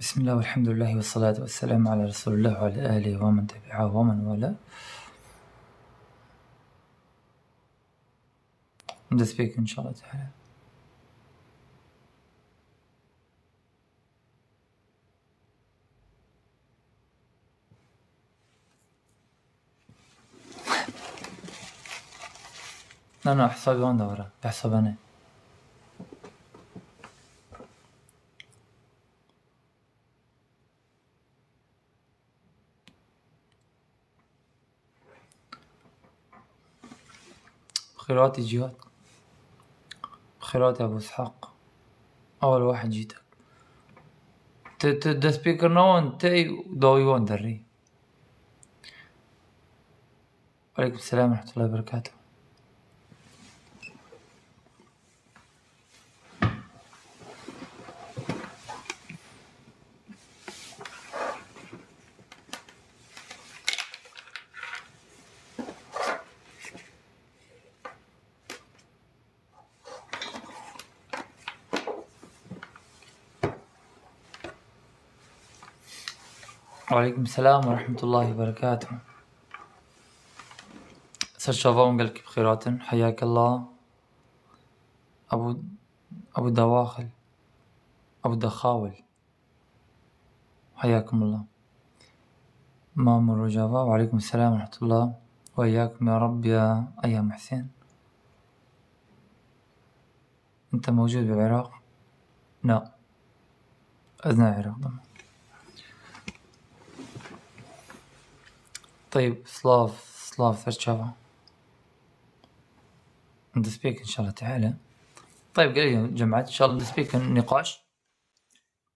بسم الله والحمد لله والصلاة والسلام على رسول الله وعلى آله ومن تبعه ومن والاه. نبدأ سبيك إن شاء الله تعالى. أنا حسابي وين دورة بحسب أنا بخيراتي جيات بخيراتي أبو إسحاق. أول واحد جيتك the speaker now أنتي ضوي وين دري. وعليكم السلام ورحمة الله وبركاته. وعليكم السلام ورحمة الله وبركاته. سر شافون قالك بخيرات حياك الله. أبو دواخل أبو دخاول حياكم الله. مامور رجافة وعليكم السلام ورحمة الله وإياكم يا رب يا أيام حسين. أنت موجود بالعراق؟ لا أذنى العراق ضمن. طيب سلاف فرشافة عند سبيك إن شاء الله تعالى. طيب قال جماعة إن شاء الله نسبيك النقاش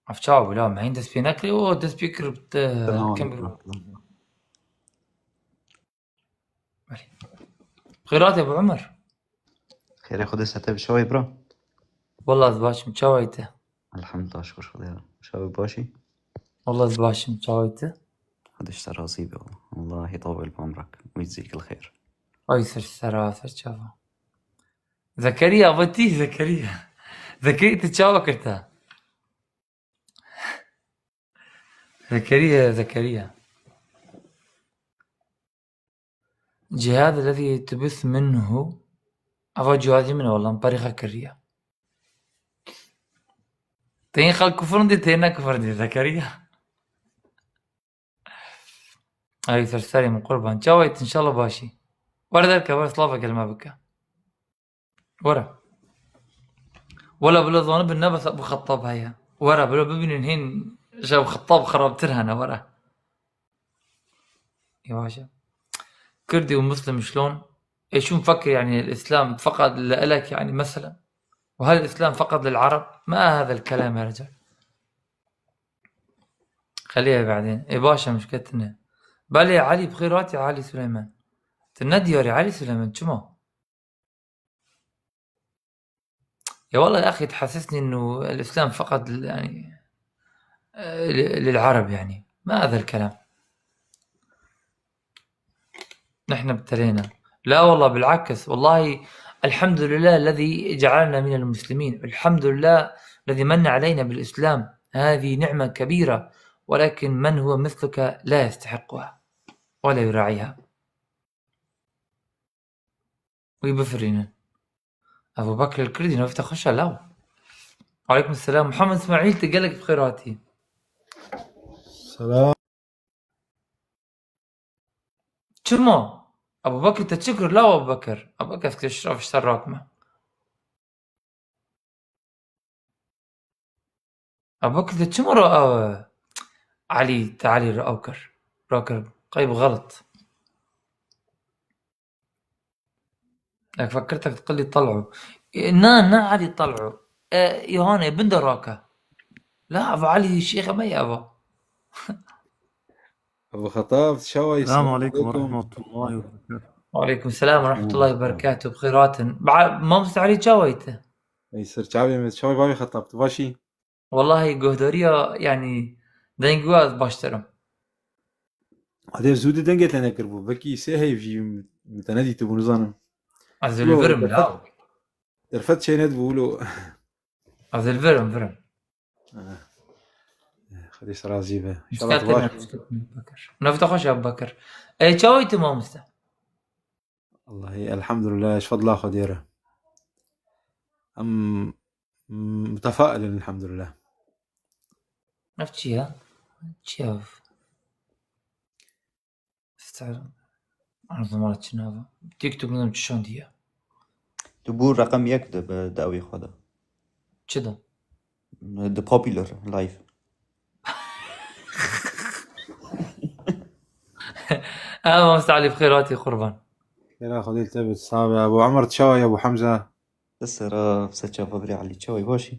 أفتشاو لا ما عند سبيناكلي ودسبيكر كم خيرات يا أبو عمر. خير ياخد الساعتين بشوي برا. والله زباش متشاويته الحمد لله شكر خديرة شوي باشي. والله زباش متشاويته. هذا اشترى رصيبه الله يطول بعمرك ويجزيك الخير. أيسر سراسر شافه زكريا بتيه زكريا تتشاوكرتها زكريا جهاد الذي تبث منه أفا جهازي منه والله مبارخة كريا تين خل كفرن دي تينا كفرن دي زكريا. أي سرساري من قربان جاويت إن شاء الله باشي ورا ذلك ورا سلافك ما بك ورا ولا بلا ظن بالنبس أبو خطاب هيا ورا بلا ببين هين جاب خطاب خربترها أنا ورا يا باشا. كردي ومسلم شلون ايش مفكر يعني الإسلام فقط لك يعني مثلا وهل الإسلام فقط للعرب؟ ما هذا الكلام يا رجل خليها بعدين. اي باشا مشكلتنا بالي علي بخيراتي علي سليمان تنادي علي سليمان شمو يا والله يا أخي تحسسني إنه الإسلام فقط يعني للعرب يعني ما هذا الكلام. نحن ابتلينا لا والله بالعكس والله الحمد لله الذي جعلنا من المسلمين. الحمد لله الذي من علينا بالإسلام هذه نعمة كبيرة ولكن من هو مثلك لا يستحقها ولا يراعيها ويبفرين. أبو بكر الكردي نفت خش له. وعليكم السلام محمد إسماعيل تقلك بخيراتي. سلام شمو أبو بكر تتشكر لا أبو بكر تشرف اشتراك ما أبو بكر تتشمر علي تعالي راكر قيب غلط لك فكرتك تقول لي طلعوا نا علي طلعوا يهانا بندر راكا لا أبو علي الشيخ ما يابا أبو خطاب شوي. السلام عليكم ورحمة الله وبركاته. وعليكم السلام ورحمة الله وبركاته بخيرات ما مستعلي جاويته يصير شعبي شوي بابي خطاب تباشي والله جهدوريا يعني دينجواز باشترم هذا زود دنجت لنا كربو بكي سهي في متنادي تبون زانم عزل الفرم لا درفت شيء ند بقولوا عزل الفرم خديش رازي به ان شاء مشكلة الله أنا تبارك. مشكلة أبو بكر نفتح خوش أبو بكر شاوي تمام مستا والله الحمد لله ايش فضل اخو ديره ام متفائل الحمد لله. نفتشيها شاف استعر أنا ضمرت شنو تيك توك نم تشون ديها تبور رقم يكتب داوي خدا كذا the popular life. ما مستعلي بخيراتي قربان يا اخو ديل تبت صابي ابو عمر تشاوي ابو حمزه بس را بسجا ببري علي تشوي باشي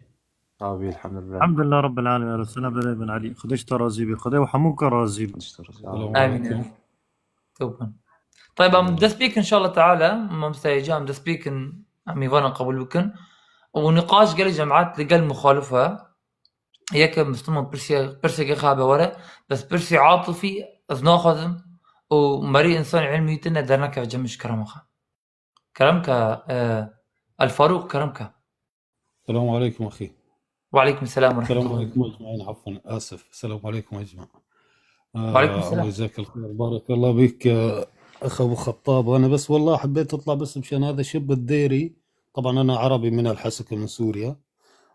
صابي الحمد لله. الحمد لله رب العالمين. على السلام بن علي خديش ترازيبي خدي وحموك رازيبي. السلام آمين عليكم. توبا طيب بدي سبيك إن شاء الله تعالى ما مستيجام بدي سبيك عمي فانا قبل بكن ونقاش قال جماعات لقى المخالفة هيك مسلمون برسي خابة ورا بس برسي عاطفي أذناخذ ومري إنسان علمي تنا درناك جمش كرمك كرمك الفاروق كرمك. السلام عليكم أخي. وعليكم السلام ورحمة السلام الله. عليكم أجمعين. عفوا آسف. السلام عليكم أجمع. وعليكم السلام. الله يجزاك الخير. بارك الله بك أخ أبو خطاب. أنا بس والله حبيت أطلع بس مشان هذا الشاب الديري. طبعا أنا عربي من الحسكة من سوريا.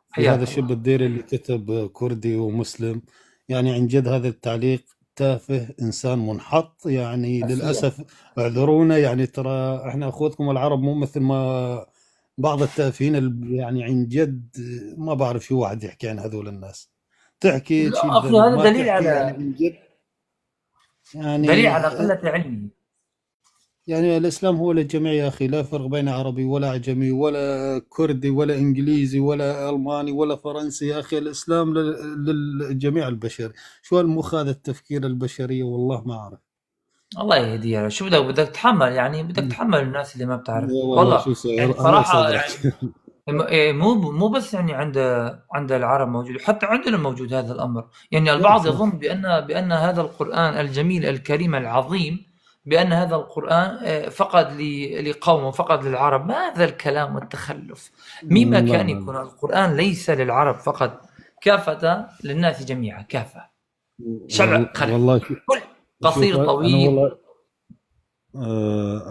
في حياك هذا الشاب الديري اللي كتب كردي ومسلم، يعني عن جد هذا التعليق تافه، إنسان منحط يعني للأسف. اعذرونا يعني ترى إحنا أخوتكم العرب مو مثل ما بعض التافهين يعني عن جد ما بعرف شو واحد يحكي عن هذول الناس. تحكي تشيل أخي ذنب، هذا ما دليل تحكي على يعني عن جد يعني دليل على قلة علمه. يعني الإسلام هو للجميع يا أخي، لا فرق بين عربي ولا أعجمي ولا كردي ولا إنجليزي ولا ألماني ولا فرنسي. يا أخي الإسلام للجميع البشر. شو المخ هذا التفكير البشرية؟ والله ما أعرف. الله يهديها. شو بدك تتحمل يعني بدك تحمل الناس اللي ما بتعرف. يا والله شو سوي؟ يعني الله صراحة يسعدك. يعني مو بس يعني عند العرب موجود، حتى عندنا موجود هذا الأمر. يعني البعض يظن بأن هذا القرآن الجميل الكريم العظيم بأن هذا القرآن فقط لقوم وفقط للعرب. ما هذا الكلام والتخلف؟ مما لا كان لا يكون القرآن ليس للعرب فقط، كافة للناس جميعا، كافة شرع قريب والله كل شوف قصير أنا طويل. والله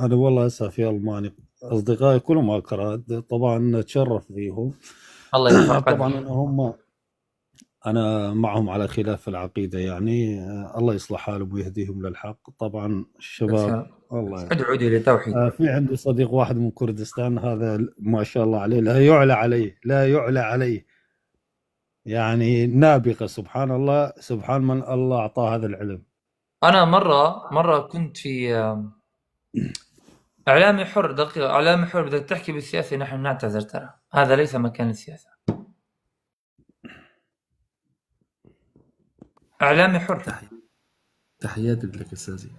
أنا والله هسه في ألمانيا أصدقائي كلهم أكراد، طبعا أتشرف فيهم. الله يرفع طبعا قدرك. أنا معهم على خلاف العقيدة يعني. الله يصلح حالهم ويهديهم للحق. طبعا الشباب الله ادعو لي لتوحيد. في عندي صديق واحد من كردستان، هذا ما شاء الله عليه لا يعلى عليه، لا يعلى عليه، يعني نابغة. سبحان الله، سبحان من الله أعطاه هذا العلم. أنا مرة كنت في إعلامي حر. دقيقة، إعلامي حر بدك تحكي بالسياسة نحن نعتذر، ترى هذا ليس مكان السياسة. إعلامي حر. تحياتي لك أستاذي.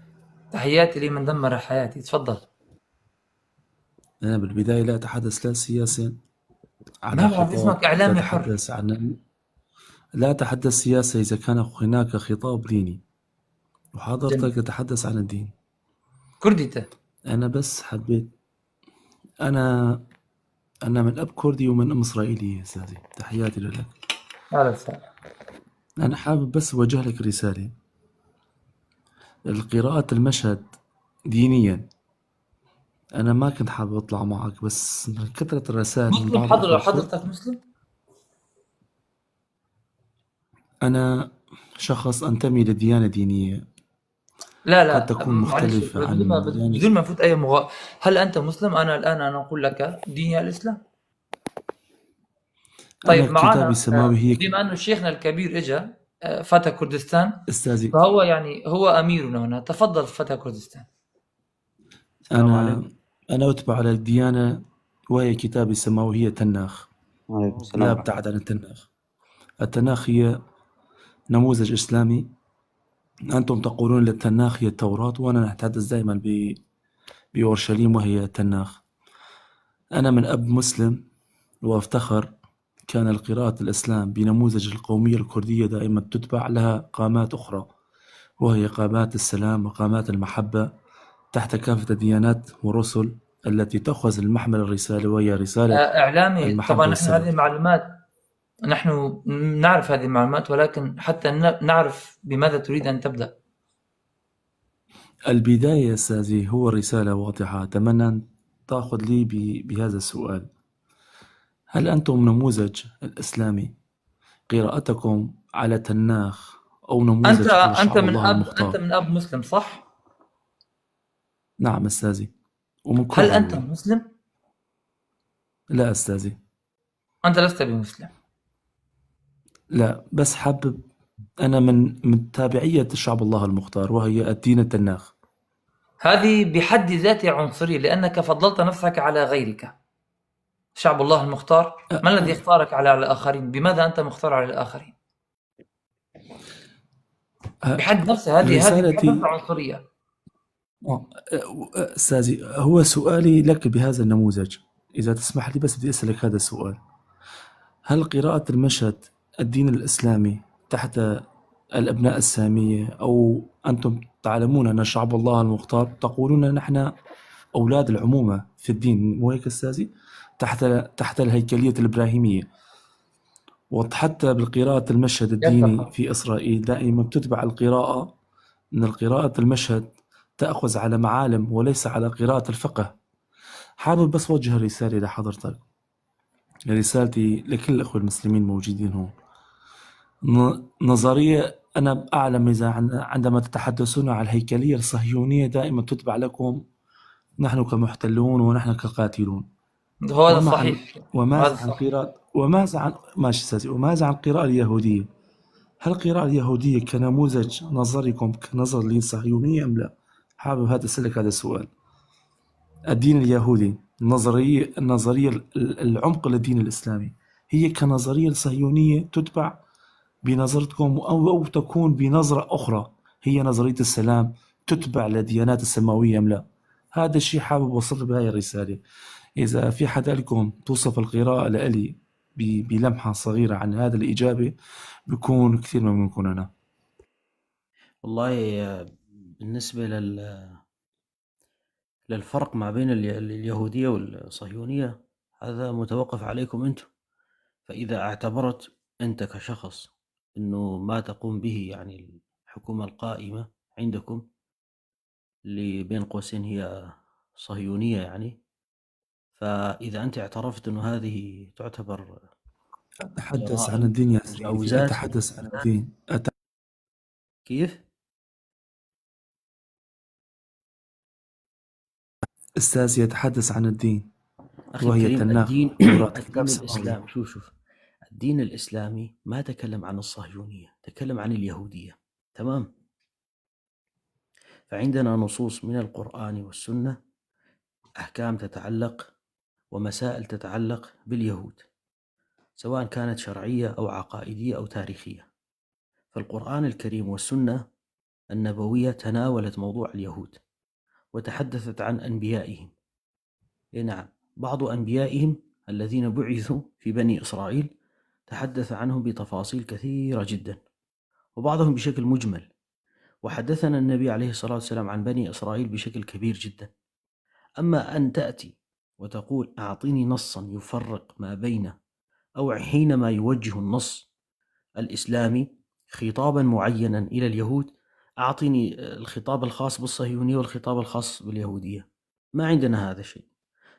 تحياتي لمن دمر حياتي. تفضل. أنا بالبداية لا أتحدث لا سياسة عن ما بعرف اسمك إعلامي حر. لا أتحدث سياسة إذا كان هناك خطاب ديني، وحضرتك تتحدث عن الدين. كرديته. أنا بس حبيت، أنا من أب كردي ومن أم إسرائيلية أستاذي. تحياتي لك. أنا حابب بس أوجه لك رسالة. القراءة المشهد دينيا أنا ما كنت حابب أطلع معك، بس من كثرة الرسائل مسلم حضرتك مسلم؟ أنا شخص أنتمي لديانة دينية. لا قد تكون مختلفة عن بدون ما نفوت أي هل أنت مسلم؟ أنا أقول لك ديني الإسلام. طيب معنا بما أنه شيخنا الكبير إجا فتى كردستان أستاذي، فهو يعني هو أميرنا هنا. تفضل فتى كردستان. أنا أتبع على الديانة وهي كتاب السماوي، هي تناخ. لا أبتعد عن التناخ. التناخ هي نموذج إسلامي. أنتم تقولون للتناخ هي التوراة، وأنا نتحدث دائما بأورشليم وهي التناخ. أنا من أب مسلم وأفتخر. كان القراءة الإسلام بنموذج القومية الكردية دائما تتبع لها قامات أخرى، وهي قامات السلام وقامات المحبة تحت كافة الديانات والرسل التي تأخذ المحمل الرسالة، وهي رسالة إعلامي. طبعا نحن هذه معلومات نحن نعرف هذه المعلومات، ولكن حتى نعرف بماذا تريد أن تبدأ. البداية يا أستاذي هو الرسالة واضحة. أتمنى أن تأخذ لي بهذا السؤال. هل أنتم نموذج الإسلامي قراءتكم على تناخ أو نموذج على شعب الله المختار؟ أنت من أب مسلم صح؟ نعم أستاذي. ومن هل أنت مسلم؟ لا أستاذي. أنت لست بمسلم. لا، بس حابب أنا من تابعية شعب الله المختار، وهي الدين التناخ. هذه بحد ذاتها عنصرية، لأنك فضلت نفسك على غيرك. شعب الله المختار، ما الذي اختارك على الآخرين؟ بماذا أنت مختار على الآخرين؟ بحد نفسها هذه بحد نفسها عنصرية. أستاذي، هو سؤالي لك بهذا النموذج، إذا تسمح لي بس بدي أسألك هذا السؤال. هل قراءة المشهد الدين الإسلامي تحت الأبناء السامية، أو أنتم تعلمون أن شعب الله المختار تقولون نحن أولاد العمومة في الدين، مو هيك أستاذي؟ تحت الهيكلية الإبراهيمية، وحتى بالقراءة المشهد الديني في إسرائيل دائما بتتبع القراءة من القراءة المشهد تأخذ على معالم وليس على قراءة الفقه. حابب بس وجه رسالة لحضرتك، رسالتي لكل الأخوة المسلمين موجودين هون. نظرية أنا أعلم إذا عندما تتحدثون عن الهيكلية الصهيونية دائما تتبع لكم نحن كمحتلون ونحن كقاتلون. هذا صحيح. وماذا عن القراءة اليهودية؟ هل القراءة اليهودية كنموذج نظركم كنظر للصهيونية أم لا؟ حابب هذا أسألك هذا السؤال. الدين اليهودي النظرية العمق للدين الإسلامي هي كنظرية صهيونية تتبع بنظرتكم، أو تكون بنظرة أخرى هي نظرية السلام تتبع للديانات السماوية أم لا؟ هذا الشيء حابب أوصل بهاي الرسالة. إذا في حدا لكم توصف القراءة لألي بلمحة صغيرة عن هذا الإجابة بيكون كثير ممكن. أنا والله بالنسبة للفرق ما بين اليهودية والصهيونية هذا متوقف عليكم أنتم. فإذا اعتبرت أنت كشخص أنه ما تقوم به يعني الحكومة القائمة عندكم اللي بين قوسين هي صهيونية يعني، فإذا أنت اعترفت أنه هذه تعتبر أتحدث عن الدين يا سيدي، أتحدث عن الدين. كيف؟ أستاذ يتحدث عن الدين وهي الدين الإسلام. شوف الدين الإسلامي ما تكلم عن الصهيونية، تكلم عن اليهودية. تمام؟ فعندنا نصوص من القرآن والسنة، أحكام تتعلق ومسائل تتعلق باليهود، سواء كانت شرعية أو عقائدية أو تاريخية. فالقرآن الكريم والسنة النبوية تناولت موضوع اليهود وتحدثت عن أنبيائهم. نعم، بعض أنبيائهم الذين بعثوا في بني إسرائيل تحدث عنهم بتفاصيل كثيرة جدا، وبعضهم بشكل مجمل. وحدثنا النبي عليه الصلاة والسلام عن بني إسرائيل بشكل كبير جدا. أما أن تأتي وتقول أعطيني نصا يفرق ما بينه، أو حينما يوجه النص الإسلامي خطابا معينا إلى اليهود أعطيني الخطاب الخاص بالصهيونية والخطاب الخاص باليهودية، ما عندنا هذا الشيء.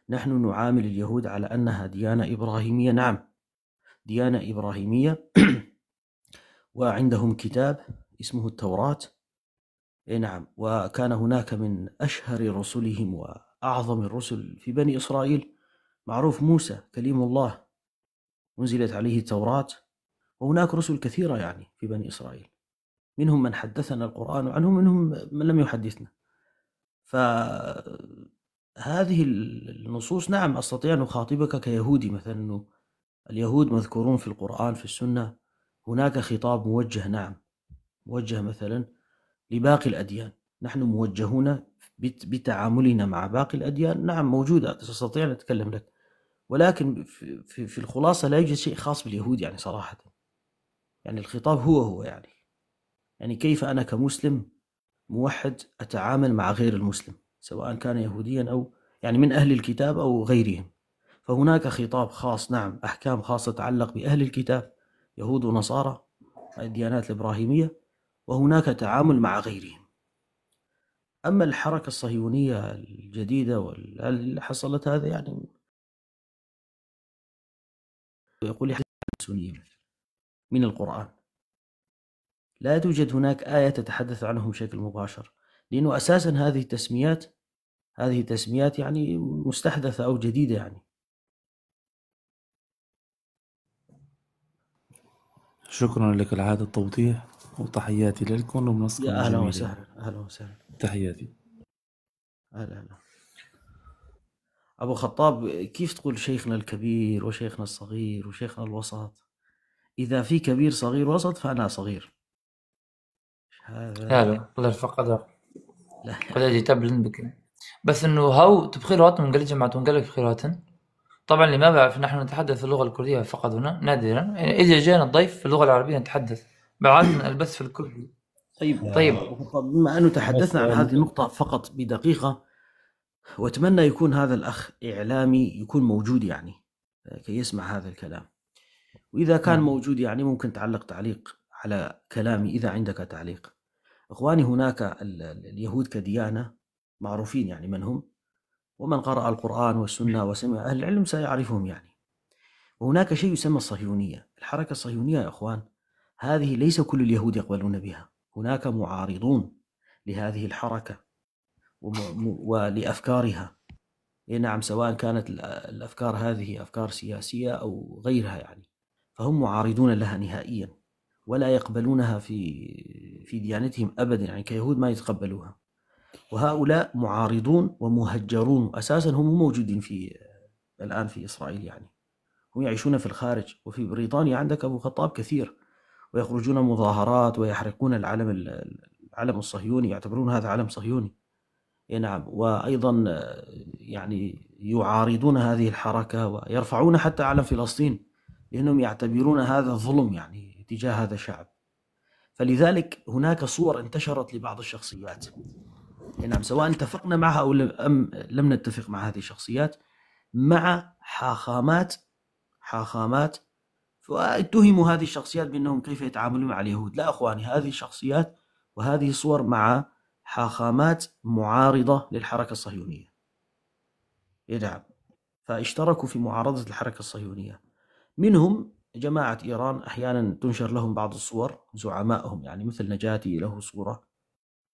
نحن نعامل اليهود على أنها ديانة إبراهيمية. نعم، ديانة إبراهيمية وعندهم كتاب اسمه التوراة. نعم، وكان هناك من أشهر رسلهم وأعظم الرسل في بني إسرائيل معروف موسى كليم الله، نزلت عليه التوراة، وهناك رسل كثيرة يعني في بني إسرائيل، منهم من حدثنا القرآن وعنهم منهم من لم يحدثنا. فهذه النصوص نعم أستطيع أن أخاطبك كيهودي مثلا، أنه اليهود مذكورون في القرآن في السنة، هناك خطاب موجه، نعم موجه مثلا لباقي الأديان، نحن موجهون بتعاملنا مع باقي الأديان، نعم موجودة، تستطيع أن أتكلم لك. ولكن في الخلاصة لا يوجد شيء خاص باليهود يعني صراحة. يعني الخطاب هو يعني كيف أنا كمسلم موحد أتعامل مع غير المسلم، سواء كان يهوديا أو يعني من أهل الكتاب أو غيرهم. فهناك خطاب خاص، نعم، أحكام خاصة تتعلق بأهل الكتاب يهود ونصارى الديانات الإبراهيمية، وهناك تعامل مع غيرهم. أما الحركة الصهيونية الجديدة واللي حصلت هذا يعني يقول السنية من القرآن، لا توجد هناك آية تتحدث عنهم بشكل مباشر، لأنه أساسا هذه تسميات يعني مستحدثة أو جديدة يعني. شكرا لك على هذا التوضيح، وتحياتي لكم ومنصكم يا أهلا جميلة. وسهلا، أهلا وسهلا، تحياتي. أهلا. أبو خطاب، كيف تقول شيخنا الكبير وشيخنا الصغير وشيخنا الوسط؟ إذا في كبير صغير وسط فأنا صغير. هذا لا الله يرفع قدرك. لا قد أجي تبلن بك بس إنه هاو تبخيرات من قال جماعة قال بخيرات. طبعا اللي ما بعرف نحن نتحدث اللغة الكردية فقط هنا نادرا، يعني إذا جانا الضيف في اللغة العربية نتحدث، بعدنا البث في الكردي. طيب بما أنه تحدثنا عن هذه النقطة فقط بدقيقة، وأتمنى يكون هذا الأخ إعلامي يكون موجود يعني كي يسمع هذا الكلام، وإذا كان موجود يعني ممكن تعليق على كلامي إذا عندك تعليق. إخواني، هناك اليهود كديانة معروفين يعني من هم، ومن قرأ القرآن والسنة وسمع أهل العلم سيعرفهم يعني. وهناك شيء يسمى الصهيونية. الحركة الصهيونية يا إخوان هذه ليس كل اليهود يقبلون بها، هناك معارضون لهذه الحركة ولأفكارها. نعم، سواء كانت الأفكار هذه أفكار سياسية أو غيرها يعني، فهم معارضون لها نهائيا ولا يقبلونها في ديانتهم أبدا، يعني كيهود ما يتقبلوها. وهؤلاء معارضون ومهجرون، أساسا هم موجودين الآن في إسرائيل يعني، هم يعيشون في الخارج. وفي بريطانيا عندك أبو خطاب كثير، ويخرجون مظاهرات ويحرقون العلم الصهيوني، يعتبرون هذا علم صهيوني. نعم، وأيضا يعني يعارضون هذه الحركة ويرفعون حتى علم فلسطين، لأنهم يعتبرون هذا ظلم يعني تجاه هذا الشعب. فلذلك هناك صور انتشرت لبعض الشخصيات، نعم، سواء اتفقنا معها أو لم نتفق مع هذه الشخصيات، مع حاخامات فاتهموا هذه الشخصيات بأنهم كيف يتعاملون مع اليهود. لا أخواني، هذه الشخصيات وهذه صور مع حاخامات معارضة للحركة الصهيونية. نعم، فاشتركوا في معارضة الحركة الصهيونية. منهم جماعة إيران، أحيانا تنشر لهم بعض الصور زعمائهم، يعني مثل نجاتي له صورة،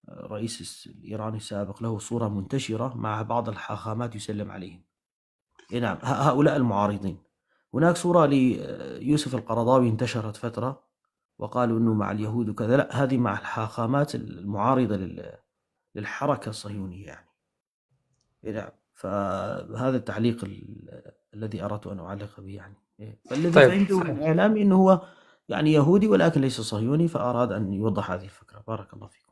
رئيس الإيراني السابق له صورة منتشرة مع بعض الحاخامات يسلم عليهم. نعم، هؤلاء المعارضين. هناك صورة ليوسف القرضاوي انتشرت فترة وقالوا أنه مع اليهود وكذا، لا، هذه مع الحاخامات المعارضة للحركة الصهيونية يعني. نعم، فهذا التعليق الذي أردت أن أعلق به يعني. فالذي فهمته من الإعلامي أنه هو يعني يهودي ولكن ليس صهيوني، فأراد أن يوضح هذه الفكرة. بارك الله فيكم.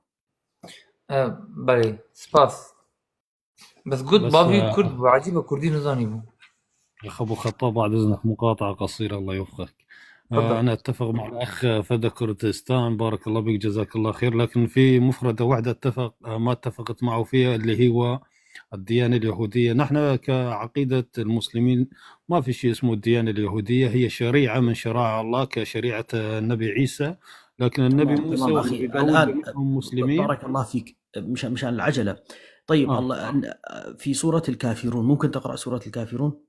بله سباس بس قد بابي كرد وعجيبة كردي نظاني أخ أبو خطاب، بعد إذنك مقاطعة قصيرة الله يوفقك. أنا أتفق مع الأخ فدا كردستان، بارك الله بك، جزاك الله خير، لكن في مفردة واحدة ما اتفقت معه فيها، اللي هو الديانة اليهودية. نحن كعقيدة المسلمين ما في شيء اسمه الديانة اليهودية، هي شريعة من شرائع الله كشريعة النبي عيسى، لكن النبي موسى والنبي داود هم مسلمين. بارك الله فيك، مشان العجلة. طيب الله في سورة الكافرون، ممكن تقرأ سورة الكافرون؟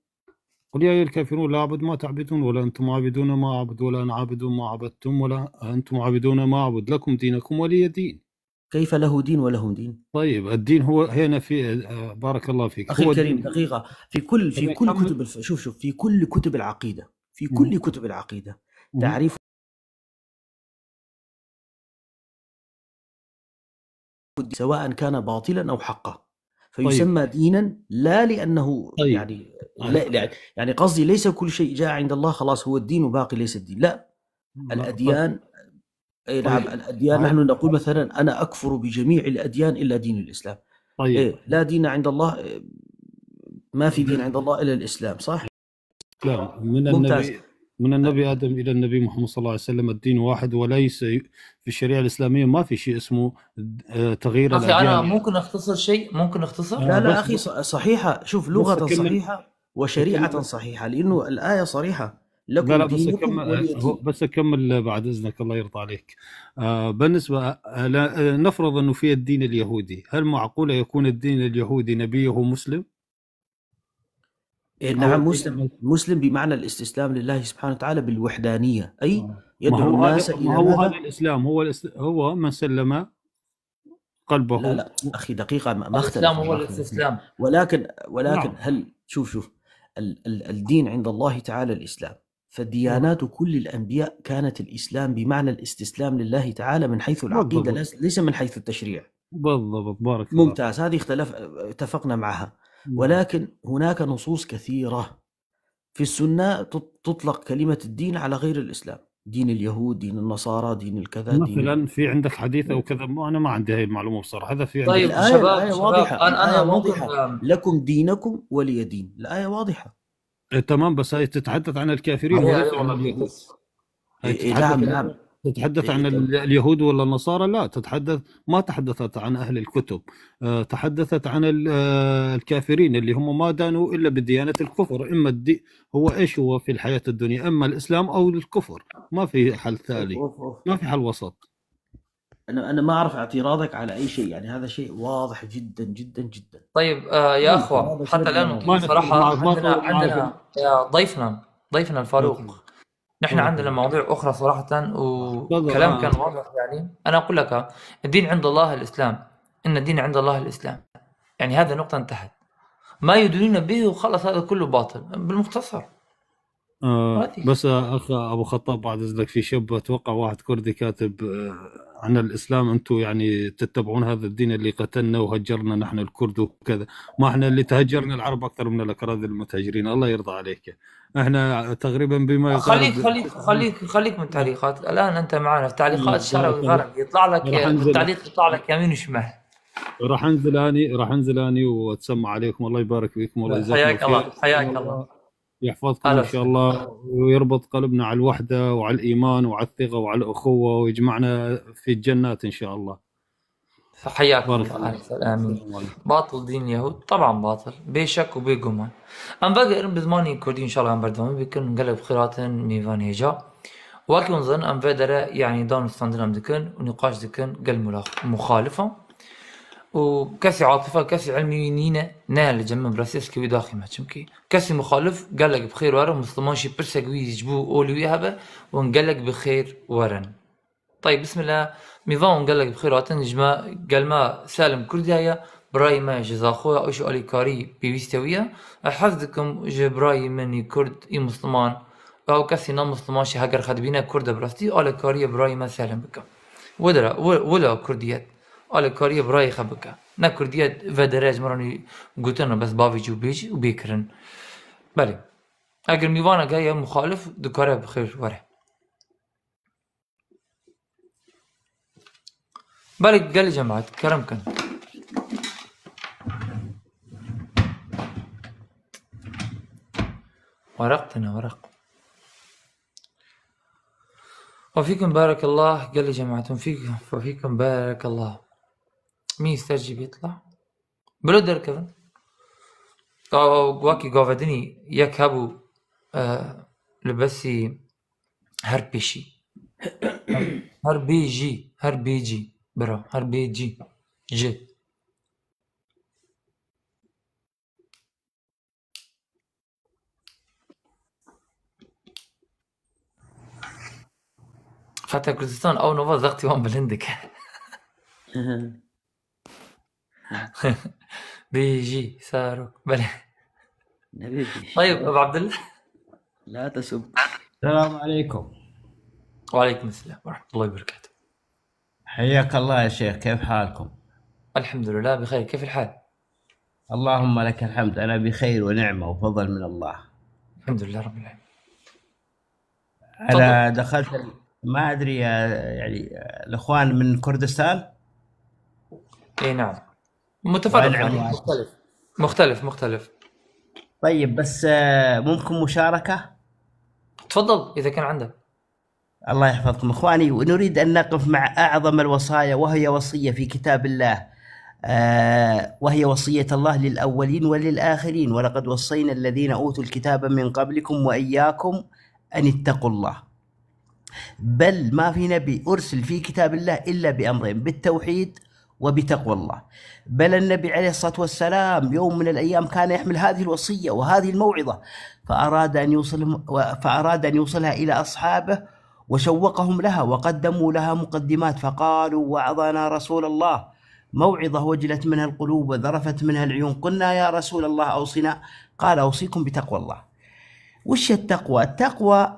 قل يا أيها الكافرون لا أعبد ما تعبدون ولا أنتم عابدون ما أعبد ولا أنا عابد ما عبدتم ولا أنتم عابدون ما أعبد، لكم دينكم ولي دين. كيف له دين ولهم دين؟ طيب الدين هو هنا في بارك الله فيك أخي الكريم دقيقة، في كل كتب شوف في كل كتب العقيدة، في كل كتب العقيدة تعريف سواء كان باطلا أو حقا، فيسمى دينا، لا لأنه يعني قصدي ليس كل شيء جاء عند الله خلاص هو الدين وباقي ليس الدين، لا. الأديان نعم، الأديان نحن نقول مثلا أنا أكفر بجميع الأديان إلا دين الإسلام. طيب لا دين عند الله، ما في دين عند الله إلا الإسلام، صح؟ لا، من النبي آدم إلى النبي محمد صلى الله عليه وسلم الدين واحد، وليس في الشريعة الإسلامية ما في شيء اسمه تغيير الأديان. أنا ممكن أختصر شيء؟ ممكن أختصر؟ لا أخي، صحيحة، شوف لغة صحيحة وشريعة صحيحة، لأنه الآية صريحة لا لكم لا بس دينكم أكمل ولي دين. بس أكمل بعد إذنك الله يرضى عليك. بالنسبة نفرض أنه في الدين اليهودي، هل معقولة يكون الدين اليهودي نبيه مسلم؟ نعم، مسلم بمعنى الاستسلام لله سبحانه وتعالى بالوحدانية، أي يدعو الناس إلى هذا الإسلام، هو من سلم قلبه. لا أخي دقيقة، ما اختلف. الإسلام هو الاستسلام، ولكن هل شوف الدين عند الله تعالى الإسلام، فالديانات كل الأنبياء كانت الإسلام بمعنى الاستسلام لله تعالى من حيث العقيدة، ليس من حيث التشريع. بالضبط، بارك الله. ممتاز، هذه اتفقنا معها. ولكن هناك نصوص كثيرة في السنة تطلق كلمة الدين على غير الإسلام، دين اليهود، دين النصارى، دين الكذا. مثلا في عندك حديث أو كذا؟ أنا ما عندي هاي المعلومة بصراحة. هذا في طيب عندك الآية واضحة. أنا واضحة، لكم دينكم ولي دين، الآية واضحة. تمام، بس هي تتحدث عن الكافرين وليس عن اليهود. نعم. تتحدث عن اليهود ولا النصارى؟ لا، ما تحدثت عن أهل الكتب، تحدثت عن الكافرين اللي هم ما دانوا إلا بديانة الكفر. إما هو إيش هو في الحياة الدنيا؟ إما الإسلام أو الكفر، ما في حل ثالث، ما في حل وسط. أنا ما أعرف اعتراضك على أي شيء، يعني هذا شيء واضح جدا جدا جدا. طيب يا أخوة، حتى الآن صراحة عندنا ضيفنا الفاروق، نحن عندنا مواضيع أخرى صراحة وكلام كان واضح. يعني أنا أقول لك الدين عند الله الإسلام، إن الدين عند الله الإسلام، يعني هذا نقطة انتهت. ما يدلون به وخلص، هذا كله باطل بالمختصر. بس أخ أبو خطاب بعد إذنك، في شاب أتوقع واحد كردي كاتب عن الإسلام، أنتم يعني تتبعون هذا الدين اللي قتلنا وهجرنا نحن الكرد وكذا. ما إحنا اللي تهجرنا العرب أكثر من الأكراد المتهجرين. الله يرضى عليك. إحنا تقريبا بما خليك من التعليقات. الآن أنت معنا في تعليقات الشرق والغرب، يطلع لك التعليق، يطلع لك يمين وشمال. راح انزل اني واتسمع عليكم. الله يبارك فيكم، والله يجزاكم خير. حياك الله، يحفظكم ان شاء الله، ويربط قلبنا على الوحده وعلى الايمان وعلى الثقه وعلى الاخوه، ويجمعنا في الجنات ان شاء الله. حياكم الله. امين. باطل دين اليهود طبعا باطل بشك وبجمان. ام بقى بزماني كردي ان شاء الله بردوم بيكون نقلب خيرات ميفان هيجا ولكن ظن ام فدر يعني دون ستاندرام دكن ونقاش دكن قل مخالفه وكسي عاطفه كسي علمي نينا نال جنب براسيس كي داخل ما تشمكي كسي مخالف قال لك بخير ورا مسلمان شي برسقوي يجبو اولوي هبه ونقال لك بخير ورن. طيب بسم الله ميفان قال لك بخيرات نجمه قال ما سالم كرديايا براي ما جزاخويا او شو علي كاري بيستويه حفظكم جبراي مني كرد اي مسلمان او كسي نام مسلمان شي هاجر خدبينا كرد براستي على كاري براي ما سالم بك ولا كرديات على كاري براي خبك نا كرديات فدراج مراني قلتنا بس بافي جو بيج وبيكرن بلي اگر ميفانا جايه مخالف دكاره بخير وره بالك قال لي جماعة كرمكن ورقتنا ورق وفيكم بارك الله. قال لي جماعة وفيكم بارك الله. مين يسترجي بيطلع بلو كفن واكي قافدني يكهبو لبسي هربيشي هربيجي برا هربيجي جي فتح كردستان او نوفا زغتي وان بلندك بيجي سارو بلى. طيب ابو عبد الله لا تسب. السلام عليكم. وعليكم السلام ورحمة الله وبركاته. حياك الله يا شيخ، كيف حالكم؟ الحمد لله بخير، كيف الحال؟ اللهم لك الحمد، أنا بخير ونعمة وفضل من الله. الحمد لله رب العالمين. أنا دخلت ما أدري يعني الأخوان من كردستان؟ إيه نعم متفرق يعني مختلف. طيب بس ممكن مشاركة؟ تفضل إذا كان عندك. الله يحفظكم إخواني، ونريد أن نقف مع أعظم الوصايا وهي وصية في كتاب الله وهي وصية الله للأولين وللآخرين، ولقد وصينا الذين أوتوا الكتاب من قبلكم وإياكم أن اتقوا الله. بل ما في نبي أرسل في كتاب الله إلا بأمرين: بالتوحيد وبتقوى الله. بل النبي عليه الصلاة والسلام يوم من الأيام كان يحمل هذه الوصية وهذه الموعظة، فأراد أن يوصلها إلى أصحابه وشوقهم لها وقدموا لها مقدمات، فقالوا: وعظنا رسول الله موعظة وجلت منها القلوب وذرفت منها العيون. قلنا: يا رسول الله أوصنا. قال: أوصيكم بتقوى الله. وش التقوى؟ التقوى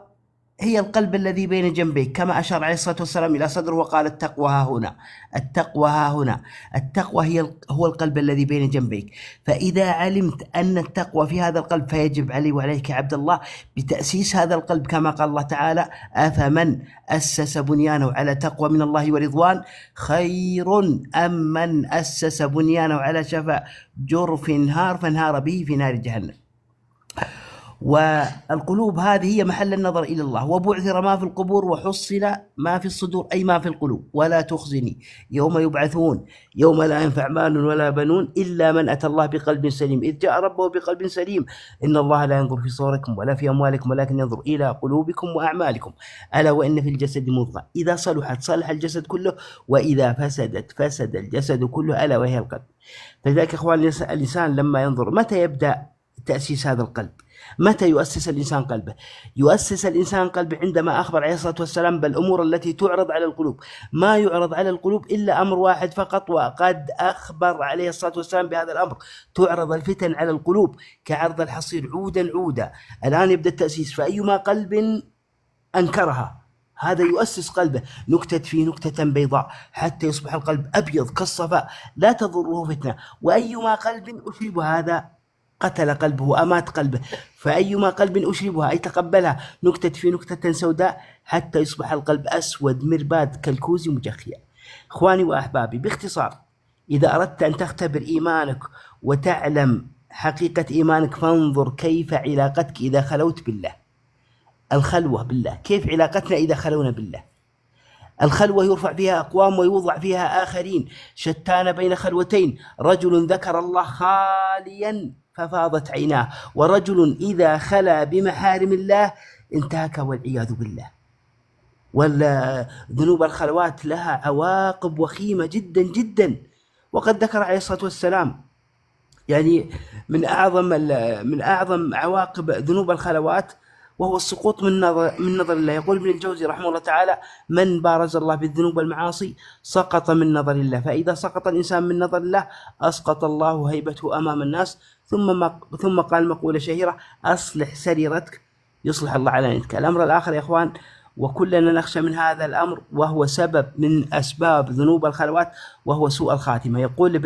هي القلب الذي بين جنبيك، كما أشار عليه الصلاة والسلام إلى صدره وقال: التقوى ها هنا، التقوى ها هنا. التقوى هو القلب الذي بين جنبيك. فإذا علمت أن التقوى في هذا القلب فيجب علي وعليك يا عبد الله بتأسيس هذا القلب، كما قال الله تعالى: أفمن أسس بنيانه على تقوى من الله ورضوان خير أم من أسس بنيانه على شفا جرف نهار فانهار به في نار جهنم. والقلوب هذه هي محل النظر إلى الله. وبعثر ما في القبور وحصل ما في الصدور، أي ما في القلوب. ولا تخزني يوم يبعثون يوم لا ينفع مال ولا بنون إلا من أتى الله بقلب سليم، إذ جاء ربه بقلب سليم. إن الله لا ينظر في صوركم ولا في أموالكم ولكن ينظر إلى قلوبكم وأعمالكم. ألا وإن في الجسد مضغة إذا صلحت صلح الجسد كله وإذا فسدت فسد الجسد كله، ألا وهي القلب. فلذلك إخوان الإنسان لما ينظر متى يبدأ تأسيس هذا القلب؟ متى يؤسس الإنسان قلبه؟ يؤسس الإنسان قلبه عندما أخبر عليه الصلاة والسلام بالأمور التي تعرض على القلوب. ما يعرض على القلوب إلا أمر واحد فقط، وقد أخبر عليه الصلاة والسلام بهذا الأمر. تعرض الفتن على القلوب كعرض الحصير عودا عودا. الآن يبدأ التأسيس، فأيما قلب أنكرها هذا يؤسس قلبه نكتة في نكتة بيضاء حتى يصبح القلب أبيض كالصفاء لا تضره فتنة. وأيما قلب أشرب هذا قتل قلبه وأمات قلبه. فأيما قلب أشربها أي تقبلها نكتة في نكتة سوداء حتى يصبح القلب أسود مرباد كالكوز مجخيا. إخواني وأحبابي، باختصار، إذا أردت أن تختبر إيمانك وتعلم حقيقة إيمانك فانظر كيف علاقتك إذا خلوت بالله. الخلوة بالله، كيف علاقتنا إذا خلونا بالله؟ الخلوة يرفع فيها أقوام ويوضع فيها آخرين، شتان بين خلوتين: رجل ذكر الله خاليا ففاضت عيناه، ورجل إذا خلا بمحارم الله انتهك والعياذ بالله. والذنوب الخلوات لها عواقب وخيمة جدا جدا. وقد ذكر عليه الصلاة والسلام يعني من أعظم عواقب ذنوب الخلوات وهو السقوط من نظر الله. يقول ابن الجوزي رحمه الله تعالى: من بارز الله بالذنوب والمعاصي سقط من نظر الله، فإذا سقط الإنسان من نظر الله أسقط الله هيبته أمام الناس. ثم قال مقولة شهيرة: أصلح سريرتك يصلح الله علانيتك. الأمر الآخر يا إخوان، وكلنا نخشى من هذا الأمر وهو سبب من أسباب ذنوب الخلوات، وهو سوء الخاتمة. يقول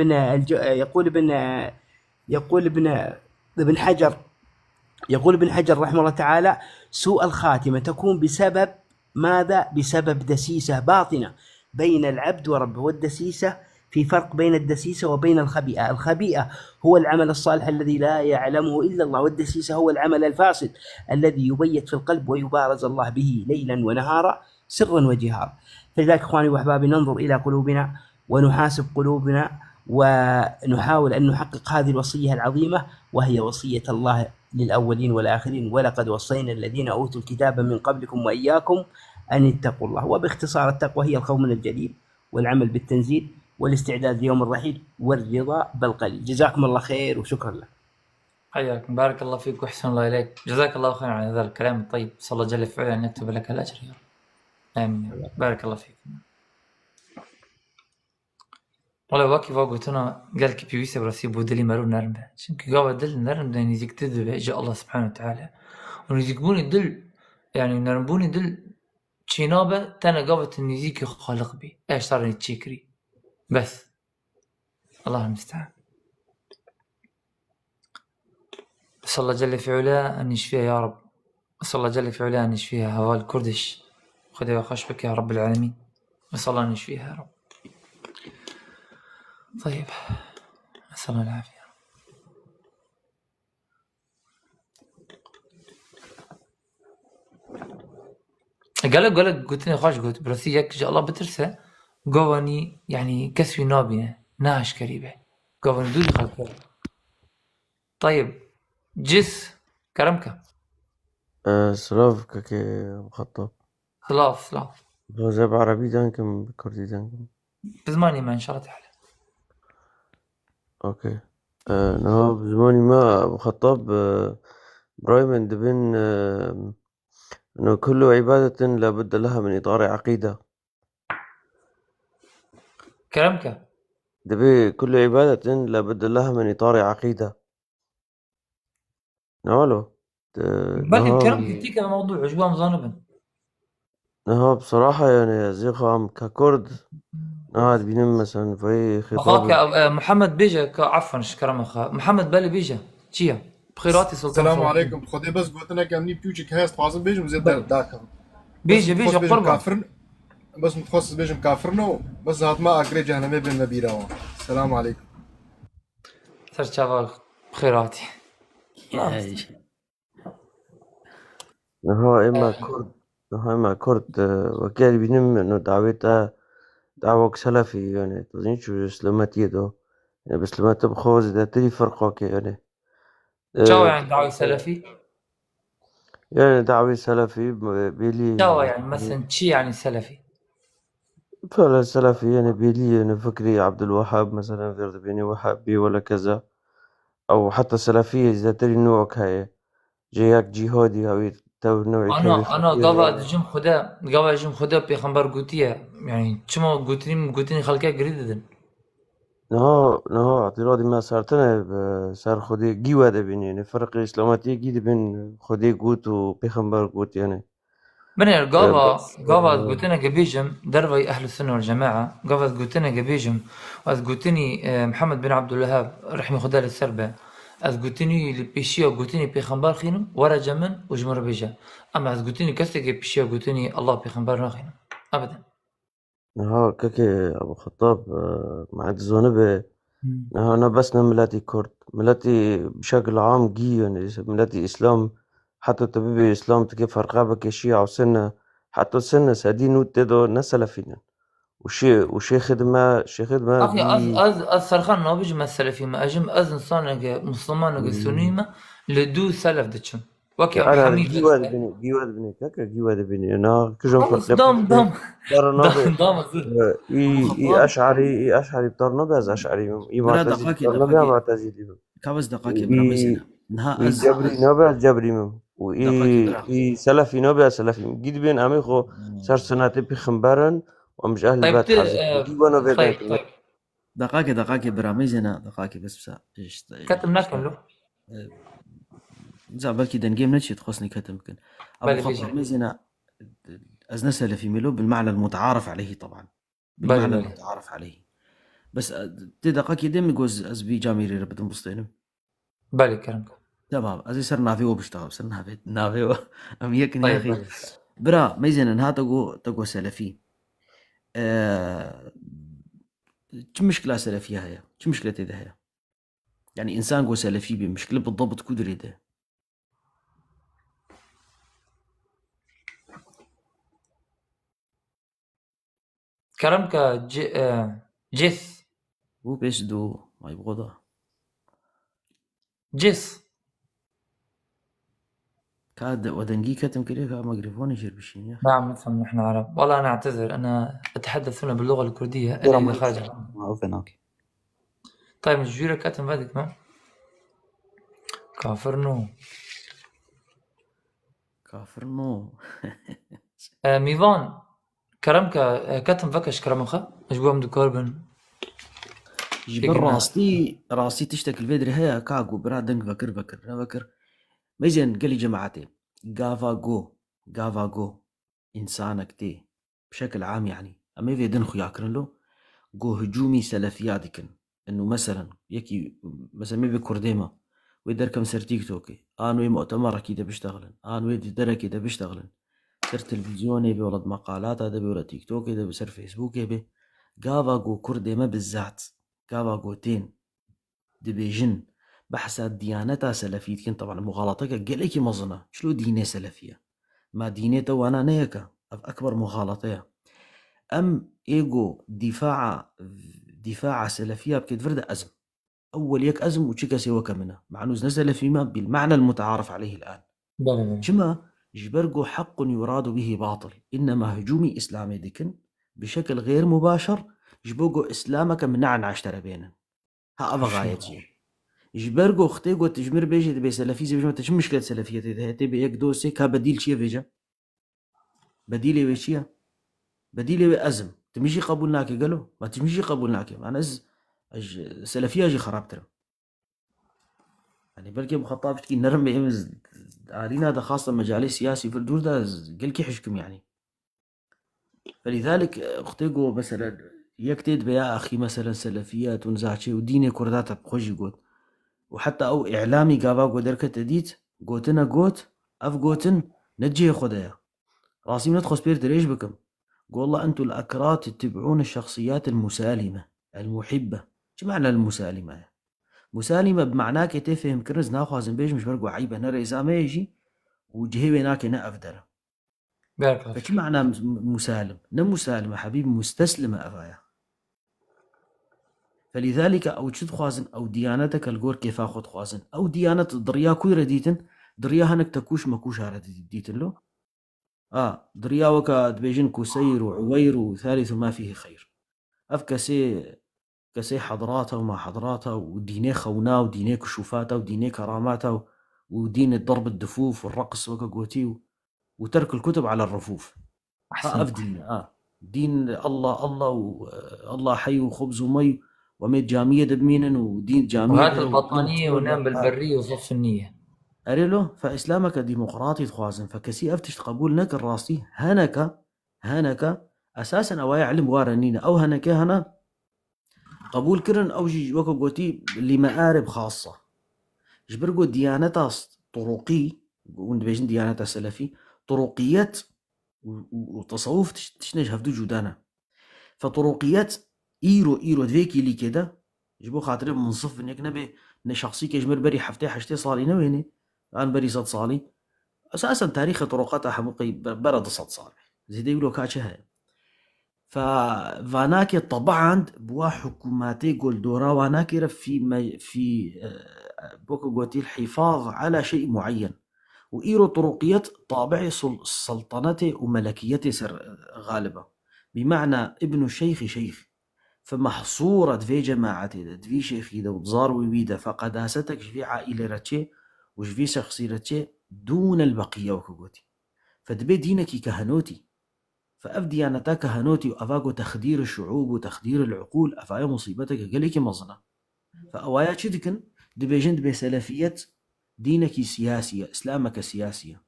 ابن حجر رحمه الله تعالى: سوء الخاتمة تكون بسبب ماذا؟ بسبب دسيسة باطنة بين العبد وربه. والدسيسة في فرق بين الدسيسة وبين الخبيئة. الخبيئة هو العمل الصالح الذي لا يعلمه إلا الله، والدسيسة هو العمل الفاسد الذي يبيت في القلب ويبارز الله به ليلا ونهارا سرا وجهارا. فلذلك إخواني وأحبابي، ننظر إلى قلوبنا ونحاسب قلوبنا ونحاول أن نحقق هذه الوصية العظيمة، وهي وصية الله للأولين والآخرين: ولقد وصينا الذين أوتوا الكتاب من قبلكم وإياكم أن اتقوا الله. وباختصار التقوى هي الخوف من الجليل والعمل بالتنزيل والاستعداد ليوم الرحيل والرضا بالقليل. جزاكم الله خير وشكرا لك. حياكم، بارك الله فيك وأحسن الله إليك. جزاك الله خير على هذا الكلام الطيب. صلى الله جل وعلا أن يكتب لك الأجر يا رب. آمين. بارك الله فيك. والله واقف وقتنا قال كي بيوسف راسي بودلي مارو نرمه çünkü قاعد دل نرم ده نزيك تدل إجا الله سبحانه وتعالى ونزيكبوني دل يعني نرمبوني دل شينابة تانا قاعد نزيك خالق بي إيش صار نتشكري بس الله المستعان. صلى الله جل في علاه أن يشفيها يا رب. صلى الله جل في علاه أن يشفيها هوا الكردش خذها وخشبك يا رب العالمين. وصلى الله أن يشفيها يا رب. طيب، نسأل الله العافية. قال لك قلت لي خاش قلت برسيك إن شاء الله بترسى قواني يعني كسوي نابية ناش قريبة قبل دودي خلقه. طيب جس كرمك سلاف كاكي مخطط سلاف زي بعربي دانكم بكردي دانكم بزماني ما إن شاء الله تعالى. اوكي نهار بزماني ما مخطط براي من دبن انه كل عبادة لا بد لها من اطار عقيدة. كرمك دبي كل عبادة لا بد لها من اطار عقيدة. نعمله بل كرمك تيك الموضوع جوا مظانبا. نهار بصراحة يعني زيخو عم ككرد قاعد بينام مثلا في خطاب أخاك محمد بيجا عفوا شكرا أخا محمد بالي بيجا تشيا بخيراتي سلطان. السلام عليكم خدي بس قلت لك امني بيوجك هاست فازم بيجم زي داك بيجا قربا بس متخصص بيجم كافرنو بس هات ما اقري جهنم بين مبيراوا. السلام عليكم سر شباب بخيراتي. هو إما كرد وكاد بينم إنه دعوته دعوة سلفي يعني تظن شو إسلامات يدو يعني بإسلامات بخوز ده تري فرقه يعني شو يعني دعوة سلفي؟ يعني دعوة سلفي بيلي شو يعني مثلا شي يعني سلفي؟ فعلا سلفي يعني بيلي يعني فكري عبد الوهاب مثلا غير بيني وهابي ولا كذا أو حتى سلفية إذا تري نوعك هاي جياك جهادي أو تو نوعي أنا قبل جم خدا بيخبر قوتية يعني شو قوتني خلقها قريدة. نها اعتراضي ما صارتنا صار خدي جيوا ده بين يعني فرق الإسلاماتية جيد بين خدي قوت وبيخنبر قوت يعني بني قابا قوتنا قبيجم دربي أهل السنة والجماعة قابا قوتنا قبيجم وأذقوتني محمد بن عبد الوهاب رحمه خدا للسربة أذقوتني لبيشيا قوتني بيخنبر خينو ورا جمن وجمر بيجا أما أذقوتني كسي بيشيا قوتني الله بيخنبر خينو أبدا. نها كاكي أبو خطاب مع الزونبة نها أنا بس ملاتي كرد ملاتي بشكل عام جي يعني ملاتي إسلام حتى تبي إسلام تكيف فرقا بك شيعة وسنة حتى السنة سادين وتدو نسلا فينا وشي خدمة أخي أز سرخان ما بيجي مثلا في ما أجم أز إنسان مسلمان سنيمة لدو سلف دتشم وكي حميد جيواد بني كاكا جيواد بني أنا كجم فرق دام إي أشعري بطرنبة از أشعري إي معتزلي بطرنبة معتزلي كابس دقائق برامزنا نها از جبري نوبة از جبري مم وإي سلفي نوبة سلفي جيد بين أميخو صار سناتي بخمبارن ومش أهل البيت طيب دقائق برامزنا دقائق بس كتب نكمله زعما كي دنجيم نتشي تخصني كتب كن أبو خطر ميزنا أزنا سلفي ميلو بالمعنى المتعارف عليه طبعا بالمعنى المتعارف عليه بس تدقائق دم جوز أزبي جاميري ربط مبسطينم بالي كلامك تمام أزي صار نافيو بشتغل صار نافيو أم يكن يا أخي برا ميزنا نها تقو سلفي شو مشكلة سلفية هي شو مشكلة ده هي يعني إنسان جو سلفي بمشكلة بالضبط كدري ده كلامك جيس هو بيش دو ما يبغضه جيس كاد ودنجي كتم كده كا ميكروفون يشير بشين يا نعم نفهم نحن عرب والله أنا أعتذر أنا أتحدث هنا باللغة الكردية اللي خارج طيب جويرة كاتم بعدك ما كافرنو ميفان كرمك كاتم فكش كرمخة مجبوع من دكوربن جبر راستي تشتكي الفيدري هيا كاغو برادنك فكر ميزين قال لي جماعتي جافا إنسانك تي بشكل عام يعني أما في دنخو ياكرن له جو هجومي سلفياتكن إنه مثلا يكي مثلا مي بكرديما ويدر كم سر تيك توكي أنا مؤتمر كده بيشتغلن أنا ويدي درا كده بيشتغلن سر تلفزيون يبي ولد مقالات هذا بي ولا تيك توك يبي سر فيسبوك يبي جافا جو كرديما بالذات جافا جو تين دبيجن بحثات ديانتها سلفية كنت طبعا مغالطة قلقي مظنة شلو دينية سلفية ما دينيته وانا نيكا أكبر مغالطة أم إيجو الدفاع عن السلفية بكيت فرد أزم أول يك أزم وشكا سيوكا منها مع أنه نزل فيما بالمعنى المتعارف عليه الآن شما جبرقو حق يراد به باطل إنما هجومي إسلامي ديكن بشكل غير مباشر جبوقو إسلامك من نعن عشتر بينا ها أبا غاية جبرقو اختيقو تجمير بيجي تبي سلفية بيجي تش مشكلة سلفية تبي يك دوسي كا بديل شيء بيجا بديلي بيشيا بديلي بأزم تمشي قبولناك قالوا ما تمشي قبولناك أنا سلفية جي خرابتر يعني بلكي مخطاب تكي نرم بإمز علينا هذا خاصة مجالي سياسي في الدور ده قل كي حشكم يعني فلذلك اختيقو مثلا يكتد بيا أخي مثلا سلفيات ونزاعشي وديني كردات بخوشي قوت وحتى أو إعلامي قابا قدركة تديت قوتنا قوت أف قوتن نجي خدايا راسي ندخل سبير دريش بكم قول الله أنتوا الأكراد تتبعون الشخصيات المسالمة المحبة شو معنى المسالمة؟ مسالمة بمعنى كي تفهم كرز ناخذ بيج مش برقو عيبة نرى إزامة يجي وجهي هناك نأفدر فشو معنى مسالم؟ مسالم حبيبي مستسلمة أفايا فلذلك أو تشد خوازن أو ديانتك الجور كيف أخذ خوازن أو ديانة دريا كوي رديتن دريا هنك تكوش مكوش هرديتن له دريا وكا دبيجن كسير وعوير وثالث ما فيه خير كسي حضراته وما حضراته وديني خونا وديني كشوفاته وديني كراماته ودين ضرب الدفوف والرقص وكا قوتي وترك الكتب على الرفوف دين الله حي وخبز ومي وميت جامية دبمينا ودين جامية وهات البطانية ونام بالبرية وصف سنية أريلو فإسلامك ديمقراطي تخوازن فكسي أفتش قبول نك الراسي هنك أساسا أو يعلم وارنين أو هنك هنا قبول كرن أو جي وكو قوتي لمآرب خاصة جبرقو ديانتا طرقي وندبيجن ديانتا سلفي طرقيات وتصوف تشنج هفدو جودانا فطرقيات إيرو دفيكي لي كده جبو خاطري منصف إنك نبي إن شخصي كيجمر بري حفتي صالي نويني الآن بري صد صالي أساسا تاريخ طرقاتها حمقي برد صد صالي زي دي يقولوا كاتشها فاناكي طبعا بوا حكوماتي قول دورا واناكي في بوكو قوتي الحفاظ على شيء معين وإيرو طرقيات طابع سلطنتي وملكيتي سر غالبة بمعنى ابن الشيخ شيخ فمحصورة في جماعتي في شيخي ده وتزار ويدا فقداستك في عائلة رتشي وش في شخصي رتشي دون البقية وكوتي فدبي دينك كهنوتي فأفدي أنا كهنوتي وأفاقو تخدير الشعوب وتخدير العقول أفايا مصيبتك قليك مظنة فأوايا شدكن دبي جند بسلفية دينك سياسية إسلامك سياسية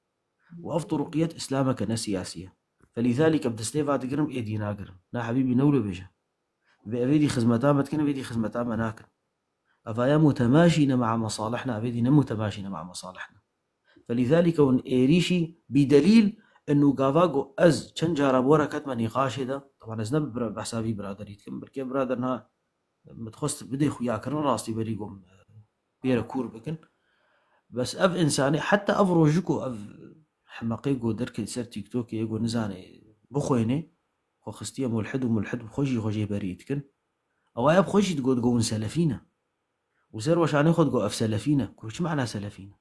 وأفطرقية إسلامك نسياسية فلذلك بدستيفا تقرم إيه دينا قرم لا حبيبي نولو بيجا بأبيدي خزمتا متكن أبيدي خزمتا مناكن أفايا متماشين مع مصالحنا أبيدي نمتماشين مع مصالحنا فلذلك ون إيريشي بدليل أنه قافاقو أز چنجارة بورا كتما نقاش ده طبعا أزنب بحسابي برادر يتكلم بركي برادرنا متخص بدي خويا كرن راستي بريقوم بيرا كور بكن بس أف إنساني حتى أف روجكو أف حماقيقو دركي سر تيك توك يقو نزاني بخويني وخستيه ملحد بخوشي بريتكن أو أب خوشي تقول سلفينا وسر واش عني خد أف سلفينا كوش معنى سلفينا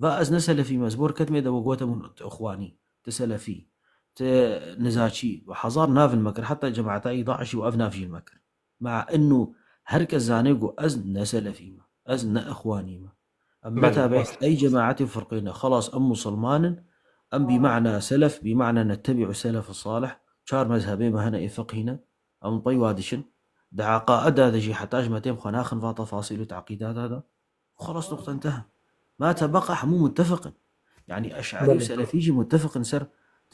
فأزنا سلفي مزبور كتمي دا وقوته من إخواني تسلفي تنزاتشي وحضار ناف المكر حتى جماعتي ضاعشي وأفنا في المكر مع إنه هركز زانيقو أزنا سلفي ما أزنا إخواني ما أما تابعت أي جماعة فرقين خلاص أم مسلمان أم بمعنى سلف بمعنى نتبع السلف الصالح شار مذهبين ما هنا فقهنا أم طيوادشن دعا قائد هذا جي حتاج متيم خناخن فا تفاصيل وتعقيدات هذا وخلاص نقطة انتهى ما تبقى حمو متفق يعني أشعري وسلفيجي متفق سر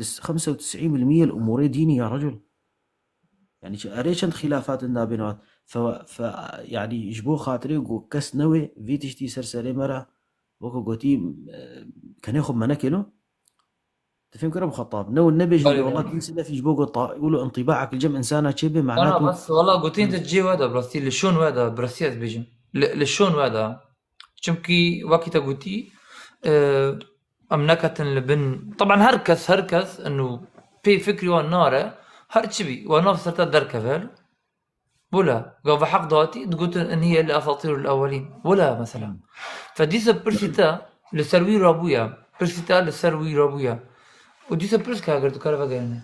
95% الأمور ديني يا رجل يعني أريشن خلافات النابينات يعني يجبو خاطري وكس نوي فيتشتي سرسري مرة وكو قوتي كان ياخذ مناكله تفهم كلام خطاب نو النبي والله تنسى في يجبو يقولوا انطباعك الجمع إنسانة شبه معناته أنا بس والله قوتين تجي وهذا براسي لشون وهذا براسيات بيجم لشون وهذا شمكي وقتها قوتي أمنكة لبن طبعا هركس إنه في فكري والنار هرتشبي ونفس دركفل ولا قال حق دواتي تقول ان هي الاساطير الاولين ولا مثلا فديس برسيتا لسروي رابويا برسيتا لسروي رابويا وديس برسكا قلت كلام بقى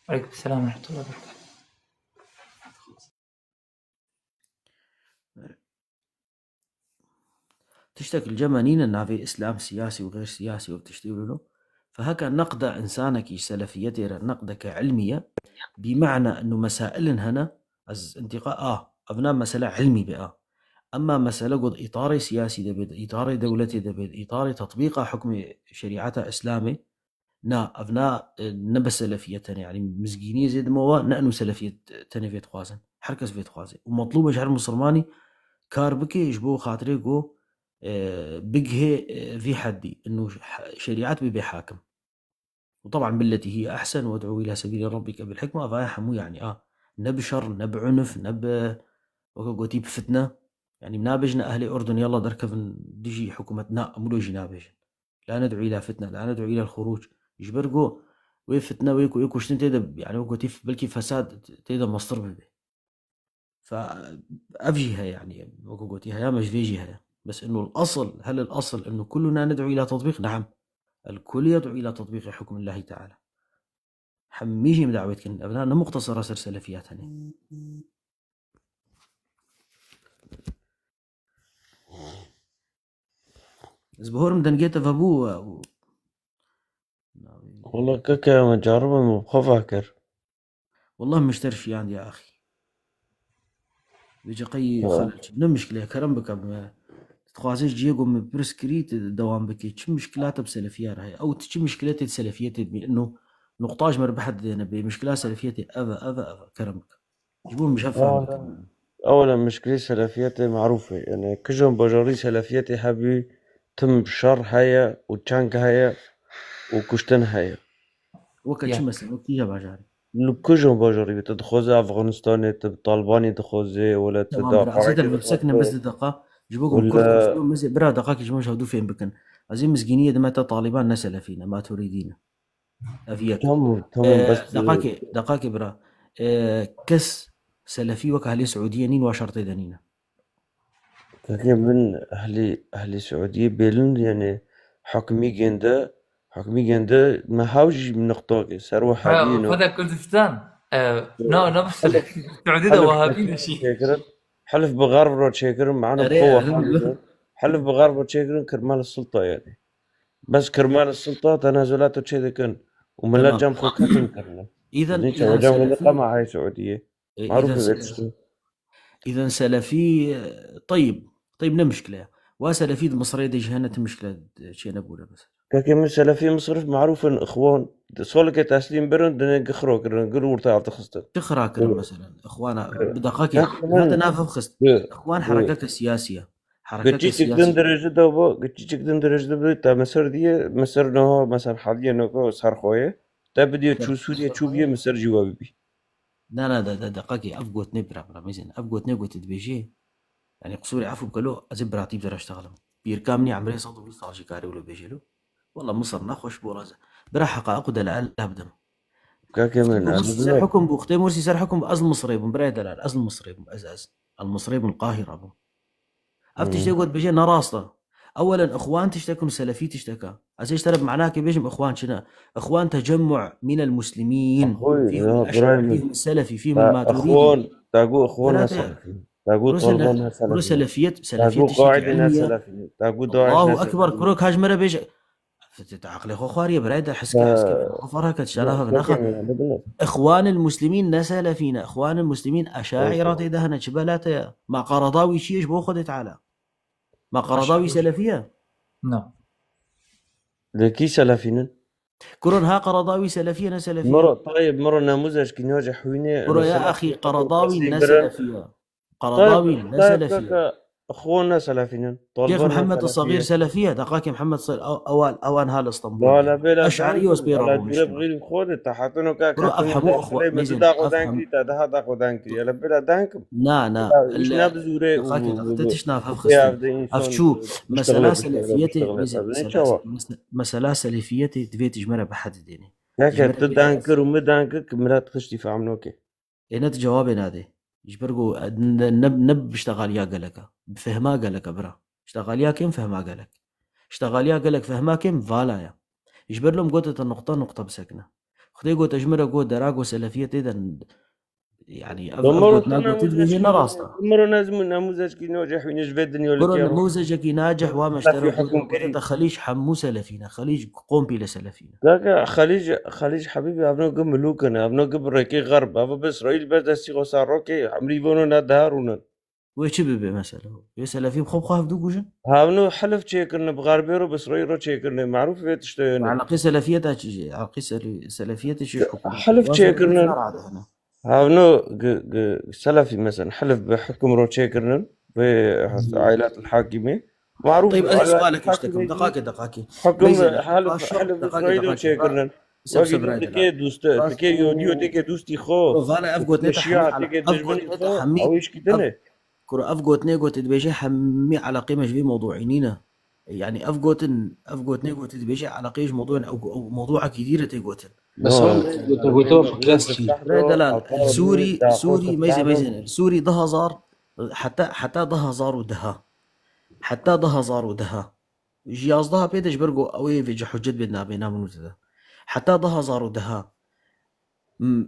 عليكم السلام ورحمه الله وبركاته. تشتكي الجمانين انها في اسلام سياسي وغير سياسي وبتشتغلوا له فهكا نقد انسانك سلفيتي نقدك علميه بمعنى انه مسائل هنا از انتقاء ابناء مسألة علمي بقى اما مسألة قد اطار سياسي دبد اطار دولتي دبد اطار تطبيق حكم شريعتها اسلامي نا ابناء نبس سلفيتنا يعني مسكيني زيد موا نانو سلفيه تنفيت خوازن حركه فيت خوازن ومطلوب شعر مسلماني كاربكي يجبو خاطري جو بقه في حدي انه شريعات بيبي حاكم وطبعا بالتي هي احسن وادعو الى سبيل ربك بالحكمه فهي حمو يعني نب شر نب عنف نب وقوتي بفتنه يعني منابجنا اهل الاردن يلا دركب ديجي حكومتنا امولو جنابج لا ندعو الى فتنه لا ندعو الى الخروج يجبرقو ويفتنا ويكو شتن تيدا يعني وقوتي بلكي فساد تيدا مصدر به فافجيها يعني وقوتي هيا مش فيجيها بس انه الاصل هل الاصل انه كلنا ندعو الى تطبيق؟ نعم الكل يدعو الى تطبيق حكم الله تعالى حميجي مدعوتك ابنائنا مختصره سر سلفيات هني زبهور مدنجيت فابو والله كاكا مجربة مبخفاكر والله مشترشي عندي يا اخي بيجي قي خلل مشكله كرم بك تخوازيش جيجو من برسكريت دوام بكي تشي مشكلات بسلفيات هاي او تشي مشكلات السلفيات بانه نقطاج مربحت دينا بمشكلات سلفيتي افا كرمك جيبون مش هفهم اولا مشكلة سلفيتي معروفة يعني كجون بجاري سلفيتي حبي تم شر هيا وتشانك هيا وكشتن هيا وكتش مثلا وكتيجا بجاري كجون بجاري بتدخوزي افغانستاني طالباني تدخوزي ولا تدافع سكنة بس دقة جيبوكم كرد مسجد برا دقائق يجمعون شهدوا فين بكن عزيز مسكينية دما طالبان نسل فينا ما تريدين أفيك تمام بس دقائق برا كس سلفي وكهلي سعودية نين وشرطي دنينا كاكي من أهلي سعودية بيلن يعني حكمي جنده ما حاوج من نقطة سروا حالين هذا كردستان نفس السعودية وهابين شيء حلف بغرب رو تشيكرن معنا بقوة حلف بغرب رو تشيكرن كرمال السلطة يعني بس كرمال السلطة تنازلات وتشيكرن وملا جام خوكاتن كرنا إذا جام قمع هاي سعودية معروفة إذا سلفي طيب نمشكلة وسلفي مصرية دي جهنة مشكلة شيء نقوله بس كاكي من سلفي مصرف معروف ان اخوان سولك تسليم برن دنا قخرو كرن ورتا تخست تخراكر مثلا اخوانا بدقائق هذا نافهم خست اخوان حركات السياسيه حركات السياسيه درجه دوبا قتيك درجه دوبا تا مسر دي مسر نو مسر حاليا نو صار خويه تا بدي تشو سوريا تشوبيه مسر جوابي لا دقائق افقوت نبرا ميزن افقوت نبوت تبيجي يعني قصوري عفو بقولوا ازبراتي بدر اشتغل بيركامني عمري صوت وصل شكاري ولا بيجيلو والله مصر نخوش بورازة برا حقائق دلال أبدم كاكمل حكم بوختي مرسي صار حكم بأصل مصري برا دلال أصل مصري أزاز المصري من القاهرة بو أفتش تقول بيجي نراسطة أولا إخوان تشتكون سلفي تشتكى أزيش ترى معناه كبيجم إخوان شنا إخوان تجمع من المسلمين فيهم الأشعري فيهم السلفي فيهم الماتريدي إخوان تاقو إخوان تاقو طلبان سلفية الله أكبر كروك هاج مرة بيجي عقلي خواري بريد حسكا غفرها كتشالها بناخا اخوان المسلمين نسال فينا اخوان المسلمين اشاعره دهنا جبلات ما قرضاوي شيء بو خد تعالى ما قرضاوي سلفيه نعم لكي سلفينا كرون ها قرضاوي سلفيه سلفيه مرة نموذج كنواجه حوينه كرو يا اخي قرضاوي سلفيه قرضاوي سلفيه اخونا سلفيين شيخ محمد الصغير سلفيه دقاك محمد اوان هال اسطنبول اشعري وسبيرو بغير خود تحطنو كاك افهموا اخوه ميزن دانكي تا داخو دانكي يلا بلا دانك لا لا بزوره تشنا افشو مسألة سلفيتي دفيت جمرة بحد ديني هكا تدانكر ومدانكك مرات خشتي فعمنوكي إنت جوابي نادي يجبرقو نب بشتغاليا قالك بفهما قالك برا اشتغاليا كم فهما قالك اشتغاليا قالك فهما كم فالايا يجبر لهم قوتة النقطة نقطة بسكنة خدي قوت أجمرة قوت دراقو سلفية تيدا يعني أفقوت ناقو تدري راستا مرة لازم نموذج كي ناجح ونجبد الدنيا برو نموذجك ناجح وما اشترى قوتة خليج حمو سلفينا خليج قوم بلا سلفينا ذاك خليج حبيبي ابنو قم ملوكنا ابنو قم ركي غرب ابو باسرائيل بس دستي غصار روكي عمري بونو ندهارونا ويش بيبي مثلا يا سلفي بخوب خاف دوجن هابنو حلف تشيكرنا بغربيرو باسرائيل رو تشيكرنا معروف في تشتينا على قصة سلفيتها على قصة سلفيتها شي حكم حلف تشيكرنا هابنو سلفي مثلا حلف بحكم رو تشيكرنا بعائلات الحاكمة معروف. طيب أنا سؤالك اشتكم دقاقة حكم حلف باسرائيل رو تشيكرنا تكي دوست تكي يوديو تكي دوستي خو فانا افقوت نتا تكي تجبني خو او ايش كده كرة أفقوت نيجوت تبيجي حمي على قيمة جبي موضوعينينا يعني أفقوت نيجوت تبيجي على قيمة موضوع أو موضوع كثيرة تيجوتن بس هو دلال سوري ميزة السوري ضها زار حتى ضها زار ودها يجي قصدها بيدش برجو أوي في حجة بدنا بينام ونوتدا حتى ضها زار ودها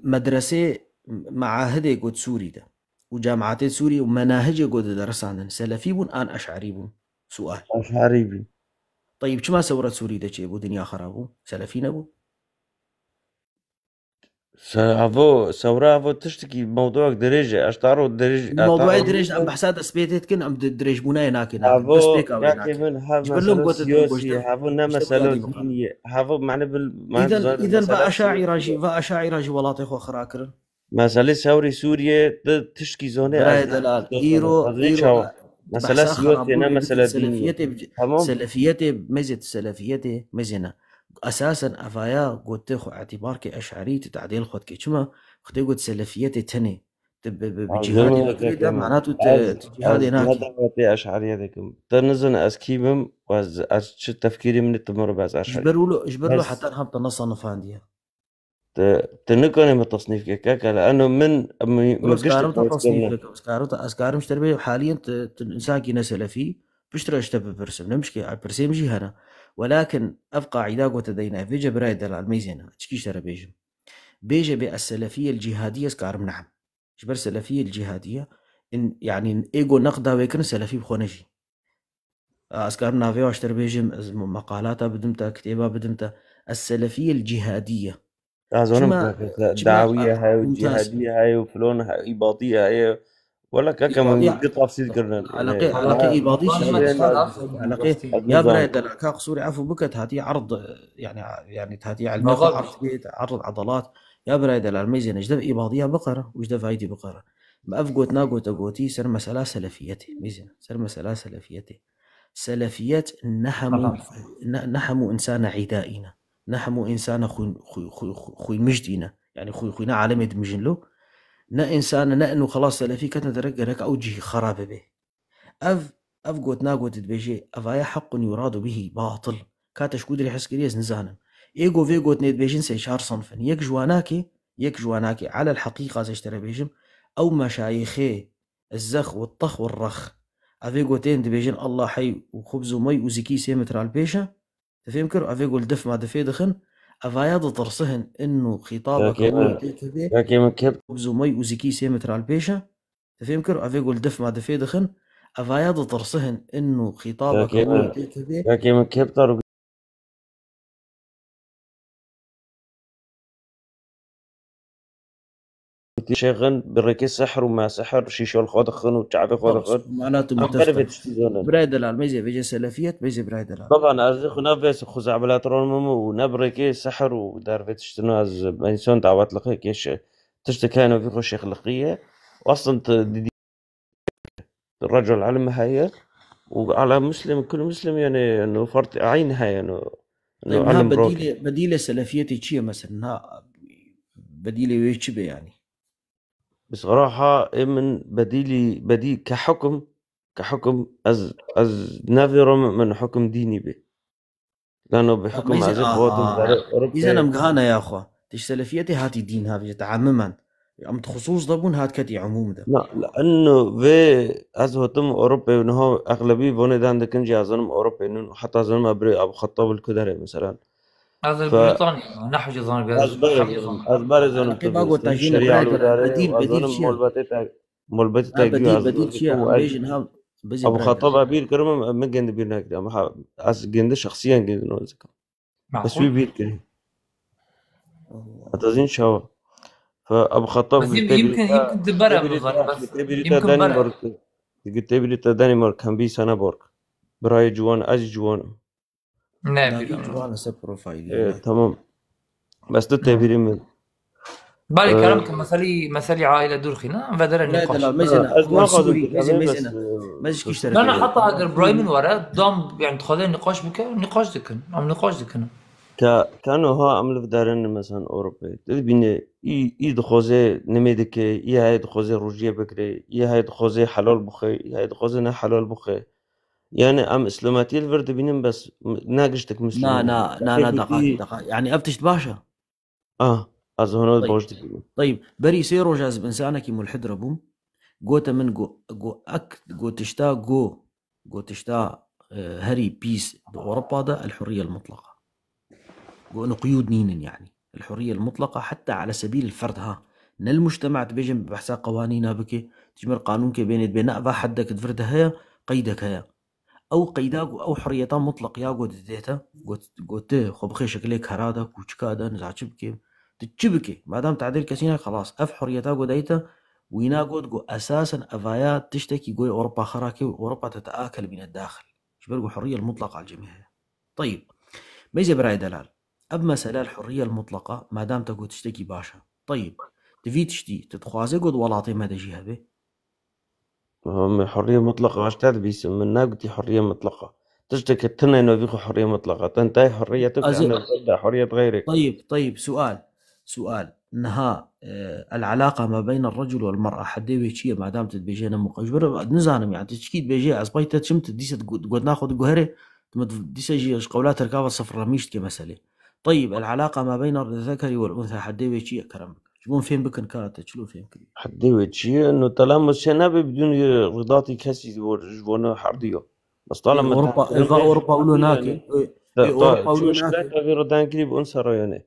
مدرسة معاهد يقول سوري ده وجامعات سوريا ومناهج يقول درس عندنا سلفي بون أن أشعري بون سؤال أشعري بون طيب شو ما سورة سوريا ده شيء بو دنيا خرابو سلفينا بو سافو سورة افو تشتكي موضوعك درجة اشتارو درجة موضوع درجة ام بحساد سبيتت كن ام درج بناي ناكي بس بيك او مسألة سياسية هافو نا مسألة دينية هافو معنى إذن بأشاعر جي ولاطي خو خراكر مسألة سوري سوريا تشكي زوني براي دلال إيرو مسألة سياسية نا مسألة دينية سلفيتي مزت سلفيتي مزنا أساسا أفايا قلت خو اعتبار كأشعري تعديل خود كيشما خدي قلت سلفيتي تاني بجهادي بكريدا معناته جهادي هناك هذا وقتي أشعري هذاكم تنزل أسكيبم وأز شو تفكيري من التمر بس أشعري إجبر له حتى نحب تنصنف عندي تنقل من تصنيف كيكا لأنه من أسكارم اشتري حاليا إنسان كي سلفي بشتري اشتبه برسم نمشي برسم جي هنا ولكن أبقى عداق وتدينا فيجا برايد الميزانة تشكي اشترى بيجا بالسلفية الجهادية سكارم نعم إجبر السلفية الجهادية إن يعني إيجو نقدها ويكن سلفي بخونجي أسكارم نافيو اشترى بيجم مقالاتها بدمتها كتابها بدمتها السلفية الجهادية دعوية هاي والجهادية هاي وفلون هاي إباضية هاي ولا كمان قطع في ذكرنا علاقة إباضية علاقة يا برايد العكاق سوري عفو بكت هاتي عرض يعني هاتي على عرض عضلات يا برايد الميزان اجدف إباضية بقرة وجدف هايدي بقرة ما أفقوت ناقوت أقوتي سر مسألة سلفيتي ميزان سر مسألة سلفيتي سلفيات نحموا إنسان عدائنا نحموا إنسان خوي مجدينا يعني خوينا عالمي دمجن له نا إنسان نا إنه خلاص سلفي كتنا ترجع لك أوجه خراب به أفقوت ناقوت تبيجي أفايا حق يراد به باطل كاتش كودري حس كريز نزانا إيجو فيجوت نيت بيجين سيشار صنفا يك جواناكي على الحقيقة زيشتري بيجم أو مشايخي الزخ والطخ والرخ أفيجوتين تبيجين الله حي وخبز ومي وزكي سيمتر على البيشة تفهم كر أفيجو الدف ما دفي دخن أفايا ترصهن إنه خطابك هو خبز ومي وزكي سيمتر على البيشة تفهم كر أفيجو الدف ما دفي دخن أفايا ترصهن إنه خطابك هو شيخن بركي سحر وما سحر شيشو الخوض خن وتعب خوض خن معناته متفق برايد الميزة بيجي سلفيات بيجي برايد طبعا أرزق نافس خزع بلا ترون ونبركي سحر ودارفت اشتنو از انسان دعوات لقيك يش تشتكانو في خوش شيخ لقيه واصلا الرجل علم هاي وعلى مسلم كل مسلم يعني انه فرط عين هاي انه علم بديله سلفيتي شيء مثلا بديله ويشبه يعني بصراحة من بديل كحكم از نافر من حكم ديني به لأنه بحكم عزيز إذا نمقهانا يا أخوة تش سلفيتي هاتي دين هذا تعمما ام خصوص ضبون هاد كتي عموم ده لا لانه في از هتم اوروبا انه اغلبيه بوني عندك انجي اظن اوروبا انه حتى اظن ابو خطاب الكدري مثلا هذا ف بريطانيا نحو جزان أزبار زون باقو تاجين الشريعة برايدر الوزارية بديل وأظن شيء مولبتي تاجيو بديل شيء بيجن هاو بزي أبو برايدر خطاب أبير كرم من جند بير ناكري أما أس جند شخصيا جند نوزك بس في بير كريم أتزين شوا فأبو خطاب بس يمكن تبرع بظن بس يمكن برع قلت بريتا دانمارك كان بي سنة بورك براي جوان أجي جوان نابي جوان سب بروفايل تمام بس ده تبيري من بالي كلامك مسالي عائلة دورخي نعم بدر النقاش لا ميزنا سوري ميزنا كيشتري لا حتى هذا براي من وراء دام يعني تخلي النقاش بك نقاش ذكن عم نقاش ذكن كانوا ها عملوا في دارين مثلا أوروبا تبين يدخوزي نميدك هاي دخوزي روجية بكري هاي دخوزي حلال بخي هاي دخوزي نه حلال بخي يعني أم إسلاماتي الفرد بينهم بس ناقشتك مسلم نا دقائق يعني أفتشت باشا أظن طيب. بوجدك طيب بري سيرو جاذب إنسانك ملحد ربهم قوت من جو تشتا هري بيس بأوروبا ده الحرية المطلقة قونا قيود نين يعني الحرية المطلقة حتى على سبيل الفرد ها ان المجتمع تبيجن بحسا قوانينها بك تجمر قانون كي بين أبا حدك تفرد هيا قيدك هيا او قيداك او حريتان مطلق يا قوت ديتا قوت خبخي شكلك هرادك وشكادا نزعجبك تجبك ما دام تعديل كسينا خلاص اف حريتها قديتا وينا قوت اساسا افايات تشتكي قوي اوروبا خراكي واوروبا تتآكل من الداخل شبرقوا حرية المطلقة على الجميع. طيب ميزة براي دلال اب مسألة الحرية المطلقة ما دام تقول تشتكي باشا طيب تفي تشتي تتخوازي قد ولاطي ما دجيها به حرية مطلقة عشتاد بيسم من ناقتي حرية مطلقة تشتكي تنا انه بيخو حرية مطلقة تنتهي حريتك عن حرية غيرك. طيب سؤال انها العلاقة ما بين الرجل والمرأة حدي بيشي ما دام تبيجينا مقجبر نزانم يعني تشكي بيجي عصبيت تشمت ديست قد ناخذ جوهري ديسجي قولات ركابة صفر رميشت كمسألة. طيب العلاقة ما بين الذكر والأنثى حدي بيشي كرم شلون فين بكن كانت شلون فين كذي حدي بيشي انه تلامس شنابي بدون رضاتي كسي ورجونا حرديو بس طالما اوروبا ولوناكي اوروبا ولوناكي في ردان كذي بأنثى ريانه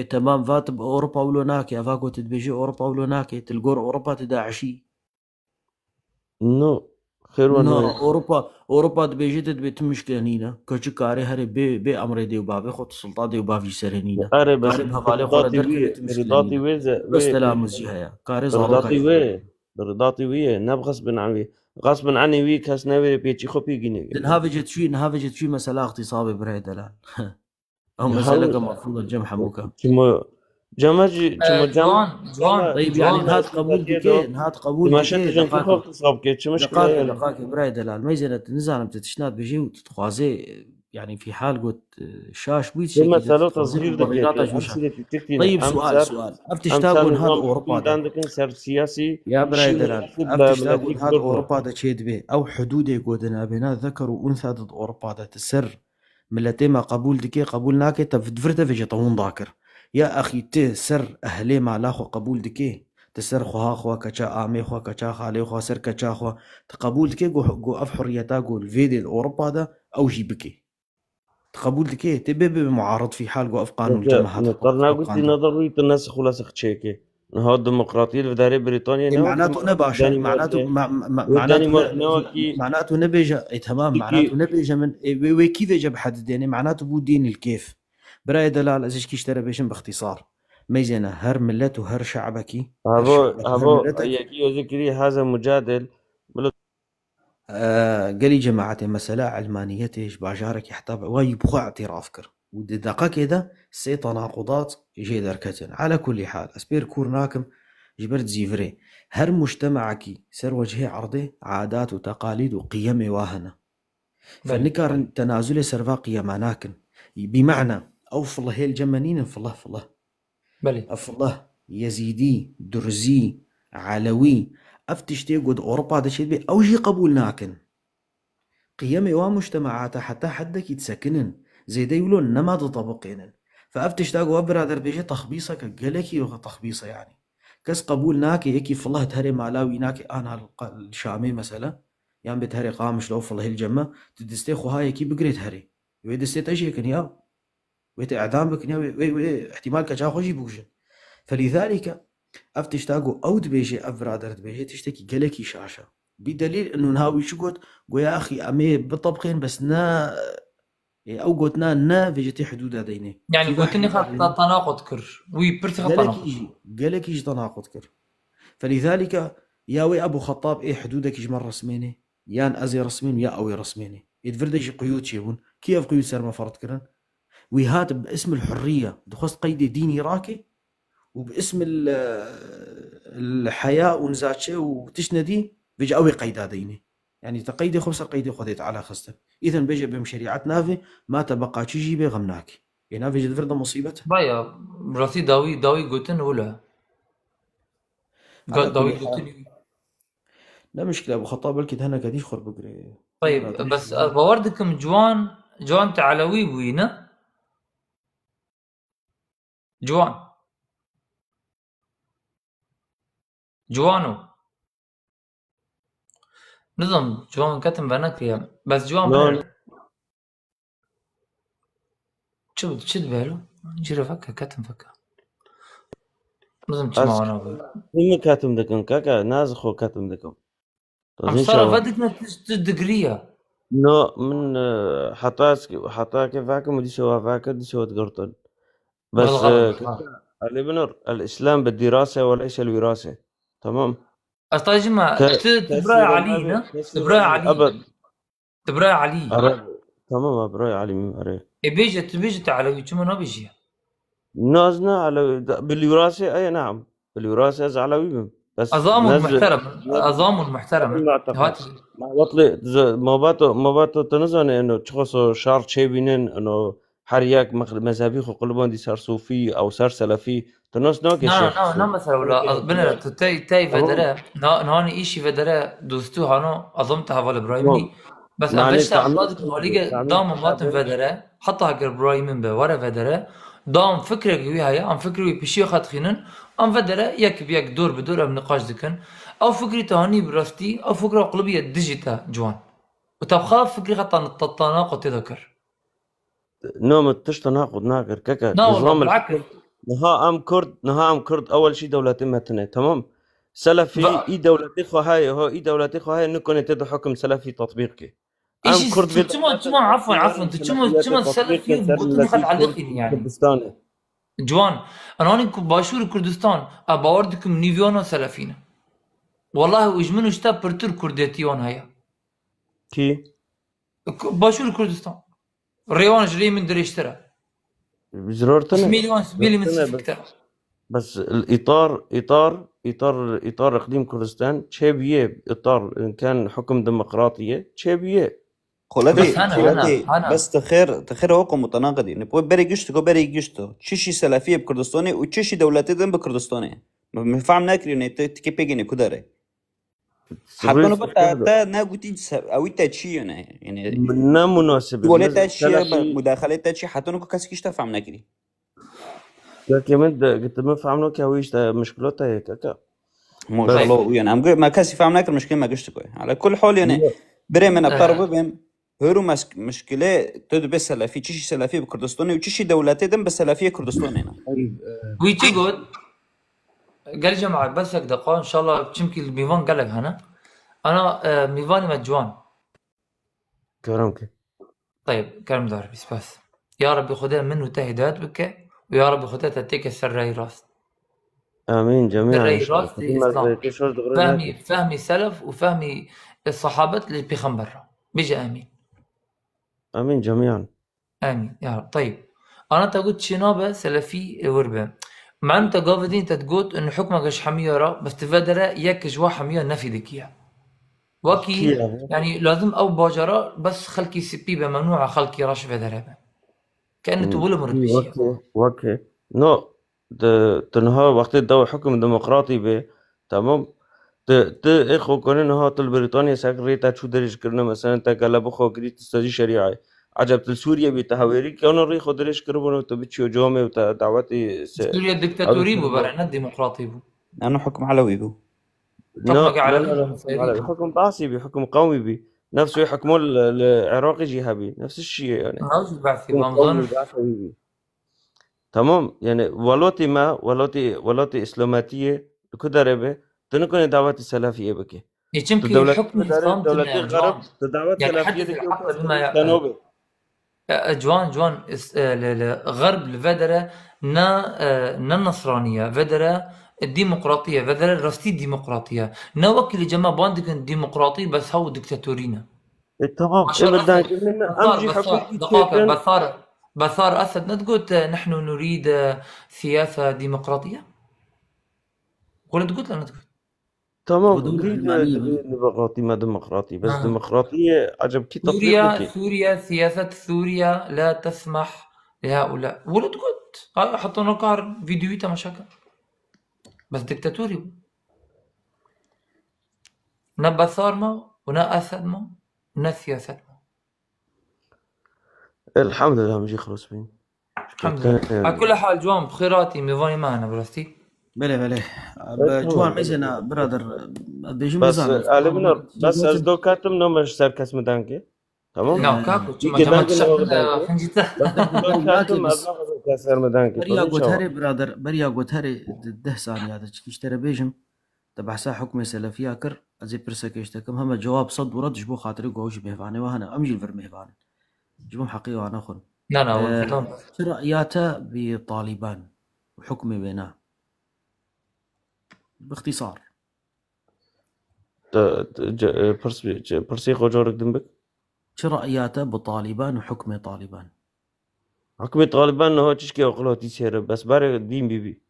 تمام فات اوروبا ولوناكي افاكو تدبيجي اوروبا ولوناكي تلقور اوروبا تداعشي نو خير ونا اوروبا تبيجي تدبيت مشكله نينا كشكاري هري بي امري دي وبابي خط السلطات دي وبافي سرنينا اري بس رضاتي بس تلامس جهه كاري رضاتي ويه غصب عني وي كاس ناوي بيجي خوبي جيني نهاجت شي مساله اغتصابي براي دلال او مساله المفروض الجمع حموكا جماجي جوان طيب يعني نهات قبول ما شنت جن في خوف تصاب كيتش مشكله دقائق براي دلال ما يزنت نزال بتتشنات بيجي وتتخوازي يعني في حال قلت شاش بيتش مساله تصغير طيب سؤال افتشتاقون هذا اوروبا عندك سر سياسي يا براي دلال افتشتاقون هذا اوروبا دا تشيد به او حدود يقودنا بين ذكر وانثى ضد اوروبا دا تسر ملتي ما قبول دكي قبول ناكي تفرت في طون ذاكر يا اخي تسر اهلي ما لاخو قبول دكي تسر خوها خوا كچا امي خوا كچا خالي خوا سر كچا خوا تقبول دكي جو اف حريتا جو الفيديو الاوروبا ده او جي بكي تقبول دكي تبي معارض في حال جو اف قانون الجماعات قرنا قلت نظري تنسخ ولا سخ تشيكي هو الديمقراطيه الاداريه بريطانيا معناته نباشا معناته نبيجا تمام معناته نبيجا من وكيف جاب حد يعني معناته بو دين الكيف براي دلال ازيش كيشترى بيشن باختصار ميزنا هر ملت وهر شعبكي هبو يكي ذكري هذا مجادل قالي جماعة مسألة علمانيتش باجارك يحتاج ويبخو اعترافك ودقا كده سي تناقضات جي دركتن على كل حال اسبير كورناكم جبرت زيفري هر مجتمعكي سر وجهي عرضي عادات وتقاليد وقيم واهنة فالنكار تنازل سرفا قيماناكن بمعنى أوفله هي الجمانين فله بلي أفله يزيدي درزي علوي أفتشتي قد أوروبا دا شيء بي أوجي قبولناكن قيمي ومجتمعات حتى حدك يتسكنن زي دا يقولون نما تطبقين فأفتشتاق وابرادر بيجي تخبيصك قلكي تخبيصة يعني كس قبول ناكي هيك والله تهري مالاوي ناكي أنا الشامي مثلا يعني بتهري قامش لو والله الجمة تدستيخو هاي كي بقريت هري ويدستيت أشي كنيا ويت إعدام بكنيا احتمال كجا خوشي بوجن فلذلك أفتشتاقو أو تبيجي أفرادر تبيجي تشتكي قلكي شاشة بدليل إنه نهاوي شو قلت يا أخي أمي بطبخين بس نا أو قلتنا نا فيجتي حدود ديني يعني قلت لي خاطر تناقض كر وي برتي تناقض قالك يجي تناقض كر فلذلك يا وي أبو خطاب إيه حدودك يجي مرة رسميني يان أزي رسمين يا أوي رسميني يتفردش قيود شيبون كيف قيود سر ما فرض كرن ويهات باسم الحرية دخست قيد ديني راكي وباسم الحياة ونزاتشه وتشندي بيجي أوي قيدا ديني يعني تقيدي خمس قيدي خذيت على خسته إذا بيجي بشريعة نافي ما تبقى تجي بغمناك يعني نافي جد فرد مصيبته بايا براسي داوي قلتن ولا داوي قلتن لا مشكلة أبو خطاب بلكي هنا كديش خرب بقري طيب بس بوردكم جوان تعلوي وينا جوانو نظم جوان كتم بناك بس جوان شو بالو جرى فكا كتم فكا نظم تسمع انا مين كاتم دكم كاكا نازخو كاتم دكم عم صار فدكنا تدقريه نو من حطاك كيفاك مدي سوا فاك دي سوا تقرطن بس علي بنور الاسلام بالدراسه وليس الوراثه تمام أصلا جماعة تبرأ علينا تبرأ علي أبد تبرأ علي تمام أبرأ علي من أري بيجي تعالى شو ما بيجي نازنا على بالوراثة أي نعم بالوراثة علوي بس أظام محترم وطلي ما باتو تنزل إنه تشخصوا شار شيبينين إنه حرياك مذهبي قلبان دي صار صوفي أو صار سلفي تناس ناقش نعم مثلا ولا بنرا تاي فدرا نهاني إيشي فدرا دوستو هانو أظمتها ولا برايمني بس أفشت أبلادك ماليجا دام ماتن فدرا حتى هكر برايمين بورا فدرا دام فكرك وياها أم فكري بشيء خد خينن أم فدرا يك دور بدور أم نقاش ذكن أو فكري تهاني براستي أو فكرة قلبية ديجيتا جوان وتبخاف فكري خطا التناقض تذكر نوم تناقض ناقر كاكا نظام العكس نها ام كرد اول شيء دولتي متنه تمام سلفي اي دولتي خو هاي نكون تد حكم سلفي تطبيقي ام كرد تما عفوا تما سلفي بطن خد علقني يعني كردستان جوان انا باشور كردستان باوردكم نيفيونو سلفينا والله وجمنو شتا برتر كرديتيون هيا كي باشور كردستان ريوان جري من دريشترا بزرورتنا مليون من بس الاطار اطار اقليم كردستان تشيبيه اطار ان كان حكم ديمقراطيه تشيبيه خلادي بس تخير هوكم متناقض يعني بري قشتو تشيشي سلفيه بكردستاني وتشيشي دولتي دم بكردستاني ما فهم ناكري يعني تكيبيجي كداري حتى انا بقى ناقوتي او تاتشي يعني من مناسب ولا تاتشي مداخله تاتشي حتى انا كاسكيش تفهم ناكري كمان قلت ما فهمنا كويش مشكلتها هيك كا ما شاء الله يعني ما كاسي فهم ناكر مشكله ما قشتكو على كل حال يعني بري من ابطر بهم هرو مشكله تد بس سلفي تشي سلفي بكردستاني وتشي دولتي دم بس سلفيه كردستاني هنا ويتي جود قال جماعه بس دقائق ان شاء الله تشمكي الميفان قال لك هنا انا ميفاني مجوان كرمك طيب كلام دار بس يا رب خدها منه تهدات بك ويا رب خدها تتيك السراي راس امين جميعا فهمي سلف وفهمي الصحابه اللي بيخمر بيجي امين جميعا امين يا رب. طيب انا تقول شنابه سلفي وربه مع انت قاعدين تقول انه حكمك حميره بس تفادر يك جوا حميه نفي ذكيه وكي يعني لازم او باجره بس خلكي سبي ممنوعه خلكي راش فدرها كانه تقول مربيه اوكي نو تنها وقت الدو حكم ديمقراطي به تمام ت اخو كونن ها تل بريطانيا ساكريتا شو درج كرنا مثلا تا قلب خو كريت تستجي شريعه عجبت سوريا بتهوري كانوا ريخو درج كربون وتبتشو جومه ودعوتي سوريا ديكتاتوري بو برنا ديمقراطي بو أنا حكم علوي بو حكمك على لا حكم بعثي بحكم قومي بي نفسه يحكمون العراقي جهابي نفس الشيء يعني موجود بعثي بامظن تمام يعني ولوتي إسلاماتية كدربة تنكون دعوات السلفية بكي يمكن حكم الإسلام دولتي غرب دعوات يعني سلفية حتى بما جوان غرب الفدرة نا النصرانية فدرة الديمقراطية فدرة رستي الديمقراطية نا وكل جماعة باندك الديمقراطية بس هو دكتاتورينا تمام بثار أسد نتقول نحن نريد سياسة ديمقراطية ولا تقول لا نتقول تمام ديمقراطي ما ديمقراطي بس ديمقراطية عجب كي سوريا سياسة سوريا لا تسمح لهؤلاء ولا تقول حطوا نقار فيديوهات مشاكل بس دكتاتوري نا بثار ما ونا أسد ما ونا سياسة ما الحمد لله مجي خلص بين الحمد لله على كل حال جوان بخيراتي ميفاني معنا برستي بله جوان ميزنا برادر بيجي بس بس از دو كاتم نمش سركس مدانكي تمام نعم كاكو ما تشكل فنجيته كاتم از كسر مدانكي بريا قوتهري ده ثانية هذا تشتري بيجم تبع سا حكم سلفية كر ازي برسكيشتكم هم جواب صد ورد جبو خاطري قوش بهفاني وهنا امجي الفر مهفاني جبهم حقيقة وانا اخون لا شو رأياته بطالبان وحكم بينه باختصار برسي قجورك دنبك شو رأياته بطالبان وحكم طالبان حكم طالبان انه تشكي وقلوتي سيره بس بارك دين بيبي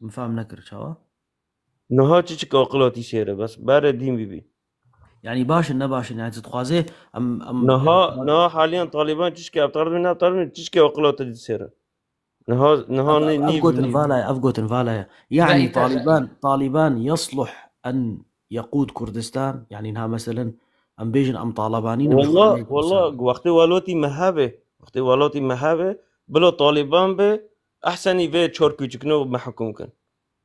مفهم نكر شوا انه تشكي وقلوتي سيره بس بارك دين بيبي يعني باش يعني تتخوازي نها حاليا طالبان تشكي ابطال تشكي وقلوتي سيره أفقوتن فالايا يعني طالبان يصلح أن يقود كردستان يعني إنها مثلا أم بيجن أم طالبانين والله وقت والوتي مهابة بلو طالبان به أحسن يبي تشوركو تكنو محكوم كان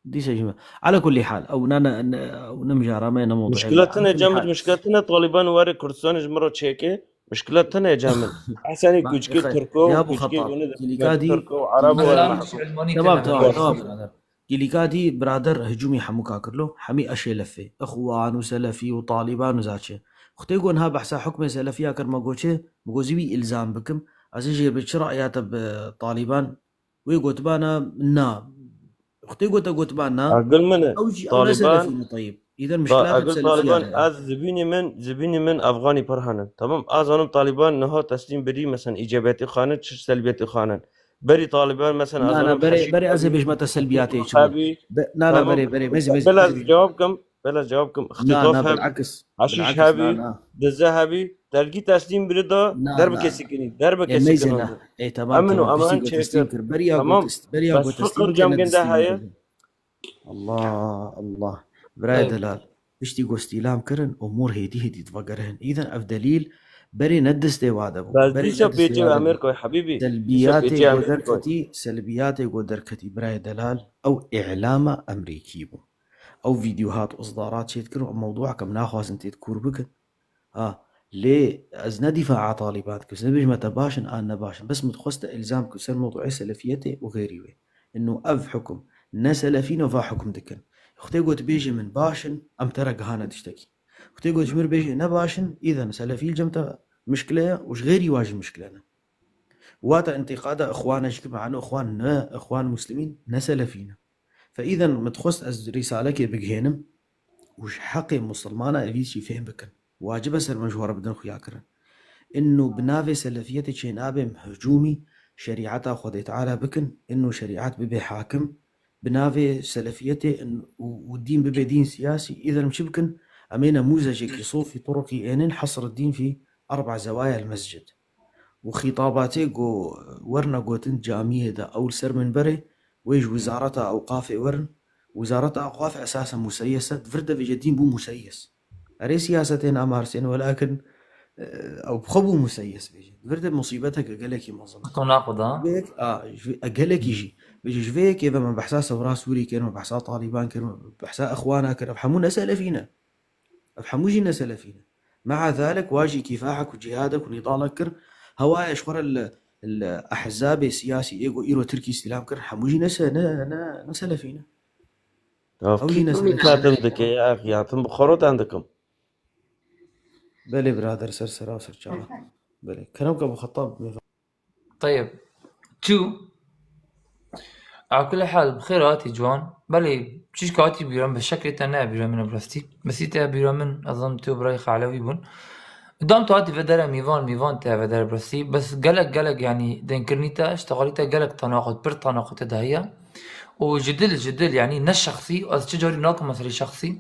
دي شيء على كل حال أو نمجا رمينا موضوع مشكلتنا طالبان واري كردستان جمرة تشيكي مشكلتنا يا جامل احسن كوجكي تركو يا ابو خطاب تركو عرب تمام كيليكادي برادر هجومي حموكا كرلو حمي اشي لفي اخوان وسلفي وطالبان وزاتشي اختي قونها بحسا حكم سلفيا كر ماغوتشي مغوزيوي الزام بكم ازيجي بشرعيات بطالبان ويقوت بانا نا اختي قوت بانا اقل من طالبان طيب اذا مشكلات طالبان از زبيني من افغاني برهانن تمام از انم طالبان نها تسليم بري مثلا ايجابياتي خانه سلبياتي خانه بري طالبان مثلا انا بري از بيش متى سلبياتي لا بري بلا جوابكم اختطاف بالعكس عشيش هابي الذهبي تلقي تسليم بريدا دربك سكني اي تمام امن وامان شيكر بريا بس فقر جام جنده هاي الله براي دلال اشتي قوستيلام كرن امور هيدي تفقرهن اذا اف دليل بري ندستي وادبو بري بيجي امريكا يا حبيبي سلبياتي ودركتي براي دلال او اعلام امريكي بو او فيديوهات واصدارات شي تكرو موضوع كم ناخذ انت تكور بك ليه ازنا دفاع طالبات كسر بيج متى باشن انا باشن بس متخصت الزام كسر موضوع سلفيته وغيري انه اف حكم نسلفين وفا حكم دكن اختي قلت بيجي من باشن ام ترى قهانه تشتكي اختي قلت شمر بيجي نباشن اذا سلفي الجمته مشكله وش غير يواجه مشكلنا واتا انتقاد اخوانا شكل معنا اخوان مسلمين نسلفينا فاذا متخص از رسالك بجهنم وش حقي مسلمانا افيشي فهم بكن واجب سر مجوره بدن خويا كرن انه بنافي سلفيتي شينابه هجومي شريعتها خدي تعالى بكن انه شريعات ببي حاكم بنافي سلفيتي والدين ببي دين سياسي اذا مشبكن امينا نموذج صوفي طرقي ان حصر الدين في 4 زوايا المسجد وخطاباتي جو ورنا قوتن جامعه دا او سر من بري ويج وزارة اوقاف ورن وزارة اوقاف اساسا مسيسه فرده في جدين بو مسيس اري سياستين امارسين ولكن او بخبو مسيس بيجي فرده مصيبتك اقلك منظم تناقض اقلك يجي بيجي فيك إذا ما بحسا ثورة سوري كانوا ما بحسا طالبان كانوا ما بحسا أخوانا كانوا أفحمونا سلفينا أفحمو جينا سلفينا. مع ذلك واجي كفاحك وجهادك ونضالك كر هواي أشخر الأحزاب السياسي إيرو تركي استلام كر حموجي نسلفينا أو جينا سلفينا عندك يا أخي يعطم بخروط عندكم. بلي برادر سرسرة وسرجالة بلي كلامك أبو خطاب. طيب شو على كل حال بخير هاتي جوان بلي بشيش كاتي بيرام بالشكل تنا بيرام من برستي بس إنت بيرام من أظن تو برايخ علوي بون قدام تواتي فدرة ميفان تا فدرة برستي بس قلق يعني دينكرنيتا اشتغليتا قلق تناقض بر تناقض تدهيا وجدل يعني نش شخصي وأستجاري ناكم مثلي شخصي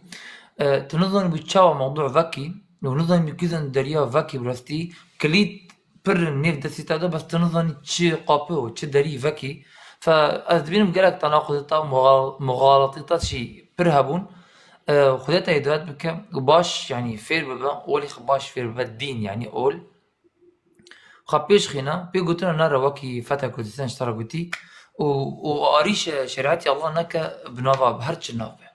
تنظن بيتشاوى موضوع فاكي ونظن بيكيزن دريا فاكي برستي كليت بر النيف دسيتا ده بس تنظن تشي قابو تشي دري فاكي فأذبين بقالك تناقضتا مغالطتا شي برهبون خدتا يدوات بك وباش يعني فير ببا ولي خباش فير ببا الدين يعني أول خبيش خينا بيقولتنا نرى وكي فتا كردستان اشترى قوتي وأريش شريعتي الله نكا بنوفا بهرتش النوفا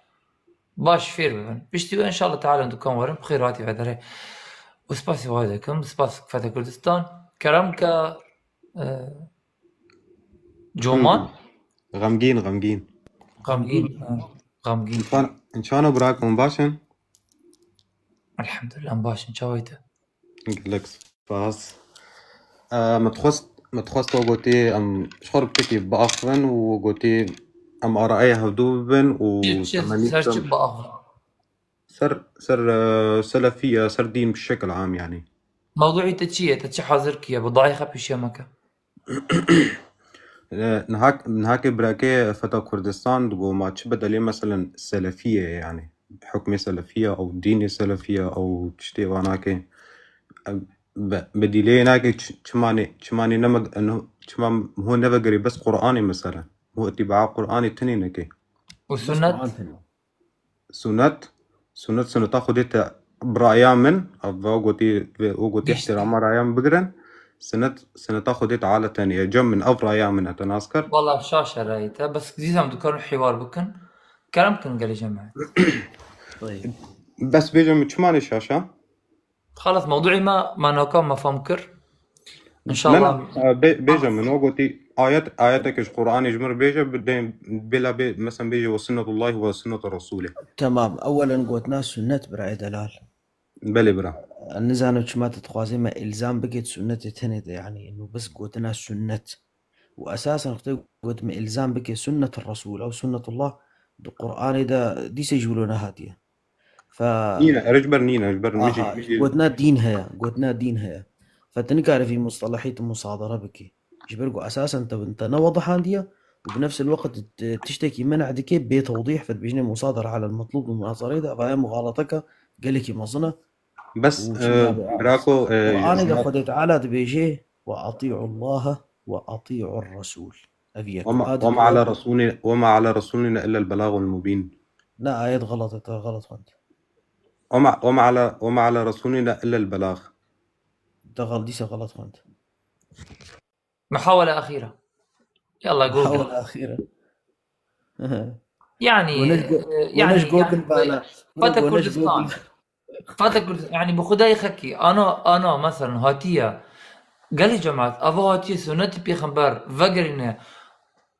باش فير ببا بيشتي إن شاء الله تعالى ندوكم ورم بخير واتي فدره وسباسي وهذاكم سباس فتا كردستان كرامك جومان غمجين ان شاء الله براكم مباشن الحمد لله مباشن شويته لكس فاس متخص وقوتي ام شخور بتكي باخرن وقوتي ام ارائي هدوبن سر باخر سر سلفيه سر دين بشكل عام يعني موضوعي تتشي حاضرك يا بضاعي خبيش يا مكة نهاك براكي فتا كردستان دقو ما تشبه لي مثلا سلفية يعني حكمي سلفية أو ديني سلفية أو تشتي واناكي بدي لي ناكي تشماني نمج إنه تشمان هو نفقري بس قرآني مثلا هو اتباع قرآني تاني نكي سنة تاخدت برأيام من وقوتي احترام رأيام بقرن سنة تاخدت على تانية جم من أفرا يا من أتناسكر والله بشاشة رايتها بس زيزم دكار حوار بكن كلام كن قال جماعة طيب بس بيجم تشماني شاشة خلاص موضوعي ما نوكم ما فهمكر إن شاء الله بيجم من وقتي آياتك القرآن يجمر بيجم بلا مثلا بيجي وسنة الله وسنة رسوله تمام. أولا قوت ناس سنة برا دلال بلي برا النزانو شمات تخوازي ما إلزام بقيت سنة تند يعني إنه بس قوت ناس سنة وأساسا قوت ما إلزام بقيت سنة الرسول أو سنة الله بالقرآن ده دي سيجولونا هاتية نينا رجبر قوتنا دين هيا فتنكار في مصطلحية المصادرة بكي جبرقو أساسا انت نوضح عنديا وبنفس الوقت تشتكي منع دكي بتوضيح فتبيجني مصادرة على المطلوب من المناظرة ده فهي مغالطك قالك مظنة بس براكو أنا إذا خدت على تبيجي وأطيعوا الله وأطيعوا الرسول وما على رسولنا إلا البلاغ المبين. لا آيات غلط أنت وما على رسولنا إلا البلاغ ده غلط دي غلط أنت. محاولة أخيرة يلا جوجل محاولة أخيرة يعني فتا كردستان يعني بخداي خكي أنا مثلا هاتية قالي جماعة أبو هاتية سنة بيخنبر فقرنا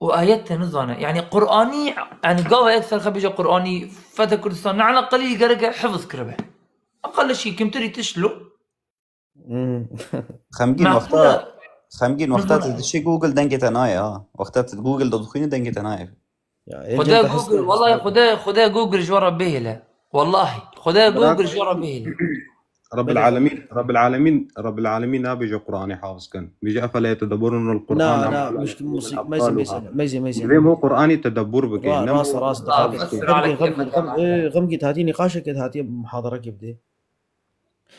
وآيات نظانا يعني قرآني يعني قوة أكثر خبيجة قرآني فتا كردستان على قليل قرقة حفظ كربه أقل شيء كم تري تشلو خمجين وقتها تدشي جوجل دنجت أناي وقتها جوجل تدخيني دنجت أناي خدا جوجل والله خدا جوجل جورا بهلا والله خدا جوجل جورا بهلا رب العالمين ما بيجي قرآني حافظ كان بيجي أفلا يتدبرون القرآن لا مش ميزي ليه مو قرآني تدبر بك راس غمقي هاتي نقاشك هاتي محاضرة كيف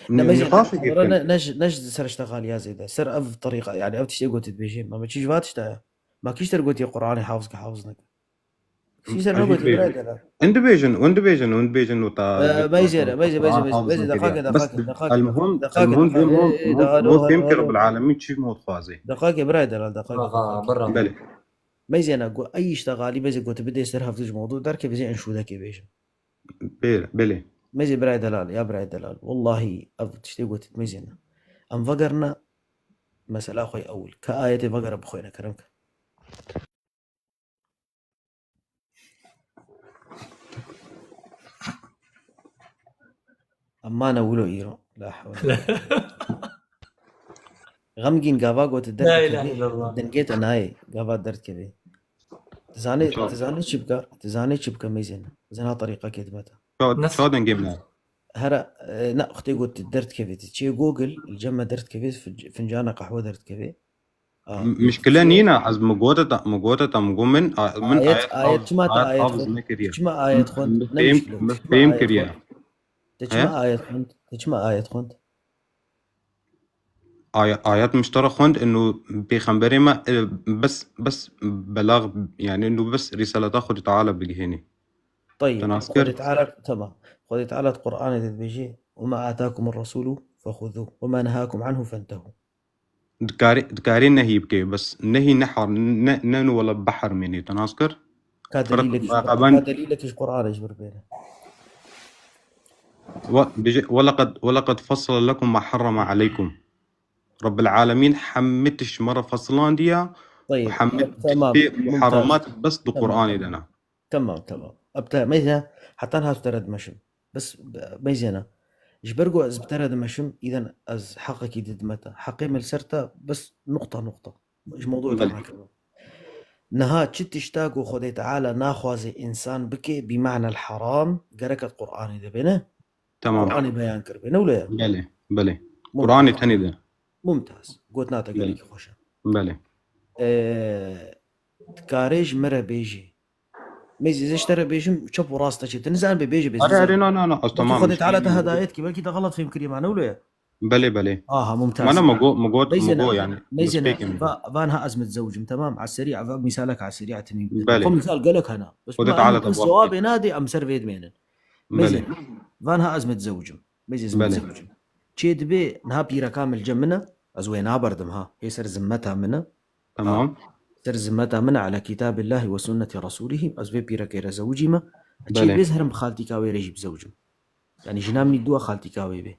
نج سر اشتغال يا زيد سر أف طريقة يعني أف تشتي قلت تبيجي ما تشيش فاتشتا ما كيش ترقوت يا قرآني حافظك حافظنك في سر نقول تبرد اندبيجن وتا ميزي دقائق المهم مو يمكن رب العالمين شيء مو فازي دقائق برا برا ميزنا أي اشتغالي ميزي قلت بدي يصيرها في موضوع درك بزي أنشودك بيجي بلي ميزي براي دلال يا براي دلال والله تشتي قلت ميزنا أم فقرنا مسألة أخوي أول كآية فقر بخوينا كرمك أما أنا ولو إيرو لا حول ولا قوة غمجين قابا قوت الدرد لا إله إلا الله. دنقيت أنا هاي قابا الدرد كبي تزاني شبكة ميزنا زينها طريقة كدمتها شو نجيبنا هرا لا أختي قلت الدرد كبي تشي جوجل الجمع درد كبي فنجان قهوة درد كبي مشكلة نينا از مقوتة مقوم من آيات ما آيات ما آيات خنت مفهم كريا تجمع آيات خنت آيات مشترك خند إنه بيخبري ما بس بلاغ يعني إنه بس رسالة تاخد تعالى بجهني طيب خذ تعالى تمام خذ تعالى القرآن إذا بيجي وما آتاكم الرسول فخذوه وما نهاكم عنه فانتهوا دكاري نهي بكي بس نهي نحر ننو ولا بحر مني تناسكر كدليلك القرآن يجبر بينه ولقد فصل لكم ما حرم عليكم رب العالمين حمتش مرة فصلان ديا طيب وحمت محرمات بس بالقرآن لنا تمام أبتا ميزة حتى أنها ترد مشم بس ميزنا جبرجو از بترد مشم إذا از حقك يدد متى حقي من سرتا بس نقطة مش موضوع ده نها تشتاق وخذ تعالى ناخذ إنسان بكي بمعنى الحرام قرأت القرآن إذا بينه تمام قرآن بيان كربينه ولا بلي قرآن تاني ده ممتاز قلت ناتا قالك خوشة بلي كاريج مرة بيجي ميزي زي اشترى بيجي شوف وراسته شيء تنزل بيجي بس لا تمام خذ تعالى تهدايت كيف كده غلط في كريم انا ولا بلي ممتاز انا مقو يعني ميزي فانها ازمه زوج تمام على السريع مثالك على السريع تميم بلي مثال قالك انا بس الجواب نادي ام سيرفيد مين ميزي فانها ازمه زوج ميزي ازمه زوج تشيد بي نها بيرا كامل جمنا ازوينا بردمها هي سر زمتها منا تمام سر زمتها منا على كتاب الله وسنة رسوله أزوي بيرا كيرا زوجي ما أشي بيزهرم بخالتي كاوي ريجي بزوجم يعني جنامني دوا خالتي كاوي بي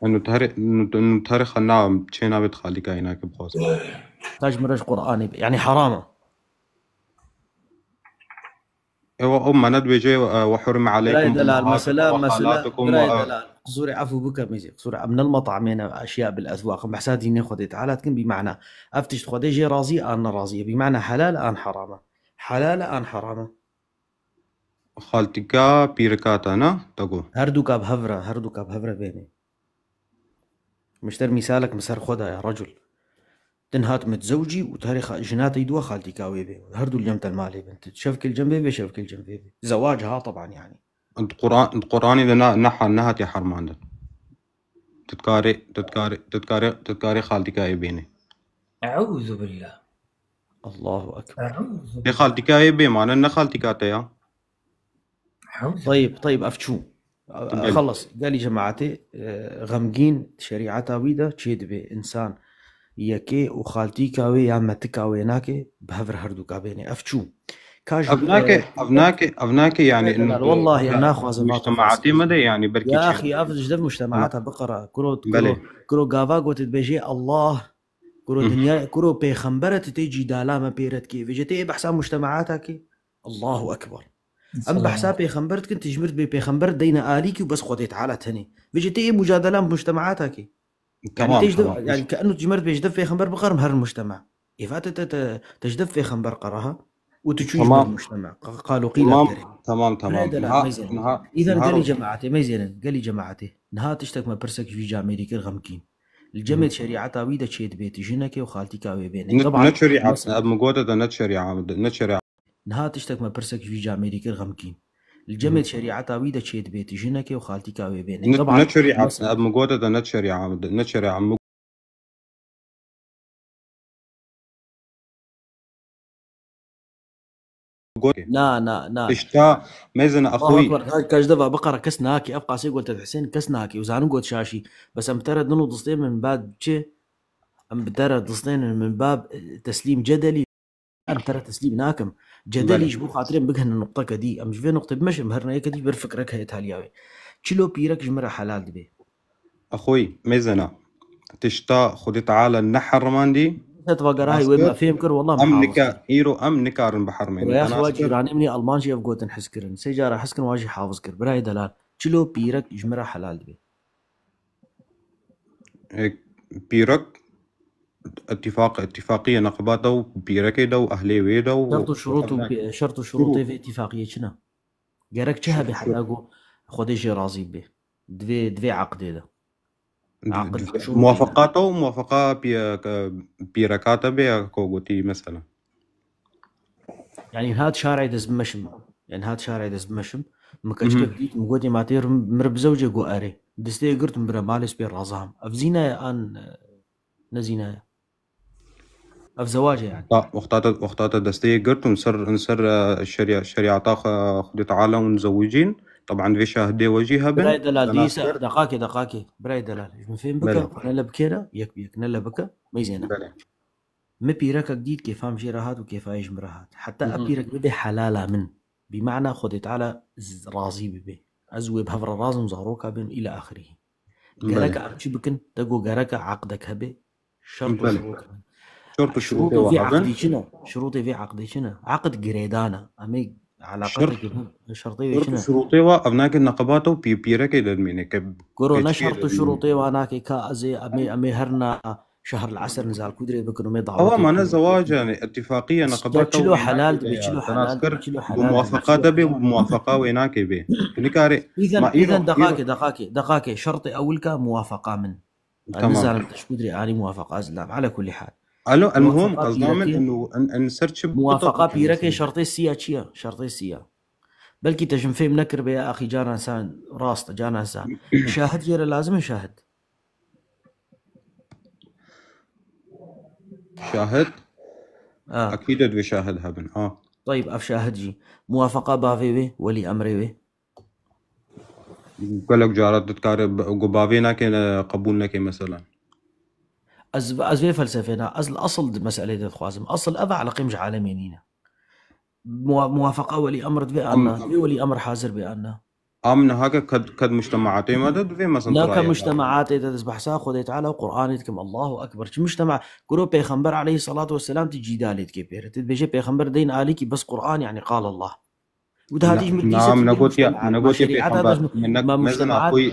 إنه تاريخ النعم تشينا بيت خالتي كاوي هناك بخاص تاج مرج قرآني بي يعني حرامة ايوه ندوي جاي وحرم عليكم مسألة قصوري عفو بك ميزي قصوري من المطعمين اشياء بالاذواق بحساتي ناخذ تعالى كن بمعنى افتش تخدي جي راضي انا راضيه بمعنى حلال ان حرامه حلال ان حرامه خالتك بيركات انا تقو هردوك بهفره بيني مشتر مثالك مسار خدها يا رجل تنهات متزوجي وتاريخ جناتي دوا خالتي كاوي بي هردو الجمت المالي بنت شفك الجنبي بي شفك الجنبي بي زواجها طبعا يعني القرآن إذا نحى نهت يا حرمان تتكاري خالتي كاوي بيني أعوذ بالله الله أكبر دي خالتي كاوي بي معنى إن خالتي كاتيا طيب أفتشو خلص قال لي جماعتي غمقين شريعتها ويدا تشيد بي إنسان يكي وخالتي كاوي يا متكاوي ناكي بهفر هردو كابيني أفتشو أبناك يعني إنه والله أنا أخوة مجتمعاتي مدى يعني بركي يا أخي أفضل جدا مجتمعاتها بقرة كرو غافا قوت بيجي الله كرو دنيا كرو بيخمبرة تيجي دالامة بيرت كي فيجتي بحساب مجتمعاتها كي الله أكبر أم بحساب بيخمبرت كنت جمرت بيخمبرت دينا آليكي وبس خديت على تاني فيجتي مجادلة بمجتمعاتها كي يعني يعني كأنه تجمرت بيجدف في خمبر بقر مهر المجتمع إفات تجدف في خمبر قرها وتشويش بالمجتمع قالوا قيل تمام إذا قال لي جماعتي ميزين قال لي جماعتي نها تشتك ما برسك في جامعي كل غمكين الجمع شريعتها ويدا تشيد بيتي جنك وخالتي كاوي بيني طبعا نشريعة مقودة نشريعة نها تشتك ما برسك في جامعي كل غمكين الجمع شريعتها ويدا تشيد بيتي جنك وخالتي كاوي بيني طبعا نشريعة مقودة نشريعة لا اشتا ميزن اخوي كاش دفع بقره كسناكي ابقى سي قلت حسين كسناكي وزانو قلت شاشي بس امترد ننو ضصتين من باب ام بترد ضصتين من باب تسليم جدلي ترى تسليم ناكم جدلي جبو خاطرين بقهن النقطة كدي أمش في نقطة بمش مهرنا كدي برفكرك هي تالياوي كيلو بيرك جمرة حلال دبي أخوي ميزنا تشتا خدي تعالى النحر ماندي تبقى وين ما فهم كر والله أم إيرو أم نكارن بحر من يا أخي واجي راني مني ألمان شيء أفقوتن حسكرن سيجارة حسكن واجي حافظ كر براي دلال كيلو بيرك جمرة حلال دبي بيرك اتفاقية نقباته بيركي دو أهلي ويدو شرط شروطي في اتفاقية شنا جارك شها بحلاقو خديش راضي به دفي عقد ده موافقاته موافقة بيركاته بكوغوتي مثلا يعني هاد شارع دز بمشم يعني هاد شارع دز بمشم مكاش كديت مقودي ماتير مرب زوجة جو أري دستي قرت مبرا مالس بير رازهم أفزينا أن نزينا أفزواجه يعني وقتات دستي قرت ونصر الشريعة خدي تعالى ونزوجين طبعا في شاهدي وجيها بن براي دلال ديسا دقاكي براي دلال من فين بكا نلا بكيرا يك نلا بكا ما يزينا ما بيرك جديد كيف هم جيرهات وكيف ايش مرهات حتى ابيرك ببي حلالة من بمعنى خدي تعالى راضي ببي ازوي بهفر رازم زهروكا بين الى اخره جرك امشي بكن تقو جرك عقدك هبي شرط شروطي في عقدي شنو عقد جريدانا امي علاقتك شرطي شرط شروطي وابناك النقبات وبيرك يدمينك كورونا شرط شروطي واناك كازي امي هرنا شهر العسل نزال كودري بكرو ما يضعوا هو معنا زواج يعني اتفاقيه نقبات كيلو حلال كيلو حلال بموافقات بموافقه ويناك به نكاري اذا دقاقي شرطي اولك موافقه من نزال كودري اني موافقه ازلام على كل حال المهم قصدنا من انه نسرش موافقه بيرك شرطي السيا شرطي السيا بلكي تجم فهم نكر بيا اخي جانا انسان راس جانا انسان شاهد غير لازم نشاهد شاهد اكيد ادوي شاهد هبن طيب اف شاهد جي موافقه بافي ولي امري قالك جارات تكارب قبابينا كان قبولنا كي مثلا أزبي فلسفينا أصل مسألة خوازم أصل أضع على قيمة عالمينينا موافقة ولي أمر بأننا ولي أمر حاضر بأننا آمنا هكا كد مجتمعاتي مدد في مثلا لا كمجتمعاتي تذبح ساخذ تعالى وقرآنيتكم الله أكبر مجتمع كرو بيخنبر عليه الصلاة والسلام تجي دالت كبيرة تبيجي بيخنبر دين آليكي بس قرآن يعني قال الله وده هذه نعم نقول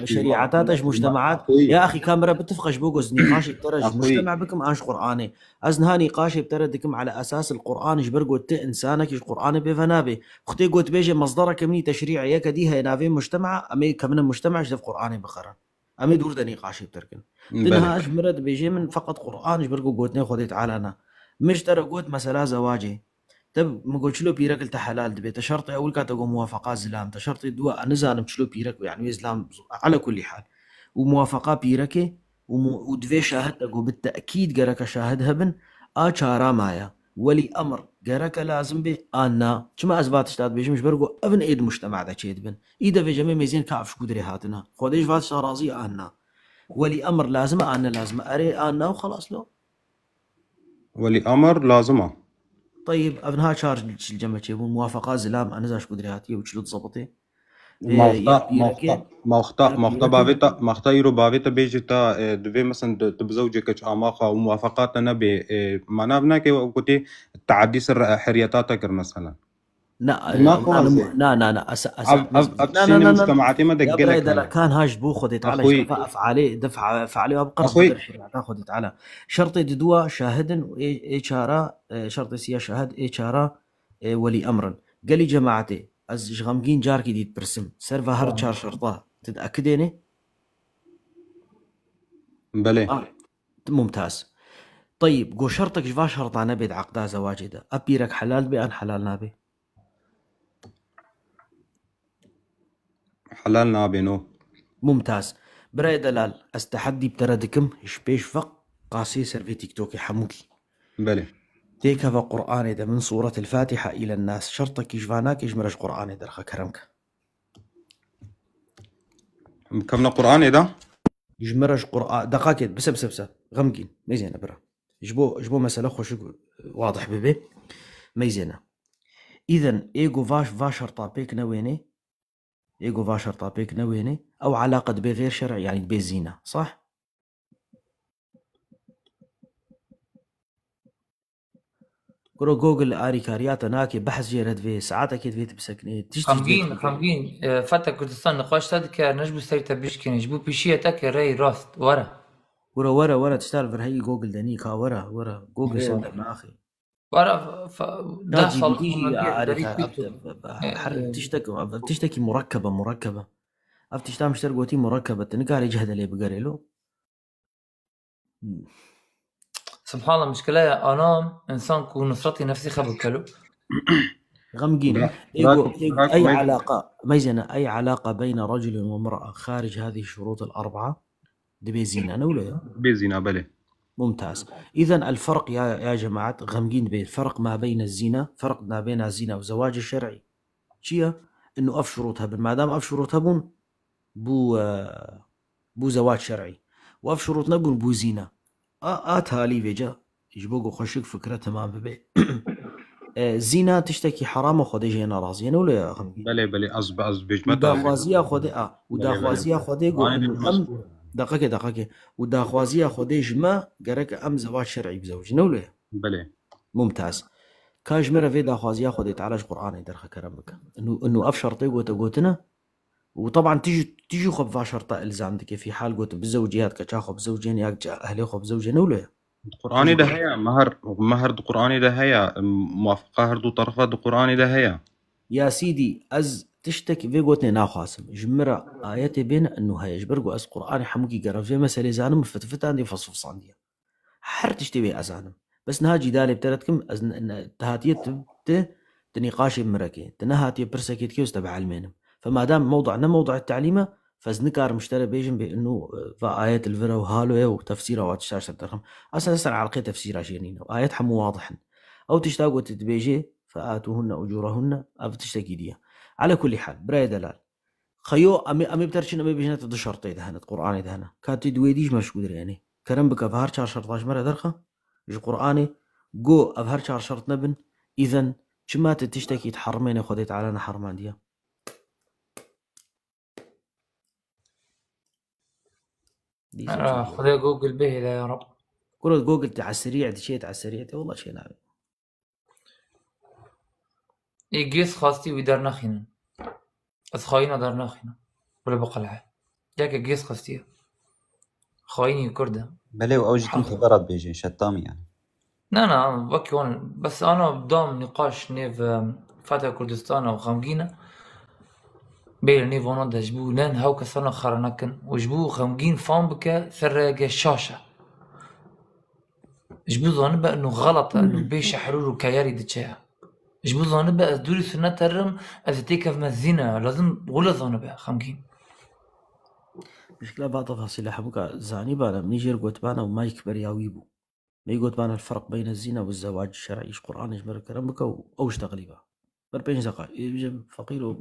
شريعتاتش مجتمعات يا اخي كاميرا بتفقش بوجز نقاش بترج مجتمع بكم انش قراني ازنها نقاش بتردكم على اساس القران اجبر قلت انسانك القران بفنابي اختي قلت بيجي مصدرك مني تشريع يا كديها ينافي مجتمع امي كمن المجتمع شف قراني بخرا امي دور ده نقاش بتركن دنها اجبرت بيجي من فقط قران اجبر قلت خذي تعالى انا مش ترى قلت مساله زواجي تب ما قلت له بيرك انت حلال دبي تشرطي اول كاتو موافقه زلام تشرطي دواء نزال مشلو بيرك يعني اسلام على كل حال وموافقه بيرك ودفي شاهد تقو بالتاكيد جرك شاهدها بن اشارا مايا ولي امر جرك لازم به انا كما اثبات اشتاد بيش مش برقو ابن ايد مجتمع ذا شيء بن اذا في جميع ميزين كافش قدري هاتنا خديش فات راضي انا ولي امر لازم انا لازم اري انا وخلاص لو ولي امر لازمه طيب ابنها شارج الجمع يبون موافقات زلام انا زاش قدرياتي وشلو تظبطي ما اختيروا بافيتا بيجتا دبي مثلا تبزوجك اماخا وموافقاتنا ب معنا بناك وقتي تعدي سر حريتاتك مثلا لا مجتمعاتي ما دقلك كان هاج بو خذت على افعالي دفع افعالي وابقى خذت على شرطي دوا شاهد اشاره شرطي سيا شاهد اشاره ولي امر قال لي جماعتي از غمقين جاركي دي تبرسم سيرفا هر شهر شرطه تتاكديني بلى ممتاز طيب قو شرطك جفا شرطانه بيد عقدا زواجي ده ابيرك حلال بان حلال نابي حلال نابي نو ممتاز براي دلال استحدي بتردكم شبيش فق قاسي سيرفي تيك توكي حموكي بلى تيك هذا قرآن ده من سورة الفاتحة إلى الناس شرطك يجفاناك يجمرش قرآن ده رخا كرمك كمنا قرآن ده يجمرش قرآن دقاقت بس غمقين ميزين برا يجبو مسألة خوش واضح ببي ميزنا إذن إيجو فاشر طابيك نويني إيجو فاشر طابيك نويني أو علاقة بغير شرعي يعني بزينة صح؟ كرو جوجل آري كارياتا ناكي بحث جيرد في ساعات أكيد فيت بسكني خمجين فتا كردستان نقاش تدك نجبو سريتا بيشكين جبو بيشيه تك ري راست ورا تشتغل في هي جوجل دنيكا ورا جوجل صدق ما أخي ورا ده تيجي تشتكي مركبة أفتش مشترك وتي مركبة تنقال يجهد اللي بقري له سبحان الله مشكلة أنا إنسان كون نصرتي نفسي خبكلو غمجين أي علاقة ميزنا أي علاقة بين رجل وامرأة خارج هذه الشروط الأربعة دي بيزينة أنا ولا بيزينة بلي ممتاز. إذن الفرق يا جماعة غمجين بين الفرق ما بين الزنا فرق ما بين الزنا والزواج الشرعي شيء إنه أف شروطها ما دام أف شروطها بو زواج شرعي وأف شروطنا بو زنا تالي فيجا يجبوقوا خشك فكرة تمام ببي زينة تشتكي حرام خودي جينا رازي أنا ولا يا غمجين بلي أز بيجمع وداخوازية خودي وداخوازية خودي أم دقيقة وداخوازية خودي جما قرك أم زواج شرعي بزوج نولي بلي ممتاز كاجمرة في داخوازية خودي تعالج قرآن يدرخ كرمك إنه أفشر طيب قوتنا وطبعا تيجي خب فاشرطة إلزام دك في حال قوت بزوجيات كتاخو بزوجين ياك أهلي خب زوجين نولي قرآني ده هيا مهر قرآني ده هيا موافقة هردو طرفات قرآني ده هيا يا سيدي أز تشتكي في قوتني ناخاسم جمرة آياتي بين أنه هاي جبرقو أز قرآني حمقي قرب في مسألة زانم فتفت عندي فصفص عندي حر تشتبه أزانم بس نهاجي دالي بتردكم أن تهاتية تنقاشي بمركي تنهاتية برسكيت كيوز تبع علمينم فما دام موضوع التعليمة فزنكار مشتري بيجن بأنه فآيات الفرا وهالوه وتفسيره واتشاش تدرهم أصلا على تفسيرها شيرين وآيات حمو واضحا أو تشتاقوا تتبيجي فآتوهن أجورهن أو تشتكي ديها على كل حال براي دلال خيو أمي بترشين أمي بيجنة تدو شرطي دهنة قرآني دهنة كانت دويديش مش قدر يعني كرم بك أفهار شار شرطاش مرة درخة يجي قرآني جو أفهار شار شرط نبن إذن شما تشتكي تحرمين خديت على حرمان ديها خذي جوجل به يا رب كل جوجل على السريع دشيت على السريع والله شيء نعم يجيس خاصتي ويدار نخينا أسخاينا دار نخينا ولا بقلعه جاك يجيس خاصتي خايني كردة بلي وأوجت انت برد بيجي شتامي يعني لا بكي هون بس أنا بدام نقاش نيف فتح كردستان أو خمجينا بير نيف هون ده جبو لان هاو كسرنا خرناكن وجبو خمجين فان بك سرقة الشاشة جبو ظن بقى إنه غلط إنه بيش حرور وكياري دتشاه جبو ظن بقى دوري سنة ترم أزتيك في مزينة لازم ولا ظن بقى خمجين مشكلة بعض تفاصيل حبوك زاني بانا منيجير قوت بانا وما يكبر ياويبو ما يقول بانا الفرق بين الزنا والزواج الشرعي إيش قرآن يجبر كرمك أو اشتغلي بقى بربين زقا يجب فقير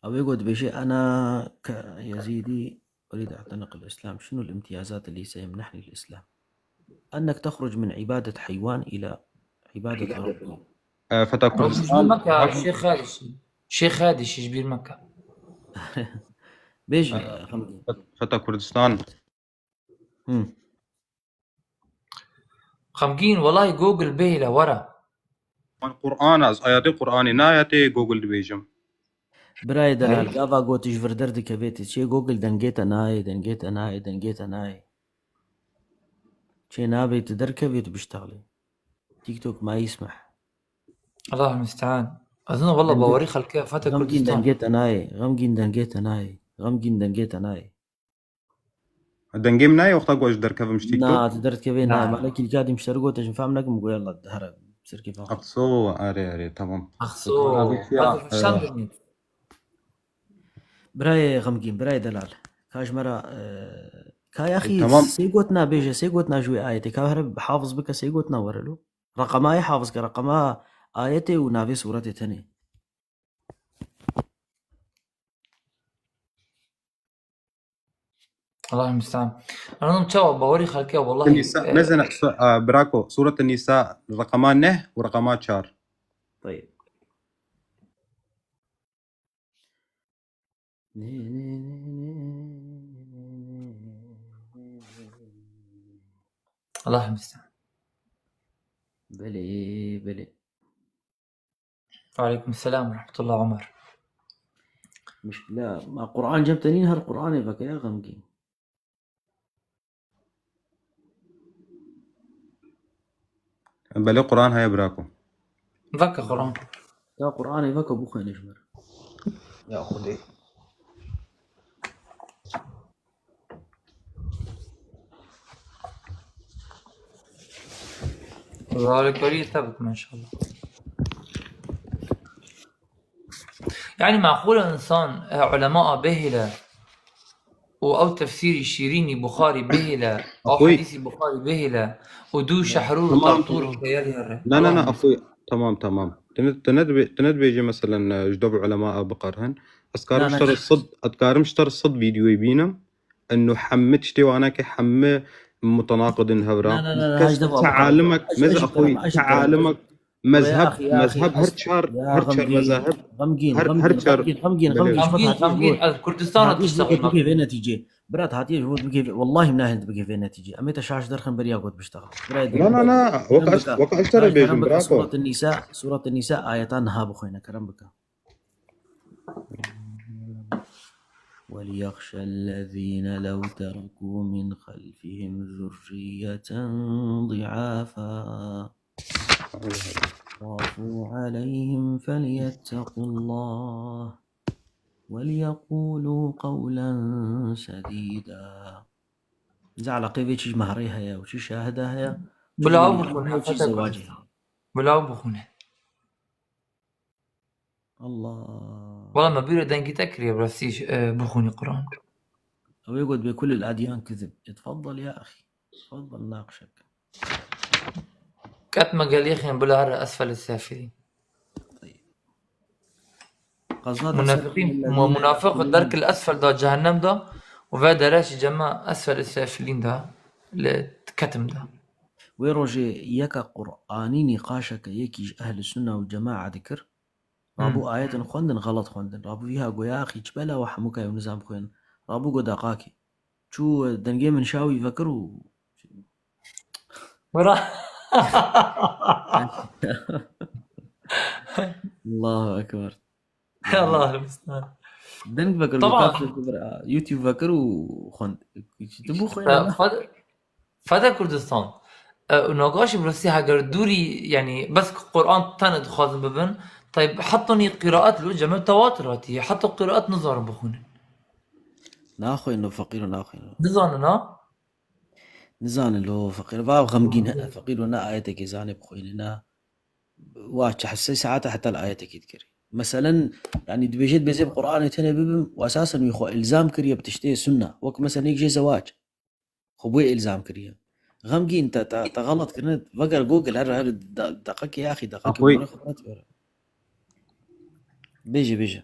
أو يقول بشيء أنا كيزيدي أريد أعتنق الإسلام شنو الامتيازات اللي سيمنحني الإسلام أنك تخرج من عبادة حيوان إلى عبادة رب فتى كردستان مكة شيخ هادش يجبير مكة بيجي فتى كردستان خمجين والله جوجل به لورا القرآن از آيات القرآن ناياتي جوجل بيجم براي دلال قافا قوت يجبر دردي كبيتي شي جوجل دنجيت أناي شي نابي تدركب يتبشتغلي تيك توك ما يسمح الله المستعان أظن والله بوري خلك فتى كردستان غمجين دنجيت أناي دنجيم ناي وقتا قوش دركب مش تيك توك نا تدركبين ناي مالك الجادي مشترقو تجن فهم لك مقول يلا الدهرة بصير كيف أخصو أري تمام براي غمجين براي دلال كاج مرة كا أخي سيقوتنا بيجي سيقوتنا جوي آيتي كاهرب حافظ بك سيقوتنا ورلو رقماي حافظ كرقما آيتي ونافي سورتي تاني الله المستعان. انا متشوق بوري خلكي والله. النساء نزل براكو سورة النساء رقمان نه ورقمات شار. طيب الله المستعان. بلي وعليكم السلام ورحمة الله عمر. مشكلة ما قرآن جبتنين هالقرآن يبقى يا غمقين. بلي قرآن هاي براكو. فك قرآن. يا قرآن يبقى بوخي نجمر. يا خدي. وذلك ولي ثبت ما شاء الله. يعني معقول إنسان علماء بهلة أو تفسير الشيريني بخاري بهلة أو حديث بخاري بهلة ودو شحرور وطرطور وخيالي هره. لا أخوي تمام تند بيجي مثلا جدوب علماء بقرهن أذكار مشتر الصد فيديو يبينم إنه حمد شتي وأنا كحمة متناقض هبرا. لا تعالمك ماذا أخوي تعالمك مذهب هرتشار مذاهب غمقين كردستان تشتغل كيف النتيجة برات هاتي هو بكيف والله من ناهي بكيف النتيجة أميت شاش درخن بريا قد بشتغل. لا وقع اشترى بيجن براكو. سورة النساء آياتان هابو خوينا كرم بك. وليخشى الذين لو تركوا من خلفهم ذرية ضعافا خافوا عليهم فليتقوا الله وليقولوا قولا سديدا. زعل قيبي تشي مهريها يا وشي شاهدها يا بلاو بخونه زواجها بلاو بخونه الله والله ما بيرو دنجي تكري برسيش بخوني قرآن أو يقعد بكل الأديان كذب. اتفضل يا أخي تفضل ناقشك. كاتما قال يخي بلا أسفل السافلين. طيب منافقين منافق الدرك الأسفل ده جهنم ده وفادا راشي جماعة أسفل السافلين ده لتكتم ده. ويروجي يكا قرآني نقاشك يكي أهل السنة والجماعة ذكر رابو آيات خوندن غلط خوندن رابو فيها قويا أخي جبلا وحموكا ونظام خوين رابو قو داقاكي شو دنجي من شاوي فكروا الله أكبر الله المستعان. دنك فكر طبعا يوتيوب فكر وخوند تبو خوين فدا كردستان نقاش برسي هاجر دوري يعني بس قرآن تند خازن ببن. طيب حطني قراءات له جمع تواتراتي حطوا قراءات نظر بخونه ناخو انه فقير ناخو نزان له فقير باب غمقين فقير ونا آياتك زاني بخويننا واش حسي ساعات حتى الآياتك يذكري مثلا يعني دبيجيت بيزيب قرآن تنبيب واساسا يخو الزام كريه بتشتي سنة وك مثلا يجي زواج خبوي الزام كريه غمقين انت غلط كرنت فقر جوجل هذا دقيق يا اخي دقيق بيجي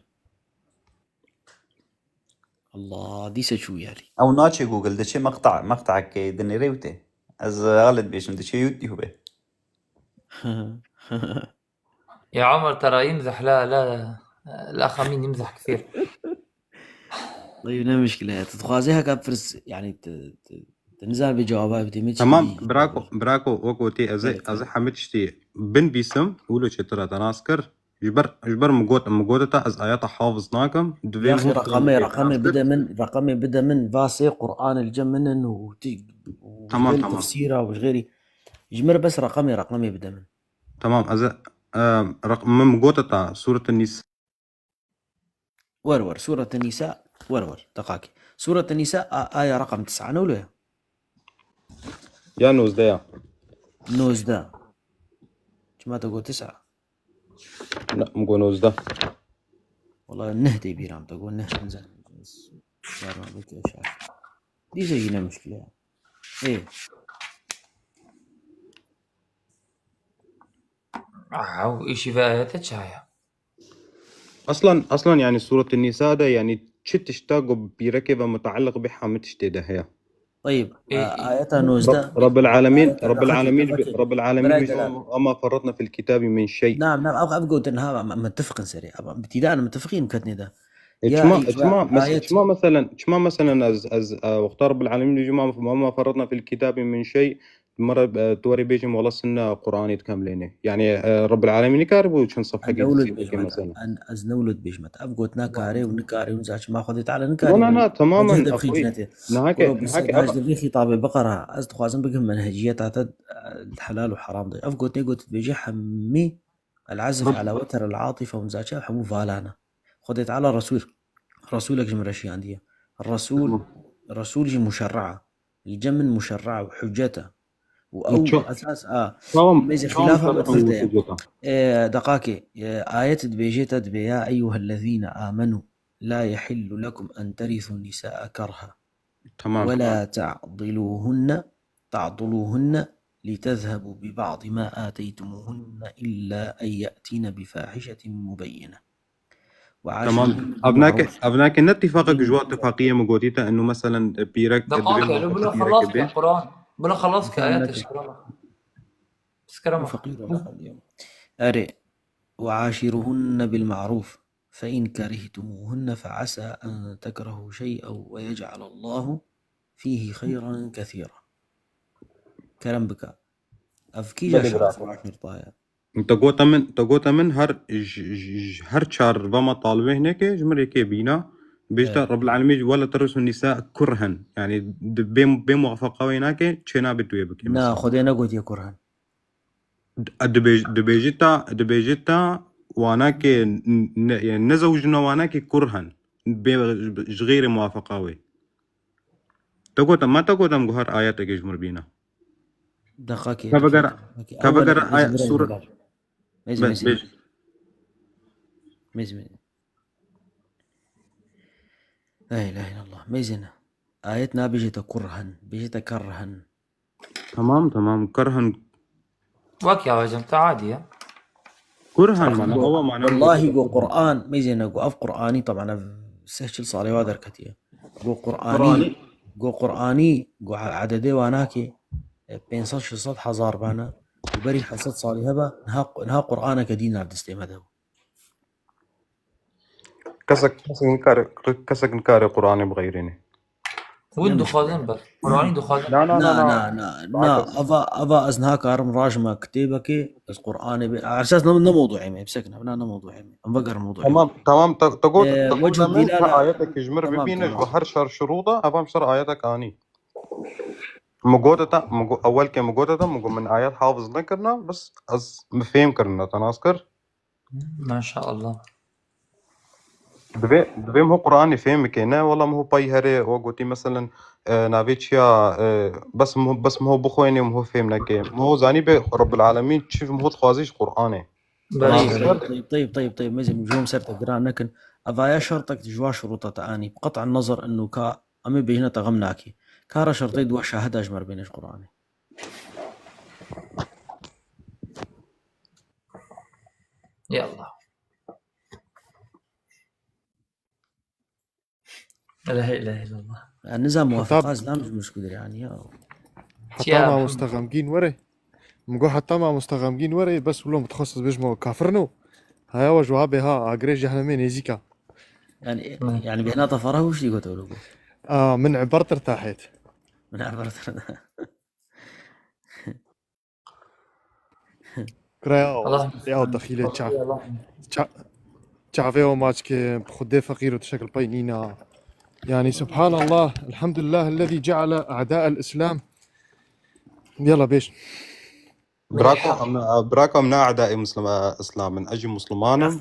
الله ديسة شو يعني او ناتشي جوجل ده شي مقطع كي دني ريوتي از غلط بيشم ده شي يوتيوب يا عمر ترى يمزح لا الاخ امين يمزح كثير. طيب لا مشكلة تتخازيها كابفرس يعني تنزل بجوابها بدي تمام براكو وقوتي ازي حمدشتي بن بيسم ولو ترى تناسكر جبر مقودتا از آيات حافظناكم يا أخي رقمي بدا من فاسي قرآن الجمن تمام تفسيره وش غيري يجمر بس رقمي بدا من تمام از من مقودتا سورة النساء ورور سورة النساء ورور دقاقي سورة النساء آية رقم 9 نولوها يا نوز دا كما تقول 9 لا مقول نوز ده والله النهدي بيرام تقول نهد نزل دي زينا مشكلة ايه او ايش في آيات تشايا اصلا يعني سورة النساء ده يعني تشتاقوا بيركب متعلق بها متشتي هي. طيب آية نوزدا رب العالمين أما فرطنا في الكتاب من شيء. نعم أبقى إنها متفق سريع ابتداء متفقين كتني ده. شما مثلا از وقت رب العالمين جماعة ما فرطنا في الكتاب من شيء مرة توري بيجم والله سنة قرآني تكملينه يعني رب العالمين كاربو شن صفحة مثلا از نولد بيجمت أبقى نكاري ونكاري ونزاش ما خذيت على نكاري لا تماما نهاك خطاب بقرة از تخوازن بقهم منهجية تعتد الحلال وحرام ده أبقى نيجوت بيجي حمي العزف على وتر العاطفة ونزاش حمو فالانا خذيت على رسولك جمرشي عندي الرسول جي مشرعة الجمن مشرعة وحجته وأو أساس ميز خلافها مثل دقاكي آية دبيجيتا دبيا أيها الذين آمنوا لا يحل لكم أن ترثوا النساء كرها ولا تعضلوهن لتذهبوا ببعض ما آتيتموهن إلا أن يأتين بفاحشة مبينة. تمام ابناك اتفاقك جوا اتفاقيه مقوديتا انه مثلا بيرك دقائق بلا خلاص القران بلا خلاص كآيات الكرامه بس كرامه فقير أري وعاشرهن بالمعروف فإن كرهتموهن فعسى أن تكرهوا شيئا ويجعل الله فيه خيرا كثيرا. كلام بك أفكي جاشا تقوت من هر شهر بما طالبه هناك جمري كي بينا بيجتا رب العالمين ولا ترسل النساء كرها يعني بموافقة ويناك تشينا بدوية بك نا خدينا قلت يا كرها دبيجتا واناك يعني نزوجنا واناك كرها غير موافقة وي تقوت ما تقوت مقهر آياتك جمر بينا دقاكي كبقرة آية سورة ميزي لا إله إلا الله ميزنا آيتنا بيجيتا كرها بيجيتا كرها تمام كرها واك يا رجل عادي كرها معنى هو معنى والله جو قرآن ميزنا جو أف قرآني طبعا سهل صالي وادر كتير جو قرآني جو عددي واناكي بين صد حزار بانا وبري حصد صالي هبا نها قرآنك دين عبد استعماده كسك نكاري قرآني بغيريني ودو خازن بس قرآني دو خازن لا أبا أزنها كارم راجمة كتابك بس قرآني على أساس موضوعي ما بسكنا بنا موضوعي أم بقر موضوعي تمام تقول وجه الدلالة آياتك يجمر ببينك وهر شر شروطه أفهم شر آياتك آني مقودتا أول كي مقودتا من آيات حافظ نكرنا بس أز مفهم كرنا تناسكر ما شاء الله دبي هو قرآني فهم كينا والله ما هو باي هري وقولتي مثلا نافيتشيا بس ما هو بخويني وما هو فهمنا كي ما هو زاني برب العالمين تشوف ما هو تخوازيش قرآني طيب مزي مجهوم سرت قران لكن أضايا شرطك تجوا شروطه تاني بقطع النظر إنه أمي بيجنا تغمناكي كارا شرطي دوا شاهد أجمر بينش قرآني يلا لا إله إلا الله النظام موافق إسلام مش قدر يعني حتى ما مستغمقين وري مقول حتى ما مستغمقين وري بس ولو متخصص بيجمو كافرنو هيا وجوابها أجري جهنمين يزيكا يعني بهنا طفره وش يقول تقولوا من عبرت ارتاحت من عبرت كرايو يا دخيله تعرفوا ماتش كي بخدي فقير وتشكل بينينا يعني سبحان الله الحمد لله الذي جعل أعداء الإسلام يلا بيش براكو من أعداء إسلام من أجل مسلمان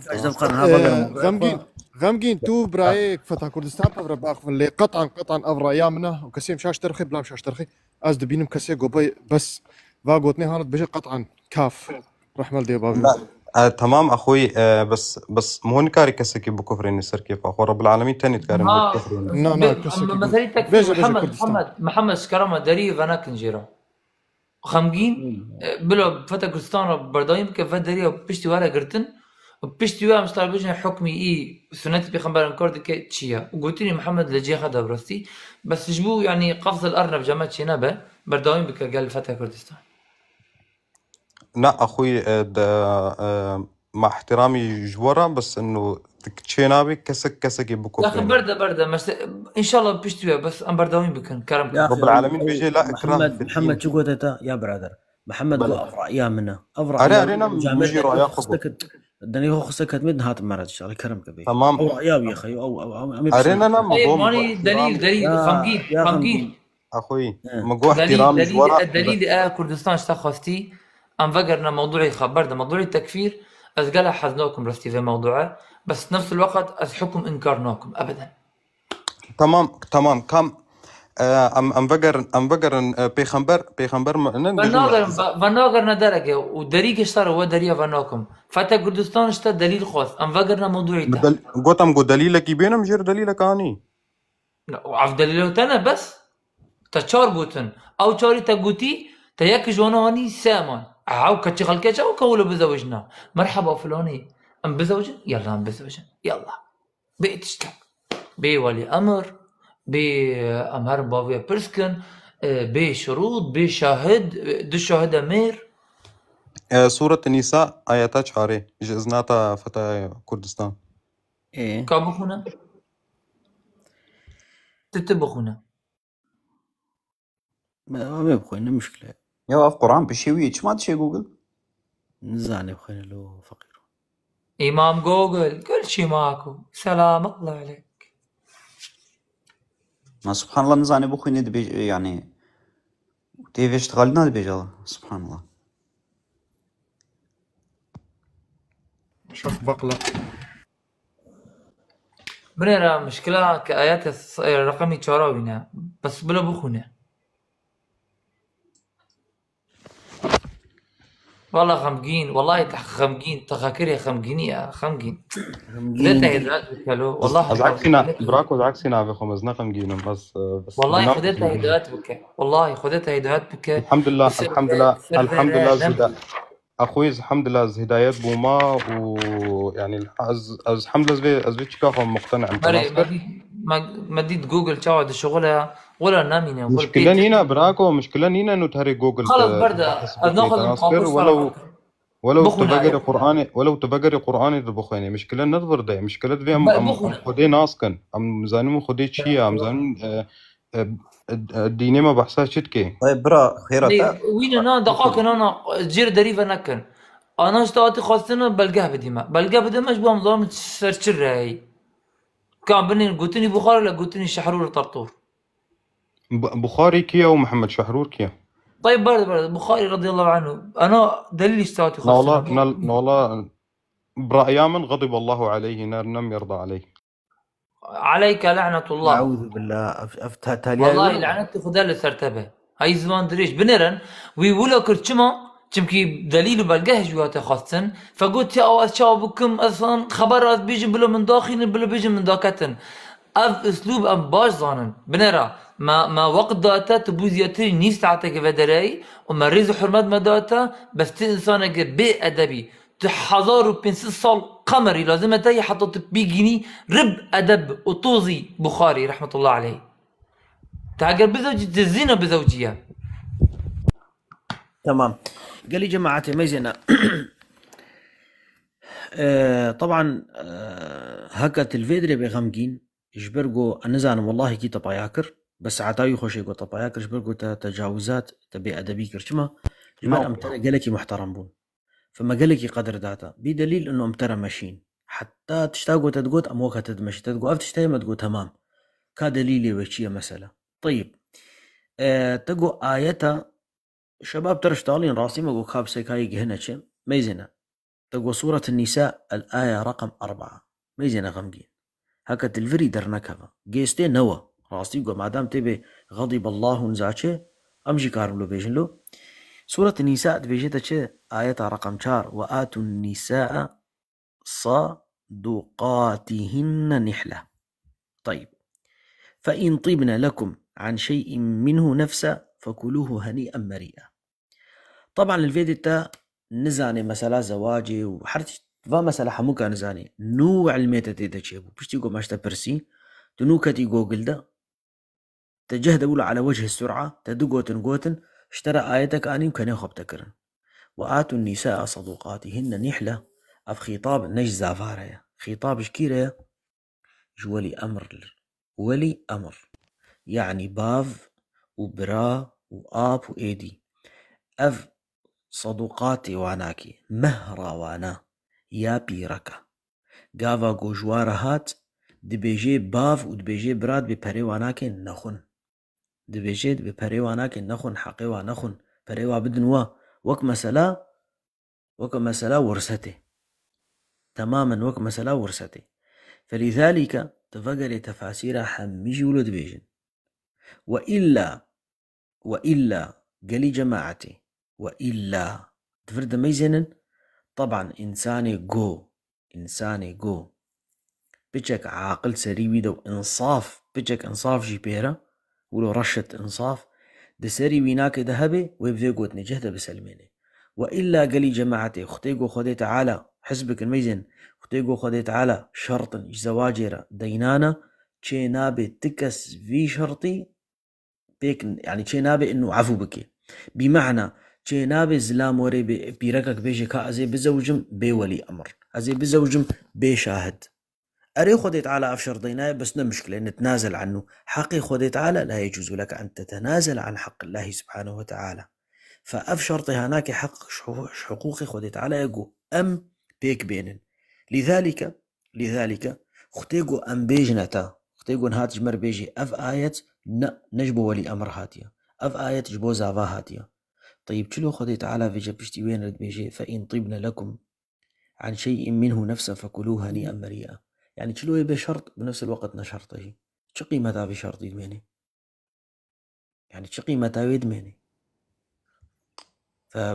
غمجين تو برايك فتح كردستان أفرا باقف اللي قطعا أفرا يامنا وكسيم شاش ترخي بلا مشاش ترخي أز دبينم كسي قوبي بس فاقوتني هانت بيش قطعا كاف رحمة دي بابي تمام أخوي بس مو نكاري كسكي بكفرين السر كيف أخو رب العالمين تاني تكاري بكفرين مثلا محمد سكرامة دري فانا كنجيرا خمجين بلو فتا كردستان بردايم كيف دري بشتي ولا قرتن وبشتي ويا مستر بيجن حكمي سنة بيخبر كورد كتشيا وقلتني محمد لجي خدا برستي بس جبو يعني قفز الأرنب جمعت شنبه برداوين بك قال فتح كردستان. لا أخوي مع احترامي جورا بس إنه تكتشينابي كسك يبكو يا أخي بردة مس إن شاء الله بشتي ويا بس أم برداوين بكن كرم رب العالمين بيجي لا إكراه في محمد شو قلت يا برادر محمد قو أفرع يامنا أفرع أرينا مجي رأي دني هو خصك تمد هات مرات شغله كرم كبير تمام أو رأياب يا أخي أو أرينا أنا ماني دليل خمجين أخوي مجو احترامي جورا الدليل كردستان اشتخصتي أم فقرنا موضوعي خبر ده موضوعي التكفير أزقلها حزنوكم رستي في موضوعه بس نفس الوقت أزحكم إنكارناكم أبدا. تمام كم أم فقر بيخنبر فناغرنا درجة ودريق اشترى هو دريا فناكم فتا كردستان اشترى دليل خاص أم فقرنا موضوعي تا قوتم قو دليلك يبينا مجير دليلك آني وعف دليلك تانا بس تشار قوتن أو شاري تقوتي تياك جواناني سامان أو كتشي خلقش أو كولو بزوجنا مرحبا فلاني أم بزوجن يلا أم بزوجن يلا بيتشتك بي ولي أمر بأمهر باوية برسكن بشروط بشاهد دو شاهد أمير. سورة النساء آياتها شعري جزناتا فتاة كردستان إيه كابخونا تتبخونا ما بخوينا مشكلة يا وقف قرآن بشيوية ما تشي جوجل نزعني بخوينا له فقير إمام جوجل كل شي معكو سلام الله عليك. ما سبحان الله نزاني بخوينا دبي يعني تيفي اشتغلنا دبي الله سبحان الله. شوف بقلة بنيرا مشكلة كآيات رقمي تشاراوينا بس بلا بخونا والله خمجين والله خمجين تخاكري خمجيني يا خمجين خدتها هدايات بكالو والله عكسنا براكو عكسنا بخمزنا خمجين بس والله خدتها هدايات بك والله خدتها هدايات بك الحمد لله زيدا أخوي الحمد لله هدايات بوما ويعني الحمد لله أزبي تشكافه مقتنع ما ديت جوجل تقعد الشغلة ولا نامينا مشكلة هنا براكو مشكلة هنا إنه تهري جوجل خلص بردة ناخذ المقابل ولو تبقري قرآني تبخيني مشكلة نظر ده مشكلة في أم خدي ناسكن أم زانم خدي شيء أم زانم الديني ما بحسها شتكي. طيب برا خيرات وين أنا دقائق أنا جير دريفة نكن أنا اشتغلت خاصنا بلقاه بديما شبه مظلم سرشر هاي كان بني قلتني بخاري لا قلتني شحرور طرطور بخاري كيا ومحمد شحرور كيا. طيب برد بخاري رضي الله عنه أنا دليل اشتغلت خاصنا والله برأيام غضب الله عليه نار لم يرضى عليه. عليك لعنة الله. أعوذ بالله والله لعنت خدا اللي سرتبه هاي زمان دريش بنرن ويقولوا كرتشما چمكي دليل بلقاه جوات خاصن فقلت يا أشابكم أصلا خبرات بيجي بلو من داخل بلو بيجي من داكتن أسلوب أم باش ظانن بنرا ما وقت داتا تبوزياتي نيس تعطيك فدري وما ريز حرمات ما داتا بس تنسانك بأدبي تحضار وبنسل صال قمري لازم تاي حطت بيجيني رب أدب وطوزي بخاري رحمة الله عليه تعقل بزوجي تزينه بزوجية. تمام قال لي جماعتي ميزنا طبعا هكت الفيدري بغمجين يجبرقو النزان والله كي طباياكر بس عتاوي خوش يقول طباياكر يجبرقو تجاوزات تبي أدبي كرشما جمال أمتنا قالك محترم بون فما قالك قدر داتا بدليل انه امترى ماشين حتى تشتاقوا تتقوت اموكا تدمشي تتقو افتشتاي ما تقول تمام كدليلي وشيه مسألة. طيب تقو آيتا شباب ترشتالين راسي ما قو كاب سيكايق هنا شم ميزنا تقو سورة النساء الآية رقم 4 ميزنا غمقين هكا تلفري درنكها جيستي نوا راسي قو مادام تبي غضب الله نزاچه امشي كارملو بيجنلو سورة النساء تبيجيتا آية رقم 4 وآتوا النساء صدقاتهن نحلة. طيب فإن طبن لكم عن شيء منه نفسا فكلوه هنيئا مريئا. طبعا الفيديو تا نزاني مسألة زواجي وحرت فا مسألة حموكا نزاني نوع الميتة تيدا تشيبو باش تيقو ماشتا برسي تنوكا تيقو قلدا تجهد أولا على وجه السرعة تدقوتن اشترى آيتك آني وكان يخب تكرن وآتوا النساء صدقاتهن نحلة أف خطاب نجزا فاريا خطاب شكيريا جولي ولي أمر يعني باف وبرا وآب وإيدي أف صدقاتي واناكي مهرا وانا يا بيركا قافا قوجوارا هات دبيجي باف ودبيجي براد بپري واناكي نخون دبيجي بپري واناكي نخون حقي وانخون پري وابدن وك مسألة ورثته تماما وك مسألة ورثته فلذلك تفقر تفاسير حميجي ولد بيجن وإلا قالي جماعتي وإلا تفرد ميزنن طبعا إنساني جو بيجك عاقل سريوي دو إنصاف بيجك إنصاف جي بيرا ولو رشة إنصاف ده سريوي ناكي دهبي ويبذي قوت نجهده بسلميني وإلا قالي جماعتي اختيقو خدي تعالى حسبك الميزن اختيقو خدي تعالى شرط زواجيرا دينانا چه نابي تكس في شرطي بيك يعني چه نابي إنه عفو بكي بمعنى چه نابي زلام وري بيركك بيجي كأزي بزوجم بولي أمر أزي بزوجم بشاهد أري خدي تعالى أفشر ديناي بس مشكلة نتنازل عنه حقي خدي تعالى لا يجوز لك أن تتنازل عن حق الله سبحانه وتعالى فأفشرطي هناك حق حقوقي خدي تعالى يقو أم بيك بينن لذلك اختيقو أم بيجنتا اختيقو نهات جمر بيجي أف آية نجبو ولي أمر هاتيا أف آية جبو زافا هاتيا طيب چلو خدي تعالى في جبشتي وين رد بيجي فإن طيبنا لكم عن شيء منه نفسا فكلوه هنيئا مريئا يعني چلو يبي شرط بنفس الوقت نشرطه چه قيمتها بشرط يدميني يعني چه قيمتها يدميني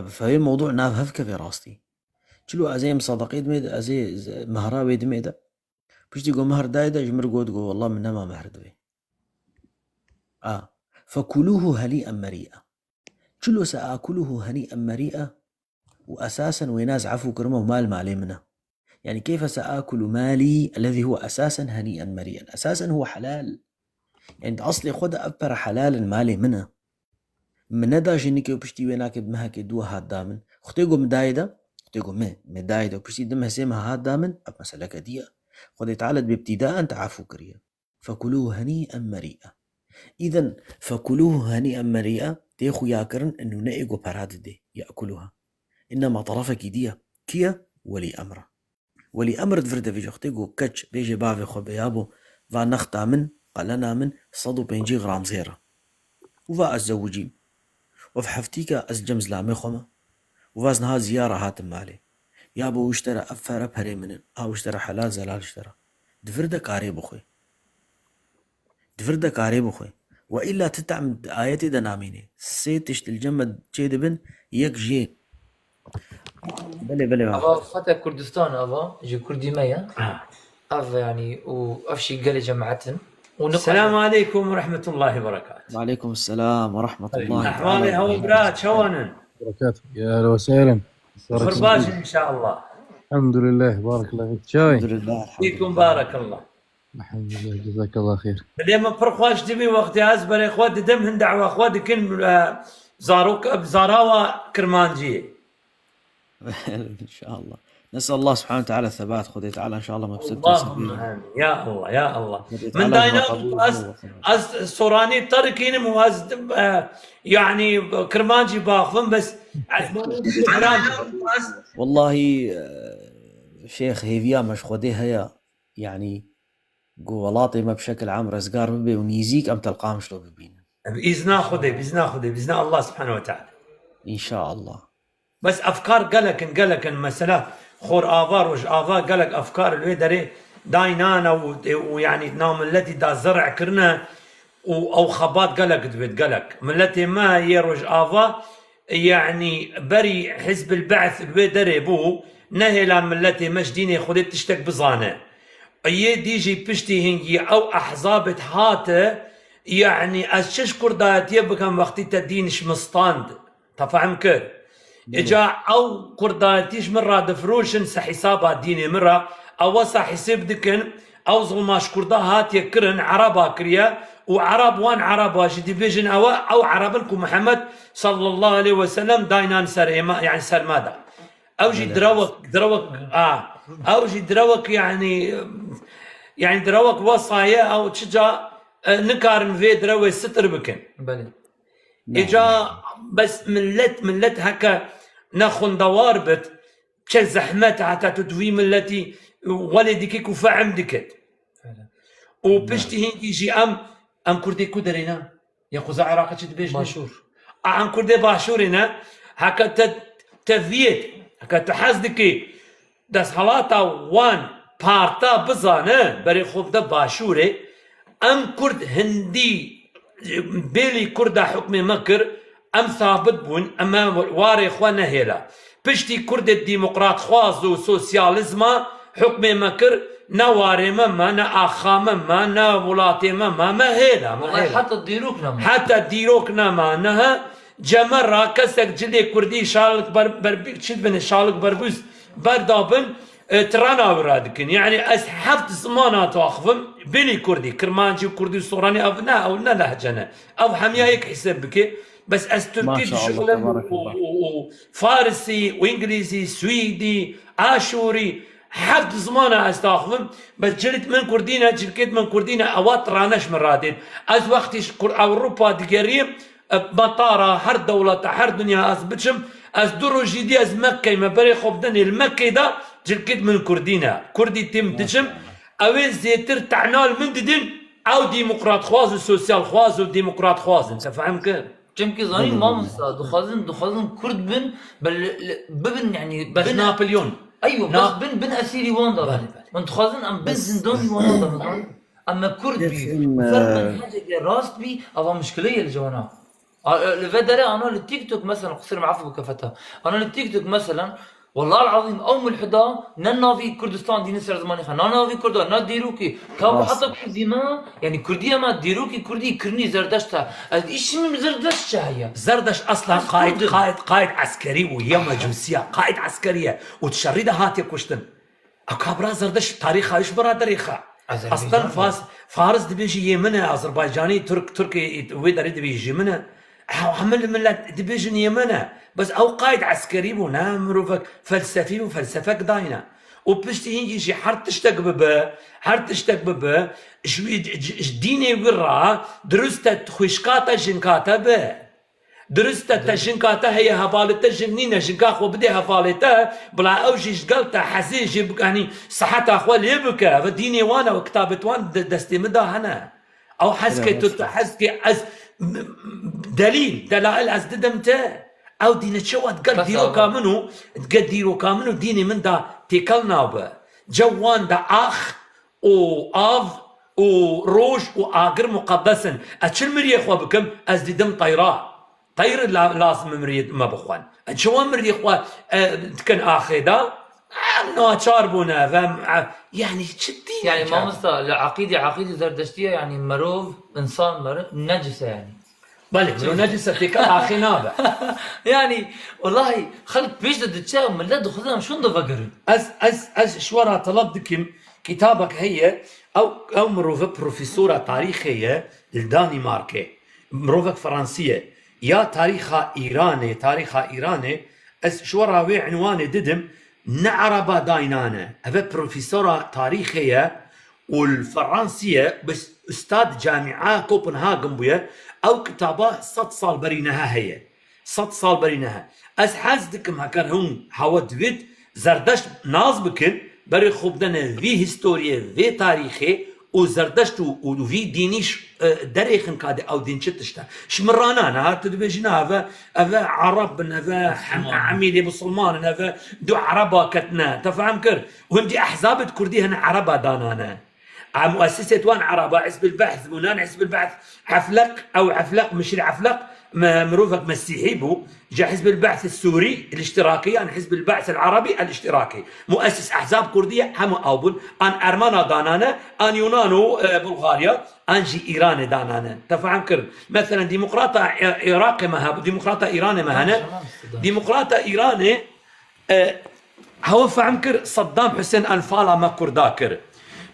فهي موضوع ناف هفكة في راستي چلو ازي مصادقي دميدا ازي مهراوي دميدا باش تيقو مهر دايدا جمر قود قو والله من ما مهر دوي فكلوه هنيئا مريئا چلو سآكله هنيئا مريئا وأساسا ويناز عفو كرمه مال مالي منه يعني كيف سآكل مالي الذي هو أساسا هنيئا مريئا أساسا هو حلال يعني أصلي خد أبر حلال مالي منه من ندا جنيكي وبشتي ويناك بمهك دوها هاد دامن اختيقو مدايدا اختيقو مدايدا وبشتي دمها سيمها هاد دامن أب مسألة كدية خد يتعالد بابتداء تعفو كريا فكلوه هنيئا مريئا إذن فكلوه هنيئا مريئا تيخو ياكرن انه نائقو براد دي يأكلوها إنما طرفك دية كيا ولي أمر دفرد في جوختيقو كتش بيجي بافي خو بيابو فا نختا من قلنا من صدو بينجي غرام زيرا وفا أزوجي وفي حفتيكا أزجم زلامي خوما وفازنها زيارة هاتم مالي يابو اشترى أفارة بهري منن اشترى حلال زلال اشترى دفرد كاري بخوي وإلا تتعم آياتي دناميني سيتشت الجمد جيد بن يك جي بلي أبا فتى كردستان أبا جي كردي ميا أبا يعني وأفشي قال جماعتن السلام عليكم ورحمة الله وبركاته. وعليكم السلام ورحمة الله. أحوالي هو برات شلونن؟ بركاته يا أهلا وسهلا. خرباج إن شاء الله. الحمد لله بارك الله فيك. شاي. الحمد لله. فيكم بارك الله. الحمد لله جزاك الله خير. اليوم فرخواش دبي وقت أزبر يا إخوات دمهن دعوة إخوات كن زاروك بزاراوة كرمانجية. إن شاء الله. نسأل الله سبحانه وتعالى الثبات خذي تعالى إن شاء الله ما بسبت اللهم آمين يا الله يا الله من داينا أز سوراني تركين مواز يعني كرمانجي باخفن بس والله شيخ هيفيا مش خذيها يا يعني قولاطي ما بشكل عام رزقار ببي ونيزيك أم تلقاهم شلو ببين بإذن خذي بإذن الله سبحانه وتعالى إن شاء الله بس أفكار قلقن مثلا خور آفار وش آفار قالك أفكار الويدري داينانا ويعني نام التي دا زرع كرنا أو خبات قالك دبت قالك ملتي ما يروج آفا يعني بري حزب البعث الويدري بو نهلا ملتي مجديني خدت تشتك بزانة أي ديجي بشتي هنجي أو أحزاب هاته يعني أشش كردات يبكم وقت تدينش مستاند تفهم كر اجا او كرداتيش مرة دفروشن حسابها ديني مرة او وصا حساب دكن او ظلماش كردا هات يكرن عربا كريا وعرب وان عربا جدي بيجن او عربنكم محمد صلى الله عليه وسلم داينان سر يعني سر ماذا او جي دروك او جي دروك يعني دروك وصايا او تشجع نكارن في دروي ستر بكن بلي اجا بس ملت هكا ناخن دواربت بشل زحمات حتى تدوي ملتي ولدك وفعم دكت وبشتي هيك يجي ام كردي كدرينا يا خوزا عراقه تبيج باشور ام كردي باشورنا هكا تفيت هكا تحزدكي داس حالاتا وان بارتا بزانه بري خوب ده باشوري ام كرد هندي بيلي كرد حكم مكر ام ثابت بون اما واري اخوانا هيلا بشتي كرد الديمقراط خوازو سوسياليزما حكم مكر نواري مما نا اخا مما نا ولاتي مما ما هيلا حتى ديروكنا ما نها جمرة كسك جلي كردي شالك بربيك شد من شالك بربوس بردابن ترانا ورادكن يعني اس حفت زمانات واخفم بلي كردي كرمانجي وكردي صوراني او نا او نا لهجنا او حميا هيك حساب بك بس اس تركي شغله وفارسي وانجليزي سويدي اشوري حفت زمانه استاخفم بس جلت من كردينا جلكيت من كردينا اوات رانش مرادين از وقتش اوروبا دقريم بطارة هر دولة هر دنيا از بتشم از درو جدي از مكة ما بري خبدني المكة دا جلكيت من كردينا كردي تم تشم اوين زيتر تعنال من ددن او ديمقراط خواز وسوسيال خواز وديمقراط خواز انت فاهم كيف؟ چونكي زاني ما مسا دخازن كرد بن يعني بس نابليون ايوه بس بن اسيري واندا من دخازن ام بن زنداني واندا اما كرد بي فرق حاجه راست بي او مشكله الجوانا الفدرة انا التيك توك مثلا قصير معفو كفتها انا التيك توك مثلا والله العظيم او ملحدا ننا في كردستان دي نسر زماني خنا في كردان نا ديروكي كاو حتى كرديما يعني كرديه ما ديروكي كردي كرني زردشتا ايش من زردشت هي زردش اصلا قائد عسكري وهي مجوسيه قائد عسكريه وتشرد هاتي كشتن اكابرا زردش تاريخها ايش برا تاريخها اصلا فارس دبيجي يمنه اذربيجاني تركي ويدري دبيجي يمنه حمل ملت دبيجن يمنه بس او قائد عسكري بونا مروفك فلسفي وفلسفك داينا وبشتي هيجي حرت تشتك ببا شوي ديني ورا درست خوشكاتا جنكاتا به درست تجنكاتا هي هفالتا جنينه جنكا خو بدي هفالتا بلا اوجيش قالتا حزيج يعني صحتها اخو ليبكا فديني وانا وكتابت وان دستي مدا هنا او حسكي از دلائل از ددمته او دينا شو تقل ديرو كامنو ديني من دا تيكلنا به جوان دا اخ واف وروج واقر مقدسا اتشل مري اخو بكم از ددم طير لازم مريد ما بخوان شو مريد اخو كان اخي دا نو شاربونا فهم يعني شدي يعني ما مستا عقيده زردشتيه يعني مروف انسان نجسه يعني بالك لو نجسه فيك اخي نابع يعني والله خلت بيش تتشاوم من لا دخلنا شو ندفقر از شورا طلبتكم كتابك هي او مروف بروفيسوره تاريخيه للدنمارك مروفك فرنسيه يا تاريخها ايراني از شورا وي عنواني ددم نعربة داينانة هذا بروفيسورة تاريخية والفرنسية بس أستاذ جامعة كوبنهاغن بويا أو كتابة 6 صال برينها هي 6 صال برينها أس حازدكم هكذا هم حاوت فيد زردشت ناز بكن بري خوبدنا في هستورية في تاريخي وزردشت وفي دينيش دريخن كاد او دين شتشتا شمرانا انا هات دبيجنا هذا عرب هذا عميلي بسلمان هذا دو عربا كتنا تفهم كر وهم دي احزاب كردي هنا عربا دانانا مؤسسه وان عربا حزب البحث منان حزب البحث عفلق او عفلق مش العفلق مروفك مسيحي بو، جاء حزب البعث السوري الاشتراكي، يعني حزب البعث العربي الاشتراكي، مؤسس احزاب كرديه هم اوبن، ان ارمانا دانانا، ان يونانو بلغاريا، ان جي ايران دانانا، تفهم كرد. مثلا ديمقراطه عراقي ما هب، ديمقراطه ايراني ما هنا، ديمقراطه ايراني هو فهم كر صدام حسين انفالا ما كردا كر،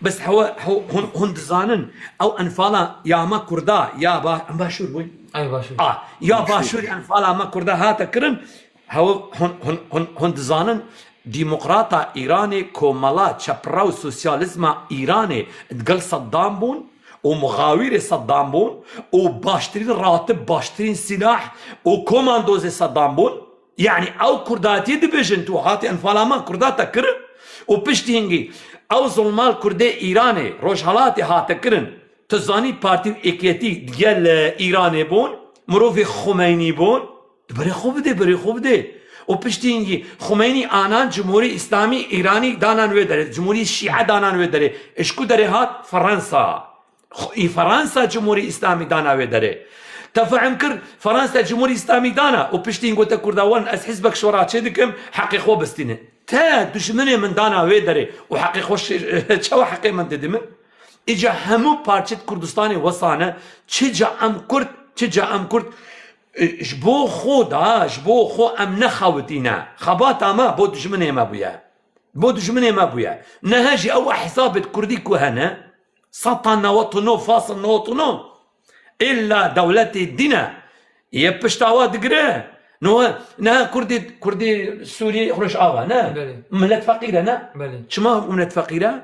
بس هو هون دزانن او انفالا يا ما كردا يا باشور وين؟ اي باشور يا باشور انفالا ما كردا هاتا كرن، هو هون دزانن ديمقراطه ايراني كومالا تشابراو سوسياليزم ايراني تقل صدام بون ومغاوير صدام بون وباشترين راتب باشترين سلاح وكوماندوز صدام بون، يعني او كرداتي ديفيجن تو هاتي انفالاما كرداتا كر وبشتينجي او ظلمال كردي ايراني روجهالاتي هاتا كرن تزاني بارتي اكيتي ديال ايراني بون مروفي خميني بون بري خوب دي وبشتينجي خميني آنان جمهوري اسلامي ايراني دانان ويدري، جمهوري الشيعة دانان ويدري، اشكو دري هات فرنسا فرنسا جمهوري اسلامي دانا ويدري، تفهم كر فرنسا جمهوري اسلامي دانا وبشتين قلت كرداوان از حزبك شورا تشدكم حقي خو بستينه تا دشمني من دانا ويدري وحقي خوش تشوا حقي من تدم اجا همو بارچت كردستاني وصانه تشجا ام كرد جبو خو ام نخوتينا خبات ما بو دشمني ما بويا نهاجي او حساب كردي كهنا سطن وطنو فاصل نوطنو إلا دولتي الدينا يبشتاوا دقره نها كردي سوري خرج ملت فقيرة شما ملت فقيرة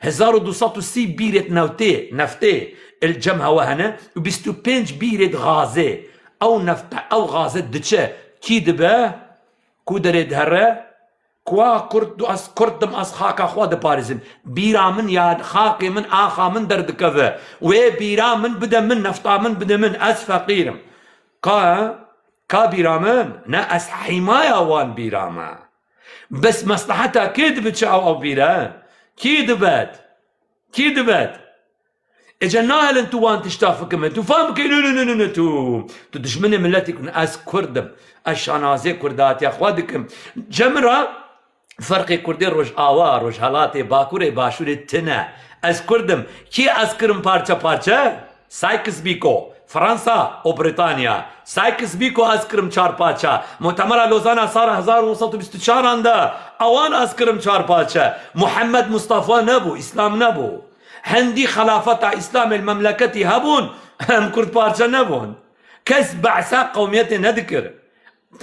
1200 بيرة نفتي الجمهة وهنا و25 بيرة غازة أو نفط أو غازة دتشا كي دبا كودري دهره كوا كردم از خاكا خوا دبارزن بيرا من يا خاكي من آخا من درد كذا وبيرا من بدا من نفطا من بدا من از فقيرم كا بيرا من نا از حماية وان بيرا ما بس مصلحتها كيد بتشاو او بيرا كي دبات اجا ناهل انتو وان تشتافكم انتو فاهمك نو تو دشمني ملتكم از كردم الشانازي كردات يا اخوادكم جمرة فرقي كردي روج هالاتي باكوري باشوري تنا از كردم كي اسكرم بارچا سايكس بيكو فرنسا و بريطانيا سايكس بيكو اسكرم 4 پارچا مؤتمر لوزانا صار 1924 عنده اوان اسكرم 4 پارچا محمد مصطفى نبو اسلام نبو هندي خلافة اسلام المملكتي هبون هم كرد پارچا نبون كس بعثا قوميتي نذكر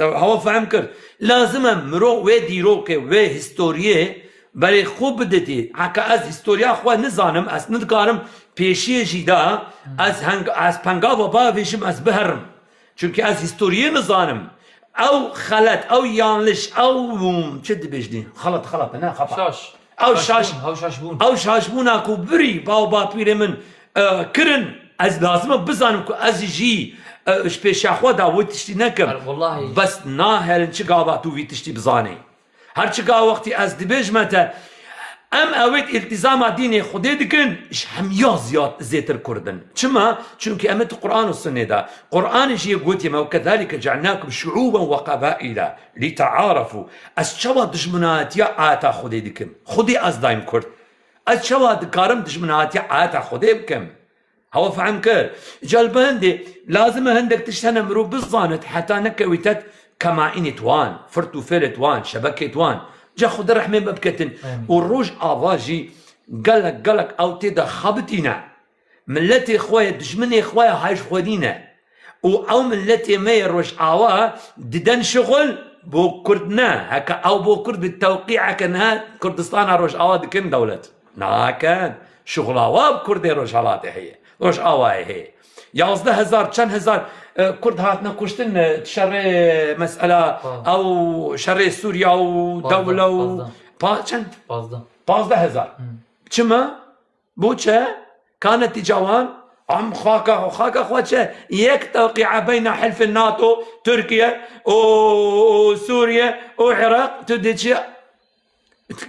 هو فهم كر لازم مرو و ديروكي و هستوريه بري خوب بدتي هكا از هستوريا خو نزانم از ندكارم بيشي جيدا از پنگاو باويشم از بهرم چونكي از هستوريه نزانم او خلط او يانلش او چد بجدي خلط انا خطا او شاشبون اكو بري باو باطوير من كرن از لازم بزانم از جي اش بيش اخوا داوت تشتي نكم والله بس ناهل نشقا تو في تشتي بزاني هر شقا وقتي از دبيج متى ام اويت التزام ديني خدي دكن اش هم زياد زيتر كردن شما چونكي امت القران والسنه دا قران شي قلت ما وكذلك جعلناكم شعوبا وقبائل لتعارفوا اس شوا دشمنات يا اتا خدي دكم خدي از دايم كرد از شوا دكارم دشمنات يا اتا خدي بكم هو فهم كر جلبندي لازم هندك تشتنى مرو بالظانت حتى نكويتت كما اني توان فرتو فيل توان شبكه توان جا خد الرحمن ببكتن والروج افاجي قالك او تدا خبتينا ملتي خويا دشمني خويا هايش خودينا او ملتي ما يروج اوا ددن شغل بو كردنا هكا او بو كرد بالتوقيع كانها كردستان روج اوا دكن دولت ناكن شغل اوا بكردي روج حالاتي هي روش آوای هی 11,000 چند هزار کرد هاتنا کشتن شر مسألة أو شر سوريا و دولة و چند 15,000 چما بوچه كانت تجاوان عم خاكا خواتشه يك توقيع بين حلف الناتو تركيا وسوريا وعراق تديتش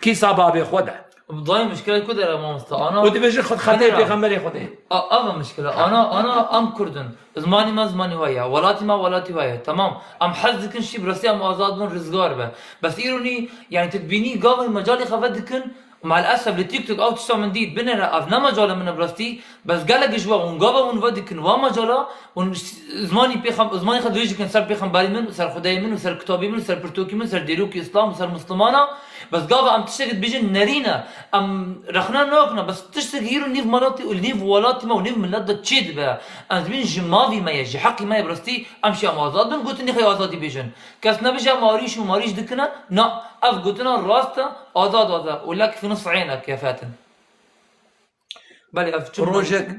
كي سبابي خدا ضاي مشكله كده يا مامستا انا ودي بيجي خد خطيب بيغمري خدي اه مشكله انا ام كردن زماني ما زماني ويا ولاتي ما ولاتي ويا تمام ام حزكن شي برسي ام ازاد من رزقار به بس ايروني يعني تتبيني قبل مجالي خفدكن مع الاسف لتيك توك او تشتغل من ديد بنا افنا مجاله من برستي بس قالك جوا ونقابه ونفدكن ومجاله زماني بيخم زماني خد ويجكن سر بيخمباري من سر خداي من سر كتابي من سر برتوكي من سر ديروكي اسلام سر مسلمانه بس قابا ام تشتغل بيجن نارينا ام رخنا نوكنا بس تشتغل هيرو نيف مراتي ونيف ولاتي ما ونيف من لدى تشيد بها ام زبين جمافي ما يجي حقي ما برستي امشي ام ازاد من قلت اني خي ازادي بيجن كاس نبجا ماريش وماريش دكنا نا اف قلتنا راسته ازاد ولك في نص عينك يا فاتن بالي اف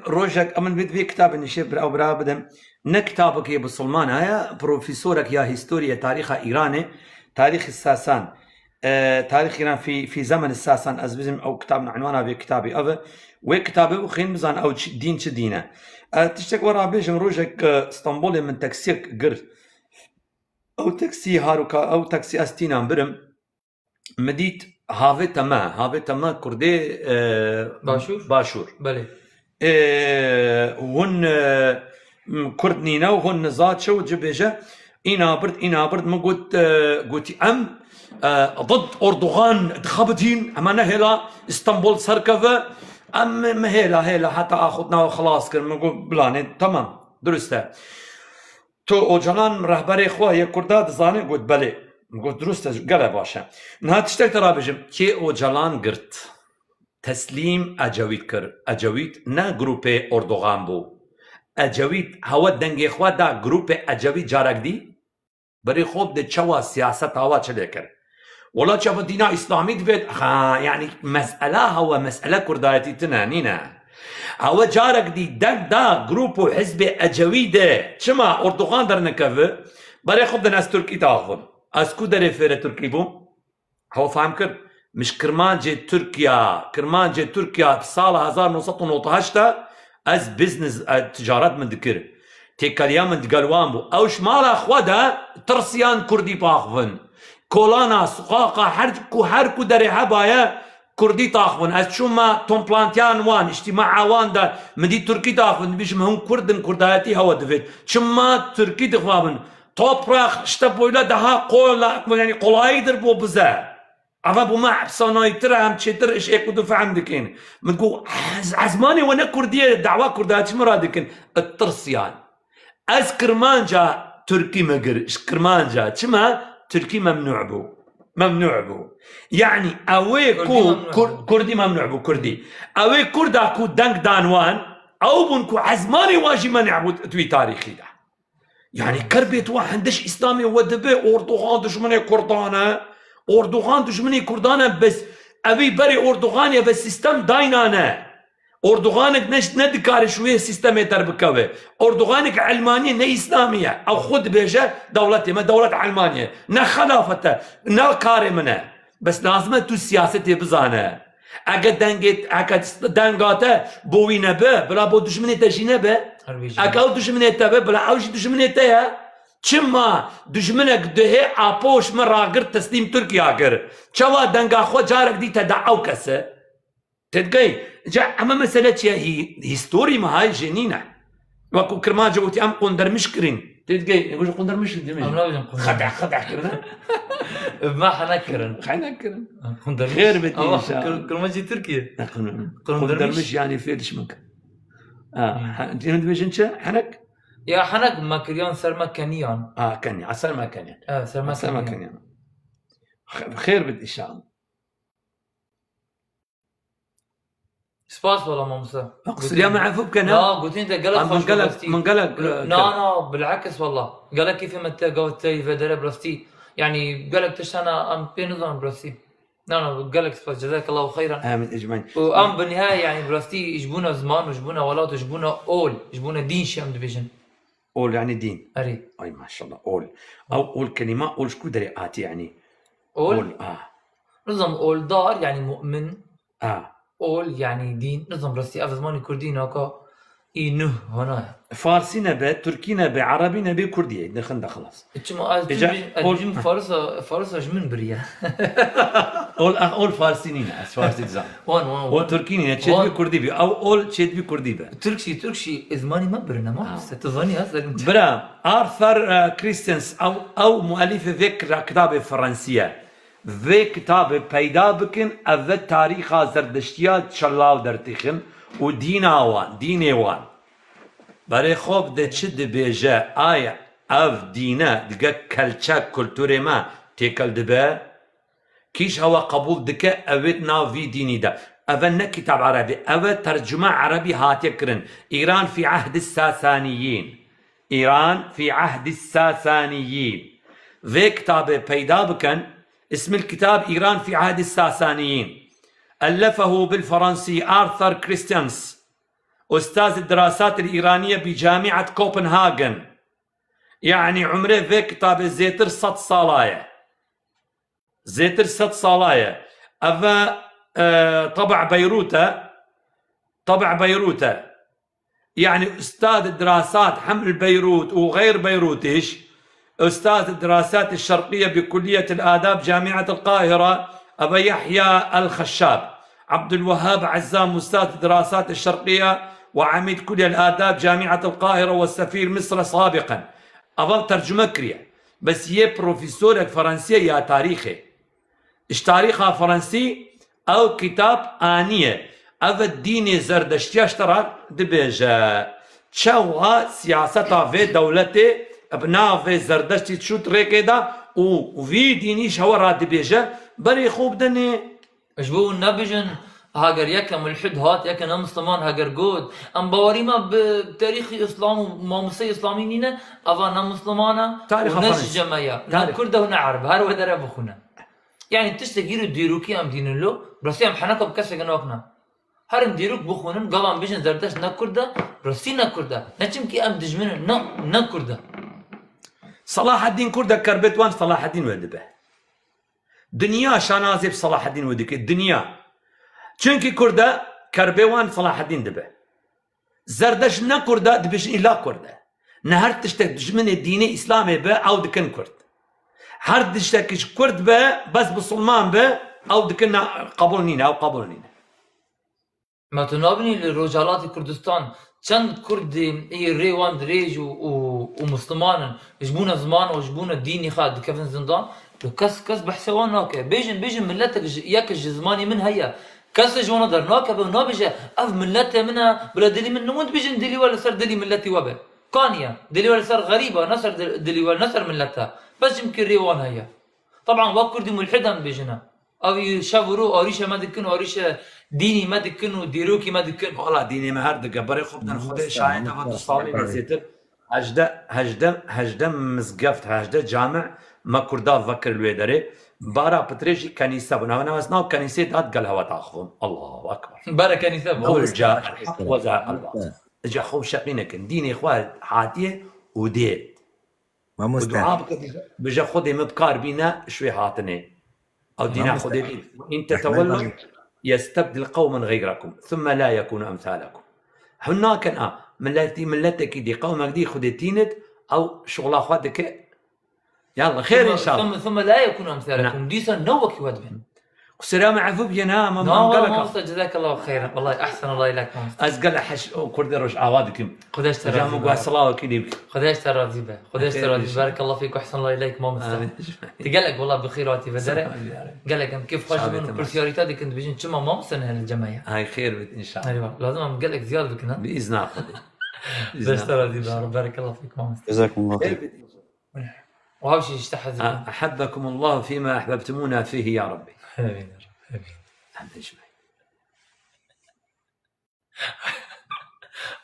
روجك امن بي كتاب نشيب او برا بدم نكتابك يا بسلمان هيا بروفيسورك يا هيستوريا تاريخ ايراني تاريخ الساسان تاريخ إيران في زمن الساسان أزبزم أو كتابنا عنوانها في كتابي أبا وكتابي وخين بزان أو دين شدينا تشتك ورا بيجم روجك اسطنبول من تاكسيك قر أو تاكسي هاروكا أو تاكسي أستينا برم مديت هافي تما كردي باشور بله هن كردنينا وهن زاد شو جبيجة إنا برد ما قلت ضد أردوغان دخبتين أما نهلا اسطنبول سركفة أم هلا حتى أخذنا وخلاص كنا نقول بلاني تمام درسته تو أوجلان رهبري خواه يكرداد زاني قلت بلي قلت درسته قال باشا نها تشتك ترى بجم كي أوجلان قرت تسليم أجويت نا جروبي أردوغان بو أجويت هوا دنگي خواه دا جروبي أجويت جارك دي بري خوب ده چوا سياست هوا چلي كر ولا شاف دينا اسلامي دبيت يعني مساله هو مساله كردايتي تنانينا هو جارك دي دا جروب حزب اجويده شما اردوغان در نكفه بري خد ناس تركي تاخذ اسكو در فير تركي بو هو فاهم كر مش كرمانجي تركيا في سال 1918 از بزنس تجارات من ذكر تيكاليا من دقالوان بو او شمال اخودا ترسيان كردي باخفن كولانا سقاقة هركو دري حبايا كردي تاخفن از شما تومبلانتيان وان اجتماع وان دا مدي تركي تاخفن بيش مهم كردايتي هوا دفت شما تركي تخوابن توبراخ اشتبويلا دها قولا يعني قلايدر بو بزا عفا بو ما حبساناي ترى هم تشتر ايش ايكو دفع عندكين منقول عزماني وانا كردية دعوة كردايتي مرادكين الترسيان از كرمانجا تركي مقر اش كرمانجا شما تركي ممنوع بو يعني اوي كردي ممنوع بو كردي اوي كردا كو دنك دانوان او بنكو عزماني واجي منع توي تاريخي ده يعني كربيت واحد دش اسلامي ودبي اردوغان دشمني كردانه بس ابي بري اردوغان يا بس سيستم داينانه اردوغانك ندكار شويه سيستم تربكوه اردوغانك علمانيه نه اسلاميه او خود بيجه دولتي ما دوله علمانيه نه خلافته نه كار منه بس لازم تو سياستي بزانه اگه دنگاته بوینه به بلا بو دشمنی تجینه به اگه او دشمنی تبه بلا اوش دشمنی تیا چما دشمنك ده اپوش من راگر تسلیم ترکیه گر چوا دنگا خو جارك دي تدعو كسه تدقي جا اما مسألة هي هيستوري ما هاي جنينة وكو كرما جوتي ام قندر مشكرين تدقي يقول قندر مشكرين خدع كرنا ما حنكرن قندر خير بدي ان شاء الله كرما جي تركيا قندر مش يعني في دشمك انت بيجنش حنك يا حنك ماكريان سر مكانيان كني سر مكانيان سر مكانيان خير بدي ان شاء الله سباس والله مامسا اقصد يا معفوب كان لا قلت انت قلق من قلق لا بالعكس والله قالك كيف ما قلت في درب برستي يعني قالك تشانا ام بينظام برستي لا قالك سباس جزاك الله خيرا امين اجمعين وام بالنهايه يعني برستي يجبونا زمان ويجبونا ولاد ويجبونا يجبونا دين شام ديفيجن اول يعني دين اري اي ما شاء الله اول كلمه اول شكو دري يعني اول نظام اول دار يعني مؤمن اول يعني دين نظام برستي افزماني كردي ناكا إنه هنا فارسي نبي تركي نبي عربي نبي كردي دخلنا خلاص إيش ما أجمع فارس أجمن بريا اول فارسی نینه از فارسی زن و ترکی نینه چه بی کردی بی او اول چه بی کردی به تركشي ازماني ما برنا ما تظني هذا برا آرثر كريستنس او مؤلف ذكر كتاب فرنسية ذي كتاب پیدا بکن او تاریخ زردشتیا چلاو درتیخن و دین وان برای خوب ده چه ده بیجه آیا او دینه دیگه کلچه کلتور ما تیکل دبه كيش هو قبول دكا اويت نافي ديني دا اوه نه كتاب عربي اوه ترجمة عربي هاتيكرن ايران في عهد الساسانيين ايران في عهد الساسانيين ذي كتاب بيدا بكن اسم الكتاب ايران في عهد الساسانيين ألفه بالفرنسي آرثر كريستيانس أستاذ الدراسات الإيرانية بجامعة كوبنهاغن يعني عمره ذي كتاب زيتر 100 صالاية زيتر 100 صالاية أفا طبع بيروتة يعني أستاذ الدراسات حمل بيروت وغير بيروتش أستاذ الدراسات الشرقية بكلية الآداب جامعة القاهرة أبا يحيى الخشاب عبد الوهاب عزام أستاذ الدراسات الشرقية وعميد كلية الآداب جامعة القاهرة والسفير مصر سابقا أبا ترجمة كريا بس يه بروفيسور فرنسية يا تاريخي اش تاريخها فرنسي او كتاب آنية او الدين زردشتي اشتراك دبيجا تشوها سياستها في دولتي ابناء في زردشتي تشوت ريكيدا وفي ديني شورا دبيجا بري خوب دني اشبو النبجن هاجر يكا ملحد هات يكا نمسلمان هاجر جود ام باوري ما بتاريخ اسلام وماموسي اسلامي نينا افا نمسلمانا تاريخ فرنسي جمايا كرده ونعرب هارو هذا بخونا يعني تشتغيرو ديروكي ام دين له روسيا محنكه بكسه جنوكنا هرم ديروك بخونن قوام بيجن زردش نكرده روسي نكرده نچمكي ام دجمن نكرده صلاح الدين كرده كربتوان صلاح الدين ودبه دنيا شانازب صلاح الدين ودك الدنيا چونكي كرده كربوان صلاح الدين دبه زردش نكرده دبش الا كرده نهر تشتك دجمن الديني اسلامي به او دكن كرد هر دشتكش كرد به بس بسلمان به او دكنا قبولنينا او قبولنينا ما تنابني لرجالات كردستان چند كرد اي ريوان دريج ومسلمان يجبونا زمان ويجبونا ديني خاد كيف زندان لو كس بحسوان ناكه بيجن ملتك ياك الزماني من هيا كس جوانا در ناكه بنابجه اف ملته منها بلا دلي من نموت بيجن دلي ولا صار دلي ملتي وبه كانيا دلي ولا صار غريبه نصر دلي ولا نصر ملتها بس يمكن ريوان هيا طبعا وكردي ملحدا بيجنا او شافرو اوريشه ما دكن اوريشه ديني ما دكن وديروكي ما دكن والله ديني ما هرد قبري خبنا خد شاهد هذا الصالي نسيت هجده مزقفت هجده جامع ما كردا ذكر الويدري بارا بتريجي كنيسه بنا انا اسناو كنيسه دات قال هوا تاخذ الله اكبر بارا كنيسه هو جاء الحق وزع الباطل اجا خوب شقينك ديني اخوان حاتيه وديت ما مستحيل بجا خذي مبكار بينا شوي هاتني او دينا خذي ان تتولوا يستبدل قوما غيركم ثم لا يكون امثالكم هناك ملتك دي قومك دي خذيتينت او شغل اخواتك يلا خير ان شاء الله ثم لا يكون امثالكم ديسا نوك ودبن السلام عفو بينا ما قالك جزاك الله خيرا والله احسن الله اليك ازقل حش كرد رش عوادكم خداش ترى جامو صلاه كذي خداش ترى زيبه خداش ترى بارك الله فيك واحسن الله اليك ما مستعد تقلق والله بخير واتي بدري قالك كيف خش من برسيوريتات كنت بيجي تشما ما مسنه الجمعيه هاي خير ان شاء الله ايوه لازم نقلق زياده بكنا باذن الله خداش ترى زيبه بارك الله فيك ما مستعد جزاكم الله خير وهذا شيء يستحز احبكم الله فيما احببتمونا فيه يا ربي امين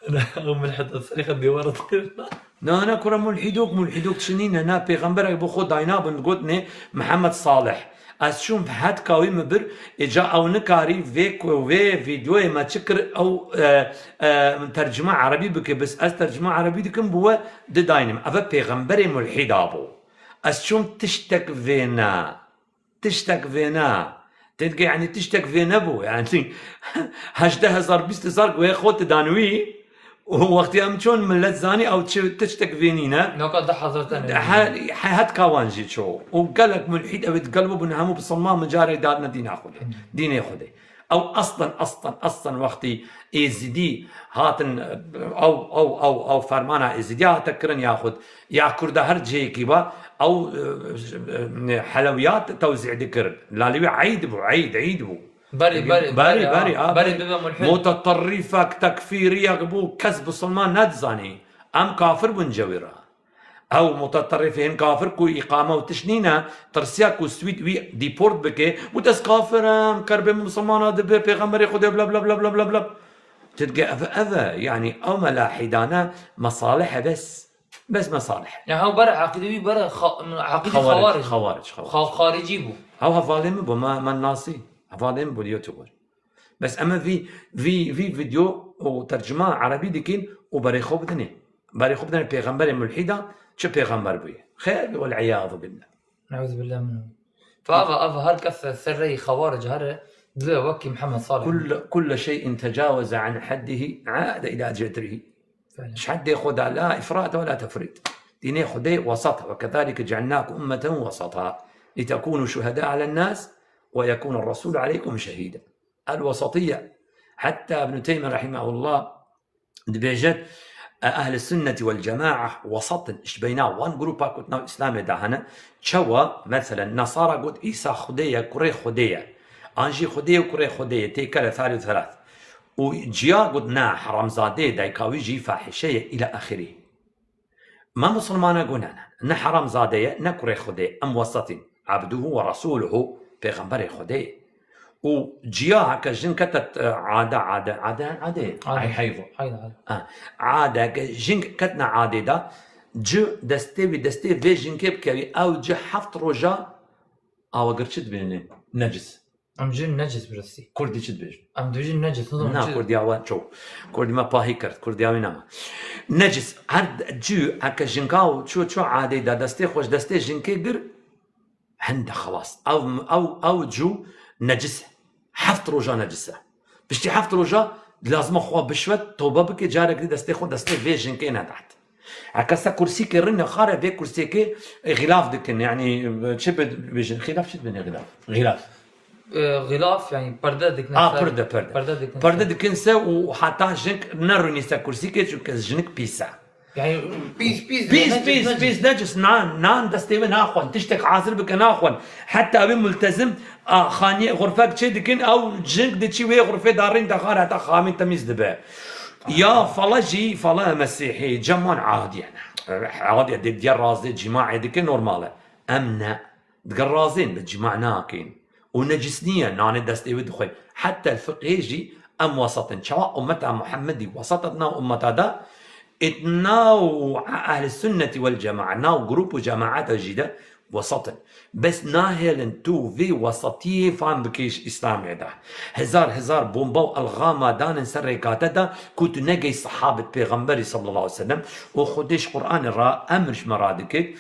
انا ملحد الصريخ اللي ورا طير انا كره ملحدوك سنين انا بيغمبرك بخو داينا بنقطني محمد صالح اشوم حد كاوي مبر اجا او نكاري فيكو في فيديو ما تشكر او من ترجمه عربي بك بس ترجمه عربي دكم بو داينم افا بيغمبري ملحد ابو اشوم تشتك فينا تلقى يعني تشتك في نبو يعني هجده هزار بيست زرق ويا خوت دانوي ووقتی ام چون ملت زانی او تشتك فينينا نقل ده حضرتنا هات كوانجي شو وقالك ملحد او تقلبوا بنهمو بصمام مجاري دارنا دين اخذ دين ياخذ او اصلا وقتي ازدي هاتن او فرمانا ازدي هاتكرن ياخذ يا كرد هرجي كيبا او حلويات توزيع ذكر لا عيد بو باري متطرفك تكفيرية قبو كسب الصلمان نادزاني ام كافر بنجويرا او متطرفين كافر كو اقامه وتشنينا ترسياك وسويت وي ديبورت بكي وتس كافر ام كرب مسلمان هذا بيغمبري خذ بلا بلا بلا بلا بلا تلقى اذى يعني او ملاحدانا مصالح بس مصالح يعني هو برا عقيدوي برا عقيدة خارجي بو هو هفالهم بو ما الناصي هفالهم بو اليوتيوبر بس اما في فيديو وترجمه عربي ديكين وبري خوب دني بيغمبر ملحده شو بيغمبر بيه خير والعياذ بالله نعوذ بالله منه فافا هالكث سري خوارج هذا دل وكي محمد صالح كل شيء تجاوز عن حده عاد الى جذره مش حد ياخذ لا افراط ولا تفريط دين خذي وسط وكذلك جعلناكم امه وسطا لتكونوا شهداء على الناس ويكون الرسول عليكم شهيدا الوسطيه حتى ابن تيميه رحمه الله دبيجت أهل السنة والجماعة وسط إيش بيناه وان جروب كتنا إسلام دهنا شوا مثلا نصارى قد إيسا خدية كوري خدية أنجي خدية وكوري خدية تيكلا ثلاث وجيا قد نا حرام زادة دايكاوي جي فاحشية إلى آخره ما مسلمان قلنا نا حرام زادة نا كوري خدية أم وسط عبده ورسوله بيغمبر خدية وجيا هكا جن كتت عادة حيضو عادة جن كتنا عادة دا جو دستي في جن كيب كوي او جو حفت رجا او قرشت بين نجس ام جن نجس برسي كردي شد بيج ام دو جن نجس نا كردي اوان شو كردي ما باهي كرت كردي اوي نما نجس هاد جو هكا جنكاو شو عادة دا دستي خوش دستي جن كي قر هندا خلاص او جو نجس حفت روجا نجسه بشتي حفت روجا لازم اخو بشوت توبه بك جارك دستي خو دستي فيجن كاينه تحت هكذا كرسي كرنا خارج بك كرسي كي غلاف دكن يعني شبد فيجن خلاف شد بين غلاف يعني برده دكن برده دكن سا وحتى جنك نرني كرسي كي جنك بيسا يعني بيس نجس نان دستي ناخون تشتك عازل بك ناخون حتى ابي ملتزم خاني غرفك تشي دكن او جنك دتشي وي غرفه دارين دخار حتى خامي تميز دبا يا فلاجي فلا مسيحي جمان عادي يعني عادي ديال رازي جماعي دكن نورماله امنا دقرازين بالجماع ناكين ونجسنيه نان دستي ودخل حتى الفقه يجي ام وسط سواء امتها محمدي وسطتنا امتها دا اتناو أهل السنة والجماعة ناو جروب وجماعات جديدة وسط بس ناهل تو في وسطية فان بكيش إسلامي ده هزار بومبا الغامة دان سرقات ده كنت نجي صحابة بيغمبري صلى الله عليه وسلم وخدش قرآن الرا أمرش مرادك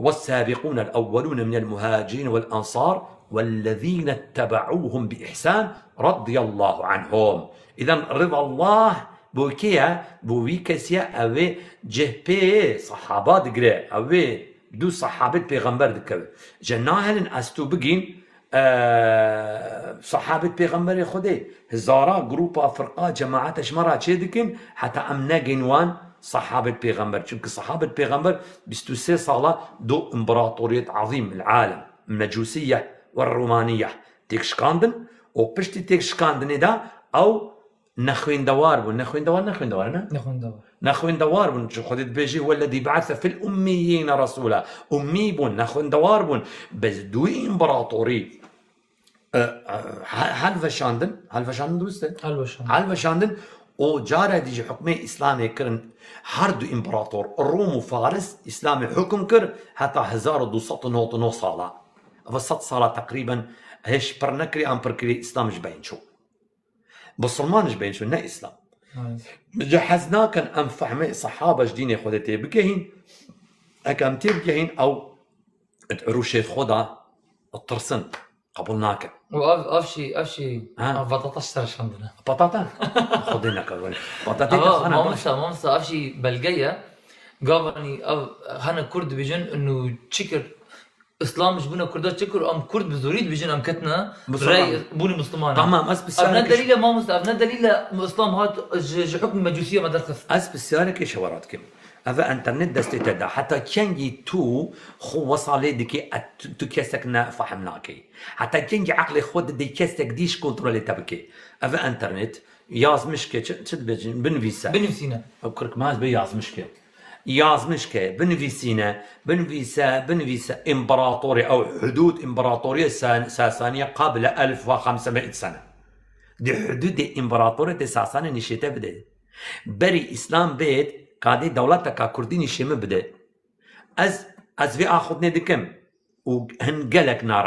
والسابقون الأولون من المهاجرين والأنصار والذين اتبعوهم بإحسان رضي الله عنهم إذا رضا الله بوكيا بويكسيا اوي جهبي صحابات دقري اوي دو صحابة بيغمبر دكوي جناهلن استو بقين صحابة بيغمبر خدي هزارا جروبا فرقا جماعات شمرا چه دكين حتى امنا جنوان صحابة بيغمبر چونك صحابة بيغمبر 23 صالة دو امبراطورية عظيم العالم المجوسية والرومانية تيكشكاندن وبشتي تيكشكاندن دا او نخوين دوار بون شو خدت بيجي هو الذي بعث في الأميين رسولا أمي بون نخوين دوار بون بس دوي إمبراطوري هل فشاندن دوسته هل فشاندن او جاره ديجي حكمي إسلامي كرن هردو إمبراطور الروم وفارس إسلامي حكم كر حتى 1200 صالة فصد صالة تقريبا هش برنكري أم بركري إسلام جبين شو بصرمان جبين شو نا إسلام جهزنا كان أنفحمي صحابة جديني خودتي بكهين أكامتي بكهين أو روشيت خودا الترسن قبلناك وافشي بطاطا اشترش عندنا بطاطا خذينا كمان بطاطا ما مصا افشي بلقيه قابني هنا كرد بيجن انه تشكر اسلام مش بنا كردات تشكر ام كرد بزوريد بيجن ام كتنا راي بوني مسلمان تمام بس ابنا دليل ما ابنا دليل اسلام هات حكم المجوسيه ما درخص بسيارك شواراتكم هذا انترنت دستي حتى كان تو خو وصل ديكي تكسكنا فهمناكي حتى كان عقلي خود دي كسك ديش كنترول تبكي هذا انترنت ياز مشكه تشد بنفسينا افكرك ما بياز مشكه ياز مشكه بنفيسا امبراطوري او حدود امبراطوريه ساسانيه قبل 1500 سنه دي حدود امبراطوريه ساسانيه نشيته بدا بري اسلام بيت كادي دولتك كرديني شيم بدا از في اخذ ندكم وهنقلك نار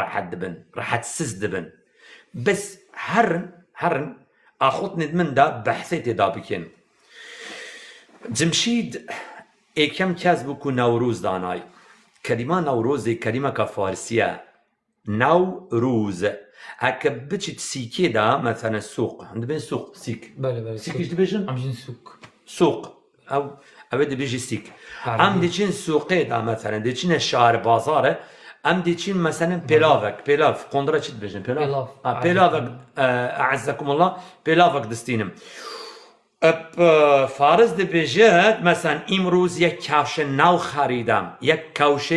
راح تسز دبن بس هرن اخذ ندمن دا بحثيتي دا بكين جمشيد كم كذبك نوروز داناي كلمه نوروز كلمه كفارسيه نوروز هكا بتشي سيكي دا مثلا السوق عندنا سوق سيك بله سيك ايش تبيجن عم سوق او ابدا بيجي سيك عم ديجين سوقي دا مثلا ديجين الشارع بازاره ام ديجين مثلا بيلاف قندره تشد بيجن بيلاف اعزكم الله بيلافك دستينم فارس دبیجه مثلا امروز یک کفش نو خریدم یک کفش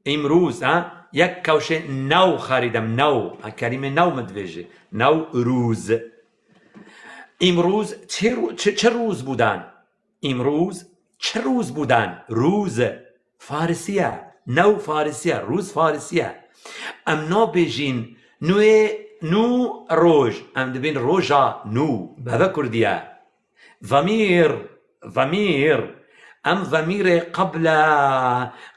امروز یک کفش نو خریدم نو کلمه نو مدویجه نو روز امروز چه روز بودن امروز چه روز بودن روز فارسیه نو فارسیه روز فارسیه ام نو بیجین نو روج ام دبين روجا نو هذا كردية ضمير ام ضمير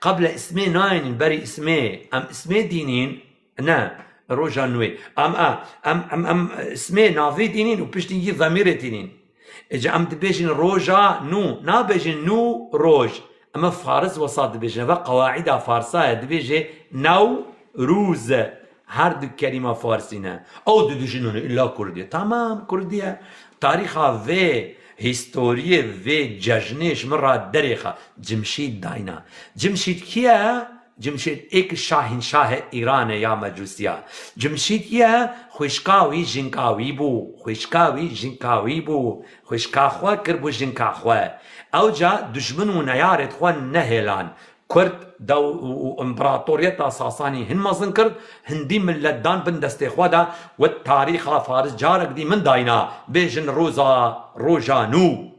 قبل اسمي ناين بري اسمي ام اسمي دينين نا روجا نوي ام اسمي نافي دينين وبشتنجي ضمير دينين اجا ام دبيجن روجا نو نا بيجن نو روج اما فارس وصاد دبيجن قواعد فارسية دبيجي نو روز هر دو كلمة فارسينا او دبيجنون الا كردية تمام كردية تاريخها في هيستورية في ججنيش مرة دريخة جمشيد داينا جمشيد كيا جمشيد ايك شاه ايران يا مجوسيا جمشيد كيا خوشكاوي جنكاوي بو خوشكا خوا كربو جنكا خوا او جا دجمن ونيارت خوا نهلان كرد دو امبراطورية ساساني هن مازن كرد هندي من لدان بن دستي خوادا والتاريخ فارس جارك دي من داينا بيجن روجا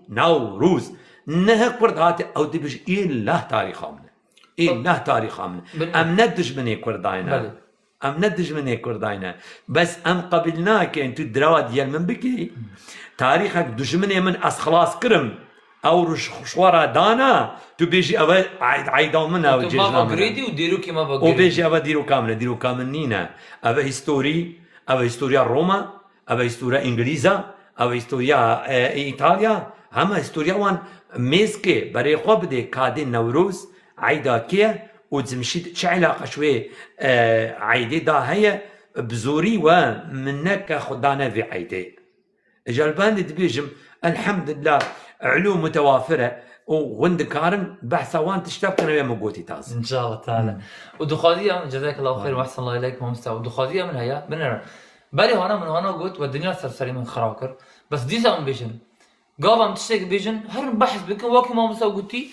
نو روز نه كرد هاتي او دي بيج إله تاريخ آمنه ام ندج مني كرداينا ام ندج مني كرداينا بس ام قبلناك انتو دروا ديال من بكي تاريخك دجمني من خلاص كرم او شوارا دانا تو بيجي اول عيدا منا وجيجنا ما بغريدي وديرو كيما بغريدي وبيجي اول ديرو كامل نينا اول هيستوريا روما اول هيستوريا انجليزا اول هيستوريا ايطاليا هما هيستوريا وان ميزكي بري خو بدي كادي نوروز عيدا كي وتمشي علاقه شوي عيدي دا هي بزوري ومنك خدانا في عيدي جلبان دبيجم الحمد لله علوم متوافره وغندكارن بحثوان تشتبكنا ويا مقوتي تاز ان شاء الله تعالى ودخاديه جزاك الله خير واحسن الله اليك مستوى ودخاديه من هيا بنر بالي هنا قلت والدنيا سرسري من خراكر بس دي سام بيجن قابم تشتك بيجن هر بحث بك واكي ما مسوي قلتي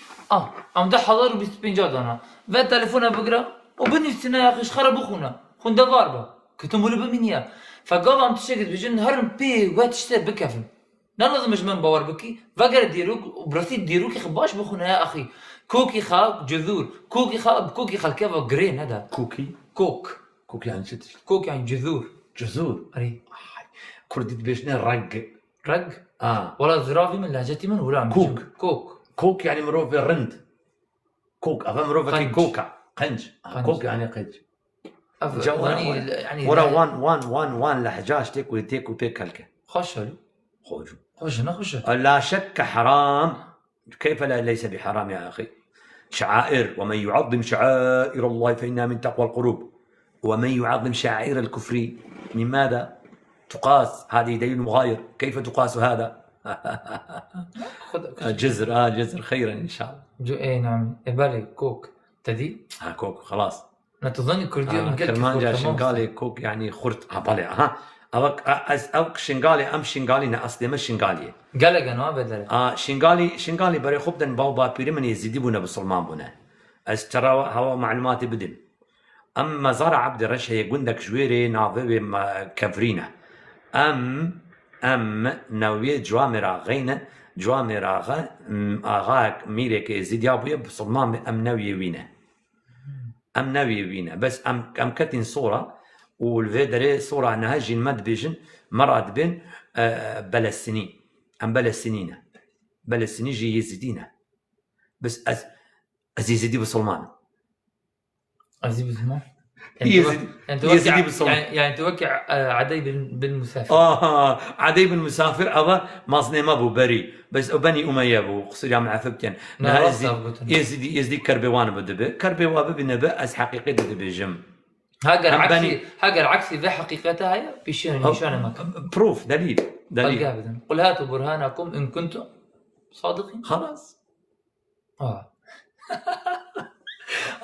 ام ده حضر بيسبنجاد انا في تليفونه بقرا وبني السنه يا اخي خرب اخونا خون ضاربه كتبوا له بمنيا فقابم تشتك بيجن هر بي واتشتر بكفن ننظم مجمن باور بكي فقر ديروك وبرسيت ديروك خباش بخونا يا اخي كوكي خا جذور كوكي خا كيف جرين هذا كوك يعني شت كوك يعني جذور اري كردي بيشنا رق ولا زرافي من لهجتي من ولا كوك يعني مروف الرند كوك افهم مروف كوكا قنج كوك يعني قنج يعني ورا وان لهجاش تيكو بيكلكه خشلو خوش لا شك حرام كيف لا ليس بحرام يا أخي شعائر ومن يعظم شعائر الله فإنها من تقوى القلوب ومن يعظم شعائر الكفر من ماذا تقاس؟ هذه دليل مغاير. كيف تقاس هذا؟ جزر خيرا ان شاء الله. اي نعم بالي كوك تدي كوك خلاص لا تظن كردي كرمانجا شنغالي كوك يعني خرط بالي اوك شنغالي ام شنغالي اصلي ما شنغالي قالق انا بدل شنغالي بري خبدن باوبا بيرمن يزيدي بنا بسلمان بنا ترى هوا معلوماتي بدن اما زرع عبد الرش هي جندك جويري نافي كفرينا ام نويه جوامرا غينا جوامرا اغاك ميريك زيدي ابويا بسلمان ام نويه وينا بس ام كتين صوره والفيدري صوره نهاجي المد بيجن مراد بين بلسنين ام بلسنين جي يزيدينا بس يزيدي بسلمان عزيز بسلمان يزيدي بسلمان يعني توقع عدي بالمسافر عدي بالمسافر أبا مصنع أبو بري بس بني أمية أبو قصير عم عفبتين يزيدي كربوان بدبه كربوان بنبأ أز حقيقي بدبه جم هاجر عكسي في حقيقتها هي بشين نشان ما بروف دليل قل هاتوا برهانكم إن كنتم صادقين خلاص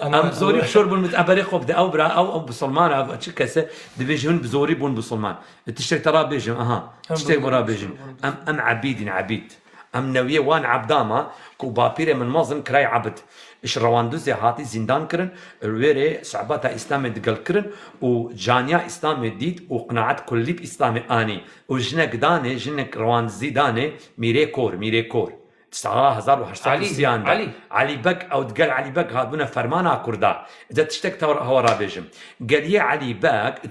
ام زوري شرب المتعبري خب ده او برا او بسلمان او كسه دبيجون بزوري بون بسلمان تشتري ترى بيجم تشتري برا بيجم ام عبيد ام نويه وان عبداما كو بابير من مازن كراي عبد ايش رواندوزي هاتي زندان كرن الويري صعباتها اسلامي دقل كرن وجانيا اسلامي ديد وقناعات كليب اسلامي اني وجنك داني جنك رواندزي داني ميري كور 9800 علي بك او تقال علي بك هادونا فرمانا كردا اذا تشتكت هو رابجم قال يا علي بك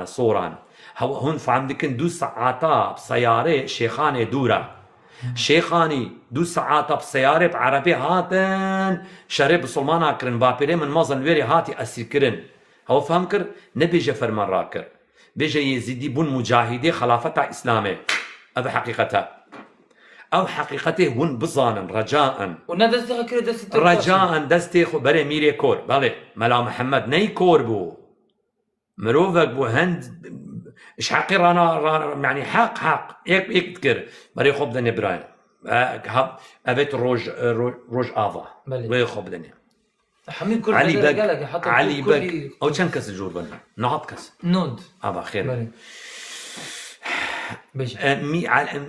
صوران هو هون فهمتك دو ساعات بسياره شيخانه دوره شيخاني دو ساعات بسياره بعربي هاتن شرب سلمان كرن بابيري من مازن ويري هاتي اسير كرن هو فهم كر نبي جفر من راكر بيجي يزيدي بون مجاهدي خلافه اسلامي هذا حقيقتها او حقيقته هون بظانا رجاء ونادستي كده دستي رجاء دستي خو بري ميري كور بالي ملا محمد ني كور بو مروفك بو هند اش حقير انا يعني حق هيك تذكر بري خو بدني براين ابيت روج افا وي خو بدني حميد كل علي بك او كان كاس الجور بنا نعط كاس نود ابا خير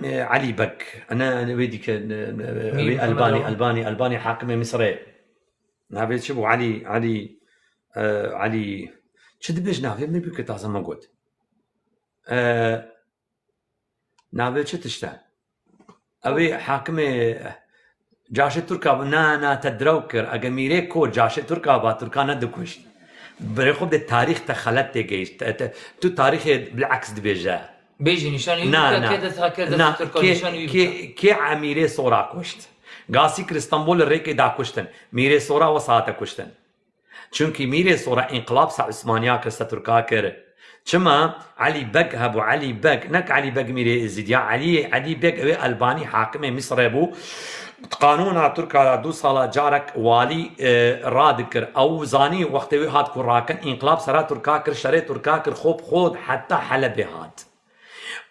علي بك انا ويديك الباني حاكم مصري نابي شبو علي شد بيج نافي من بك تازم ما قلت نابي تشتغل ابي حاكم جاش تركا نا تدروكر اجميري كور جاش تركا با تركانا دكوش بريخوب التاريخ تخلت تجيش تو تاريخ بالعكس دبيجا بيجي نشان كده كي عميري صورا كشت قاسي كريستانبول الريكي دا كشتن ميري صورا وساعتا كشتن چونكي ميري صورا انقلاب سا عثمانيا كرستا تركا كر چما علي بك هبو علي بك نك علي بك ميري زيديا علي بك اوي الباني حاكم مصر بو قانون تركا دو سالا جارك والي رادكر او زاني وقت هات كراكن انقلاب سرا تركا كر شري تركا كر خوب خود حتى حلب هات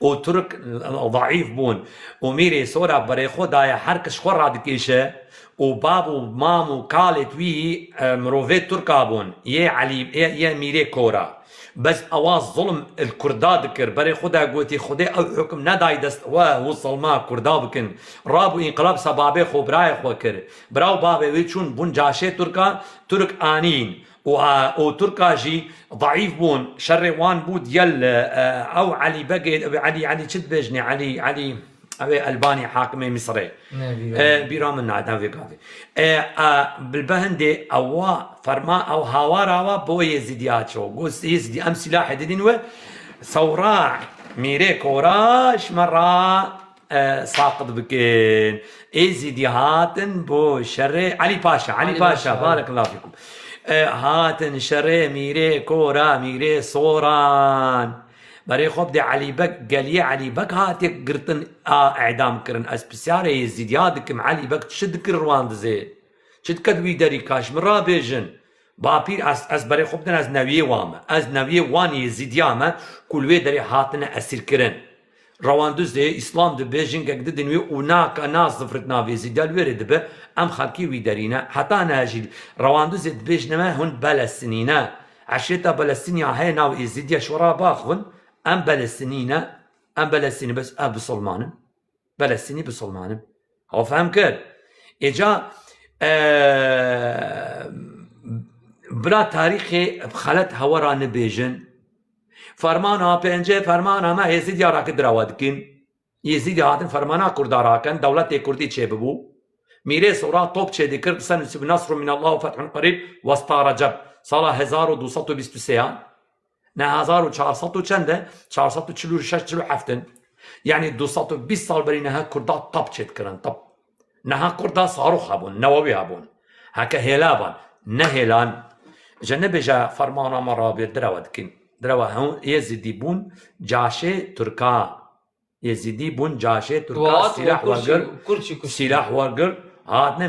وترك ضعيف بون وميري صورة بري خدايا حركش خورا دكيشة وبابو مامو كالت وي مروفيت تركا بون يا علي يا ميري كورا بس اواز ظلم الكردا ذكر بري خدا قوتي خدي او حكم نداي دست وصل ما كردا بكن رابو انقلاب سبابي خو براي خو كر براو بابي ويچون بون جاشه ترك انين و تركاجي ضعيف بون شر وان بود يل او علي بقي علي شد بجني علي الباني حاكم مصري بيرام النعدان في كافي بالبهندي او فرما او هاوارا بو يزيدياتشو قوس يزدي ام سلاح دينوه ثوراع ميري كوراش مرة ساقط بكين ازيديهاتن بو شر علي باشا بارك الله فيكم هاتن شري ميري كورا ميري صوران بري خوب دي علي بك قال يا علي بك هاتك قرطن اعدام كرن اسبسياري يزيد يادك علي بك تشد كر روان زي تشد كدوي دري كاش مرا بيجن باپیر از برای خوب دن از نویه وامه از نویه وان یزیدیامه کلوی داری هاتنه اسیر کرن رواندوز ده اسلام ده بیجین که دنوی اوناک ناس ظفرت ناوی زیدال ویرد به ام خلقی ویدارینه حتی ناجیل رواندوز ده بیجنمه هن بلسنینه عشرتا بلسنية هاي ناو إزيديا شورا باخون أم بلسنينا أم بلسني بس بسلمانم بلسني بسلمانم هو فهم كر إجا بلا تاريخي بخلت هورا نبيجن فرمانا بينجي فرمانا ما يزيديا راك دراودكين يزيديا هاتن فرمانا كردا راكن دولت كردي تشي ببو ميري سورا توب تشي دي كرد سنة نصر من الله وفتح قريب وسط رجب سال 1223 نه 1400 چنده 446 يعني 220 سال بري نها كردا طب تشيت كرن طب نها كردا صاروخ هبون نووي هبون هكا هلابان نهلان جنب جا فرمانا مرابي دراودكين دروا هون يزيدي بون جاشي تركا يزيدي بون جاشي تركا سلاح وقر سلاح وقر هاتنا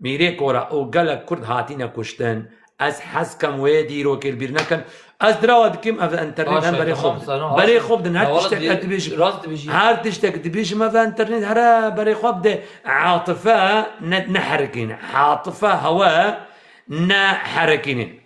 ميري كورا او قالك كرد هاتينا كشتن از حز كم ويدي روكي البيرنكن از دراود كم اف انترنت هم بري خوب دن هر تشتك ادبيش هر تشتك ادبيش ما في انترنت هرا بري خوب ده عاطفة نحركين عاطفة هواء نحركين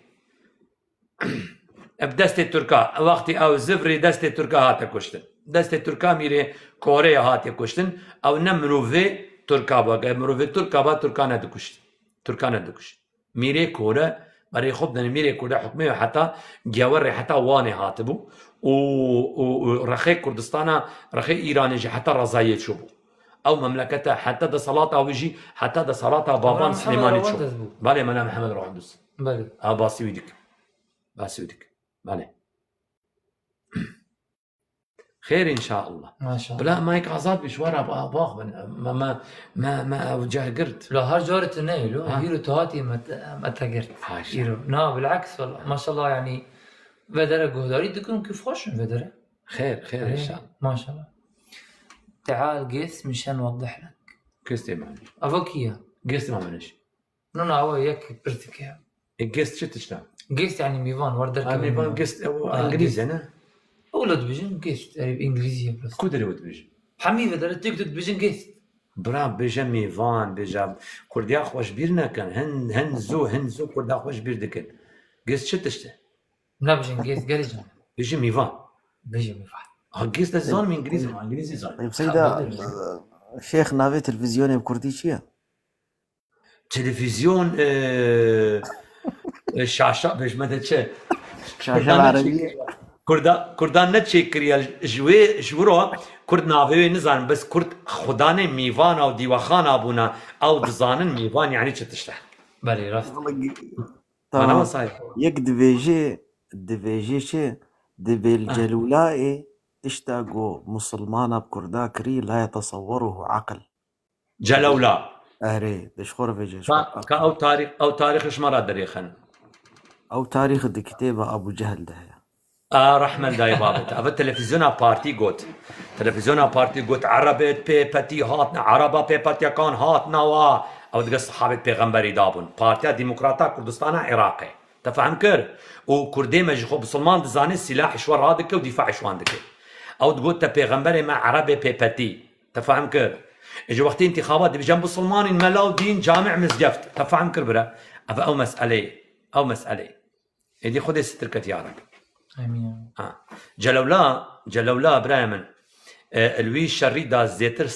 بدست تركا وقتي او زفري دست تركا هاتا كشتن دست تركا ميري كوريا هاتي كشتن او نمروفي تركا باقي مروفي تركا با تركانا دكشت ميري كورا بري خوب دن ميري كورا حكمي حتى جاوري حتى واني هاتبو ورخي كردستانا رخي ايراني جي حتى رزاية شوبو او مملكتها حتى دا صلاة ويجي حتى دا صلاة بابان سليماني تشوبو بالي منا محمد روح عندوس بالي باسي ويدك بالي خير ان شاء الله ما شاء الله بلا مايك عزاد بشوارع باخ ما وجه قرت لا هر جارت نايلو هيرو تواتي ما تقرت هيرو نا بالعكس والله ما شاء الله يعني بدر جهداري تكون كيف خوش بدر خير ان شاء الله ما شاء الله تعال قيس مشان نوضح لك قيس معلش افوكيا قيس ما معلش نو هو ياك برتك يا قيس شو تشتغل قيس يعني ميفان وردر ميفان قيس انجليزي انا أولاد بيجن جيست إنجليزية بس كودري ود بيجن حميدة درت تكتب بيجن جيست برا بيجن ميفان بيجا كرديا خوش بيرنا كان هنزو كرديا خوش بيردكن جيست شو تشته لا بيجن جيست قال جان بيجن ميفان جيست زون من انجليزي زون طيب سيدا شيخ نافي تلفزيون بكردي شيا تلفزيون شاشة بيش متى شيء شاشة العربية كردان نتشي كريال جورو كرد نافوي نزان بس كرد خداني ميفان او ديوخان ابونا او دزانن ميفان يعني تشتح بالي رفت انا ما صاير يك دفيجي شي الجلولاء تشتاقو مسلمانا بكردا كري لا يتصوره عقل جلولا اري دشخور فيجي او تاريخ ايش مرة دريخن او تاريخ الكتابة ابو جهل ده رحمن داي بابت أف التلفزيون بارتي قوت عربت بيبتي هاتنا عربا بيبتي كان هاتنا او دقى صحابة بيغمبري دابون بارتيا ديمقراطا كردستانا عراقي تفهم كر وكردي مجخو بسلمان دزاني سلاح شوار هادك ودفاع شوان دك او تقول بيغمبري مع عربي بيبتي تفهم كر اجي وقت انتخابات دي بجنب بسلمان ملاو دين جامع مزجفت تفهم كر برا اف او مسألة ادي خذي ستركت يا رب امين جلولا برايمن الوي شريدا زيتر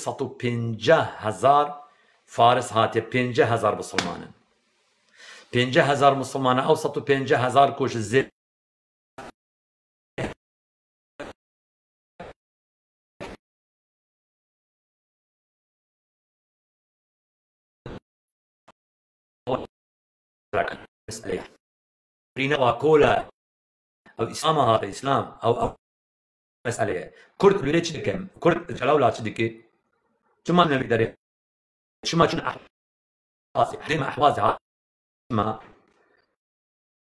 150,000 فارس هاتي 50,000 مسلمان 50,000 مسلمان او 150,000 كوش زيت رينا وكولا او اسلام هذا اسلام او مساله كرد ليش دكم كرد جلولا تشدكي شما نقدر شما شنو احواز ما احواز ما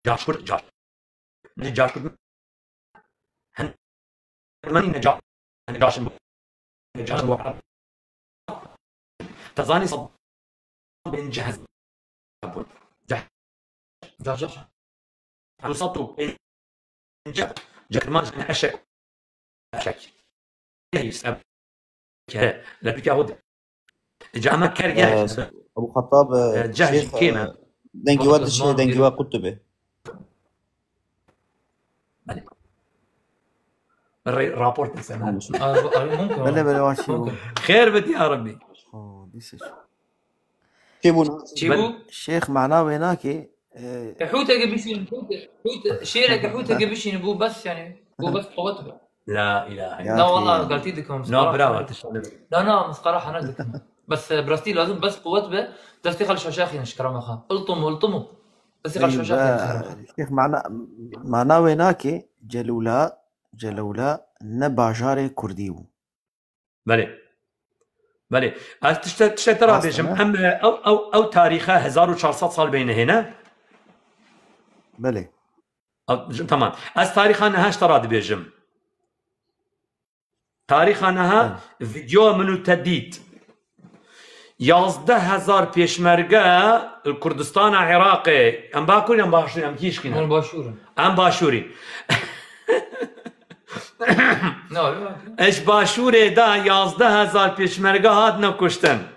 جاش هن ماني نجاح تظاني صب بين جهز وصلتوا جاك ما أشك لا بيكاود جامع كرجع أبو خطاب جهج كيما دنجي واد الشيء دنجي واد كتبه رابورت السنة ممكن بلا واشي خير بدي يا ربي شيبو الشيخ معناه هناك كحوتة قبيشين حوتة شيرة كحوتة قبيشين بو بس يعني بو بس قوتها لا اله الا لا والله قلت لكم لا برافو لا مصقرة حنقدك بس برازيل لازم بس قوتها تستيقل شاشاخي نشكر ما خا الطموا تستيقل شاشاخي الشيخ معناه هناك جلولا نباجار كرديو بله تشتري ترى بيجم او تاريخها 1400 سال بين هنا بله تمام از تاريخنا هاش ترى بيجم تاريخنا فيديو منو تديت 11000 پیشمرگه الكردستان عراقي ام باكوري ام باشوري ام كيش كينا ام باشوري اش باشوري دا 11000 پیشمرگه هات نکشتن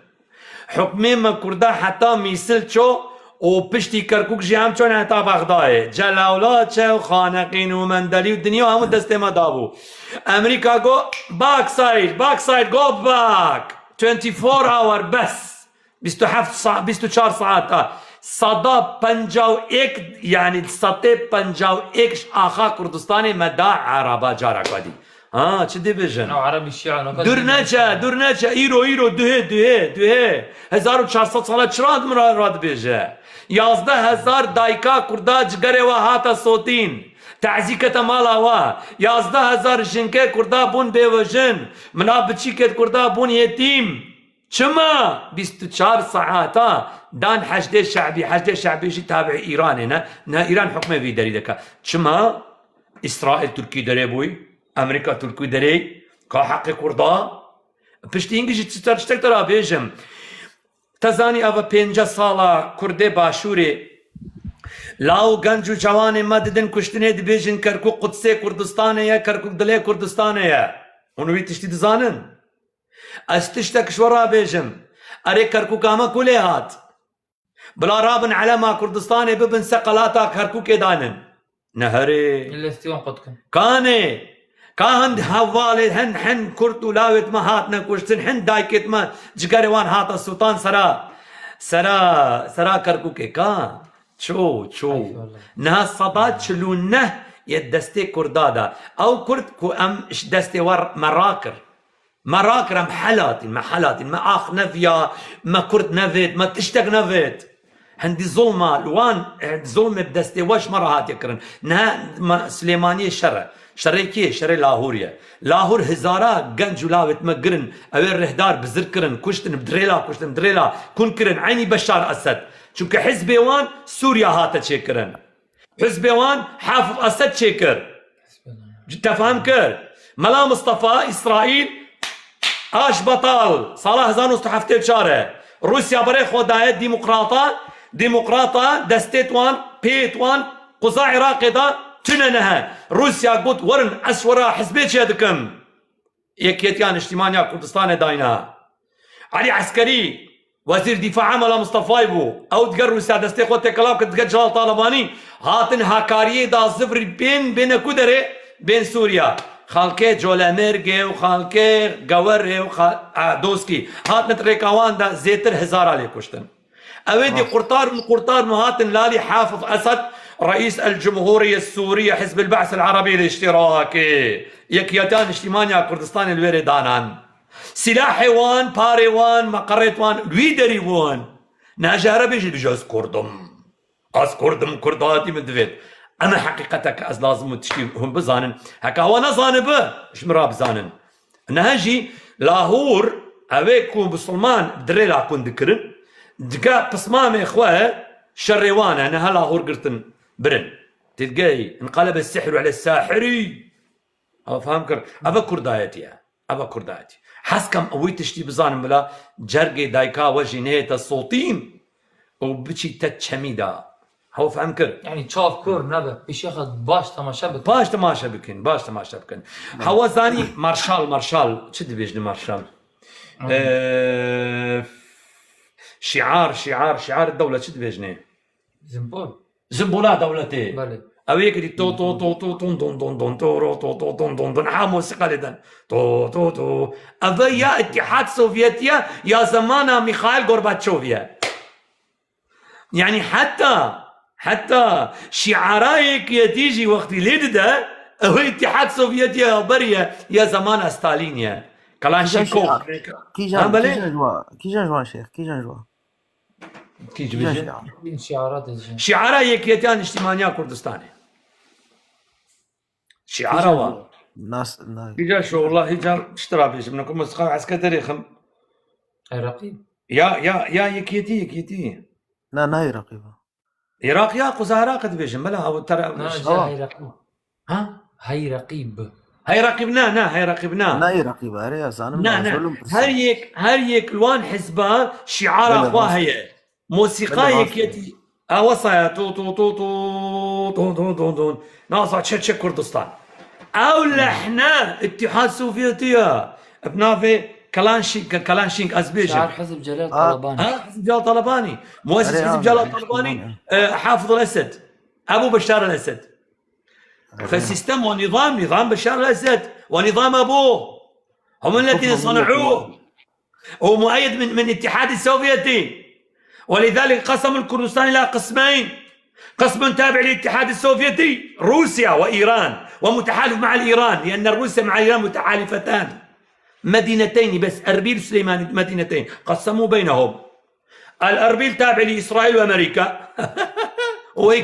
حکمی ما کرده حتی میسل چو و پشتی کرکوک جیام چون حتی بغداد جلاولات چه و خانقین و مندلی و دنیا همون دست ما دابو امریکا گو باک ساید گو باک 24 hour بس 24 ساعت صدا 51 يعني صدي 51 آخا كردستاني مدى عربا جارك ودي چه دي بجن عربي الشيعة دورناچا ايرو دوه 1400 ساله چرا مراد بيجه 11000 دايكا كردا جگره و هاتا صوتين تعزيكة مالا وا 11000 جنكه كردا بون بيوجن منا بچيكت كردا بون يتيم چما 24 ساعة دان حشد شعبي جي تابع إيران نه إيران حكمه في دليلك چما إسرائيل تركي دري بوي أمريكا تركي دري كحق كردا پشتی اینگه چتر ترا بیجم تزانی اوه 5 سالا کرده باشوری لاو گنج و جوان مددن کشتنه دی بیجن کرکوک قدسه کردستانه یا کرکوک دله کردستانه یا اونوی تشتی دزانن از تشتکش ورا بیجم اره کرکوک اما کلی هات بلا رابن علما کردستانه ببن سقلاتا کرکوک دانن نهره الاستيوان قدكم كاني كان هوالي هن كرتو لاوت ما هاتنا كشتن هن دايكت ما جگروان هات السلطان سرا كركوكي كان شو نه صدات شلونه يدستي كردادا او كرد كو ام اش دستي ور مراكر ام حالات ما اخ نفيا ما كرد نفيت ما تشتق نفيت هندي ظلمة لوان ظلمة بدستي واش مرة هات يكرن نها سليمانية شري لاهور هزارا جنج ولاوت مقرن اوير رهدار بزركرن كشتن بدريلا كون كرن عيني بشار اسد چونك حزب وان سوريا هاتا تشكرن حزب وان حافظ اسد تشكر تفهم كر ملا مصطفى اسرائيل اش بطال صلاح زانوس تحفتي شاره روسيا بري خدايت ديمقراطا دستيت وان بيت وان قضاء عراقي دا تننها روسيا قلت ورن اسورا حزبيت شادكم يكيتيان اجتماعيا كردستان داينا علي عسكري وزير دفاع عمل مصطفى بو او تقر روسيا دستي خوتي كلام كنت جلال طالباني هاتن هاكاريه دا زفر بين كدري بين سوريا خالكي جولا ميرجي وخالكي قوري دوسكي هات نتريكاوان دا زيتر هزار عليه كشتن اويدي قرطار مهاتن لالي حافظ اسد رئيس الجمهورية السورية حزب البعث العربي الاشتراكي يكيتان اجتماعيا كردستان الويري دانان سلاحي وان باري وان مقريت وان لويدري وان ناجا بيجي بجوز كردم كرداتي مدفيت اما حقيقتك از لازم تشتي هم بزانن هكا هو نزان به اش مراب زانن نهجي لاهور اويكو بسلمان دريلا كون ذكرن دقا بصمامي اخوه شريوانا انا لاهور قرتن برن تلقاي انقلب السحر على الساحري او فهمك ابا كردايتي حسكم اوي تشتي بزانن بلا جرقي دايكا وجينيت الصوتين وبشي تتشميدا هو فهم كر يعني تشاف كور نبه بيش ياخذ باش تماشا بكن باش تماشا بكن هو ثاني مارشال شد بيجني مارشال شعار الدولة شد بيجني زنبولا دولتي بله اويك دي تو تو تو تو تون دون دون دون تو تو تو دون دون دون موسيقى لدن تو تو تو يا اتحاد سوفيتيا يا زمان ميخائيل غورباتشوفيا يعني حتى شعارك يتيجي وقت ليدده هو اتحاد سوفيتيا بريا يا زمان ستالينيا كلاشينكوف كي جا جوا شيخ كي جا جوا كي جا شعارات يكيتان اجتماعية كردستاني شعارها ناس كي شو والله جا اشترى بيش منكم مسخة عسكري خم رقيب يا يكيتي لا هي رقيبة عراق يا قزاراق بيجن بلا او ترى هي رقيب هاي رقيبنا لا هي رقيبة هي انا هريك الوان حزبها شعار اخوها هي موسيقى يكيتي وصايا تو تو تو تو تو تو تو تو ناصع تشتشك كردستان او لحنا اتحاد سوفيتيا بنافي كلاشينك ازبيجن شعار حزب جلال طلباني حزب جلال طلباني مؤسس حزب جلال طلباني حافظ الاسد ابو بشار الاسد فالسيستم ونظام بشار الاسد ونظام ابوه هم الذين صنعوه هو مؤيد من الاتحاد السوفيتي ولذلك قسموا الكردستان الى قسمين قسم تابع للاتحاد السوفيتي روسيا وايران ومتحالف مع الايران لان روسيا مع ايران متحالفتان مدينتين بس اربيل وسليمان مدينتين قسموا بينهم الاربيل تابع لاسرائيل وامريكا وهي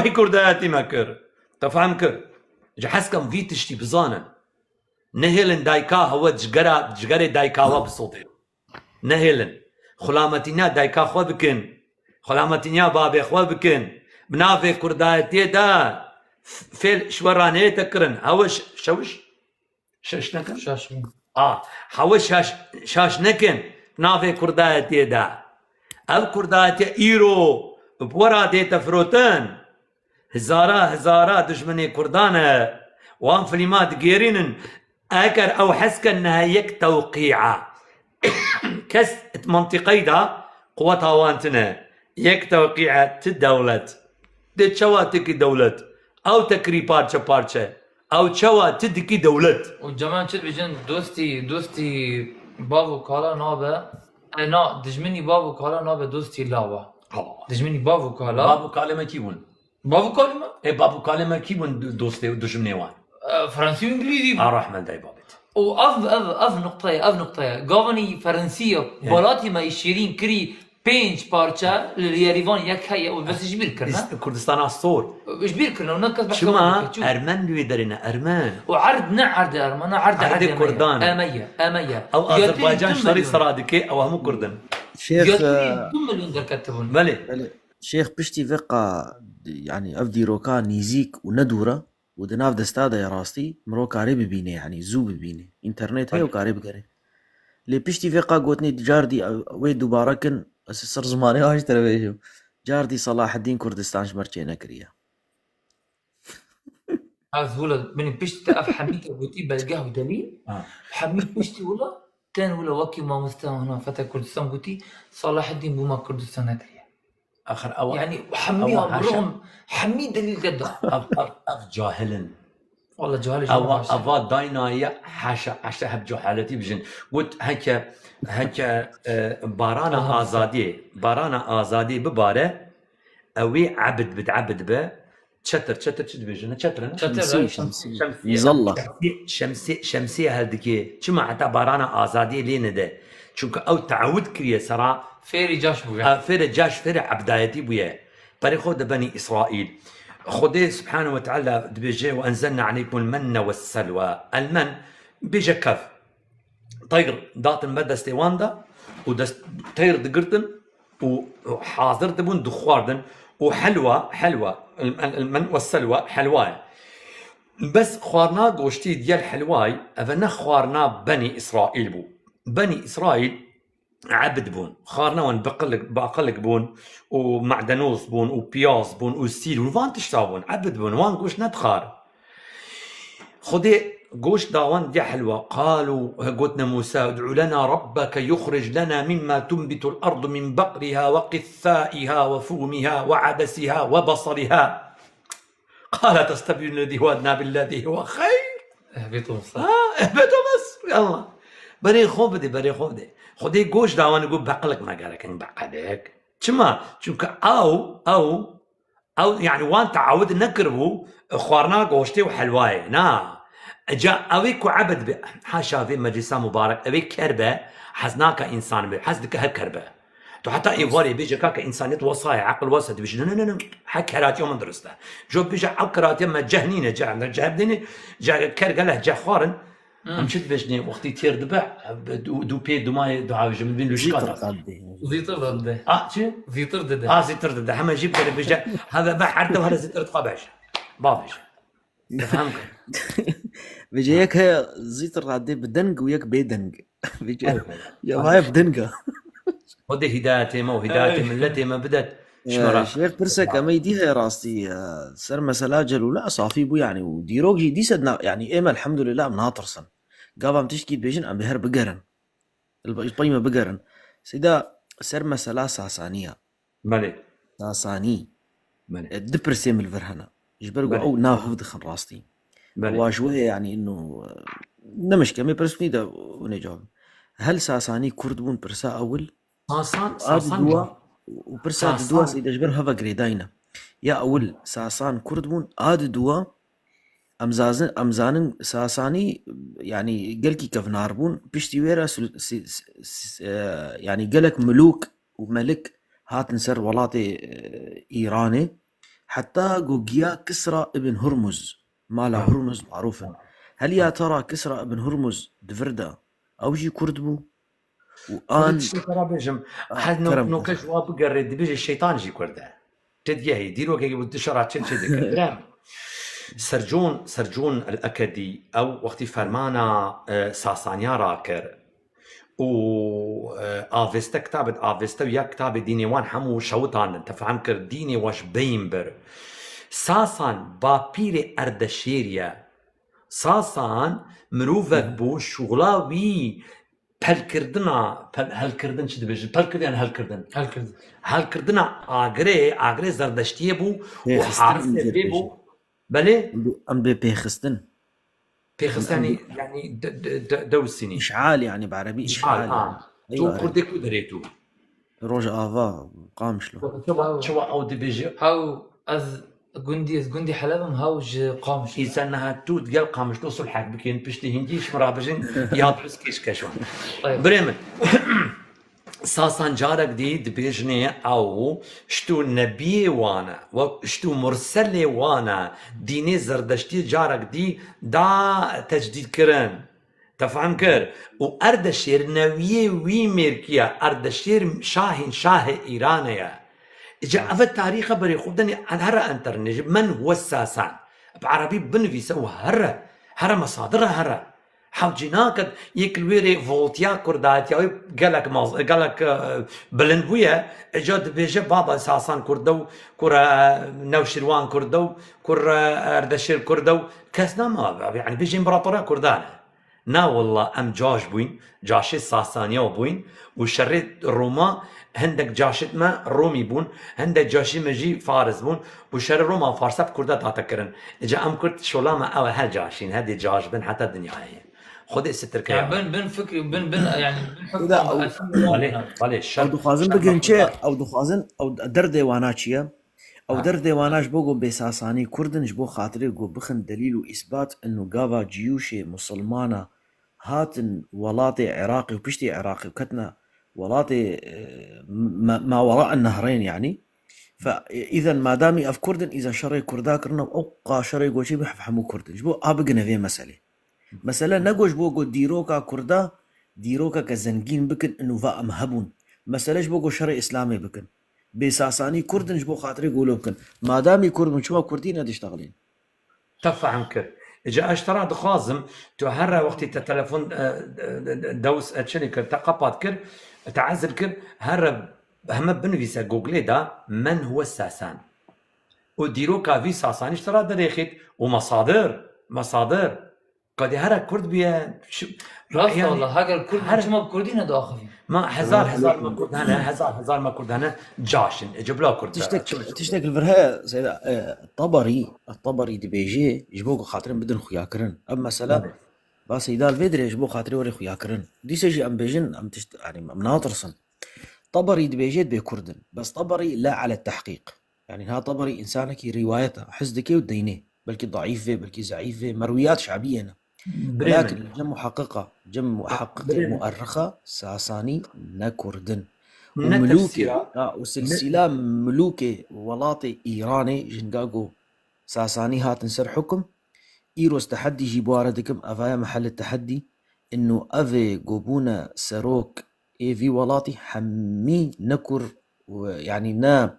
كرداتي مكر تفهم كر جحسكم في تشتي بزانا نهلن دايكا هو جگره دايكا وبصوتي نهلن خلامتنا دايكا خو بكن خلامتنا بابي خو بكن بنافي كرداتي دا فيل شورانه تكرن هوش شش نكن حوش شاش نكن نافي كرداتي دا او كرداتي ايرو بورا دي تفروتن هزارا دجمني كردانه وان فليمات جيرين اكر او حسك انها يك توقيعه كس منطقي دا قوتها وانتنا يك توقيعه الدولة دي شواتك دولة او تكري بارشا او تشوا تدكي دولة والجماعة شد بيجن دوستي بابو كالا نابا انا دجمني بابو كالا نابا دوستي لاوا دجمني بابو كالا ما كيبون بابو كالا بابو كالا ما كيبون دوستي دجمني وان فرنسي وانجليزي الرحمن داي بابت واف نقطة غافني فرنسية بالاتي ما يشيرين كري بينج بارشا لليريفان يك هي بس ايش بيركرنا كردستان الصور ايش بيركرنا ونكس بس شما ارمان بيدرنا ارمان وعرض ارمان عرض كردان اميه او اذربيجان شري سرادكي او هم كردن شيخ 2 مليون در كتبون بله شيخ بشتي فقا يعني افدي روكا نيزيك وندوره ودناف دستادا يا راستي مرو كاري ببيني يعني زو ببيني انترنت هي وكاري بكري لي بشتي فقا قوتني جاردي وي دوباره كن اسسر زماني واش ترى جاردي صلاح الدين كردستان شمرتي نكريا هذا من بشتي اف حميد ابوتي بلقاه دليل حميد بشتي ولا كان ولا وكي ما مستوى هنا فتى كردستان قوتي صلاح الدين بما كردستان نكريا اخر أول يعني حميها بالرغم حمي دليل قد اف جاهلا والله جاهل او افاد داينايا حاشا بجهالتي بجن قلت هكا بارانا ازادي بباره اوي عبد بتعبد به تشتر تشد بجن شمسية يظل شمسية هالدكي كما حتى بارانا ازادي لين ده چونك او تعود كريه سرا فيري جاش فيري عبدايتي بويا بري خود بني اسرائيل خدي سبحانه وتعالى دبيجي وانزلنا عليكم المن والسلوى المن بيجا كف طير دات المدستي واندا ودست طير دقرتن وحاضر دبون دخواردن وحلوى المن والسلوى حلواي بس خوارنا قوشتي ديال حلواي افنا خوارنا بني اسرائيل بو بني اسرائيل عبد بون خارنا وان بقلق بون ومعدنوس بون وبياز بون وسيل وان تشتابون عبد بون وان قوش ندخار خدي قوش داوان دي حلوة. قالوا قلنا موسى ادعو لنا ربك يخرج لنا مما تنبت الأرض من بقرها وقثائها وفومها وعدسها وبصلها قال تستبدلون الذي هو أدنى بالذي هو خير. اهبطوا بس يلا بري خوب خدي قوش داوان يقول بقلك ما قالك ان بقلك شما چونك او يعني وان تعود نكرهو خوارنا قوشتي وحلواي نا جاء اويكو عبد حاشا في مجلس مبارك اوي كربه حزناك انسان حزنك هالكربه تو حتى ايفوري بيجي كاك انسانيت وصايا عقل وسط بيجي لا حك هراتي ومن درسته جو بيجي عقراتي ما جهنينه جهبدني جا كرقه له جا خورن امشت بجني وقتي تير دبع دو بي دو ماي دو عاوج من بين لوجيكا زيطر ضده شو زيطر ضده زيطر ضده حما جيب كده بيجي هذا بحرته وهذا زيطر قابش بابش فهمك بيجي هيك هي زيطر عدي بدنق وياك بيدنق بيجي يا هاي بدنقه ودي هدايتي ما وهدايتي ملتي ما بدت شيخ برسك اما يديها راسي سر مسألة جلو لا صافي بو يعني وديروجي دي سدنا يعني ايما الحمد لله مناطرسن قابم تشكي بيجن ام بهر بقرن القيمة بقرن سيدا سر مسألة ساسانية مالي ساساني الدبرسي من الفرهنة جبرقو او ناو حفظ راستي واجوه يعني انه نمش كمي برسني دا ونجاوب هل ساساني كردبون برسا اول ساسان وبرسا دوا سيدا جبر هفا قريداينا يا اول ساسان كردبون دوا امزانن ساساني يعني قلكي كفناربون بيشتي ويرا يعني قلك ملوك وملك هات نسر ولاطي ايراني حتى قوقيا كسرى ابن هرمز مالا هرمز معروفا. هل يا ترى كسرى ابن هرمز دفردا او جي كردبو وان ترى بيجم حد نو كشوا بقرد بيجي الشيطان جي كرده تديه يديروا كي بتشرع تشد سرجون الاكدي او وقت فرمانا ساسانيا راكر و افيستا كتابة افيستا ويا كتابة ديني وان حمو شوطان انت فهم كر ديني واش بينبر ساسان بابيري اردشيريا ساسان مروفك بو شغلاوي هالكردنا هالكردن شو دبيج هالكردن هالكردنا اغري زردشتيه بو وحارسه بو بله ام بيخستن يعني دوسيني اشعال يعني بعربي اشعال تو كردك دريتو روج افا قامش له شو او دبيج هاو از جندي حلبهم هاوج قامش يسنها توت قال قامش توصل حق بكين بشتي هنديش مرابجين ياضرس كيش كشوان بريمن ساسان جارك دي دبيجني او شتو نبي وانا وشتو مرسل وانا ديني زردشتي جارك دي دا تجديد كرن تفهم كر واردشير نويه وي ميركيا اردشير شاه ايرانيا جاء في التاريخ بري خدني عن هرا انترنج من هو الساسان بعربي بنفي سوى هرا مصادرها هرا حوجيناك يكلويري فولتيا كرداتيا قالك بلنبويا اجاد بيجي بابا ساسان كردو كرة نوشيروان كردو كرة اردشير كردو كاسنا ما يعني بيجي امبراطورية كردانة نا والله ام جاش بوين جاشي ساسانيا وبوين وشريت روما هندك جاشت ما رومي بون هندك جاشي مجي فارس بون وشر روما فارسة بكردة تعتكرن اجا ام كرد شولامة او هل جاشين هدي جاش بن حتى الدنيا هي خذ الستر كيا يعني بن فكري بن يعني بالي او دخازن بگنچه او دخازن او در دیواناچیه او در دیواناش بوگو بساسانی كردنش بو خاطري جو بخن دليل واثبات انه قافا جيوش مسلمانه هاتن ولاطي عراقي وبشتي عراقي وكتنا ولاطي ما وراء النهرين يعني فاذا ما دامي اف كردن اذا شري كردا كرنا اوقا شري جوشي بحفحمو كردن بو ابغنا في مساله نقوش بوغو ديروكا كردا ديروكا كزنجين بكن انه فا مهبون مسالش بوغو شري اسلامي بكن بساساني كردن جبو خاطري يقولوا بكن ما دامي كردن شو كردين هاد يشتغلين تفهم كر اجا اشترى دخازم تو هرا وقت التلفون دوس اتشني كر تقبات كر تعزل كر هرب هم بنفيسا جوجل دا من هو الساسان وديروكا في ساساني اشترى دريخت ومصادر قد هرا كرد بيا راست يعني والله هاجر الكرد ما بكردين دو اخذين ما هزار ما كرد هنا هزار ما كرد هنا جاشن جاب له كرد تشتك الفرها سيدا الطبري دي بيجي يجبوك خاطرين بدن خياكرن اما مثلا بس يدال فيدري يجبوك خاطري وري خياكرن دي سجي ام بيجن ام يعني مناطرسن طبري دي بيجي بكردن بس طبري لا على التحقيق يعني ها طبري انسانك روايته حسدكي ودينه بلكي ضعيفه بلكي زعيفه مرويات شعبيه هنا لكن جم محققة مؤرخة ساساني نكردن وملوكي وسلسلة ملوكي ولاطي إيراني جنقاقو ساساني هات نسر حكم إيروس تحدي جيبواردكم أفايا محل التحدي إنه أفي قوبونا سروك في ولاطي حمي نكر يعني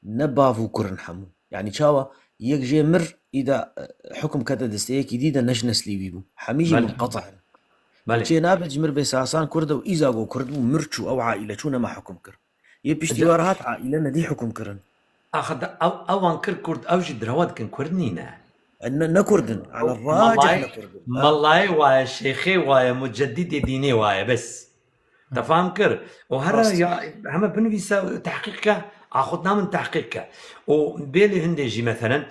نبافو كرن حمو يعني شاوا يك مر إذا حكم كذا دستيك جديدة نجنس لي بيبو حميجي منقطع شيء نابل جمر بساسان كرده وإذا جو كرده مرشو أو عائلة شو ما حكم كر يبيش ديوارات عائلة ندي حكم كرن أخذ أو أنكر كرد أو جد رواد كن كردنينا أن نكردن على الراجح نكردن والله ويا شيخي ويا مجددي ديني ويا بس تفهم كر وهذا يا هم بنفيسا تحقيقك أخذنا من تحقيقك وبيلي هندجي مثلا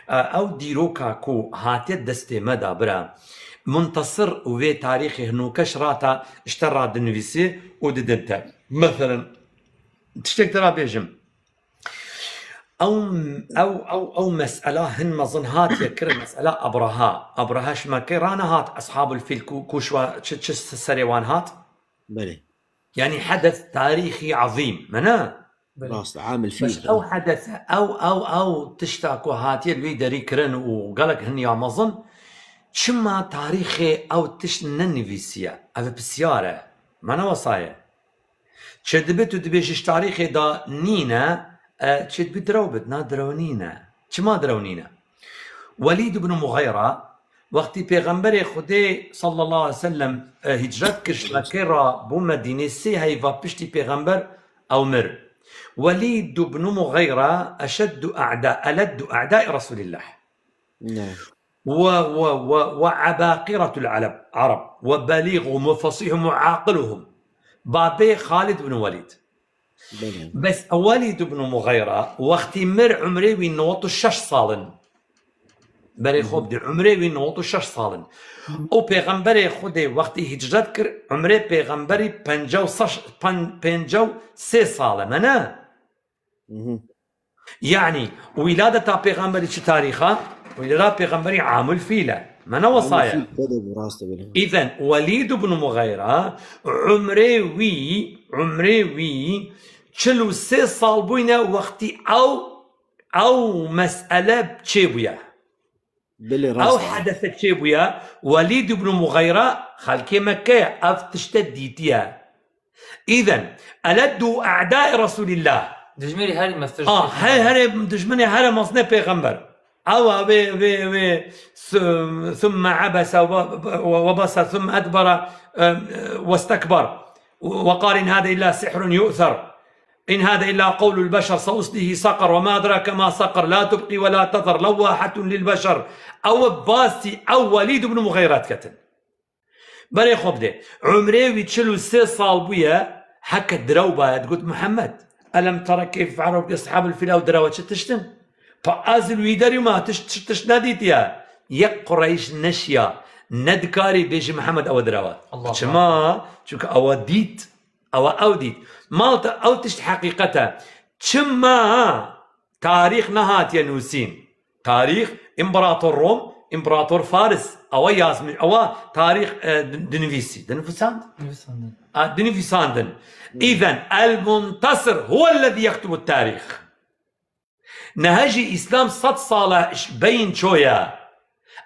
او ديروكا كو هاتي دستي مدى برا منتصر وفي تاريخي هنو كشراتا اشترى دنفيسي وددنتا مثلا تشتك ترى بيجم او مسألة هن مظن هات يكر مسألة ابرها شما كيرانا هات اصحاب الفيل كوشوا تش السريوان هات بلي يعني حدث تاريخي عظيم منا راس عامل فيه او حدث او تشتاكو هاتي اللي دري كرن وقالك هن يا مظن شما تاريخي او تشننفيسيا افي بسياره ما انا وصايه تشدبت ودبيش تاريخي دا نينا تشد بدروبت نادرونينا شما درونينا وليد بن مغيرة وقت پیغمبر خدای صلى الله عليه وسلم هجرت كرش لكرا بمدينة سي هيفا بشتي پیغمبر او مر وليد بن مغيرة ألد أعداء رسول الله نعم وعباقرة العرب وبليغهم وفصيحهم وعاقلهم بابي خالد بن وليد بس وليد بن مغيرة وقت مر عمري وين نوطو الشش صالن بري خوب دي عمري وين نوطو الشش صالن او پیغمبر خودی وقتی هجرت کرد عمره پیغمبری 53 ساله منه يعني ولادة پیغمبری چه تاريخه؟ ولادة پیغمبری عام الفيلة منه وصايا إذن وليد بن مغيرة عمره وي 43 سال بوينه وقتی او مسألة بچه أو حدثت شيء بويا وليد بن مغيرة خلكي مكة أفتشتديتيا إذن ألدوا أعداء رسول الله دجمني هاري مستجد هاري دجمني هاري مصنع بيغمبر أو ثم عبس وبصر ثم أدبر واستكبر وقال إن هذا إلا سحر يؤثر إن هذا إلا قول البشر سأصله سقر وما أدراك ما سقر لا تبقي ولا تذر لواحة للبشر أو باسي أو وليد بن مغيرات كتن بري خبده عمري ويتشلو 6 صال بويا حكى دروبة تقول محمد ألم ترى كيف فعلوا بأصحاب الفيل ودروة تشتن فأزل ويدري ما تشناديت يا قريش نشيا ندكاري بيجي محمد أو دروة شما شوك أوديت أوديت مالتا أو تشت حقيقتها شما تاريخ نهات ينوسين تاريخ إمبراطور روم إمبراطور فارس أو ياسمين أو تاريخ دنفيساندن إذن المنتصر هو الذي يكتب التاريخ نهجي إسلام 6 صالة بين شوية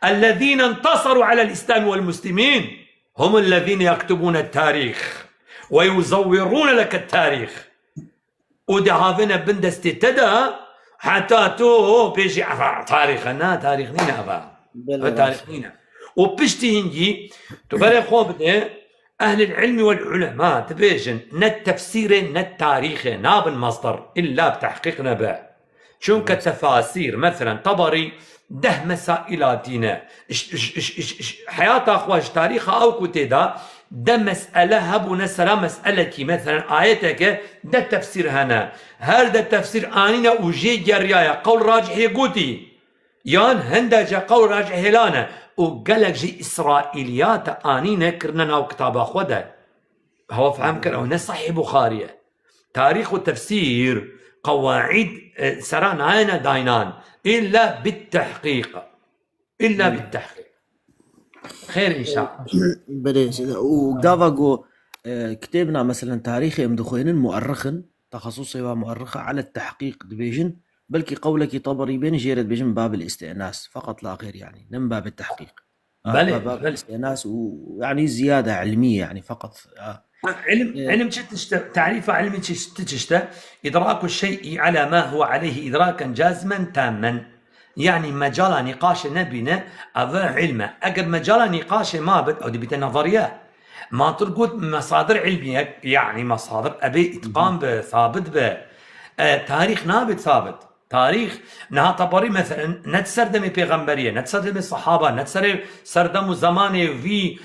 الذين انتصروا على الإسلام والمسلمين هم الذين يكتبون التاريخ ويزورون لك التاريخ ودعافنا بندستي تدا حتى تو بيجي تاريخنا تاريخنا أبا تاريخنا وبشتي هنجي تبري خوبني أهل العلم والعلماء تبيجن نت تفسير نت تاريخ ناب مصدر إلا بتحقيق نبع شون كتفاسير مثلا طبري ده مسائلاتنا حياة أخواش تاريخ أو كتدا ده مسألة هبو نسرا مسألة مثلا آياتك ده تفسير هنا هذا التفسير آنينا وجي جريايا قول راجح يقوتي يان هندجا قول راجح هلانا وقالك جي إسرائيليات آنينا كرنا أو كتاب أخوة هو فهم كر أو نصحي بخارية تاريخ التفسير قواعد سران عينا داينان إلا بالتحقيق إلا بالتحقيق خير إن شاء الله بلي وقافقو كتبنا مثلا تاريخ مدخوين مؤرخن تخصصي ومؤرخة على التحقيق دبيجن بلكي قولك طبري بين جيرد بيجن باب الاستئناس فقط لا غير يعني من باب التحقيق باب الاستئناس ويعني زيادة علمية يعني فقط علم تعريف علم تشتا إدراك الشيء على ما هو عليه إدراكا جازما تاما يعني مجال نقاش نبينا أذا علمه أقل مجال نقاش ما بد أو دي نظريات ما ترقد مصادر علمية يعني مصادر أبي إتقان ثابت ب تاريخ نابت ثابت تاريخ نها طبري مثلا نتسردم بيغمبرية نتسردم الصحابة نتسردم زماني في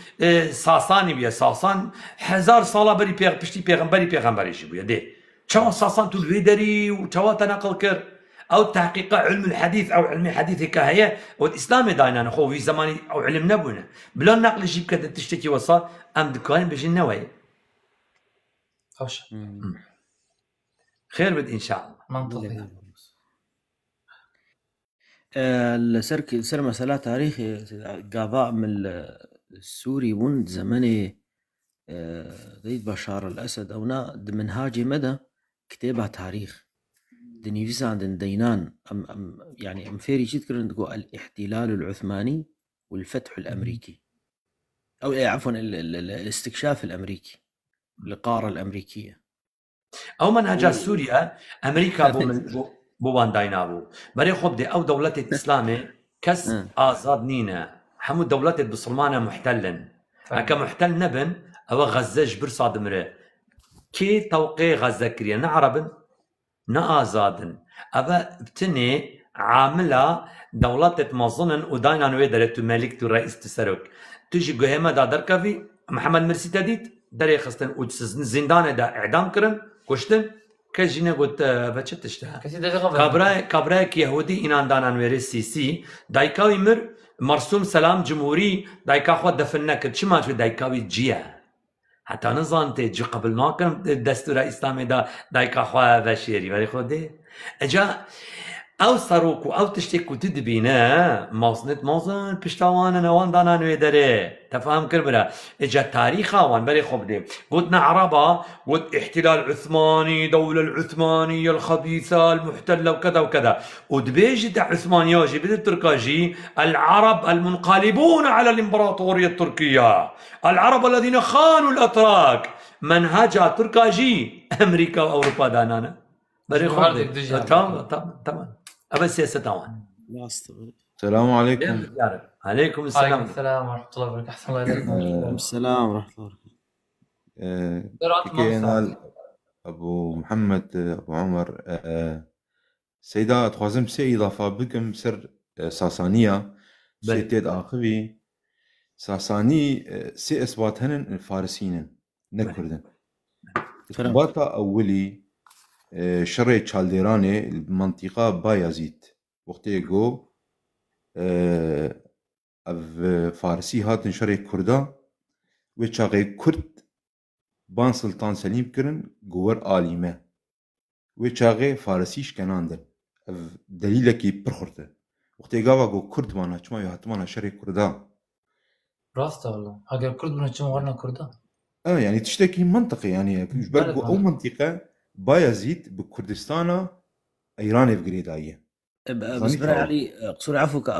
ساساني بيا ساسان 1000 سالة بري بشتي بيغمبري شبويا دي شو ساسان تلويدري وشو تنقل كر أو تحقيق علم الحديث أو علم الحديث كهية والإسلام داينا نخو في زماني أو علم نبونا بلا نقل جيب كده تشتكي وصا أم دكان بيجي النووي خوش خير بد إن شاء الله منطقي السر مسألة تاريخي قضاء من السوري وند زمني ضد بشار الأسد أو نا من هاجي مدى كتابة تاريخ دنيفيس عند دينان يعني أم فيري شيت كرندقو الاحتلال العثماني والفتح الأمريكي أو عفوا الاستكشاف الأمريكي القارة الأمريكية أو منهج سوريا أمريكا بوان داينابو بري خب دي أو دولة الإسلامي كس آزاد نينا حمو دولة بسلمانة محتلن هكا محتل نبن أو غزة جبر صادمره كي توقي غزة كريا نعربن نآزادن أبا بتني عاملة دولة مظنن وداينا ويدرت ملك تو رئيس تسرك تجي قهمة دا دركافي محمد مرسي تديت داري خستن وتسزن زندان دا إعدام كرن كشتن كجينا قلت بچت اشتها كابراك يهودي إنان دانان ويري سيسي دايكاوي مر مرسوم سلام جمهوري دايكا خود دفننا كد شما في دايكاوي جيا حتى نظام تيجي قبل ما كان الدستور الإسلامي دايكا خوا بشيري بري خودي اجا او صاروكو او تشتكو تدبينا موزنت موزن بشتاوانا نوان دانا نويدري تفهم كربرا اجا تاريخا وان بري خوب دي قلتنا عربا قلت احتلال عثماني دولة العثمانية الخبيثة المحتلة وكذا وكذا ودبيجي تاع عثمانياجي بدل التركاجي العرب المنقلبون على الامبراطورية التركية العرب الذين خانوا الاتراك منهجا تركاجي امريكا واوروبا دانانا بري خوب دي تمام أبى السياسة طبعا. السلام عليكم. عليكم السلام. عليكم السلام ورحمة الله وبركاته. أحسن الله إليكم. السلام ورحمة الله وبركاته. كينال أبو محمد أبو عمر سيدا تخازم سي إضافة بكم سر ساسانية سيتيد آخوي ساساني سي إثبات هنن الفارسيين نكردن. إثباتا أولي شري تشالديراني المنطقة بايزيد وقتي جو فارسي هاتن شري كردا وشاغي كرد بان سلطان سليم كرن جوار آليمة وشاغي فارسيش كناندن دليلكي برخورته وقتي جاوا جو كرد وانا چما يهاتمانا شري كردا راسته والله اگر كرد من چما ورنا كردا يعني تشتكي منطقي يعني برجو او منطقة بايزيد بكردستان ايران في قريدايه بس برا علي قصور عفوك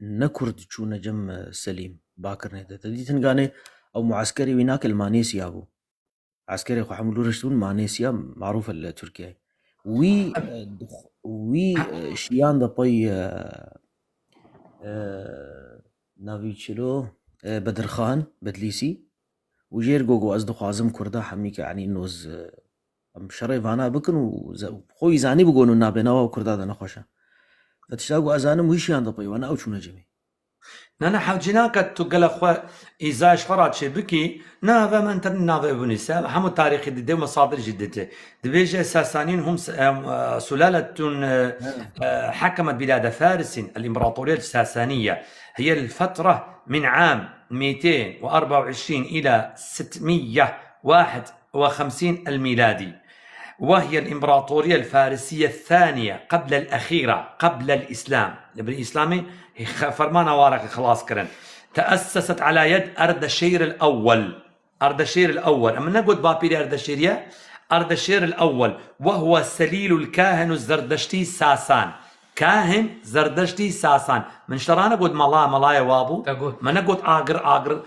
نكرد شو نجم سليم باكر نهدا تدي تنقاني او معسكري ويناك المانيسيا ابو عسكري خو حملوا رشتون مانيسيا معروفه لتركيا وي شيان دا باي نافيتشلو بدر خان بدليسي وجير جوجو أصدق عزم كردا حميك يعني نوز أم شريف أنا بكن وخوي زاني بقولوا نابنا وكردا ده نخوشة فتشتاقوا أزانم ويشي عند طبي وأنا أوش نجمي نانا حوجيناك تقول أخوة إذا شفرات شبكي نافا من تر نافا بنساء حمو تاريخي دي مصادر جدته دبيجة ساسانين هم سلالة حكمت بلاد فارس الإمبراطورية الساسانية هي الفترة من عام 224 إلى 651 الميلادي وهي الإمبراطورية الفارسية الثانية قبل الأخيرة قبل الإسلام الإسلامي فرمانا وارك خلاص كرن تأسست على يد أردشير الأول أما نقول بابيري أردشير الأول وهو سليل الكاهن الزردشتي ساسان كاهن زردشتي ساسان من شرانا قد ملايا وابو ما نقول آقر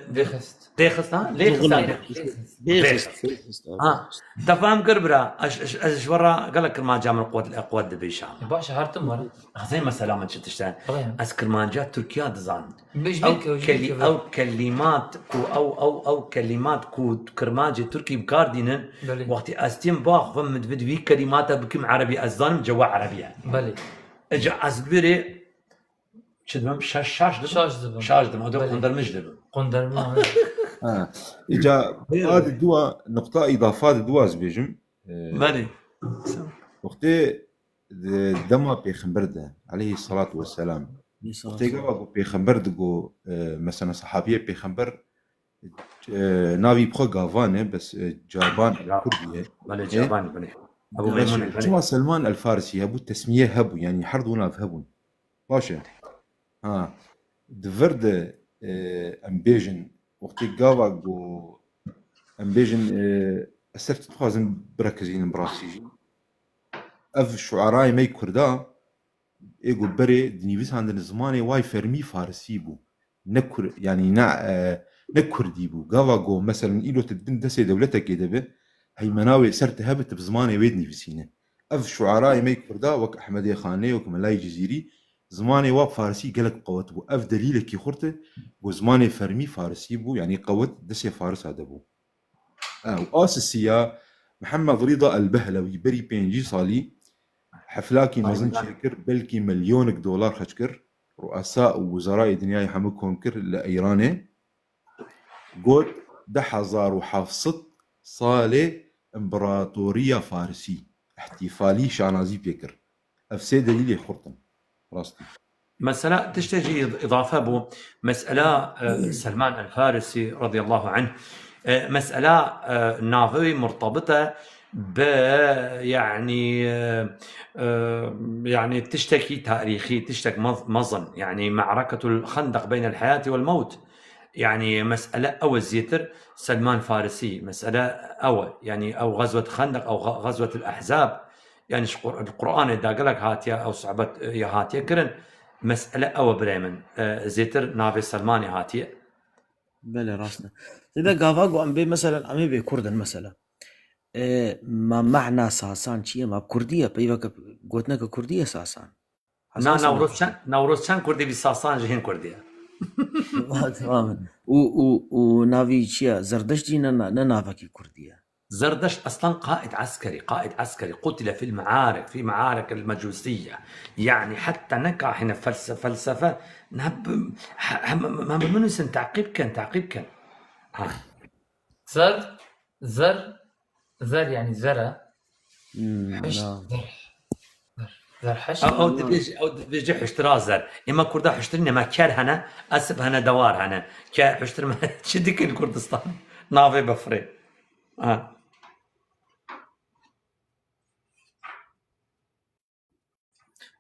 ديخست ها ديخست تفهم كربرا اش ورا قال لك ما جاء من القوات دبيشام باشا هرتم ورا زي ما سلامة تشتغل اذكر ما جاء تركيا دزان او كلمات او كلمات كو كرماجي تركي بكاردين وقت استيم باخ فمد بدوي كلمات بكم عربي ازان جوا عربيه بلي اجا ازبري شدم شاش دم هذول قندر مجدب قندر إجا هذا الدواء نقطة إضافات الدواء زبيجم بلي وقتي دما بيخمبرده عليه الصلاة والسلام وقتي قبل بيخمبردقو مثلا صحابية بيخمبر نابي بخو قافانه بس جابان كردية بلي جابان بلي أبو ميمون شو سلمان الفارسي هبو التسمية هبو يعني حرضونا بهبون باشا دفرد امبيجن وقتی گاوا گو امبيجن أسرت تخازن بركزين براسيجي اف شعراء مي كردا ايقو بري دنيفيس عندنا زماني واي فرمي فارسي بو نكر يعني نكردي بو گاوا گو مثلا إلو تدن دسي دولتك كده به هي مناوي سرت هبت بزماني ويدني فيسينه اف شعراء مي كردا وك احمدي خاني وك ملاي جزيري زماني واب فارسي قالك قوت بو اف دليلك كي خرته وزماني فرمي فارسي بو يعني قوت دسي فارس هذا بو واسسيا محمد رضا البهلوي بري بينجي صالي حفلاكي مازن شكر بلكي $1,000,000 خشكر رؤساء ووزراء الدنيا يحمكهم كر لايراني قلت ده حزار وحافظت صالي امبراطورية فارسي احتفالي شانازي بيكر افسي دليلي خرطم راستي مسألة تشتجي إضافة بو مسألة سلمان الفارسي رضي الله عنه مسألة نافوي مرتبطة ب يعني تشتكي تاريخي تشتكي مظن يعني معركة الخندق بين الحياة والموت يعني مسألة أو الزيتر سلمان فارسي مسألة أو يعني أو غزوة خندق أو غزوة الأحزاب يعني القرآن إذا قال لك هاتيا أو صعبت يا هاتيا كرن مسألة أو بريمن زيتر نافي سلماني هاتيا بله راسنا إذا قافاقو أم بي مثلا أمي بي كردن مثلا ما معنى ساسان شيء ما كردية بيوك قوتنا كردية ساسان نوروزشان كردي بساسان جهين كردية تماما و نافي شيء زردشتي نافكي كردية زردشت أصلا قائد عسكري قتل في معارك المجوسية يعني حتى نكح هنا فلسفة نهب ما بمنسن تعقيب كان زر يعني زرع زر حش او دبيجي حشترا زر اما كردا حشترنا ما كار هنا اسب هنا دوار هنا كا حشتر ما شدك الكردستان نافي بفري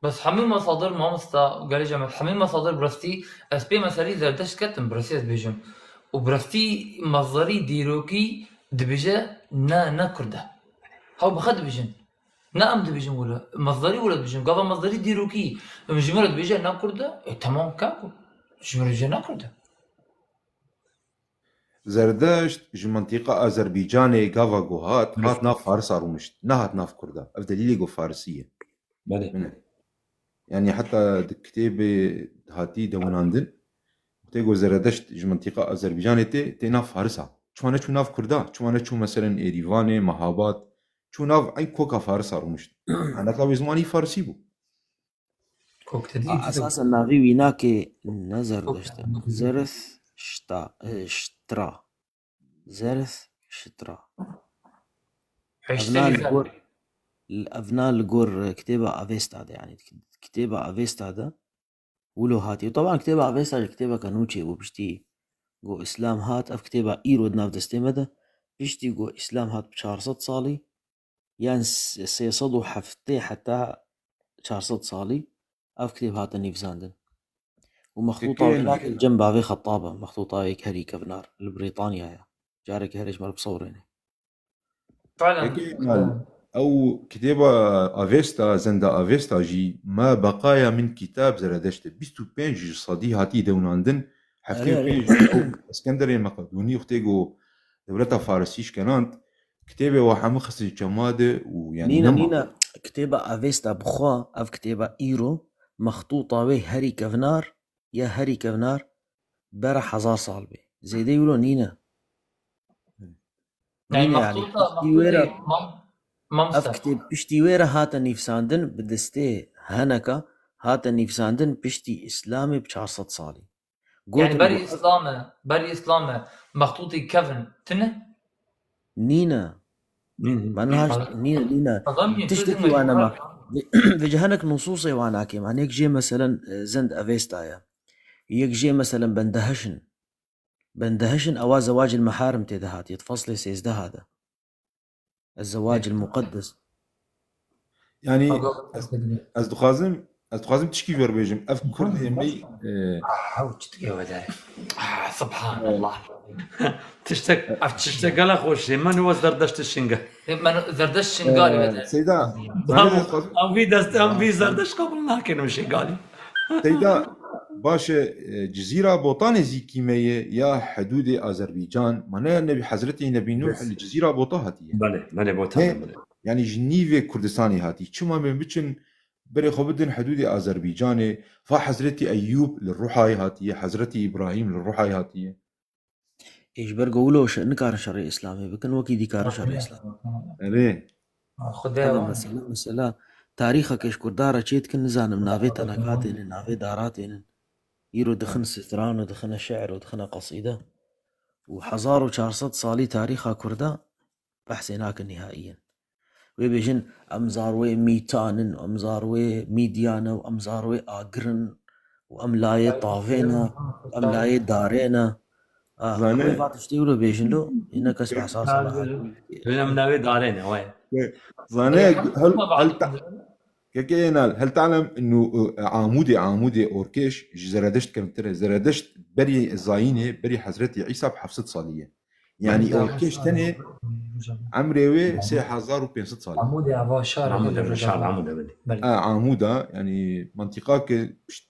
بس حميل مصادر ما مستا قال جمع حميل مصادر برستي اسبي مسالي زردش كتم برسيس بيجم وبرستي مصدري ديروكي دبيجة نا كرده هاو بخد بيجن نا ام دبيجن ولا مصدري ولا بيجن قال مصدري ديروكي مجمرة دبيجة نا كرده تمام كاكو مجمرة نا كرده زردشت جو منطقة أذربيجاني قافاقو هات ناف فارس أرومشت نهات ناف كرده أفدليلي قو فارسية يعني حتى كتابة هاتي دوناندن تيجو زرادشت ج منطقة أذربيجان تي ناف فارسة شو ناف كردا شو مثلا إيريفان مهابات شو ناف أي كوكا فارسة رومشت أنا طلع زماني فارسي بو أساسا ناغي ويناكي نزر دشت زرث شترا زرث شترا أبناء الجور كتابة أفيستا يعني كتابة أفيستا ولو هاتي وطبعا كتابة أفيستا كتابة كانوتشي وبشتي جو إسلام هات أف كتابة إيرود ناف دستيمة بشتي جو إسلام هات بشارصد صالي يعني سيصدو حفتي حتى شارصد صالي أف كتاب هات النيفزاندن ومخطوطة هناك الجنب هذه خطابة مخطوطة هيك هريكة بنار البريطانيا جارك هريش مال بصوريني فعلا أو كتابة أفيستا زندا أفيستا جي ما بقايا من كتاب زرادشت 25 صدي هاتي دوناندن حفتي بيج اسكندرية مقدوني اختيجو دولتها فارسيش كانت كتابة وحامو خصي جمادة ويعني نينا كتابة أفيستا بخوا أف كتابة إيرو مخطوطة وي هري كفنار يا هري كفنار برا 1000 صال بي زي دي يقولوا نينا يعني أف كتاب بشتي ويرا هاتا نيفساندن بدستي هنكا هاتا نيفساندن بشتي إسلامي بشارصد صالي يعني بري إسلامه مخطوطي كفن تنه نينا نينا تشتكي وانا ما بجهنك نصوصي وانا كيم يعني يك جي مثلا زند افيستايا يك جي مثلا بندهشن او زواج المحارم تدهات يتفصلي سيزده هذا الزواج المقدس يعني أزدخازم تشكي في ربيجم أفكر إمي تشتكي وداري سبحان الله تشتك على خوشي من هو زردشت الشنقة من زردشت الشنقالي سيدا أم في زردشت قبل لكن الشنقالي سيدا باش جزيرة بوطان زيكيمية يا حدود أذربيجان معناها النبي حضرتي نبي نوح الجزيرة بوطان هاتية بله بوطان يعني جنيفة كردستاني هاتي شما من بيتشن بري خبدن حدود أذربيجان فحضرتي أيوب للروحاي هاتية حضرتي إبراهيم للروحاي هاتية إيش برقولوا نكار شرعي إسلامي بكن وكي دي كار شرعي إسلامي ليه هذا مسألة تاريخك إيش كردارة شيت كن نزان منافيت أنا كاتين نافي داراتين يرو دخن ستران ودخن شعر ودخن قصيدة وحزار وشارصد صالي تاريخها كردا بحسيناك نهائيا ويبيجن أمزاروي ميتانن وأمزاروي ميديانا وأمزاروي آقرن وأملاي طافينا وأملاي دارينا أخوي فاتشتي ولو بيجنلو إنك أسمع أساسا أملاي دارينا وين زانيك هل تعلم إنه عامودي أوركيش زرادشت كمتره زرادشت بري زاينة بري حضرتي عيسى بحفصة صالية يعني أوركيش تاني عمري 3500 صالية عمودي عباشار عمودة يعني منطقة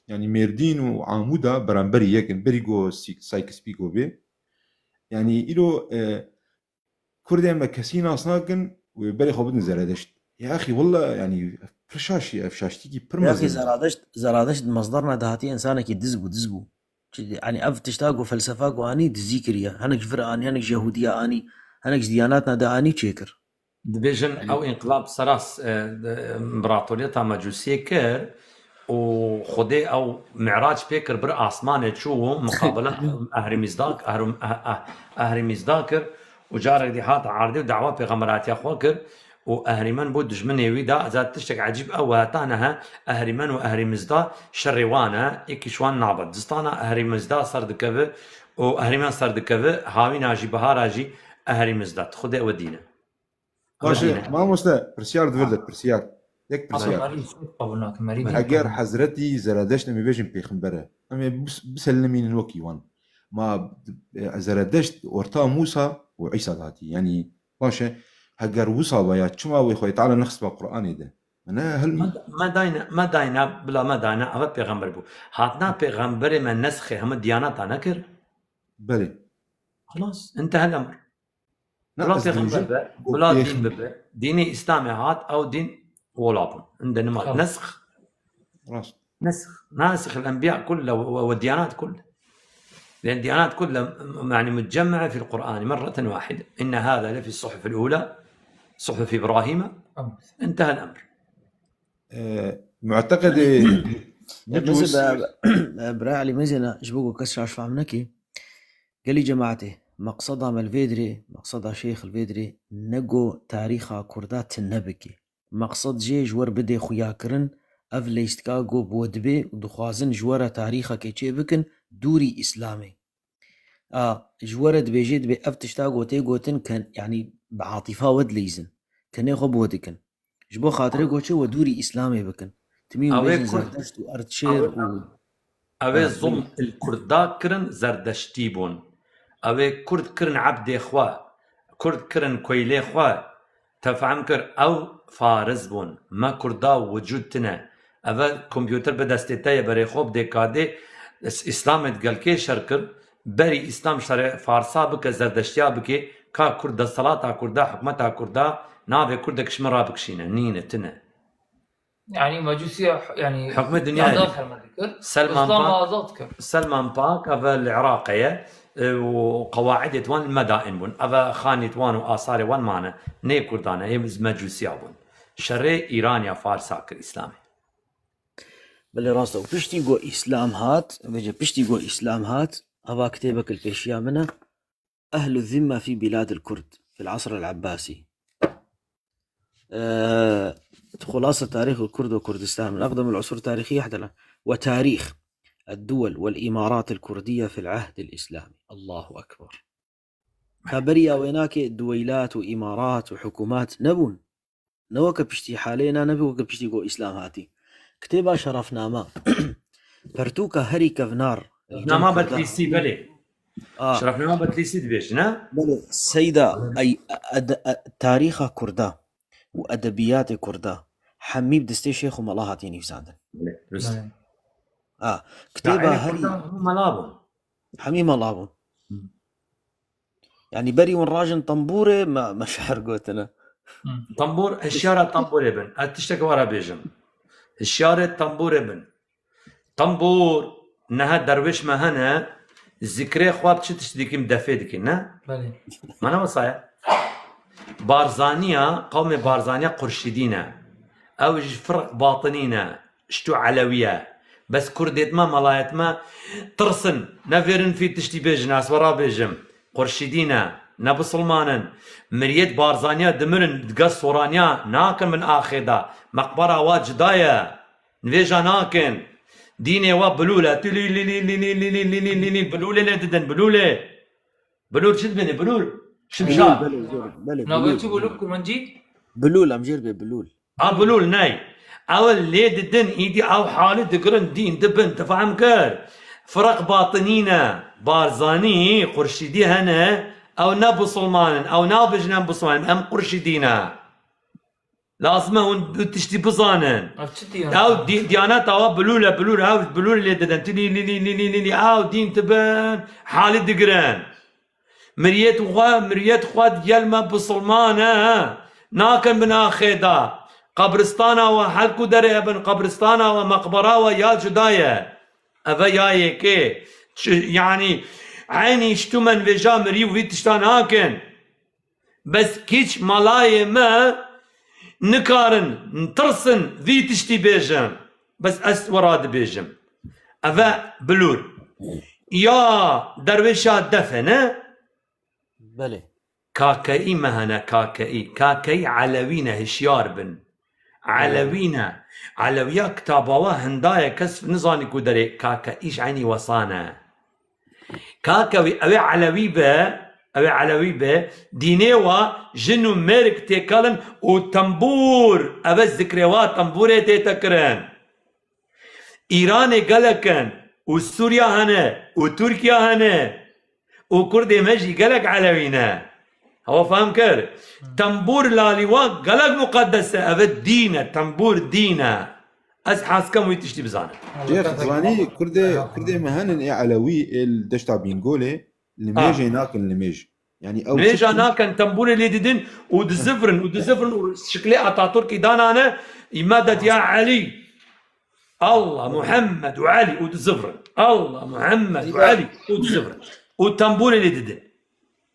يعني ميردين وعمودة برانبري يكن بريغو سايكس بيكو بي يعني إلو كردين مكسينا صناقن وبري خوبدن زرادشت يا أخي والله يعني فرشاشتيكي برمز يا أخي زرادشت مصدرنا دهاتي إنسانك يدزبو يعني أف تشتاقو فلسفاقو آني دزيكريا هنك فرقاني هنك يهودية آني هنك دياناتنا دا آني تشيكر دبيجن أو انقلاب سراس امبراطورية مجوسية كير وخدي أو معراج بيكر بر آسمان تشوه مقابلة أهرمزداكر وجارك دي هات عاردي ودعوة بغمرات يا خواكر وأهريمان بود دجمني ويدا ذات تشتك عجيب أوهاتانها أهريمان وأهريمزدا شريوانا إكشوان نابد دستانا أهريمزدا صار دكبه وأهريمان صار دكبه هاوي ناجي بهاراجي أهريمزدا خده ودينا ماشي ما مستا برسيار دولت برسيار يك برسيار أجر حضرتي زرادشت نمي بيجن بيخنبره أمي بسلمين الوكي وان ما زرادشت ورتا موسى وعيسى ذاتي يعني ماشي هجر وصابة يا شو ما ويخوي تعال نخص بالقرآن ده أنا هل ما داينا بلا ما داينا أبى بيغمبر بو هاتنا بيغمبر من نسخة هم الديانات أنا كر بلي خلاص انتهى الأمر بلا بيغمبر بلا دين ببه ديني إسلامي هات أو دين ولابن عندنا ما نسخ ناسخ الأنبياء كله والديانات كله لأن الديانات كلها يعني متجمعة في القرآن مرة واحدة. إن هذا لفي الصحف الأولى صحف إبراهيم. انتهى الأمر. معتقد بس براعي مزنا جبوكو كسر عشفع منكي قال لي جماعته مقصدها من الفيدري مقصدها شيخ الفيدري نقو تاريخها كردات النبكي مقصد جي جور بدي خياكرن اف ليستكاغو بودبي ودخوازن جورا تاريخها كي بكن دوري اسلامي جورد بيجيد بي اف تشتاغو تيغوتن كان يعني بعاطفة ود ليزن كان يخو بودكن جبو خاطري قوتشي ودوري اسلامي بكن تميو بيجن زردشت وارتشير اوي ظلم الكردات كرن زردشتيبون اوي كرد كرن عبد اخوا كرد كرن كويلي اخوا تفهم كر او فارز بون ما كردا وجودتنا اوه كمبيوتر بدستيتاي بري خوب ديكادي اسلام تقلكي شركر بري اسلام شر فارسا بك زردشتيا بك كا كرد الصلاة كردا حكمتها كردا نافي كردك شمرا بكشينا نينة تنا يعني مجوسية يعني حكم الدنيا سلمان باك أفا العراقية وقواعد وان المدائن بون أفا خانة وان وآثار وان معنا ني كردانا هي مجوسية بون شري إيرانيا فارساك الإسلامي بل راسه بشتي جو إسلام هات بيجي بشتي جو إسلام هات أفا كتابك البيشيا منه أهل الذمة في بلاد الكرد في العصر العباسي خلاصة تاريخ الكرد وكردستان من أقدم العصور التاريخية حتى الآن وتاريخ الدول والإمارات الكردية في العهد الإسلامي. الله أكبر. خبريا ويناك دويلات وإمارات وحكومات نبون نوك بشتي حالينا نبي وك بشتي جو إسلام هاتي كتابة شرفنامة برتوكا هري كفنار نامة بتليسي بلي شرفنامة بتليسي دبيشنا بلي سيدة أي تاريخ كردا وأدبيات كردا حميب دستي شيخ ومالله هاتيني في ساندن كتابة هري ملابون حميم ملابون يعني بري والراجل طنبورة ما شعر قوتنا طنبور الشارع طنبور ابن أتشتك ورا بيجم الشارع طنبور ابن طنبور نها درويش مهنا الذكرى خواب تشتشتكي مدافيدكي نا ما أنا وصايا بارزانية قوم بارزانية قرشدينا أو فرق باطنينا شتو علوية بس كرديت ما ملايت ما ترسن نفيرن في تشتي بيجناس ورا بيجم قرشدينا نبو سلمانن مريت بارزانيا دمرن دقص ورانيا ناكن من آخدا مقبرة واجدايا نفيجا ناكن ديني وبلولة تلي لي لي لي لي لي لي لي لي لي بلولة لا تدن بلولة بلول شد بني بلول شمشار ناقول تقول لكم من جيد بلول أم جير بلول بلول ناي أول ليد الدن إيدي أو حالي دقرن دين دبن تفهم كار فرق باطنينا بارزاني قرشدي هنا أو نبو سلمان أو نابج نبو سلمان أم قرشدينا لازم هون تشتي بزانن أو ديانات أو بلولة أو بلولة اللي ددن تلي لي لي لي لي لي أو دين تبان حالي دقرن مريت خواد يلما بسلمان ناكن بنا خيدا قبرستانا وحلكو دري ابن قبرستانا ومقبرة ويا جداية أفا ياي كي يعني عيني اشتمن في جامري وفي تشتان هاكن بس كيش ملاي ما نكارن نترسن في تشتي بيجم بس أس وراد بيجم أفا بلور يا درويشات دفن بلي كاكاي مهنا كاكاي علوينا هشيار بن علوينا علويا كتابوا هندايا كسف نظاني كودري كاكايش عيني وصانا كاكاوي اوي علوي به دينيوا جنو ميرك تيكالن وتنبور اوي الذكريوات تنبوري تيتكرن ايراني قلقن وسوريا هنا وتركيا هنا وكردي مجي قلق علوينا هو فهم كر تنبور لاليوا قلق مقدسة أبد دينا تنبور دينا أسحاس كم ويتشتي بزانا شيخ زاني كردي مهنن إيه علوي الدشتا بينقولي لميجي ناكن لميجي يعني أو لميجي ناكن تنبور اللي ديدن ودزفرن وشكلي أتاتورك دانا أنا إمادة يا علي الله محمد وعلي ودزفرن الله محمد وعلي ودزفرن والتنبون اللي ددن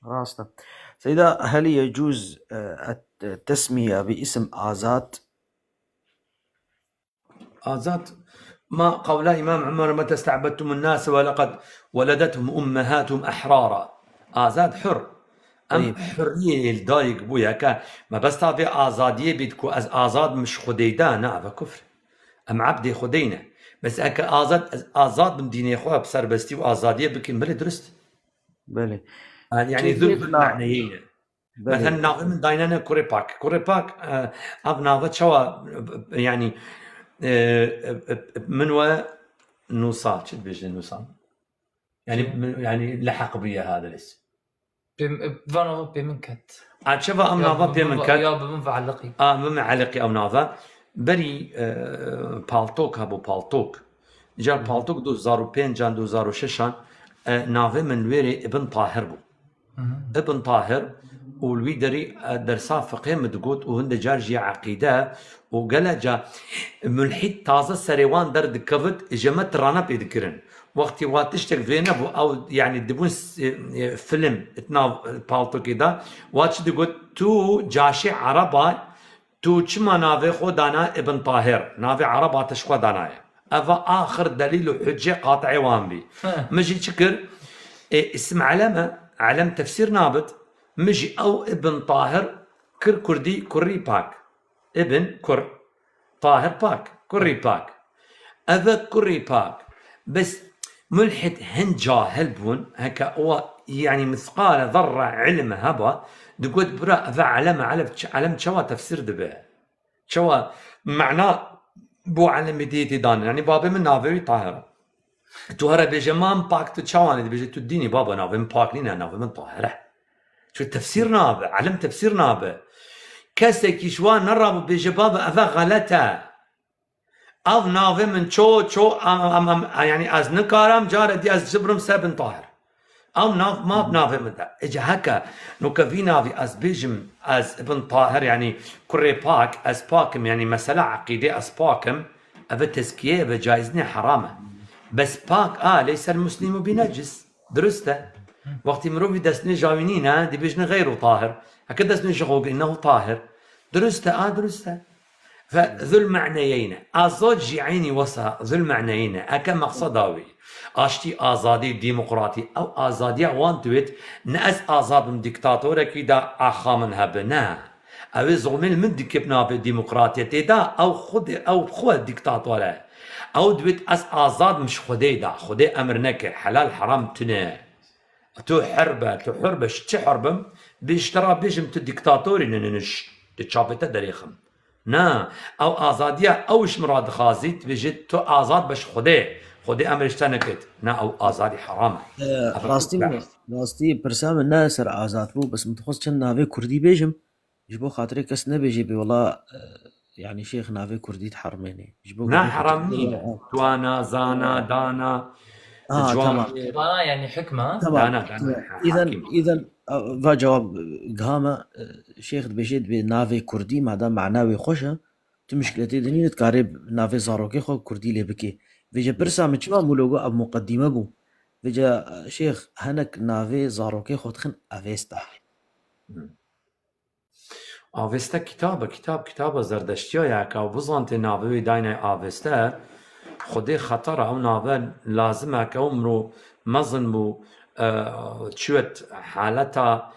راسنا. سيدة، هل يجوز التسمية باسم آزاد؟ آزاد ما قول إمام عمر متى استعبدتم الناس ولقد ولدتهم أمهاتهم أحرارا. آزاد حر. ام حرية الدايق بويا كا ما بس تابي آزادية بيدكو از آزاد مش خديدا نعم كفر. ام عبدي خدينا بس اكا آزاد من ديني خواه بسر بستي وآزادية بكين بلي درست. بلي يعني ذو معنيين. مثلا ناظر من داينانا كوريباك اب ناظر شوا يعني منو نوصال شد بيجي نوصال يعني لحق بيا هذا الاسم فانوفا بيمنكت عاد شفا ام نافا بيمنكت يا بمنفعلقي بمعلقي او نافا بري بالتوك هبو بالتوك جا بالتوك 2005 جان 2006 نافا من ويري ابن طاهر بو ابن طاهر والويدري درسا فقه مدقوت وهند جارجي عقيده وقال جا ملحد تازه سريوان درد كفت جمت رانا بيذكرن وقتي واتشتك فينا او يعني دبون فيلم اتنا بالتو كده واتش دقوت تو جاشي عربا تو چما نافي خودانا ابن طاهر نافي عربا تشخو دانا افا اخر دليل حجه قاطعي وان بي مجي شكر اسم علم تفسير نابت مجي او ابن طاهر كردي كري باك ابن كر طاهر باك كري باك افا كري باك بس ملحد هن جاهل بون هكا هو يعني مثقال ذره علم هبا دقود برا افا علم شوا تفسير دبه شوا معناه بو علم ديتي دان يعني بابا من نافي طاهر تو هرا بيجي مام باك تشواني بيجي تديني بابا نافي من باك لينا نافي من طاهره شو التفسير نابه علم تفسير نابه كسك شوان نرب بيجي بابا افا غلطه او نافي من شو يعني از نكارم جاره دي از جبرم سبن طاهر او ناف ما بنافي من ده اجى هكا نو كفي نافي از بيجم از ابن طاهر يعني كري باك از باكم يعني مسألة عقيدة از باكم افا تزكية افا جايزني حرامه بس باك ليس المسلم بنجس درسته وقت مروفي دسني جاوينينا دي بيجن غيره طاهر هكذا دسني جغوق انه طاهر درسته درسته فذو المعنيين ازود جيعيني وصا ذو المعنيين اكا مقصداوي اشتي ازادي ديمقراطي او ازادي وانتويت ناس ازاد من ديكتاتورة كيدا اخامن هبنا او زغمل من ديكبنا بالديمقراطية تيدا او خود ديكتاتورة او دويت اس ازاد مش خدي دا خدي امر نكر حلال حرام تنه تو حربه شتي حربم بيشترى بيجم الديكتاتوري ننش تشابته دريخم نا او ازاديه اوش مراد خازيت بيجي تو ازاد باش خدي امر اشتنكت نا او ازادي حرام راستي برسام الناس ازاد بو بس متخصص نافي كردي بيجم جبو خاطري كس نبيجي بي والله يعني شيخ نافي كردي تحرميني جبو نا حرمني توانا زانا دانا تمام دانا يعني حكمه دانا اذا جواب قهامه شيخ بيجيد بنافي كردي ما دام معناوي خوشه تو مشكلتي دنيا تقارب نافي زاروكي خو كردي لي بكي فيجا برسا مچما مولوغو اب مقدمه بو فيجا شيخ هنك نافي زاروكي خو تخن افيستا افيستا كتاب زردشتيا ياكا وبزانت نافي داينا افيستا خدي خطر او نافي لازم هكا عمره مظن بو تشوت حالتا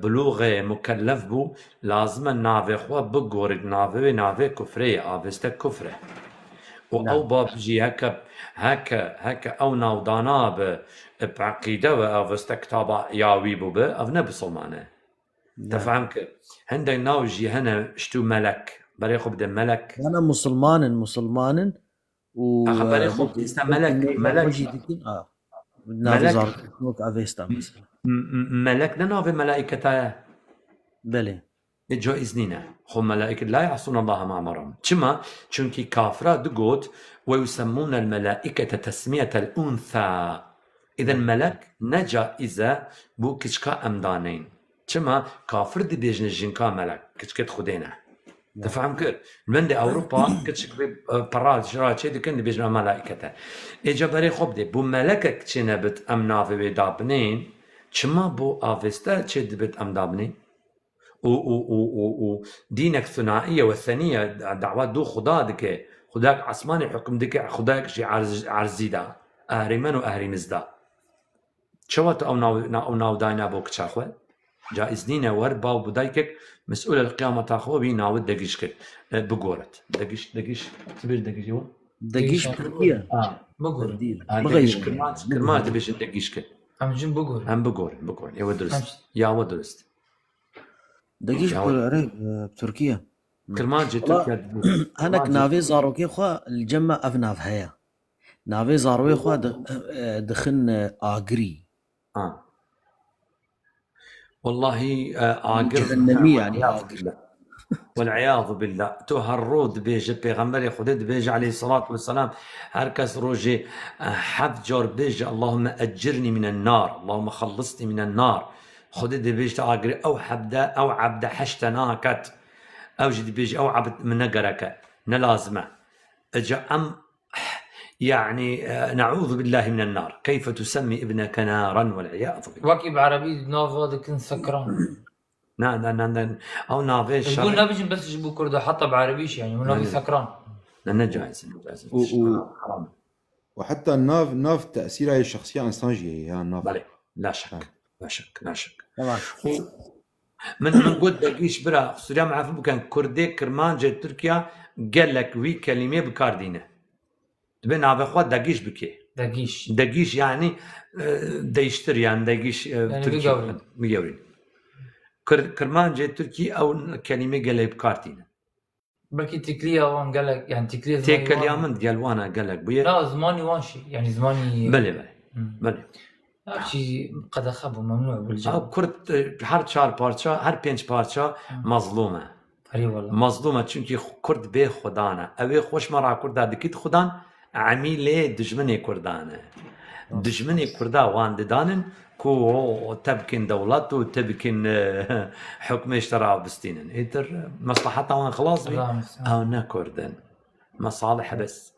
بلوغ مكلف بو لازم نافي خوا بقورد نافي كفري افيستا كفره او باب جي هكا او ناودانا بعقيده وافيستا كتابا ياوي بو افنا بسلمانه تفهمك هندي ناوجي هنا شتو ملك بريخو بدا ملك انا مسلمان و بريخو بدا ملك ملك نافي ملائكة بله جو إذننا هم ملائكة لا يعصون الله ما أمرهم كما چونكي كافرة دقوت ويسمون الملائكة تسمية الأنثى إذا ملك نجا إذا بو كشكا أمدانين كما كافر دي بيجن جنكا ملك كشكت خدينا تفهم كيف؟ من دي اوروبا كتشك براد شرات شي كن بيجنا ملائكته اجا بري خب دي بو ملكك تشنبت ام نافي بدابنين تشما بو افيستا تشدبت ام دابنين و دينك ثنائيه والثانيه دعوات دو خدا دك خداك عثماني حكم دك خداك شي عرزيدا اهريمن واهريمزدا شوات او ناو داينا بوك تشاخو جائز نينا ور باو بدايكك مسؤول القيامة تاخو بي ناود دقيشك بقورت دقيش تبيش دقيش هو دقيش بتركيا بقور دقيش كرمات بيش دقيشك هم جن بقور هم بقور يا ودرست يا ودرست دقيش بتركيا كرمات جي تركيا هناك نافي زاروكي خوا الجمع افناف هيا نافي زاروي خوا دخن اغري والله آقر جهنمي يعني آقر والعياذ بالله تو هالرود بيجي بيغمبري خدد بيجي عليه الصلاة والسلام هركس روجي حف جور بيجي اللهم أجرني من النار اللهم خلصني من النار خدد بيجي آقر أو حبدا أو عبدا حشتناكت أو جد بيجي أو عبد من نقرك نلازمة أجا أم يعني نعوذ بالله من النار كيف تسمي ابنك نارا والعياذ بالله وكي بعربي نافو هذا كن سكران نعم او نافيش يقول نبي بس يجيبوا كردو حتى بعربيش يعني مو نافي سكران جائز حرام وحتى الناف تاثيرها الشخصيه انسانجيه يا الناف بلى لا شك من قد دقيش برا سوريا معرف كان كردي كرمان جاي تركيا قال لك وي كلمه بكاردينه تبين عم بخوات دقيش بكي دقيش يعني ديشتر يعني دقيش يعني ميورين كرمان جاي تركي او كلمه قال لي بكارتينه بلكي تكليه وان قال لك يعني تكليه تكليه من ديال وانا قال لك بيا لا زماني وانشي يعني زماني بلى شي قد اخذ ممنوع بالجو او كرد هر چار پارچا هر پنج پارچا مظلومه مظلومه چونکی کرد به خدانه اوی خوش مرا کرد دکیت خدان عمیله دجمنی کردانه دجمنی کردا وان ددانن كو تبكن دولت وتبكن حكم اشتراء بستينن ايتر مصلحتها وان خلاص بي او نكردن مصالح بس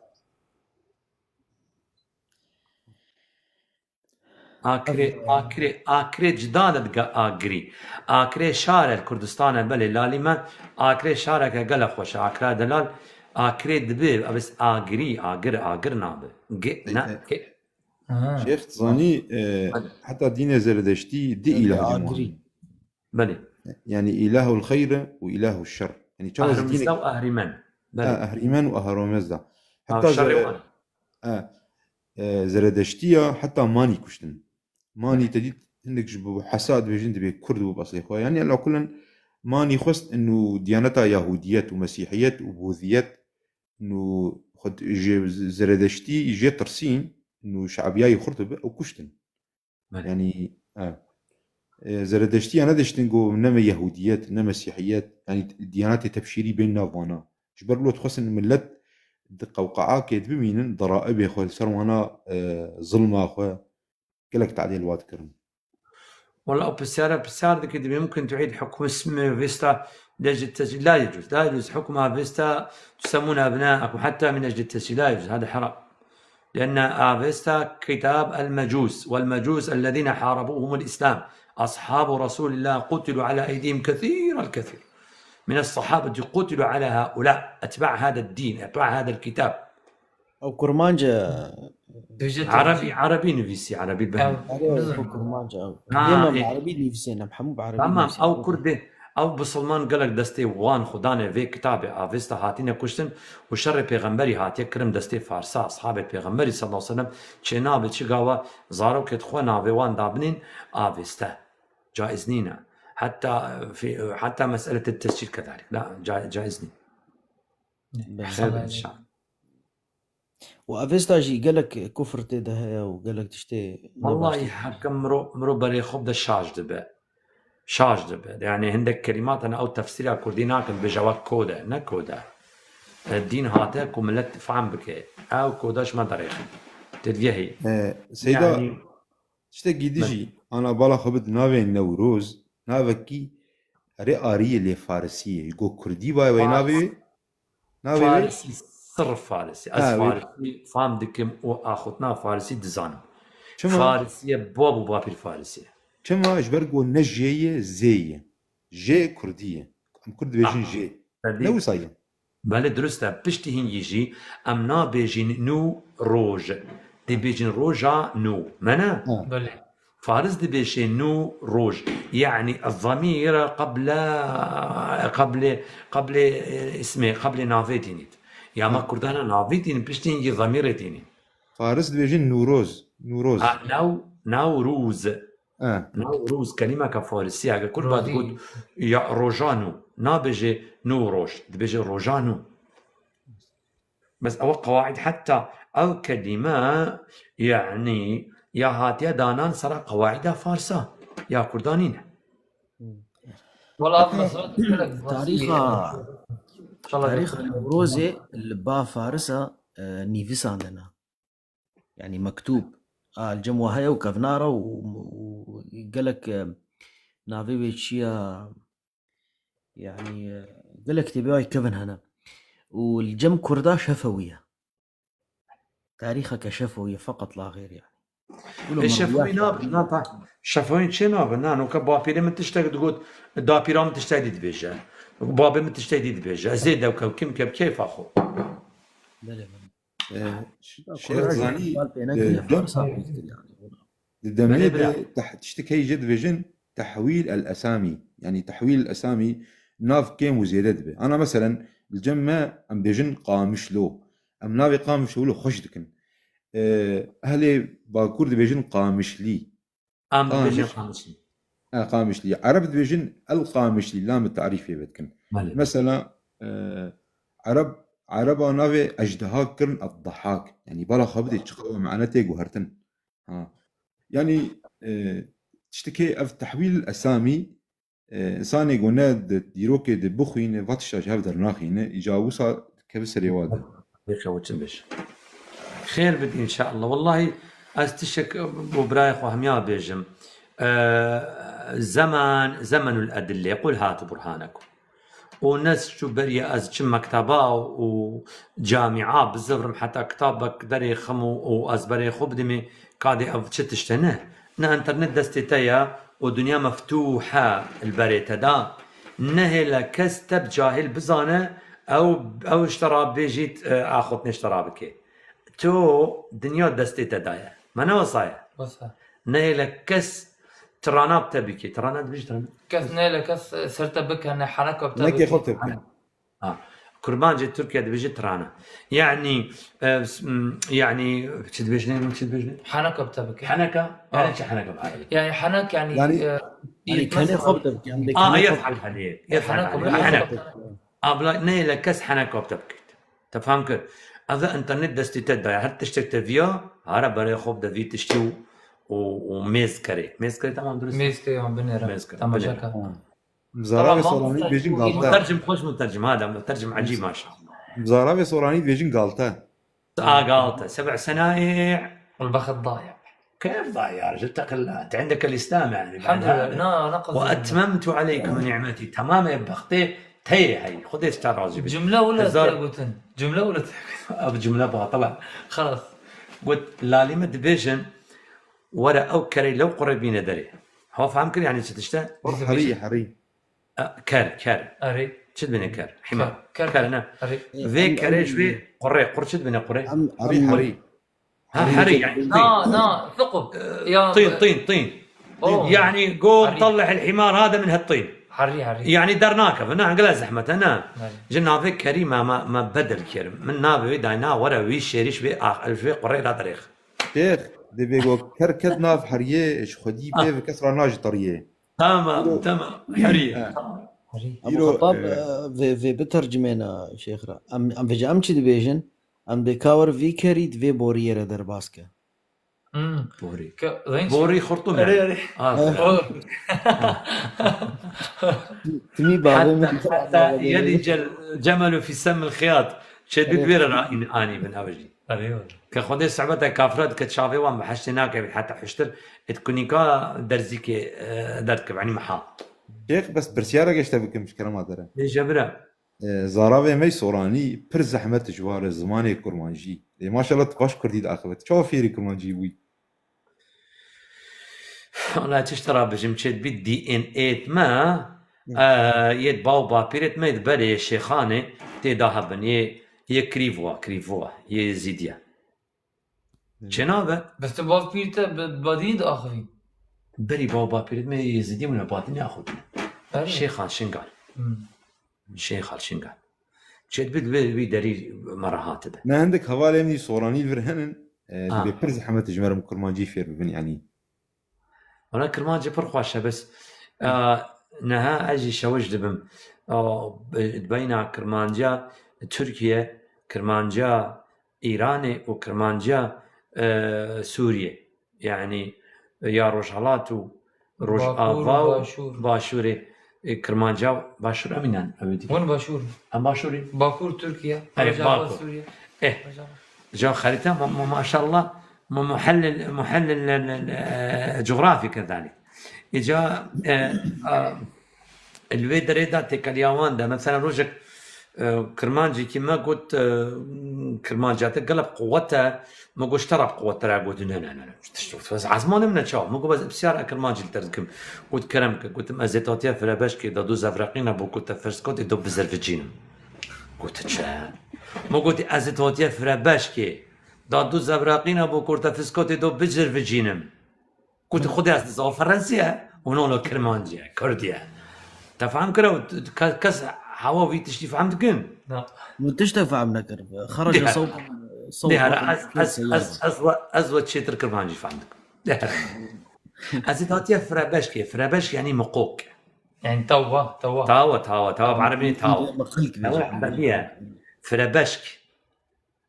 آكري جدانت آكري آكري شارع الكردستان بلي لاليما آكري شارع كقل خوش آكرا دلال آكري دبي بس آكر نابه شيخ تظني حتى دين زردشتي دي إله بلي يعني إله الخير وإله الشر يعني أهرمزدا وأهريمن أهريمن وأهرمزدا حتى زردشتية حتى ماني كشتن ماني تديت عندك جبوا حساد بيجند بكرد وبصلي خويا يعني لو كلن ماني خست إنه ديانتها يهوديات ومسيحيات وبوذيات إنه خد زردشتي يجي ترسين إنه شعبية يخرطب أو كشتن يعني زردشتي أنا دشتن جو نما يهوديات نما مسيحيات يعني ديانات تبشيري بيننا وانا جبر له تخص إن ملت قوقعة كيد بمين ضرائب يا أخوي سروانا ظلمة أخوي كلك تعديل واد كرم والله بسيارة كده ممكن تعيد حكم اسم فيستا لأجل التسجيل لا يجوز حكمها فيستا تسمون أبناءكم حتى من أجل التسجيل لا يجوز هذا حرام لأن أفيستا كتاب المجوس والمجوس الذين حاربوهم الإسلام أصحاب رسول الله قتلوا على أيديهم الكثير من الصحابة قتلوا على هؤلاء أتباع هذا الدين أتباع هذا الكتاب أو كرمانجا عربي نفسي عربي كرمانجا أو عربي نفسي نحمو بعربي تمام أو كردي او بسلمان قالك دستي وان خدانه في كتاب افيستا هاتينا كشتن وشر پیغمبري هاتي كرم دستي فارسا اصحاب پیغمبري صلى الله عليه وسلم چنا بچغاوا زارو كت خو ناوي وان دابنين افيستا جائز نينا حتى مساله التسجيل كذلك لا جائز ني خير ان شاء الله وافيستا جي قالك كفر تده وقالك تشتي والله حكم مرو بري خبد الشاج دبا يعني عندك كلمات أنا أو تفسيرها كردينا كن بجواب كودا نكودا الدين هاتك وملت فهم بك أو كوداش ما دريخ تدفيه سيدا يعني... تشتكي ديجي أنا بالا خبت ناوي نوروز ناوكي هري آرية اللي فارسية يقول كردي باي وي نابي فارسي صرف فارسي از فارسي فهم دكم واخوتنا فارسي دزانم فارسية بابو بابي الفارسية كما اجبرقو نجية زية جي كردية ام كرد بيجين جي نو صايا بله درسته پشتی هن يجي ام نا بيجين نو روج دي بيجين روجا نو منا بله فارس دي بيجين نو روج يعني الضمير قبل اسمه قبل نافيتينيت يا ما كردانا نافيتين پشتی هن ضمير تيني فارس دي بيجين نوروز نوروز نوروز كلمة كفارسية كل ما تقول يا روجانو نا بيجي نو روج بيجي روجانو بس أو قواعد حتى أو كلمة يعني يا هاتيا دانان صار قواعدها فارسة يا كردانين والله تاريخ نوروزي اللي فارسة نيفيس عندنا يعني مكتوب الجموة هيا وكفنارة وقالك نافي بيتشيا يعني قالك تبيعي كفن هنا والجم كردا شفوية تاريخها كشفوية فقط لا غير يعني الشفوي ناب شفوين شي ناب نانو كبابيري من تشتاق تقول دابيرا من تشتاق تبيجا بابي من تشتاق تبيجا زيد وكم كيف اخو شيخ زاني الدمية تشتكي جد فيجن تحويل الأسامي يعني تحويل الأسامي ناف كيم وزيادة به أنا مثلا الجمع أم بيجن قامش له أم نافي قامش له خوش دكن أهلي باكورد بيجن قامش لي أم بيجن قامش لي قامش لي عرب بيجن القامش لي لام التعريف بتكن مثلا عرب نافي أجدها كرن الضحاك يعني بلا خبدي تشقوا معناته وهرتن يعني تشتكي أف تحويل الأسامي إنساني قناد ديروكي دبخين فاتشا جهاف ناخين يجاوسا كبسر يواد خير بدي إن شاء الله والله أستشك ببرايخ وهميا بيجم زمن الأدلة يقول هاتوا برهانكم وناس شو بريا از چم مكتبا وجامعة بالزفرم حتى كتابك دري خمو واز بري خوب دمي كادي او تشتشتنه نا انترنت دستيتايا ودنيا مفتوحة البريتا دا نهي لكستب جاهل بزانه او اشترى بيجيت اخوتني اشترى بكي تو دنيا دستيتا دايا ما نوصايا نهي لكس ترانا بتبكي ترانا بيجي ترانا كاس نيله كاس سرت بك انا حركه بتبكي نكي خطب كربان جي تركيا بيجي ترانا يعني شد بيجني حنكه بتبكي حنكه يعني شو حنكه بعائله يعني حنك يعني يعني كان خبطك يعني يضحك عليك حنك بلا نيله كاس حنكه بتبكي تفهم كيف هذا انترنت دستي تدا حتى تشتري فيا هرا بري خوب دفي تشتيو وميز كري تمام درست ميز كري عم بنرى تمام جاكا مزارابي صوراني بيجين غلطة مترجم خوش مترجم هذا مترجم عجيب ما شاء الله مزارابي صوراني بيجين غلطة غلطة 7 سنايع والبخت ضايع كيف ضايع يا رجل اتق الله انت عندك الاسلام يعني الحمد لله واتممت عليكم نعمتي تمام يا بختي تي هي خذيت تراجي جملة ولا قلت جملة ولا جملة بها طلع خلاص قلت لاليمة ديفيجن ورا او كري لو قريبين دري هو فهم كل يعني تشتا حري كار اري شد بين كار حمار كار انا في كاريش في قري شد بين قري حري يعني نا ثقب يا طين يعني قوم طلع الحمار هذا من هالطين حري يعني درناك فنا قال زحمه انا جنا في كريمه ما بدل كريم من نابي داينا ورا وي شيريش في قري لا طريق شيخ دي بيقول كركدنا في حريه ايش خدي بيه كسر ناج طريه تمام حريه ابو خطاب في بترجمنا شيخرا ام في جامتش ديفيجن ام بكاور في كريد في بوريره در باسكه بوري خرطوم تمي بابا حتى يلج الجمل في سم الخياط شد بير اني من اوجي كخدي صعبتها كافرات كتشافي وان بحشتناك حتى حشتر تكوني كا درزيك درتك يعني محا شيخ بس برسيارة قشتا بكم مشكلة ما ترى ليش برا زارابي مي صوراني پر زحمت جوار زماني كرمانجي ما شاء الله تباش كردي داخلت شو فيري كرمانجي وي والله تشترى بجمشت بالدي ان ايت ما يد باوبا بيرت ما يدبري الشيخانه تداهبن كريفوا يزيديا جنابه بس تبغى بيرته بديد اخرين بري باوبا بيرت ما يزيدي من باطن ياخذ الشيخان شنقال الشيخ شنقال شد بدري مرهات به ما عندك حوالي مني صوراني الفرهن بير زحمت جمر كرمانجي فير ببن يعني أنا كرمانجي برخواشة بس نها أجي شوج دبم بين كرمانجا تركيا كرمانجا إيراني وكرمانجا سوريا يعني يا روجالات وروج آفا باشوري كرمانجا باشور أمينان وين باشور؟ باشوري باكور تركيا باكور سوريا جا خريطة ما شاء الله محلل جغرافي كذلك إجا الويدر إذا تكاليوان ده مثلا روجك كرمانجي كما قلت كرمانجات قلب قوتها ما قلت ترى بقوتها قلت لا بس عزمان من تشاو ما قلت بسيارة كرمانجي تركم قلت كرمك قلت ما زيتاتيا في رباش كي دادو زفرقين أبو قلت فرسكوت يدو بزرفجينم قلت تشا ما قلت أزيتاتيا في رباش كي دادو زفرقين أبو قلت فرسكوت يدو بزرفجينم قلت خذي أصدقاء فرنسية ونولو كرمانجي كردية تفهم كده كاس هوا في تشتي فهمت كن لا منتشتي فهمنا كرب خرج صوت أزود شيء تركب كرمانجي فهمتك أزيتاتيا فرابشكي فرابش يعني مقوق يعني توا بعربي توا فرابشك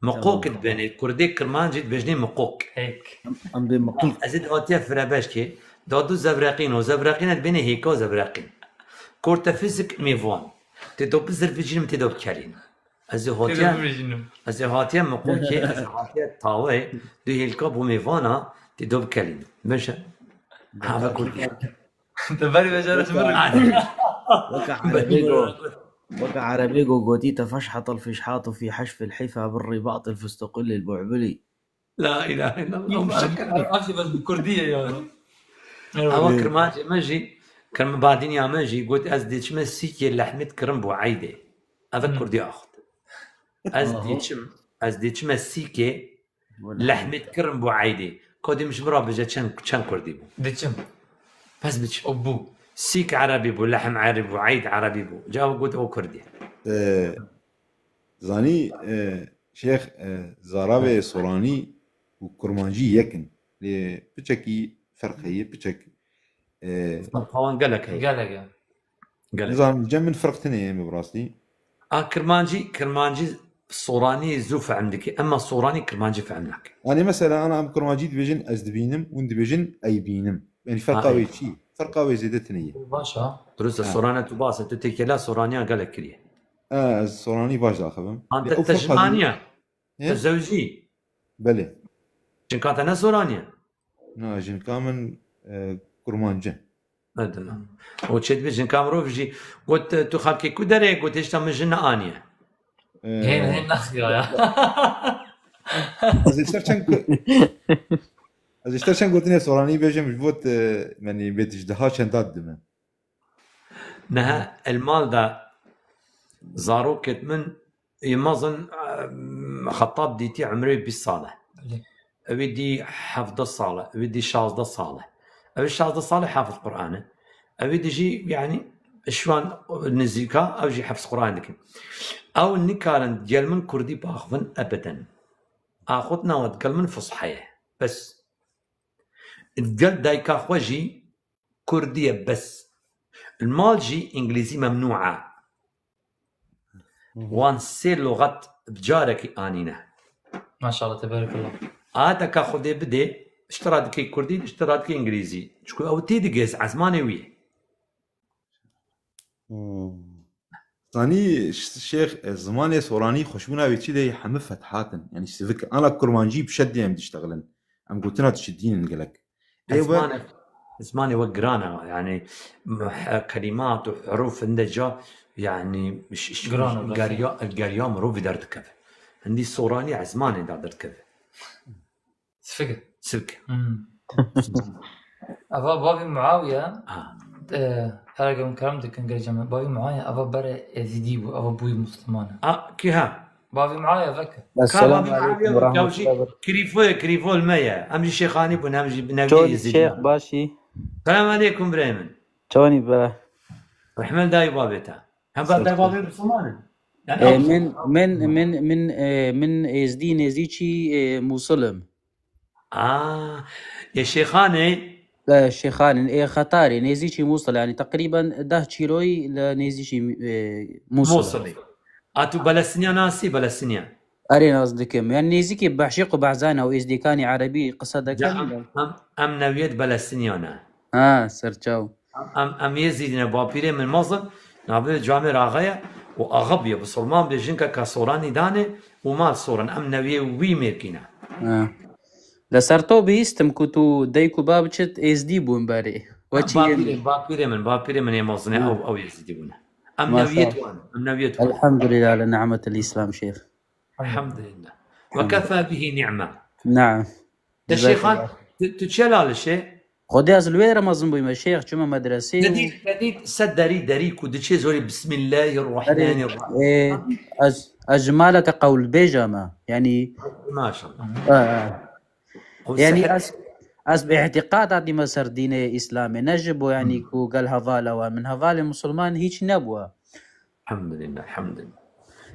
مقوق البني كردي كرمانجي بجني مقوق هيك ام بي مقوق أزيتاتيا فرابشكي دادو زبراقين وزبراقين البني هيك وزبراقين كورتا فيزيك ميفون تدو بزر فيجينم تدو بكارين از هاتيا مقول كي از هاتيا تاوي دو هيلكوب وميفونا تدو بكارين باش هذا كل تبالي بجارة وقع عربيقو قوتي تفشحط الفشحاط في حشف الحفا بالرباط الفستقل البعبلي لا اله الا الله أمشي بس بالكردية يا أما كرماجي ماجي كرم بعدين يا ماجي قلت أزديش ما سيكي لحمت كرم بوعيدة هذا كردي أخذ أزديش ما سيكي لحمت كرم بوعيدة كودي مش برا بجا كان كردي بو ديتشم بس بتش أبو سيك عربي بو لحم عربي بو عيد عربي بو جاو قلت أو كردي زاني شيخ زارابي صوراني وكرمانجي يكن بتشكي فرقية بتشكي طبعاً قالك نظام جم من فرقتين براسي كرمانجي صوراني زوف عندك اما صوراني كرمانجي في عندك انا مثلا انا كرمانجي دبيجن ازدبينم وندبيجن اي بينم يعني فرقاوي شيء فرقاوي زيدتني باشا دروس الصورانه تباس تتكلا صورانيا قالك كليه الصوراني باش داخلهم انت تجمانيا الزوجي بلى جن كانت انا صورانيا جن كامن كرمانجه ادنا وتشد بجن كامرو بيجي قلت تو خالكي كدري قلت ايش تم جنة انيا هين نخيا از اشترشن قلتني صوراني بيجي مش بوت يعني بيتجدها شنداد دم نها المال ده زاروكت من يمازن خطاب ديتي عمري بالصالح بدي حفظ الصالح بدي شاهد الصالح أبي الشاهد الصالح حافظ قرآنه أبي يجي يعني شوان النزيكا أو يجي حفظ قرآنك أو النكارن ديال من كردي باخذن أبدا أخذنا وتقل من فصحية بس الديال دايكا خوجي كردية بس المال جي إنجليزي ممنوعة وان سير لغة بجارك آنينة ما شاء الله تبارك الله هذا كاخذ بدي اشتراكي كردي اشتراكي انجليزي شكو او تيدقز عزماني ويه ثاني الشيخ زماني صوراني خشونا بيتشي دي حمل فتحاتن يعني استذكر انا كرمانجي بشد يم تشتغلن ام قلت لها تشدين نقلك ايوه زماني وقرانا يعني كلمات وحروف عندها يعني مش قريا مروفي دارت كذا عندي صوراني عزماني دارت كذا سفك أفا بابي معاوية هرجع من كلامك كان جماعة بابي معاوية أفا برا يزيدي أفا بوي مسلمان كيها بابي معاوية فكر السلام عليكم ورحمة الله وبركاته كريفو المية أمشي شيخاني بنامجي بنامجي الشيخ باشي السلام عليكم بريمن شوني بلا رحمل داي بابيتا هم داي بابي مسلمان من يزدي نزيشي مسلم يا شيخاني لا الشيخان خطاري نيزيشي موصل يعني تقريبا 10 كيلوي لنيزيشي موصلي اتو بلسنيا ناسي بلسنيا ارينا قصدكم يعني نيزيكي بحشيق وبحزانه وازديكاني عربي قصدك ام نويت بلسنيانا سرچاو ام يزيدنا بابيري من مصر نابل جامع راغيا واغبيه بسلمان بجنكا كاسوراني داني ومال صورن ام نويه وي ميركينا لسرتو بيستم كنتو دايكو بابتشت ازدي بون باري بابيري من يموزني او يزديبون ام نويت الحمد لله على نعمة الاسلام شيخ الحمد لله وكفى به نعمة نعم الشيخان تتشلال الشيخ خدي از الويرة مازن بوي شيخ كما مدرسي جديد سدري دريكو دتشي زوري بسم الله الرحمن الرحيم اجمالك قول بيجامه يعني ما شاء الله يعني أس باعتقادات دي مصر دين إسلامي نجبو يعني كو قال هذا ومن هذا المسلمان هيك نبوه الحمد لله الحمد لله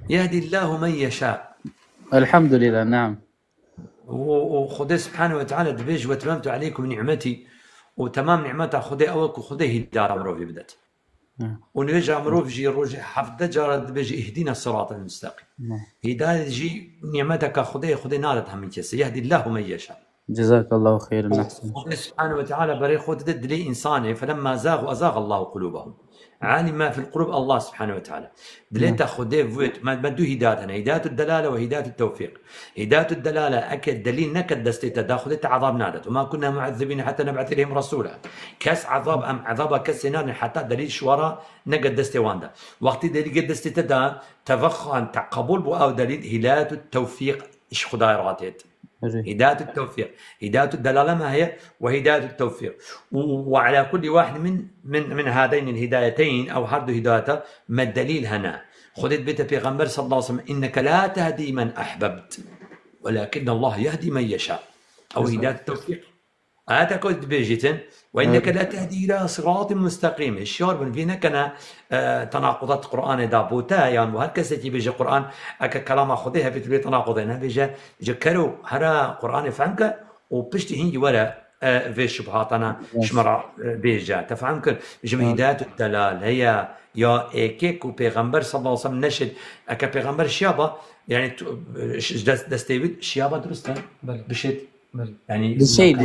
يهدي الله من يشاء الحمد لله نعم وخدي سبحانه وتعالى دبيج وتممت عليكم نعمتي وتمام نعمتها خدي أولك وخدي هدار أمروفي بدت ونرجع أمروف جي رجع حفظ جار دبيج اهدينا الصراط المستقيم هداية جي نعمتك خدي نالتها من كيس يهدي الله من يشاء جزاك الله خير المحسن سبحانه وتعالى بري خود دلي إنساني فلما زاغوا أزاغ الله قلوبهم عالم ما في القلوب الله سبحانه وتعالى دليت خدي فوت ما بدو هدايتنا هداية الدلالة وهداية التوفيق هداية الدلالة أكد دليل نكد دستيت داخلت عذاب نادت وما كنا معذبين حتى نبعث إليهم رسولا كاس عذاب أم عذاب كاس نار حتى دليل شوارا نقد دستي واندا وقت دليل قد دستيت دا تفخن تقبل بو أو دليل هداية التوفيق إيش خداي راتيت هداية التوفيق هداية الدلالة ما هي وهداية التوفيق وعلى كل واحد من هذين الهدايتين أو هردو هدايته ما الدليل هنا خذت بيت بيغمبر صلى الله عليه وسلم إنك لا تهدي من أحببت ولكن الله يهدي من يشاء أو هداية التوفيق أتكود بيجتن وإنك لا تهدي إلى صراط مستقيم الشعور من فينا كان تناقضات القرآن دابوتا يعني وهكذا بيجي القرآن أك كلام خذها في تبي تناقضين بيجي كرو هرا قرآن فهمك وبشتي هنجي ولا في شبهاتنا شمرع بيجا تفهم كل هداية الدلال هي يا إيكيك وبيغمبر صلى الله عليه وسلم نشد أك بيغمبر شيابة يعني دستيبيد شيابة درسته بشد يعني دشي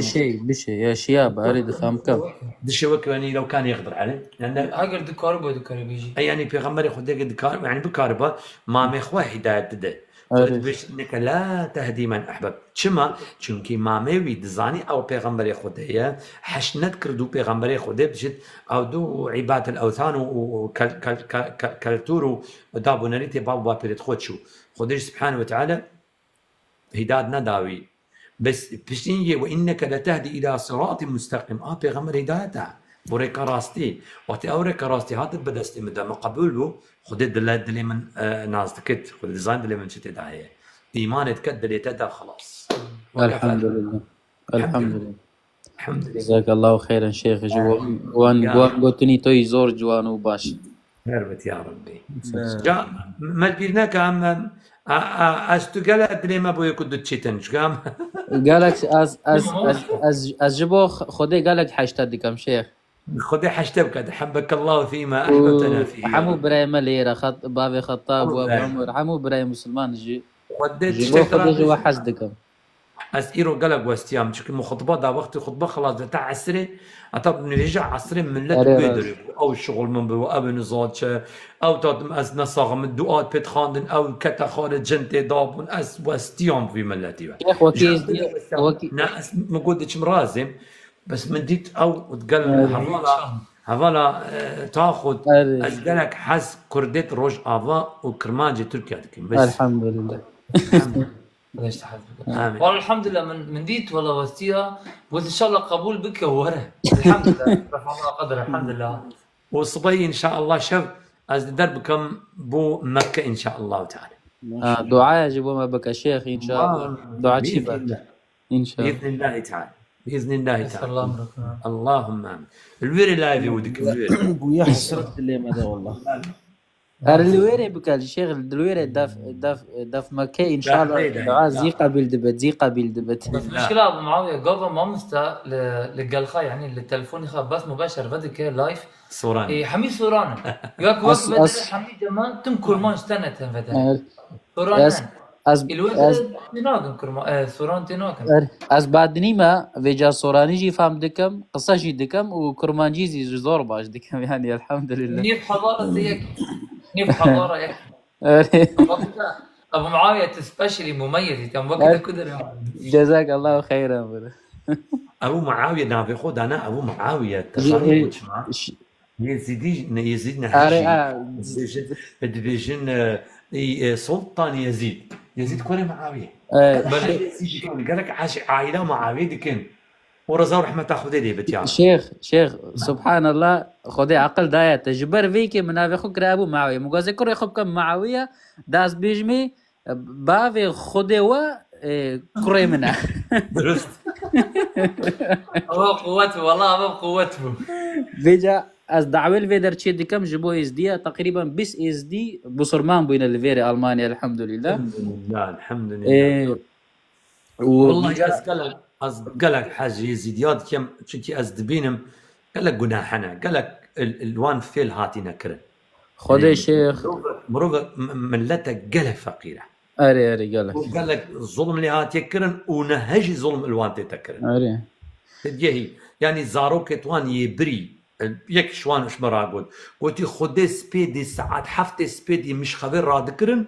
يا شياب اريد افهم كم دشي وك يعني لو كان يقدر عليه لان اقدر دكاربا بيجي يعني بيغمبر ياخذ دكار يعني بكاربا ما مخوا هدايه دده باش انك لا تهدي من احببت شما چونكي ما مي دزاني او بيغمبر ياخذ هي حش نذكر دو بيغمبر ياخذ بجد او دو عباده الاوثان وكالتور ودابو نريتي بابا بيرت خدشو خدش سبحانه وتعالى هدايتنا داوي بس بشتينجي وإنك لتهدي إلى صراط مستقيم بيغمر هدايته بوريكا راستي وقت أوريكا راستي هذا بدستي مدى ما قبله خد دلي من ناس تكت خد ديزاين دلي من شتى داعية إيمان تكد دلي تدا خلاص الحمد لله الحمد لله الحمد لله جزاك الله خيرا شيخ وان قلتني توي زور جوان وباش هربت يا ربي جا ما بيرناك عم أستقال أدري ما بوي كدو تشيتنش قام قالك از جبو خدي قالك حشتك كم شيخ خدي حشتك حبك الله فيما أحببتنا فيه حمو براي مليرة خط بابي خطاب وابو عمر حمو براي مسلمان جي وديت خدي جوا حشتك أسئرو قالك واستيام شكل مخطبة دا وقت خطبة خلاص تاع عسري أطب نرجع عسري من لا تقدر أو الشغل من بو أو نزاتش أو تاد أز نصاغ من دعاء بيت خاندن أو كتا خارج جنتي دابون أس واستيام في ملتي يا أخي وكي ناس مقودش مرازم بس من ديت او تقال هذا تاخذ اسقلك حس كرديت روج افا وكرماجي تركيا دكين بس الحمد لله. ليش تحدث والله الحمد لله من ديت والله وستيها قلت ان شاء الله قبول بك وره الحمد لله رفع الله قدر الحمد لله. وصبي ان شاء الله شوف از دربكم بو مكه ان شاء الله تعالى. دعاء جيبوا ما بك شيخ ان شاء الله دعاء شباب ان شاء الله باذن الله تعالى باذن الله تعالى. اللهم امين. الويري لايف ودك الويري بويا حسرت اللي ماذا والله الويري بك الشيخ الويري دف مكة ان شاء الله دعاء زي قبل دبت بس مشكلة ابو معاوية قبل ما مستا للقلخة يعني للتلفون خا بس مباشر بدك لايف صوران اي حميد صوران ياك وقت بدل حميد ما تنكر ما استنت فتح صوران الوزن تناقم كرما صوران تناقم از بعد نيما وجا صوراني جي فهم دكم قصة جي دكم وكرمانجي زي زور باش دكم يعني الحمد لله نيف حضارة زيك نيف حضارة يك ابو معاوية سبيشلي مميز كان وقتها كده. جزاك الله خيرا. ابو معاوية نافي خود انا ابو معاوية يزيدنا ديفيجن سلطان يزيد كوري معاوية قال لك عائلة معاوية دكن ورزا رحمة تاخذ لي بتيار شيخ سبحان الله خدي عقل داية تجبر فيك منافق خكر ابو معاوية مغازي كوري خب كم معاوية داس بيجمي بافي خدي و كوري منها درست هو قوته والله هو قوته فيجا از دعوه الفيدر تشي دكم جبو اس دي تقريبا بس اس دي بصرمان بين الفيري المانيا الحمد لله الحمد لله والله قالك حاجه يزيد كم تشكي از دبينم قالك جناحنا قالك الوان فيل هاتي نكره خدي شيخ مروق ملتك قالك فقيره اري قالك الظلم اللي هاتي كرن ونهج ظلم الوان تكرن اري هي يعني زاروك توان يبري يك شوان اش مراقود قلت خدي سبيدي ساعات حفتي سبيدي مش خبر رادكرن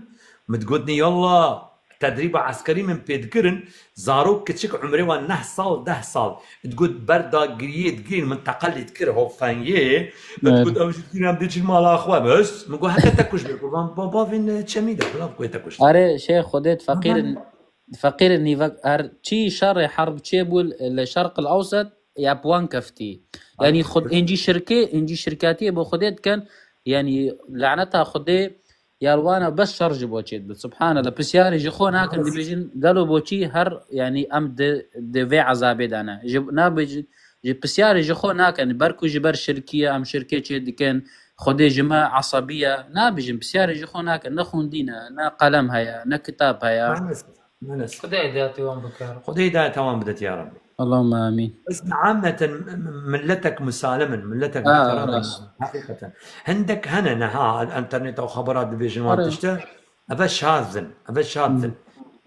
متقولني يلا تدريب عسكري من بيدكرن زاروك كتشك عمري وان 9 سال 10 سال تقول بردا جرين من تقلد كره فانيه تقول اوش كنا بديش المال اخوه بس نقول هكا تاكوش بابا فين تشميده بلا بقيت تاكوش اري شيخ خديت فقير اني تشي شر حرب تشيبول الشرق الاوسط يا بوان كفتي يعني خد انجي شركاتي ابو خديت كان يعني لعنتها خدي يا الوانا بس شرج بوتشيت سبحان الله بس ياري جخون هاكن ديفيجن قالوا بوتشي هر يعني ام دي في عذاب انا جبنا بيجي بس ياري جخون هاكن بركو جبر شركيه ام شركه تشيد كان خدي جماعه عصبيه نابجن بس ياري جخون هاكن نخون دينا نا قلم هيا نا كتاب هيا خدي هدايتي وان بكار خدي هدايتي وان بدت يا ربي اللهم امين. بس عامة ملتك مسالما ملتك محترما حقيقة عندك هنا نها الانترنت او خبرات ديفيجن 1 تشتغل ابش هذن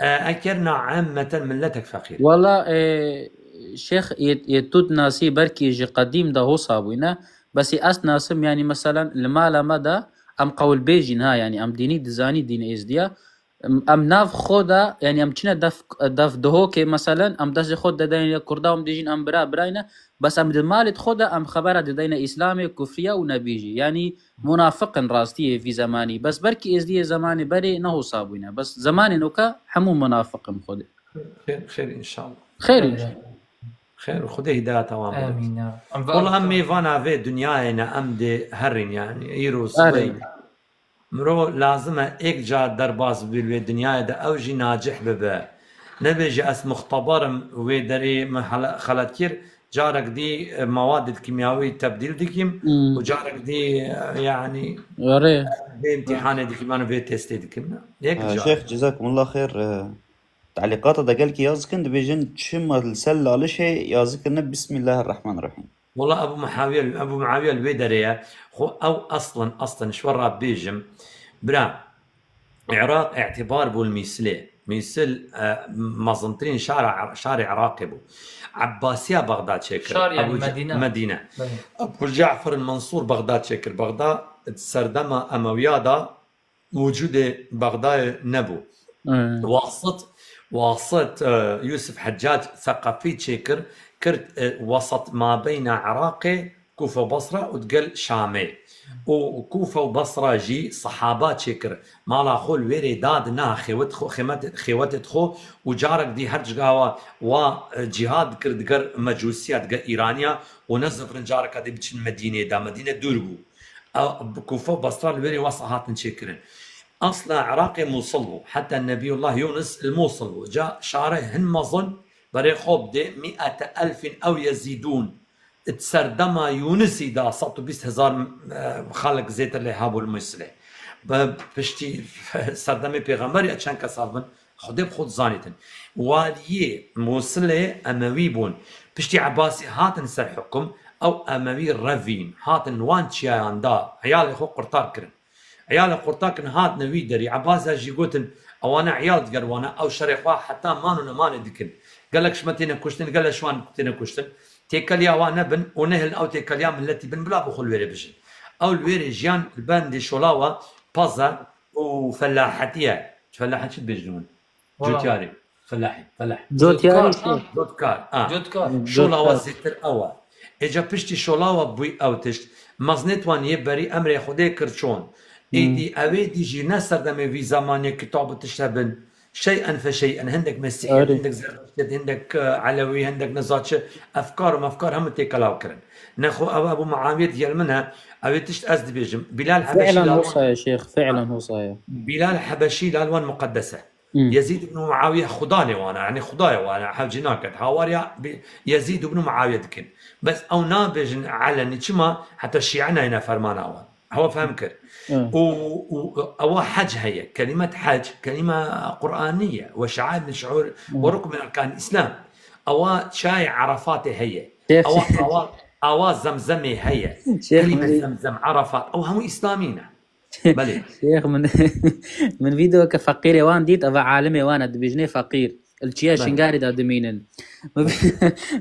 اكرنا عامة ملتك فقير والله شيخ يتوت ناسي بركي جي قديم ده هو صابونا بس اس ناسم يعني مثلا لما مدى ام قول بيجين ها يعني ام ديني دزاني دين ازديا ام ناف خودا يعني ام تشنا دف دهوكي مثلا ام داش خود داين كرداوم ديجين ام براينا بس ام دمالت خودا ام خبره داين اسلامي كفريه ونبيجي يعني منافق راستي في زماني بس بركي از دي زماني بري نهو صابونا بس زماني نوكا حمو منافق خود خير ان شاء الله خير خدي هداية تمام امين والله امي فانا في دنيانا ام دي هرين يعني ايروس مرو لازمه ایک جا درباز بیل و دنیای ده اوجی ناجح ببه نبیجی اس مختبرم و دری خلط کر جارك دي مواد الكيميائية تبديل ديكيم وجارك دي يعني بامتحان ديكيم انا في تيست ديكيم شيخ جزاكم الله خير تعليقات دقالك يازكن دبيجن تشم السلة لشي يازكن بسم الله الرحمن الرحيم والله ابو معاوية الويدرية او اصلا شورا بيجم برا عراق اعتبار بو الميسلي ميسل مازنطرين شارع عراقي بو عباسية بغداد شكل شارع يعني مدينة ابو جعفر المنصور بغداد شكل بغداد سردمة امويادا موجودة بغداد نبو واسط واسط يوسف حجاج ثقافي شكر كرت وسط ما بين عراقي كوفة وبصرة وتقل شامي وكوفة وبصرة جي صحابات شكر مالا خول ويري داد نا خيوت خو وجارك دي هرج قاوة وجهاد كرد قر مجوسيات قر إيرانيا ونزف رنجارك هذه بتشن مدينة دا مدينة دوربو كوفة وبصرة الويري وصحات شكرن أصلا عراقي موصل حتى النبي الله يونس الموصل جاء شاره هن مظن بري خوب دي 100,000 أو يزيدون تسردما يونسي دا 120,000 خالق زيت اللي هابو المسلح بشتي سردمي بيغمبري أتشان كسالفن خدي بخود زانيتن واليه موصله أموي بون بشتي عباسي هاتن سر حكم أو أموي رفين هاتن وان تشيان دا عيالي خو قرطار كرن عيال قرطاكن هات نوي دري عباس اجي قوتن او انا عيال تقروانا او شريخوا حتى مانو دكن قال لك شمتين كشتن قال شوان كتين كشتن تيكليا وانا بن ونهل او تيكليا من التي بن بلا بخل ويري بجن او الويري جيان الباندي شولاوا بازا وفلاحتيه فلاحت شو بيجنون جوتياري فلاحي جوتياري جوتكار جوتكار شولاوا زيتر اوا اجا بشتي شولاوا بوي اوتشت مزنت وان يبري امر خدي كرشون ايدي اويدي جي نسر دمي في زمان كتاب تشتبن شيئا فشيئا هندك مسيحي هندك زرتشت هندك علوي هندك نزاتش افكار هم تيكلاو كرن نخو ابو معاويه ديال منها اوي تشت ازد بيجم بلال حبشي فعلا هو صحيح يا شيخ فعلا هو صحيح بلال حبشي لالوان مقدسه يزيد بن معاويه خداني وانا يعني خدايا وانا حوجناك هاوريا يزيد بن معاويه دكن بس او نابجن على نشما حتى الشيعنا هنا فرمانا هو فهمك أو حج هي كلمة حج كلمة قرآنية وشعائر من شعور وركن من أركان الإسلام أو شاي عرفات هي أو زمزمي هي كلمة زمزم عرفات أو هم إسلامينا بلي شيخ من فيديو كفقير وان ديت أبا عالمي وانا دبيجني فقير الشيا شنقاري دا دمينن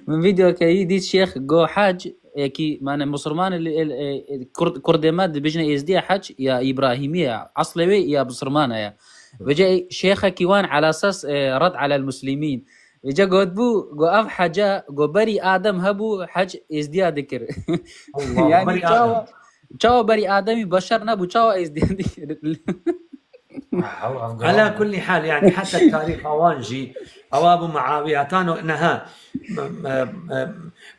من فيديو كي ديت شيخ جو حاج كي معنى مسلمان اللي كردمات بيجنا يزدي حج يا إبراهيمية عصلوي يا بصرمانة يا وجاء شيخة كيوان على أساس رد على المسلمين جا قد بو قو أف حاجة قو بري آدم هبو حج يزدي ذكر يعني شاو بري آدمي بشر نبو شاو يزدي ذكر على كل حال يعني حتى التاريخ أوانجي أو أبو معاوية تانو إنها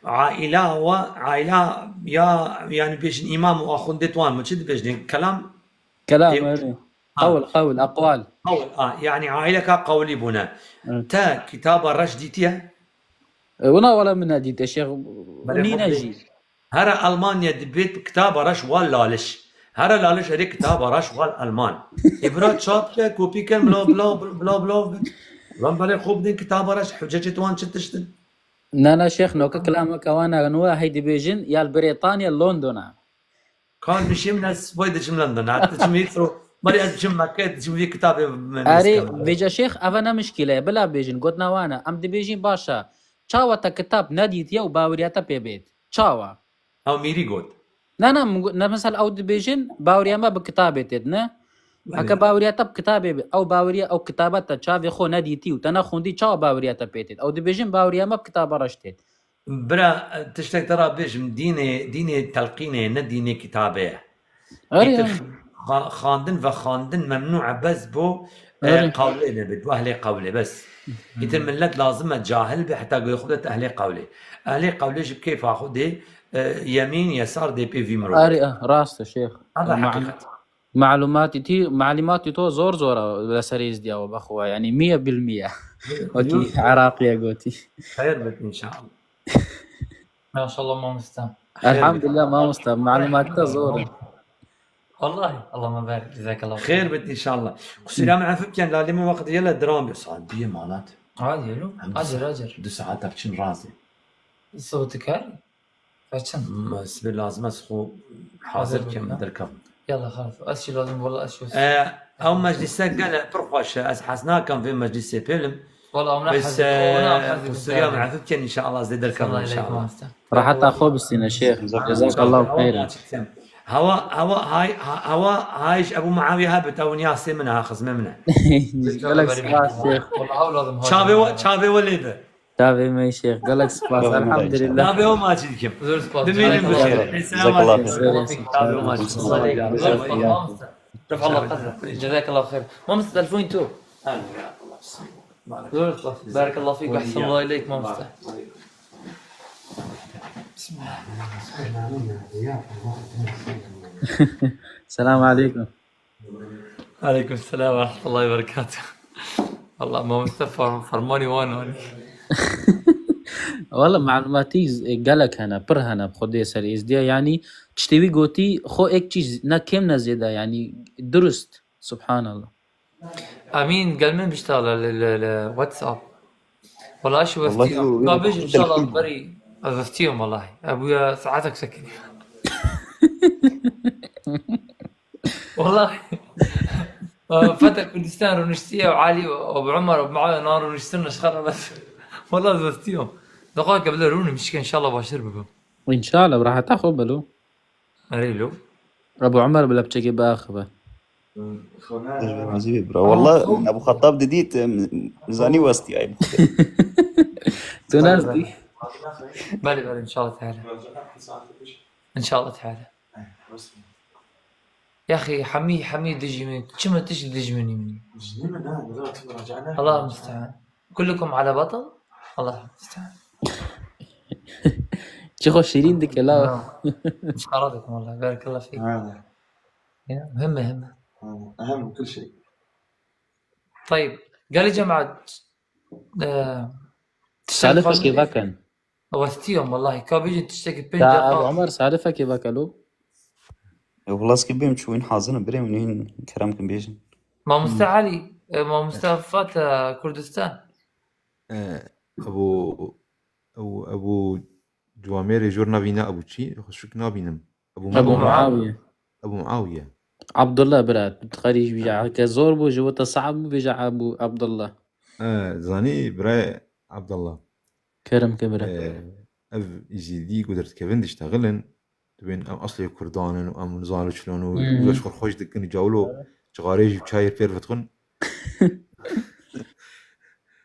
عائلة يا يعني بيجن إمام وأخون ديتوان ما تشد بيجن كلام قول أقوال يعني عائلة كقولي بنا تا كتاب الرشديتيا ولا من هديت يا شيخ منين أجي هرا ألمانيا دبيت كتاب رش واللالش هرا لالش هري كتاب رش والألمان إبرات شابك كوبي كان بلا رمبالي خوب دين كتاب رش حجة وان شتشتن لا شيخ نوك كلامك وانا نوا هيدي بيجن يا بريطانيا لندن كان مشي من سويد جم لندن عاد يكثروا مري جم مكه جم في كتاب اري بيجا شيخ افنا مشكله بلا بيجن قلنا وانا ام دي بيجين باشا تشاوا كتاب ناديت يا باورياتا بيبيت تشاوا او ميري قد نا مثلا او دي بيجن باوريا ما بكتابه تدنا هكا باورياتا بكتابه او باوريا او كتابات تشافي خو ناديتي وتنا خوندي تشاوا باورياتا بيتت او دي بيجن باوريا ما بكتابه رشتت برا تشتك ترى بيجم ديني تلقينه نديني كتابه خاندن ممنوع بس بو قولي نبد واهلي قولي بس يتم ملت لازم جاهل به حتى ياخذ اهلي قولي جب كيف اخذ يمين يسار دي بي في مرو راست شيخ هذا حقيقة معلوماتي تو زور لسريز دياو بخوا يعني 100% اوكي عراقي يا قوتي خير بك ان شاء الله ما شاء الله ما مستم الحمد لله ما مستم معلوماتي زور والله اللهم بارك جزاك الله خير بدي ان شاء الله قصير انا عارف كان لازم وقت يلا درام بصعد بيه مالات عادي له عادي راجر 2 ساعات تكشن راسي صوتك هاي فاتشن بس لازم اسخو حاضر كم دركب يلا خلاص اشي لازم والله اشي او مجلس قال بروخوش حسنا كان في مجلس فيلم والله بس الصيام عرفت ان شاء الله زي دركب ان شاء الله راح تاخذ بالسنه شيخ جزاك الله خيرا هايش ابو معاويه هبت او نياسي منها اخذ منها قال لك سباس شيخ شافي وليده تابع ما شيخ قال لك سباس الحمد لله تابع وما تجيكم دمين جزاك الله خير تابع وما رفع الله قدرك جزاك الله خير ما مستلفون انتو بارك الله فيك واحسن الله اليك ما مستح بسم الله السلام عليكم. عليكم السلام ورحمة الله وبركاته. والله ما مستفى فرماني وانا والله معلوماتی گلک هنه پر هنه بخوده سر ازدیا يعني تشتوي گوتی خو ایک چیز نه کم نه زیاده يعني درست سبحان الله. امين قال من بيشتغل الواتساب والله شو وفتيهم قابل ان شاء الله بري وفتيهم والله ابويا ساعتك سكني والله فتى كردستان ونشتيه وعلي وابو عمر وابو معاويه نار ونشتنا شخره بس والله وفتيهم دقائق قبل روني مش ان شاء الله باشر بكم ان شاء الله راح تاخذ بلو اريلو ابو عمر بلا بتجي باخبه والله ابو خطاب جديد زاني وسطي اي تونس دي بالي ان شاء الله تعالى ان شاء الله تعالى يا اخي حميد دجي مني كم تجي دجي مني الله المستعان كلكم على بطل الله المستعان شيخو شيرين ديك لا مش قراتكم والله بارك الله فيك مهمة أهم من كل شيء. طيب قال لي جماعة سالفة كيف كان؟ وستيهم والله كان بيجي تشتكي بين أبو عمر سالفة كيف كانوا؟ والله سكبيم شو وين حاضرنا بريم وين كرامكم بيجن ما مستعلي ما مستوفات كردستان ابو جوامير جور نابينا ابو شي خشك نابينم ابو معاويه عبد الله برات بتخرج بيجا كزور بو جوته صعب بيجا ابو عبد الله زاني براي عبد الله كرم كبره اف يزيدي قدرت كيفن تشتغلن بين ام اصلي كردان وام نزالو شلون وش خوش دكن جاولو شغاريج بشاير فير فتخن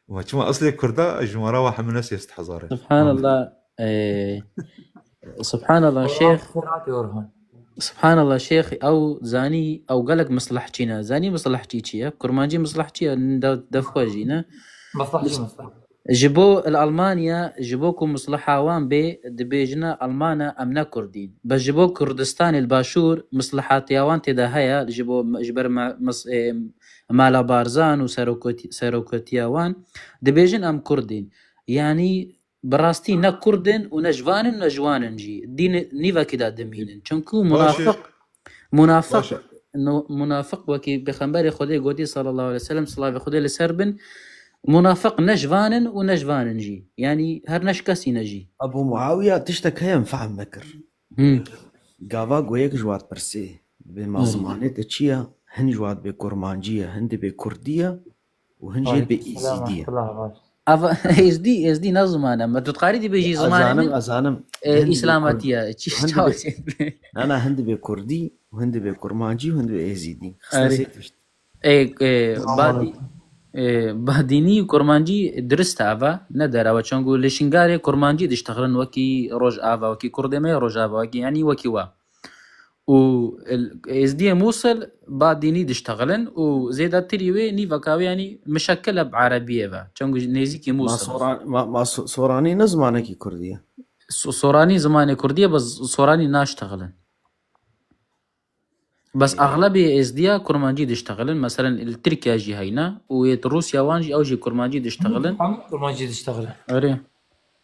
ما شما اصلي كردا جمره واحد من الناس يستحضر سبحان الله سبحان الله شيخ سبحان الله شيخ او زاني او قالك مصلحتينا زاني مصلحتي تشيا كرمانجي مصلحتي دفواجينا مصلحتي جبو الألمانيا جبوكم مصلحة وان بي دبيجنا ألمانا أمنا كردين بس جبو كردستان الباشور مصلحات يوان تدا هيا جبو جبر مالا بارزان وساروكوتياوان دبيجن أم كردين يعني براستي نا كردن ونجوان ونجوان جي دين نيفا كدا دمين چونكو منافق وكي بخنبري خدي قوتي صلى الله عليه وسلم صلى الله عليه وسلم منافق نجوان ونجوان جي يعني هر نشكسي نجي ابو معاويه تشتك هي مفعم مكر قاوا قويك جوات برسي بمازمانه تشيا هن جوات بكرمانجيه هند بكرديه وهن جي بإيزيديه اس دي نظمانه ما تتقاري بيجي زمان ازانم اسلاماتيه انا هند بكردي وهند بكرمانجي وهند بإيزيدي بادي بهديني كرمانجي درست آفا ندرا وچونگو لشنگاري كرمانجي دشتغلن وكي روج آفا وكي كردمي روج آفا وكي يعني وكي وا و اس دي موصل باديني دشتغلن وزيدا تريوي نيفا كاوي يعني مشكله بعربيه با چونگو نيزيكي موصل ما صوراني نزمانكي كرديه صوراني زماني كرديه بس صوراني ناشتغلن بس اغلبيه اس دي كرمانجي دشتغلن مثلا التركيا جي هينا وروسيا وانجي او جي كرمانجي دشتغلن كرمانجي دشتغلن اري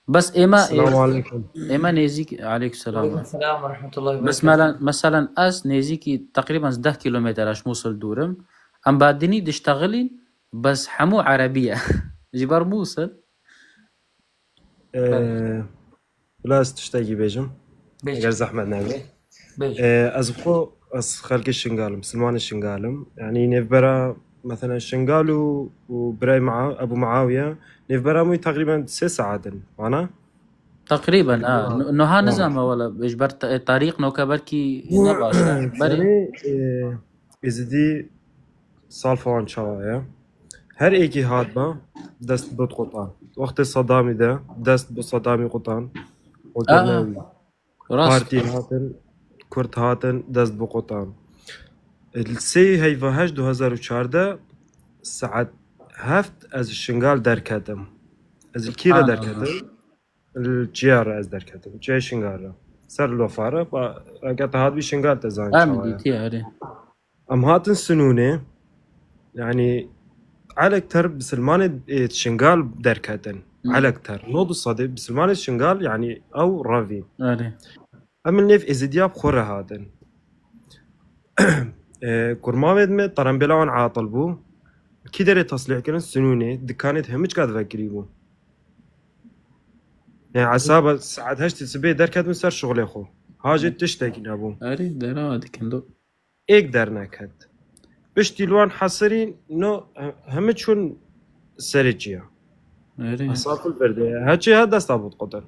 بس اما السلام عليكم اما نيزيك عليك السلام السلام ورحمه الله وبركاته بس مثلا اس نيزيكي تقريبا 10 كيلومتر اش موصل دورم ام بعدني دشتغلين بس حمو عربيه جبر موصل بلاس تشتاقي بيجم غير زحمه نعمل ازبخو از خلق الشنغال مسلمان الشنغالم يعني نفبرا مثلا الشنغال وبراي مع ابو معاويه نفبرا مو تقريبا 6 ساعات وانا تقريبا انه ها نظام ولا اجبر طريق نوكا بركي نباش بري ازدي سالفان شوايا هر ایکی هاتما دست بود قطعان وقت صدامی ده دست بود صدامی قطعان پارتی هاتن کرد هاتن دست بود قطعان السی هیفا 2014 ساعت هفت از الشنغال درکتم از الكيرة دركتم الجيارة از دركتم جاي شنغال سر الوفارة فقط هاد بشنغال تزان شوايا ام هاتن سنونة يعني على كتر بسلمان الشنغال دركتن على كتر نوض الصدي بسلمان الشنغال يعني او رافين ام النيف ازدياب خورة هاتن كرمامد مي طرنبلاون عاطل بو كي داري تصليح كرن سنونة دكانت همش قاعد فكريبو يعني عصابة ساعات هشت سبيه دركت من سر شغله خو هاجي تشتكي نابو اريد درا دكندو ايك درنكت بشتي لوان حصرين نو همه چون سرجيا اصاف البرده هاتشي هاد دست ابود قدر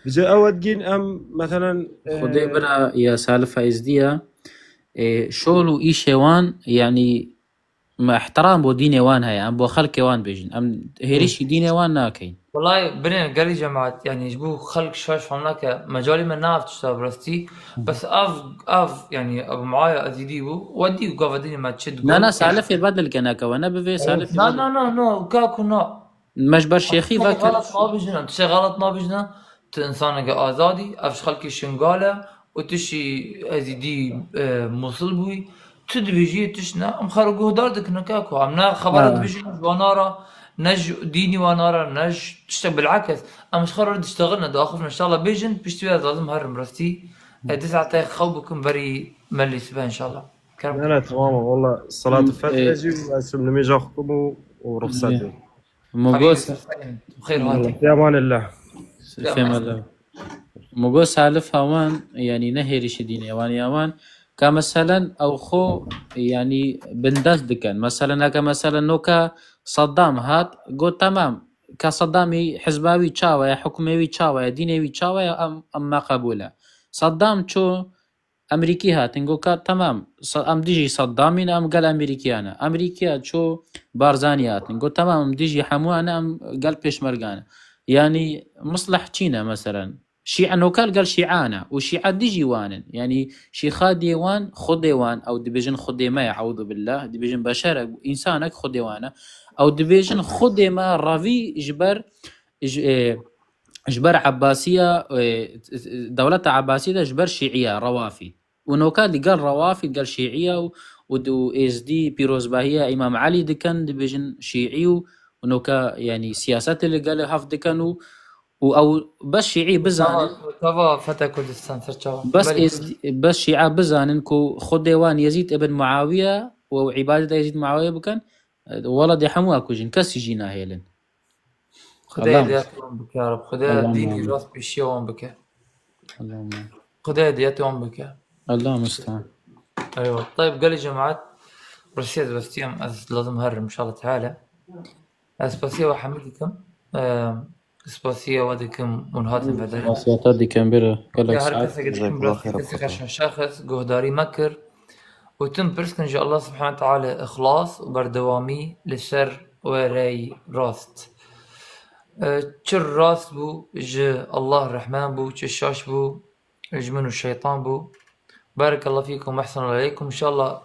بجا اود جين ام مثلا خدي برا يا سالفة ازديا شولو ايشيوان يعني ما احترام بو ديني وان هاي ام بو خلق وان بيجن ام هيريش ديني وان ناكين والله بنين قال لي جماعة يعني يجبو خلق شاش فهمناك مجالي من نافت تشتغل برستي بس اف يعني ابو معايا ازيديبو ودي وقاف الدنيا ما تشد لا سالفة بدل كناك وانا بفي سالفة لا كاكو نا مجبر شيخي فاكر غلط نابجنا تشي غلط نابجنا انسانك ازادي افش خلقي شنقاله وتشي ازيدي موصل بوي تدبيجي تشنا مخرجوه داردك نكاكو عمنا خبرت بيجي ونارا نج ديني ونارا نج تشتغل بالعكس مش خرج تشتغلنا داخل ان شاء الله بيجن بيشتوي لازم هرم رستي 9 خوبكم بري ملي سبا ان شاء الله لا تمام والله الصلاة الفجر اسم لم يجاكم ورخصتي موجوس بخير هاتي في امان الله في امان الله موجوس سالف هوان يعني نهي شدين يوان يوان كمثلا او خو يعني بنداز دكان مثلا كمثلا نوكا صدام هات قول تمام كصدامي حزباوي تشاوي حكومي تشاوي ديني تشاوي ام ما قبوله صدام شو امريكي هات نقول تمام ام ديجي صدامين ام قال امريكيانا امريكيات شو بارزانيات نقول تمام ديجي حموانا ام قال بيشمرقانا يعني مصلح تشينا مثلا شيعة نوكال قال شيعانا وشيعة ديجي وانن يعني شيخا ديوان خود ديوان او ديفيجن خود ديما يعوذ بالله ديفيجن بشر انسانك خود ديوانا او ديفيجن خود ديما رافي جبر عباسية دولة عباسية جبر شيعية روافي ونوكال قال روافي قال شيعية ودو اس دي بيروز باهية امام علي دكان ديفيجن شيعي ونوكا يعني سياسات اللي قال هاف دكانو او بس شيعي بزانن تبا فتى كردستان بس شيعة بزانن كو خود ديوان يزيد ابن معاوية وعبادة يزيد معاوية بكن ولد يحموها كوجين كاس يجينا هيلن خدايا دياتهم بك يا رب خدايا ديني راس بيشيوان بك اللهم خدايا دياتهم بك الله مستعان ايوه طيب قال لي جماعات برسيت بستيم لازم هرم ان شاء الله تعالى اسباسيه وحمدكم اسباسيه ودكم منهاتم بدل اسباسيه ديكم بير قال لك ساعه عشان شخص جهداري مكر وتم برسك ان شاء الله سبحانه وتعالى اخلاص وبردوامي للشر وراي راست چر راست بو الله الرحمن بو چشاش بو جمن الشيطان بو بارك الله فيكم واحسن عليكم ان شاء الله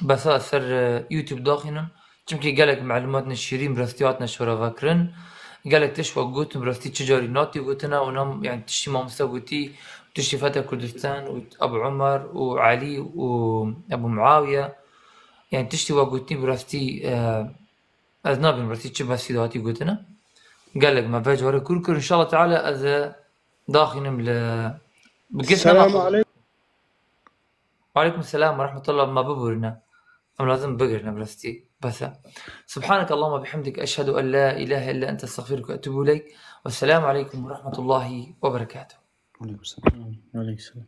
بس سر يوتيوب داخلنا چمكي قالك معلومات نشيرين برستياتنا شورا فاكرن قالك تشوى قوتن برستي تجاري ناتي قوتنا ونم يعني تشتي ما مستوى تشتي فتى كردستان وابو عمر وعلي وابو معاوية يعني تشتي وقوتني برستي أذناب برستي تشبه سيداتي قوتنا قالك ما باجي ورا كركر ان شاء الله تعالى اذا داخلهم السلام عليكم. وعليكم السلام ورحمة الله. ما ببرنا أم لازم بقرنا برستي بس. سبحانك اللهم وبحمدك أشهد أن لا إله إلا أنت أستغفرك وأتوب إليك والسلام عليكم ورحمة الله وبركاته. وعليكم السلام.